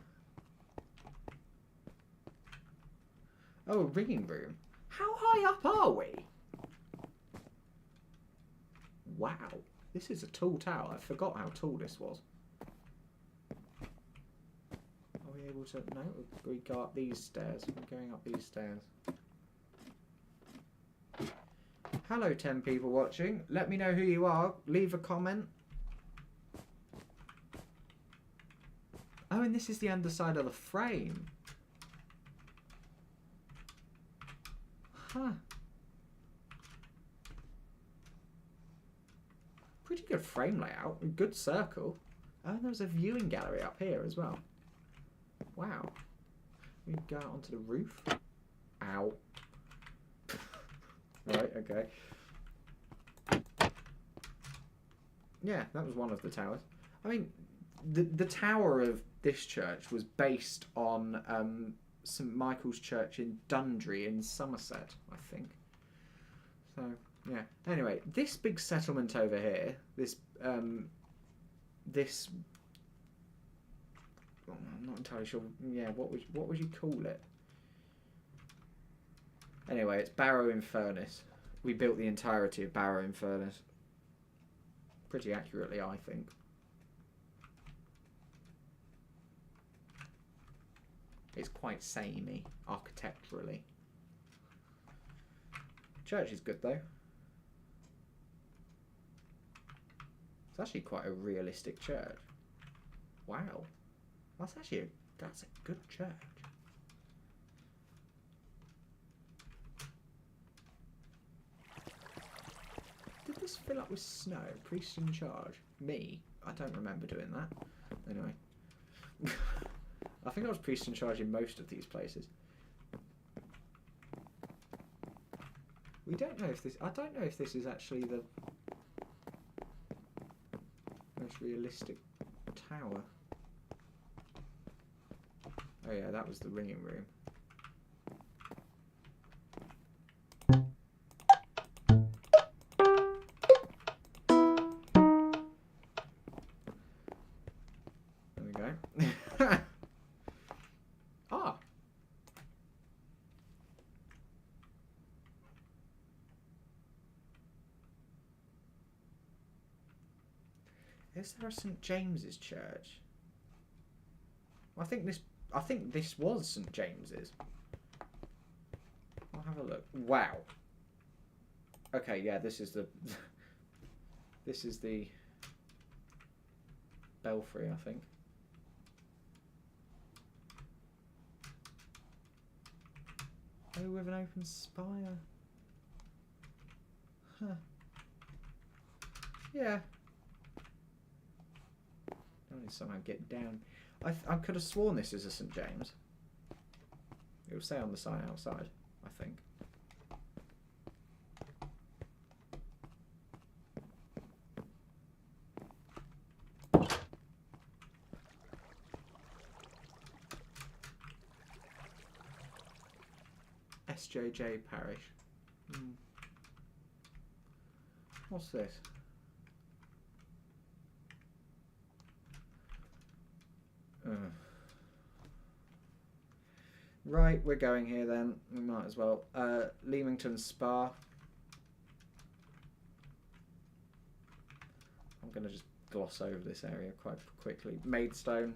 Oh, a ringing room. How high up are we? Wow. This is a tall tower. I forgot how tall this was. Are we able to... No, we go up these stairs. We're going up these stairs. Hello 10 people watching. Let me know who you are. Leave a comment. Oh, and this is the underside of the frame. Huh. Pretty good frame layout. A good circle. Oh, and there's a viewing gallery up here as well. Wow. We go out onto the roof. Ow. Right, okay. Yeah, that was one of the towers. I mean, the tower of this church was based on St Michael's Church in Dundry in Somerset, I think. So, yeah. Anyway, this big settlement over here, this I'm not entirely sure. Yeah, what would you call it? Anyway, it's Barrow-in-Furness. We built the entirety of Barrow-in-Furness. Pretty accurately, I think. It's quite samey, architecturally. Church is good, though. It's actually quite a realistic church. Wow. That's a good church. Did this fill up with snow? Priest in charge? Me? I don't remember doing that. Anyway. I think I was priest in charge in most of these places. We don't know if this... I don't know if this is actually the most realistic tower. Oh yeah, that was the ringing room. There we go. Ah! Is there a St. James's Church? I think this was St. James's. I'll have a look. Wow. Okay, yeah, this is the this is the belfry, I think. Oh, with an open spire. Huh. Yeah. I need to somehow get down. I could have sworn this is a St. James. It will say on the sign outside, I think. SJJ Parish. What's this? Right, we're going here then. We might as well. Leamington Spa. I'm going to just gloss over this area quite quickly. Maidstone.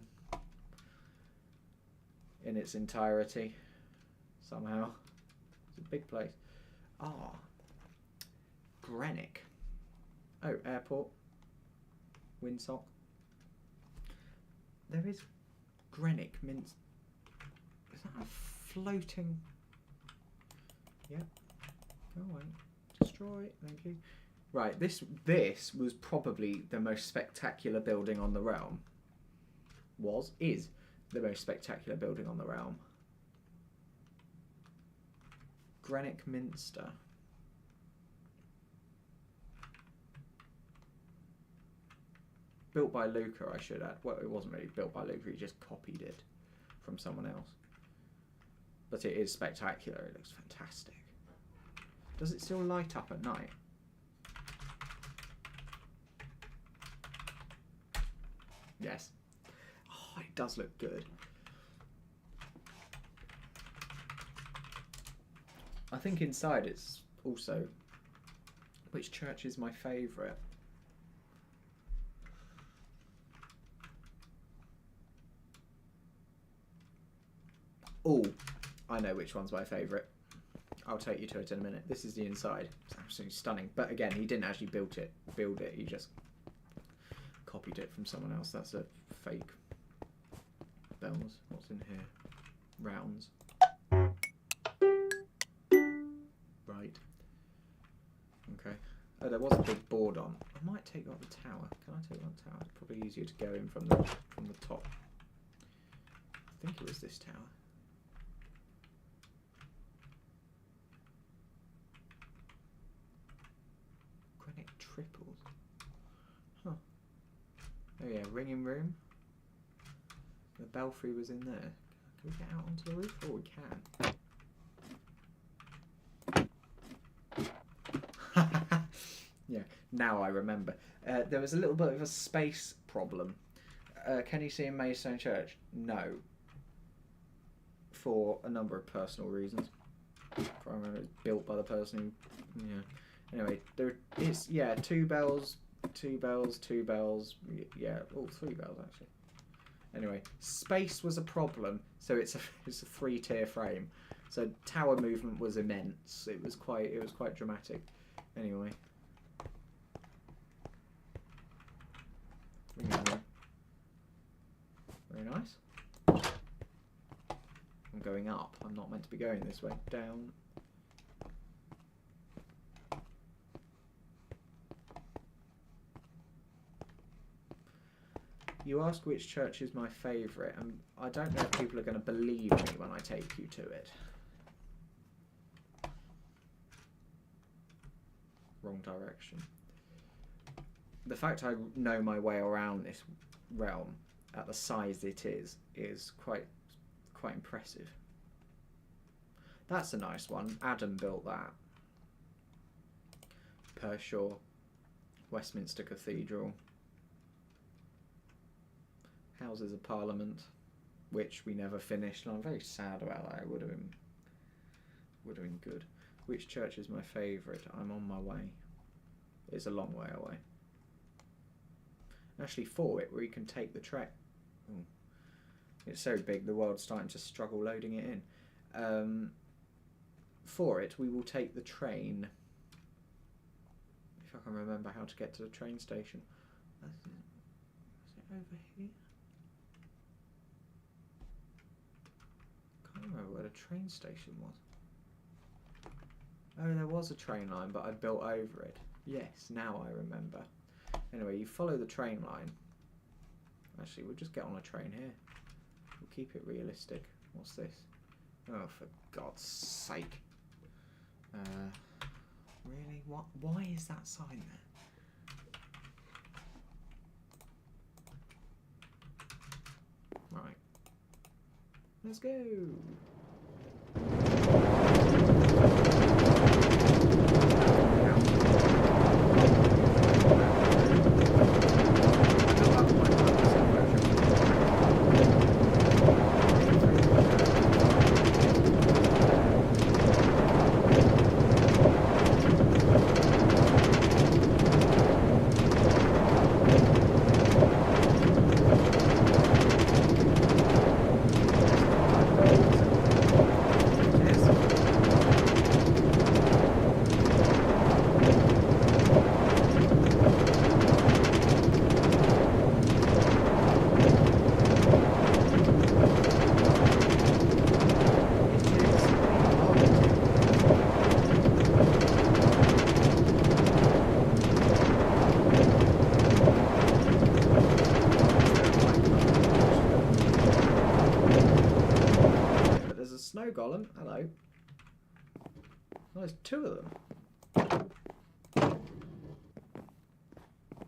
In its entirety. Somehow. It's a big place. Ah. Greenock. Oh, airport. Windsock. There is Greenock Minster. Is that a floating? Yep. Go away. Destroy. Thank you. Right. This was probably the most spectacular building on the realm. Is the most spectacular building on the realm. Greenock Minster. Built by Luca, I should add. Well, it wasn't really built by Luca, he just copied it from someone else. But it is spectacular, it looks fantastic. Does it still light up at night? Yes. Oh, it does look good. I think inside it's also... Which church is my favourite? Oh, I know which one's my favourite. I'll take you to it in a minute. This is the inside. It's absolutely stunning. But again, he didn't actually build it. He just copied it from someone else. That's a fake bells. What's in here? Rounds. Right. Okay. Oh, there was a big board on. I might take you up the tower. Can I take you up the tower? It's probably easier to go in from the top. I think it was this tower. Triples. Huh. Oh yeah, ringing room. The belfry was in there. Can we get out onto the roof? Oh, we can. Yeah, now I remember. There was a little bit of a space problem. Can you see in Maidstone Church? No. For a number of personal reasons. Primarily it's built by the person who... Yeah. Anyway, there is... Yeah, 2 bells, 2 bells, 2 bells. Yeah, 3 bells actually. Anyway, space was a problem, so it's a 3-tier frame. So tower movement was immense. It was quite dramatic. Anyway. Very nice. I'm going up. I'm not meant to be going this way. Down. You ask which church is my favourite, and I don't know if people are going to believe me when I take you to it. Wrong direction. The fact I know my way around this realm at the size it is quite impressive. That's a nice one. Adam built that. Pershore, Westminster Cathedral, Houses of Parliament, which we never finished, and I'm very sad about that. It would have been good. Which church is my favourite? I'm on my way. It's a long way away. Actually, for it, we can take the train. It's so big, the world's starting to struggle loading it in. For it, we will take the train. If I can remember how to get to the train station. Is it over here? I can't remember where the train station was. Oh, there was a train line, but I built over it. Yes, now I remember. Anyway, you follow the train line. Actually, we'll just get on a train here. We'll keep it realistic. What's this? Oh, for God's sake. Really? What? Why is that sign there? Right. Let's go. Snow golem, hello. Oh, there's 2 of them.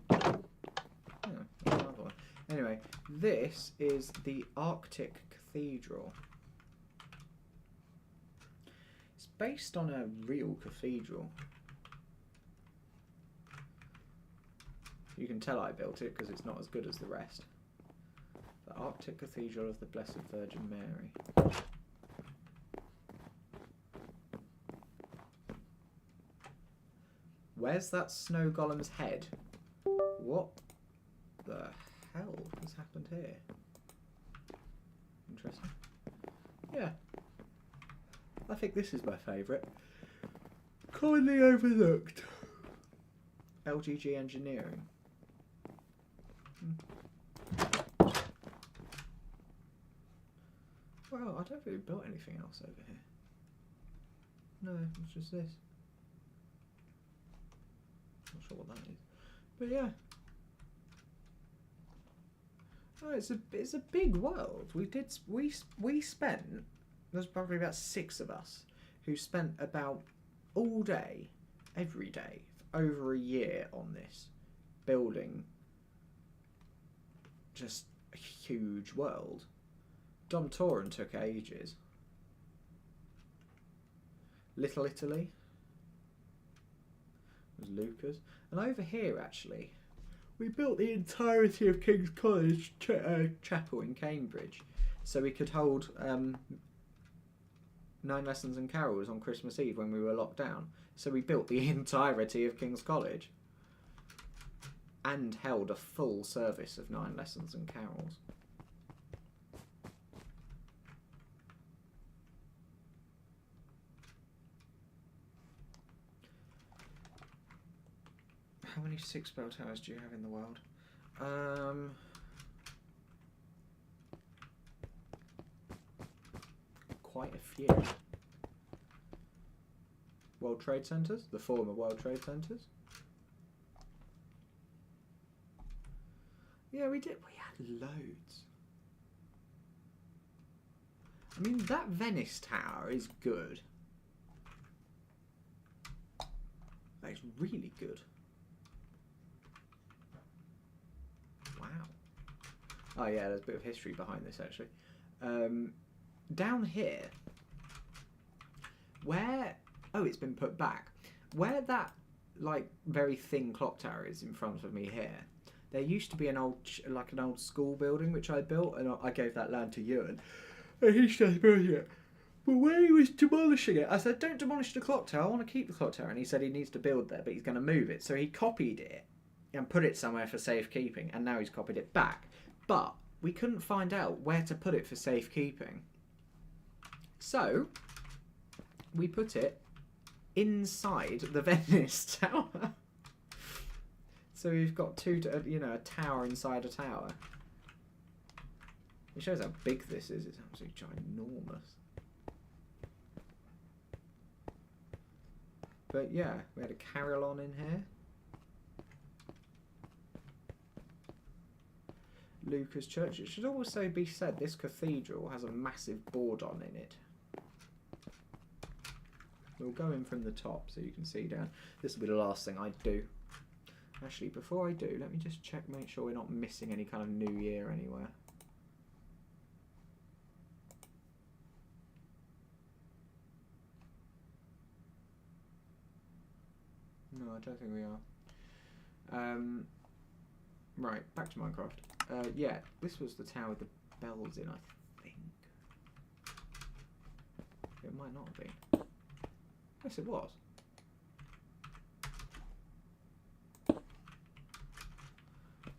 Oh, another one. Anyway, this is the Arctic Cathedral. It's based on a real cathedral. You can tell I built it because it's not as good as the rest. The Arctic Cathedral of the Blessed Virgin Mary. Where's that snow golem's head? What the hell has happened here? Interesting. Yeah. I think this is my favourite. Commonly overlooked. LGG Engineering. Well, I don't think we built anything else over here. No, it's just this. Not sure what that is, but yeah. Oh, it's a big world. We spent. There's probably about 6 of us who spent about all day, every day, for over a year on this, building just a huge world. Dom Toren took ages. Little Italy was Lucas. And over here, actually, We built the entirety of King's College Chapel in Cambridge so we could hold 9 lessons and carols on Christmas Eve when we were locked down. So we built the entirety of King's College and held a full service of 9 lessons and carols. How many 6 bell towers do you have in the world? Quite a few. World Trade Centers, the former World Trade Centers. Yeah, we did. We had loads. I mean, that Venice Tower is good. That is really good. Wow. Oh yeah, there's a bit of history behind this actually. Down here, where... Oh, it's been put back. Where that, like, very thin clock tower is in front of me here, there used to be an old, an old school building which I built, and I gave that land to Ewan, and he started building it. But when he was demolishing it, I said, don't demolish the clock tower, I want to keep the clock tower. And he said he needs to build there, but he's going to move it. So he copied it and put it somewhere for safekeeping, and now he's copied it back. But we couldn't find out where to put it for safekeeping. So we put it inside the Venice Tower. So we've got a tower inside a tower. It shows how big this is. It's absolutely ginormous. But yeah, we had a carillon in here. Lucas Church. It should also be said this cathedral has a massive bourdon in it. We'll go in from the top so you can see down. This will be the last thing I do. Actually, before I do, let me just check, make sure we're not missing any kind of New Year anywhere. No, I don't think we are. Right, back to Minecraft. Yeah, this was the tower with the bells in, I think. It might not have been. Yes, it was.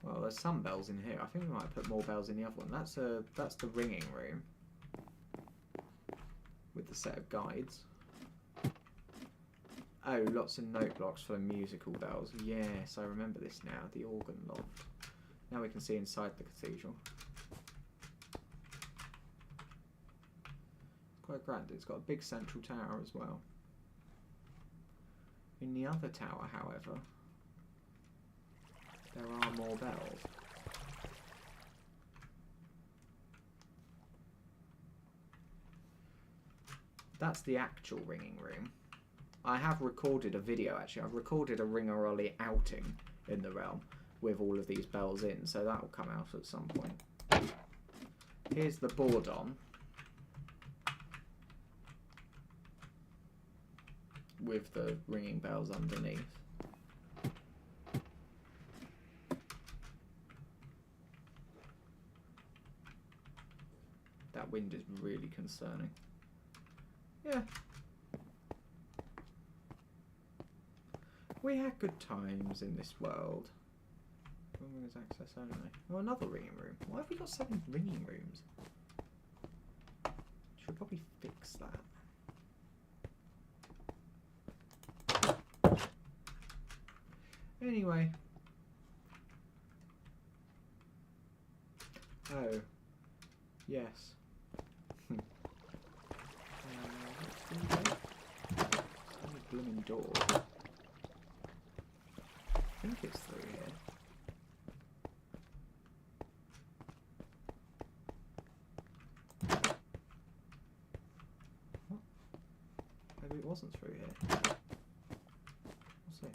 Well, there's some bells in here. I think we might put more bells in the other one. That's the ringing room with the set of guides. Oh, lots of note blocks for the musical bells. Yes, I remember this now. The organ loft. Now we can see inside the cathedral. It's quite grand. It's got a big central tower as well. In the other tower, however, there are more bells. That's the actual ringing room. I have recorded a video, actually. I've recorded a Ringer Ollie outing in the realm with all of these bells in, so that will come out at some point. Here's the bourdon with the ringing bells underneath. That wind is really concerning. Yeah. We had good times in this world. When was access only? Oh, another ringing room. Why have we got 7 ringing rooms? Should probably fix that. Anyway. Oh. Yes. What's the blooming door? I think it's through here. What? Maybe it wasn't through here. We'll see.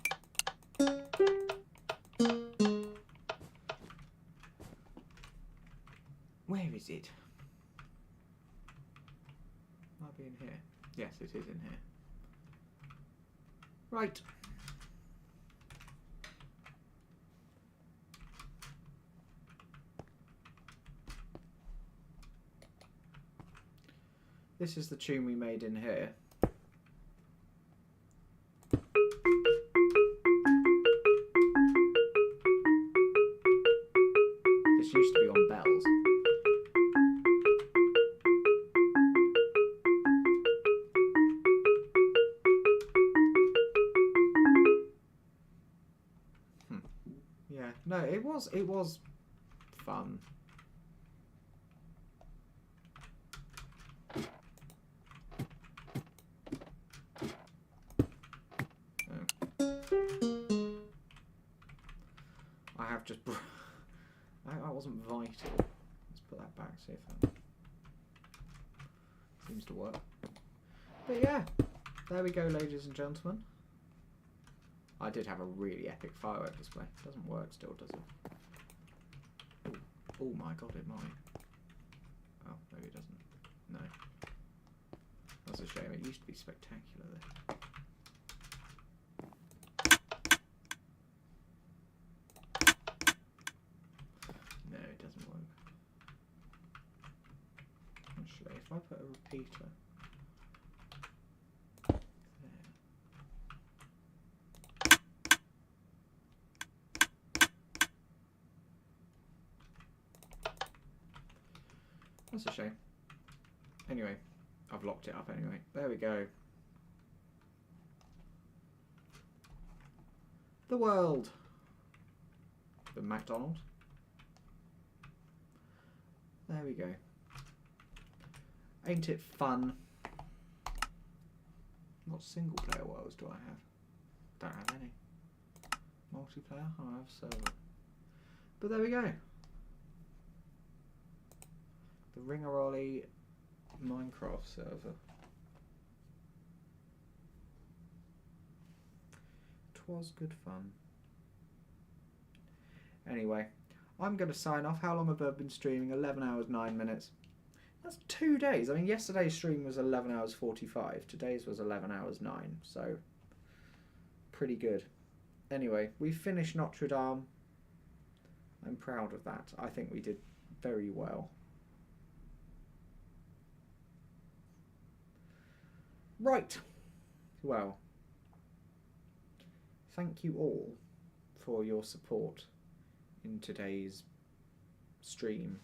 Where is it? Might be in here. Yes, it is in here. Right. This is the tune we made in here. This used to be on bells. Yeah, no, it was fun. I have just that wasn't vital. Let's put that back, see if that seems to work. But yeah, there we go, ladies and gentlemen. I did have a really epic firework display. Doesn't work still, does it? Oh my god, it might. Oh, maybe it doesn't. No. That's a shame. It used to be spectacular there. No, it doesn't work. Actually, if I put a repeater... That's a shame. Anyway, I've locked it up anyway. There we go. The world. The McDonald's. There we go. Ain't it fun? What single player worlds do I have? Don't have any. Multiplayer? I have server. But there we go. The Ollie Minecraft server. 'Twas good fun. Anyway, I'm going to sign off. How long have I been streaming? 11 hours, 9 minutes. That's 2 days. I mean, yesterday's stream was 11 hours 45. Today's was 11 hours 9. So, pretty good. Anyway, we finished Notre Dame. I'm proud of that. I think we did very well. Right, well, thank you all for your support in today's stream.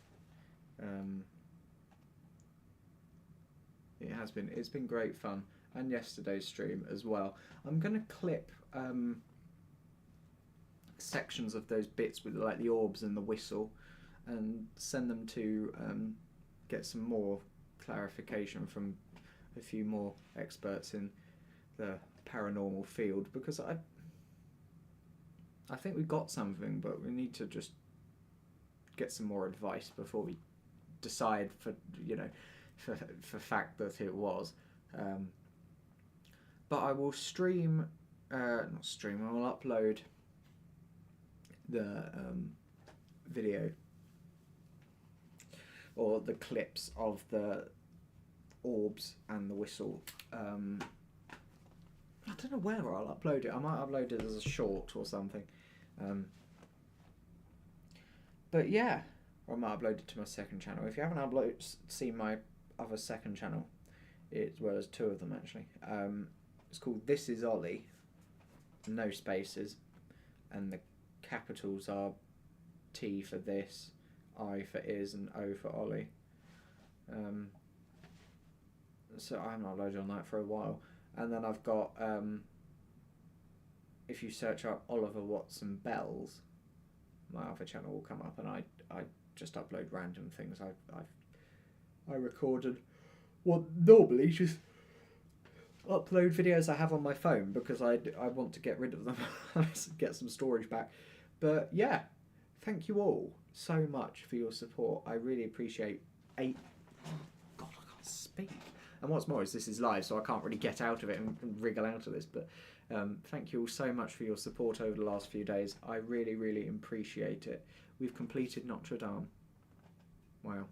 It's been great fun, and yesterday's stream as well. I'm going to clip sections of those bits with like the orbs and the whistle and send them to get some more clarification from a few more experts in the paranormal field, because I think we've got something, but we need to just get some more advice before we decide for fact that it was. But I will stream, not stream, I will upload the video or the clips of the orbs and the whistle. I don't know where I'll upload it. I might upload it as a short or something. But yeah, or I might upload it to my second channel. If you haven't seen my other second channel, there's 2 of them actually. It's called This Is Ollie, no spaces, and the capitals are T for this, I for is, and O for Ollie. So I haven't uploaded on that for a while. And then I've got, if you search up Oliver Watson Bells, my other channel will come up, and I just upload random things I recorded. What normally just upload videos I have on my phone, because I want to get rid of them, get some storage back. But yeah, thank you all so much for your support. I really appreciate God, I can't speak. And what's more is this is live, so I can't really get out of it and wriggle out of this. But thank you all so much for your support over the last few days. I really, really appreciate it. We've completed Notre Dame. Wow.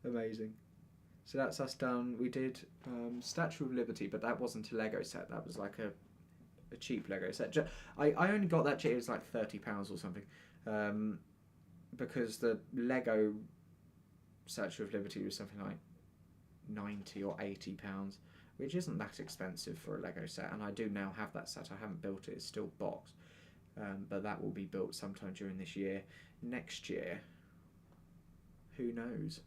Amazing. So that's us done. We did Statue of Liberty, but that wasn't a Lego set. That was like a cheap Lego set. I only got that cheap. It was like £30 or something. Because the Lego Statue of Liberty was something like £90 or £80, which isn't that expensive for a Lego set. And I do now have that set. I haven't built it; it's still boxed, but that will be built sometime during this year. Next year, who knows?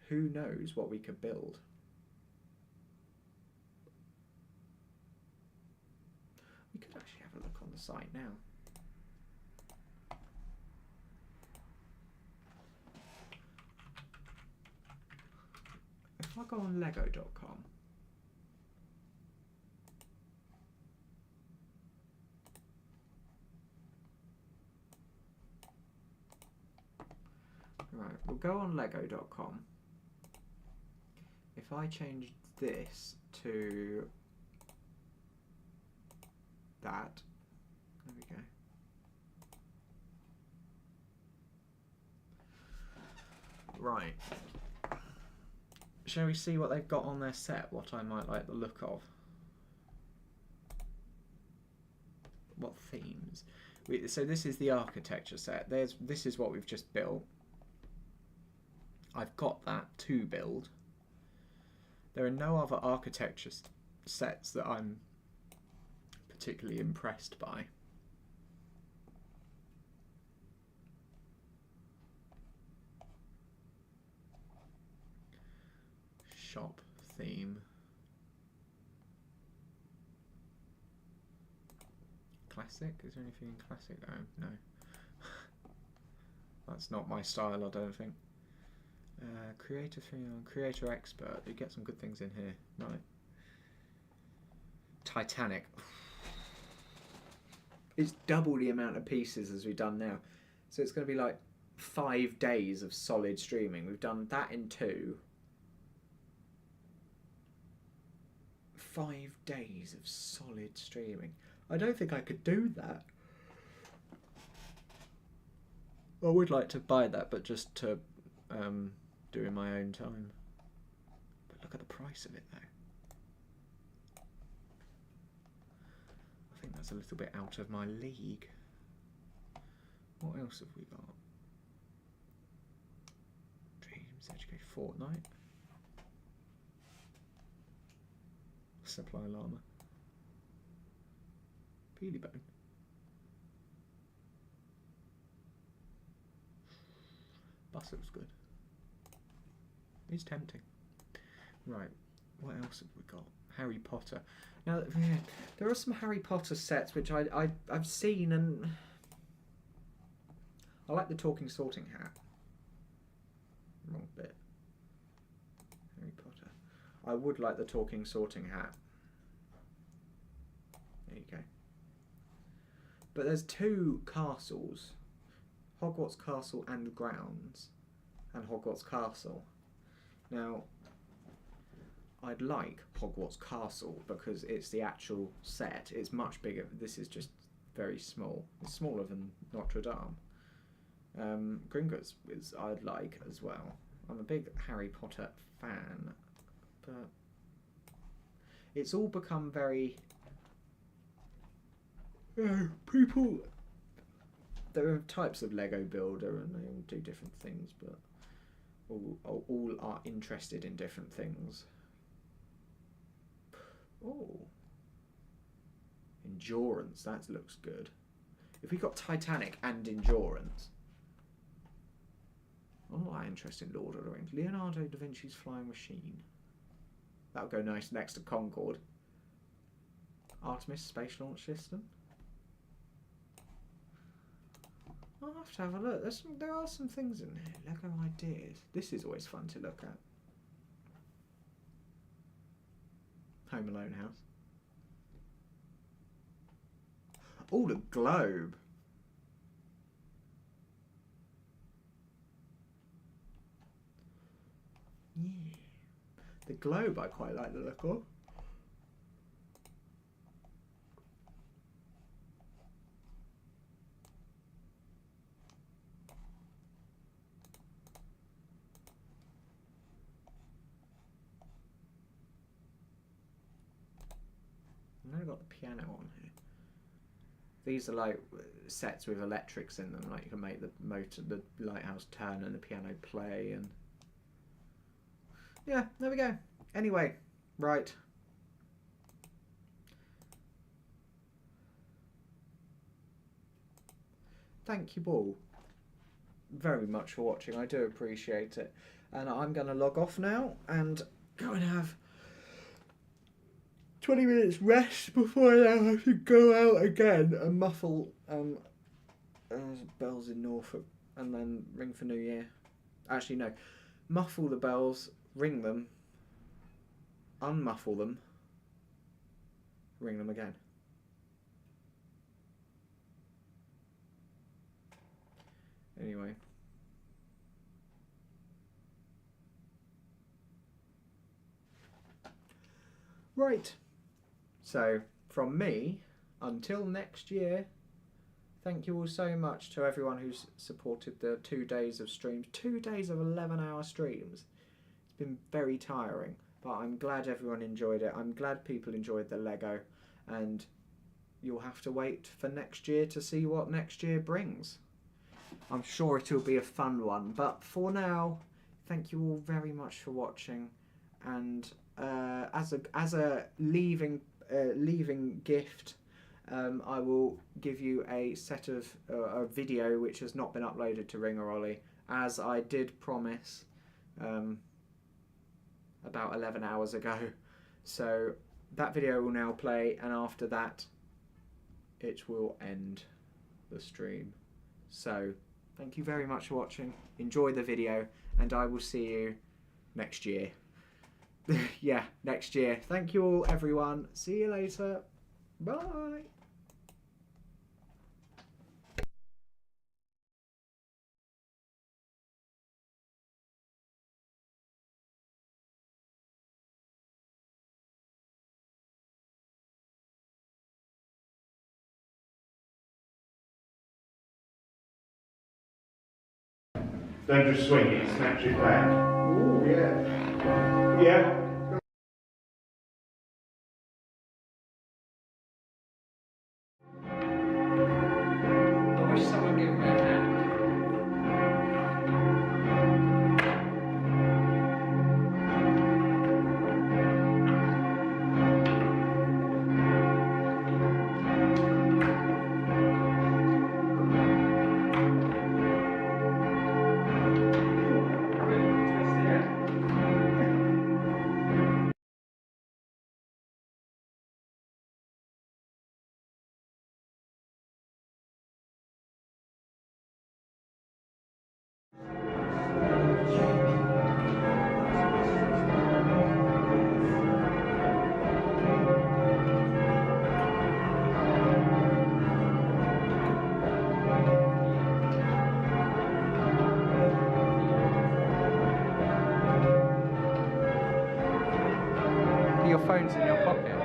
Who knows what we could build? We could actually have a look on the site now. If I go on lego.com, right, we'll go on lego.com. If I change this to that, there we go. Right. Shall we see what they've got on their set? What I might like the look of? What themes? So this is the architecture set. This is what we've just built. I've got that to build. There are no other architecture sets that I'm particularly impressed by. Shop theme. Classic? Is there anything in classic? Oh, no. That's not my style, I don't think. Creator theme, creator expert. You get some good things in here. Right. Titanic. It's double the amount of pieces as we've done now. So it's going to be like 5 days of solid streaming. We've done that in 2. 5 days of solid streaming. I don't think I could do that. I would like to buy that, but just to do in my own time. But look at the price of it, though. I think that's a little bit out of my league. What else have we got? Dreams, Educate, Fortnite. Supply llama. Peelybone. Bus looks good. It's tempting. Right, what else have we got? Harry Potter. Now, yeah, there are some Harry Potter sets which I've seen, and I like the talking sorting hat. Wrong bit. Harry Potter. I would like the talking sorting hat. There you go. But there's 2 castles. Hogwarts Castle and Grounds. And Hogwarts Castle. Now, I'd like Hogwarts Castle because it's the actual set. It's much bigger. This is just very small. It's smaller than Notre Dame. Gringotts is I'd like as well. I'm a big Harry Potter fan, but it's all become very people. There are types of Lego builder, and they all do different things, but all are interested in different things. Oh, Endurance. That looks good. If we got Titanic and Endurance. I'm not that interested in Lord of the Rings. Leonardo da Vinci's Flying Machine. That'll go nice next to Concorde. Artemis Space Launch System. I'll have to have a look. There are some things in there. Lego ideas. This is always fun to look at. Home Alone house. Oh, the globe. Yeah. The globe I quite like the look of. I've never got the piano on here. These are like sets with electrics in them, like you can make the motor, the lighthouse turn and the piano play, and yeah, there we go. Anyway, right. Thank you all very much for watching. I do appreciate it. And I'm going to log off now and go and have 20 minutes rest before I now have to go out again and muffle bells in Norfolk and then ring for New Year. Actually, no. Muffle the bells, ring them, unmuffle them, ring them again. Anyway. Right. So, from me, until next year, thank you all so much to everyone who's supported the 2 days of streams. 2 days of 11-hour streams. It's been very tiring, but I'm glad everyone enjoyed it. I'm glad people enjoyed the Lego, and you'll have to wait for next year to see what next year brings. I'm sure it'll be a fun one, but for now, thank you all very much for watching, and as a leaving gift, I will give you a set of a video which has not been uploaded to Ring or Ollie, as I did promise about 11 hours ago. So that video will now play, and after that it will end the stream. So thank you very much for watching. Enjoy the video, and I will see you next year. Yeah, next year. Thank you all, everyone. See you later. Bye. Don't just swing it, snatch it back. Ooh, yeah. Yeah. I wish someone gave me a hand. Your phone's in your pocket.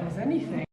as anything.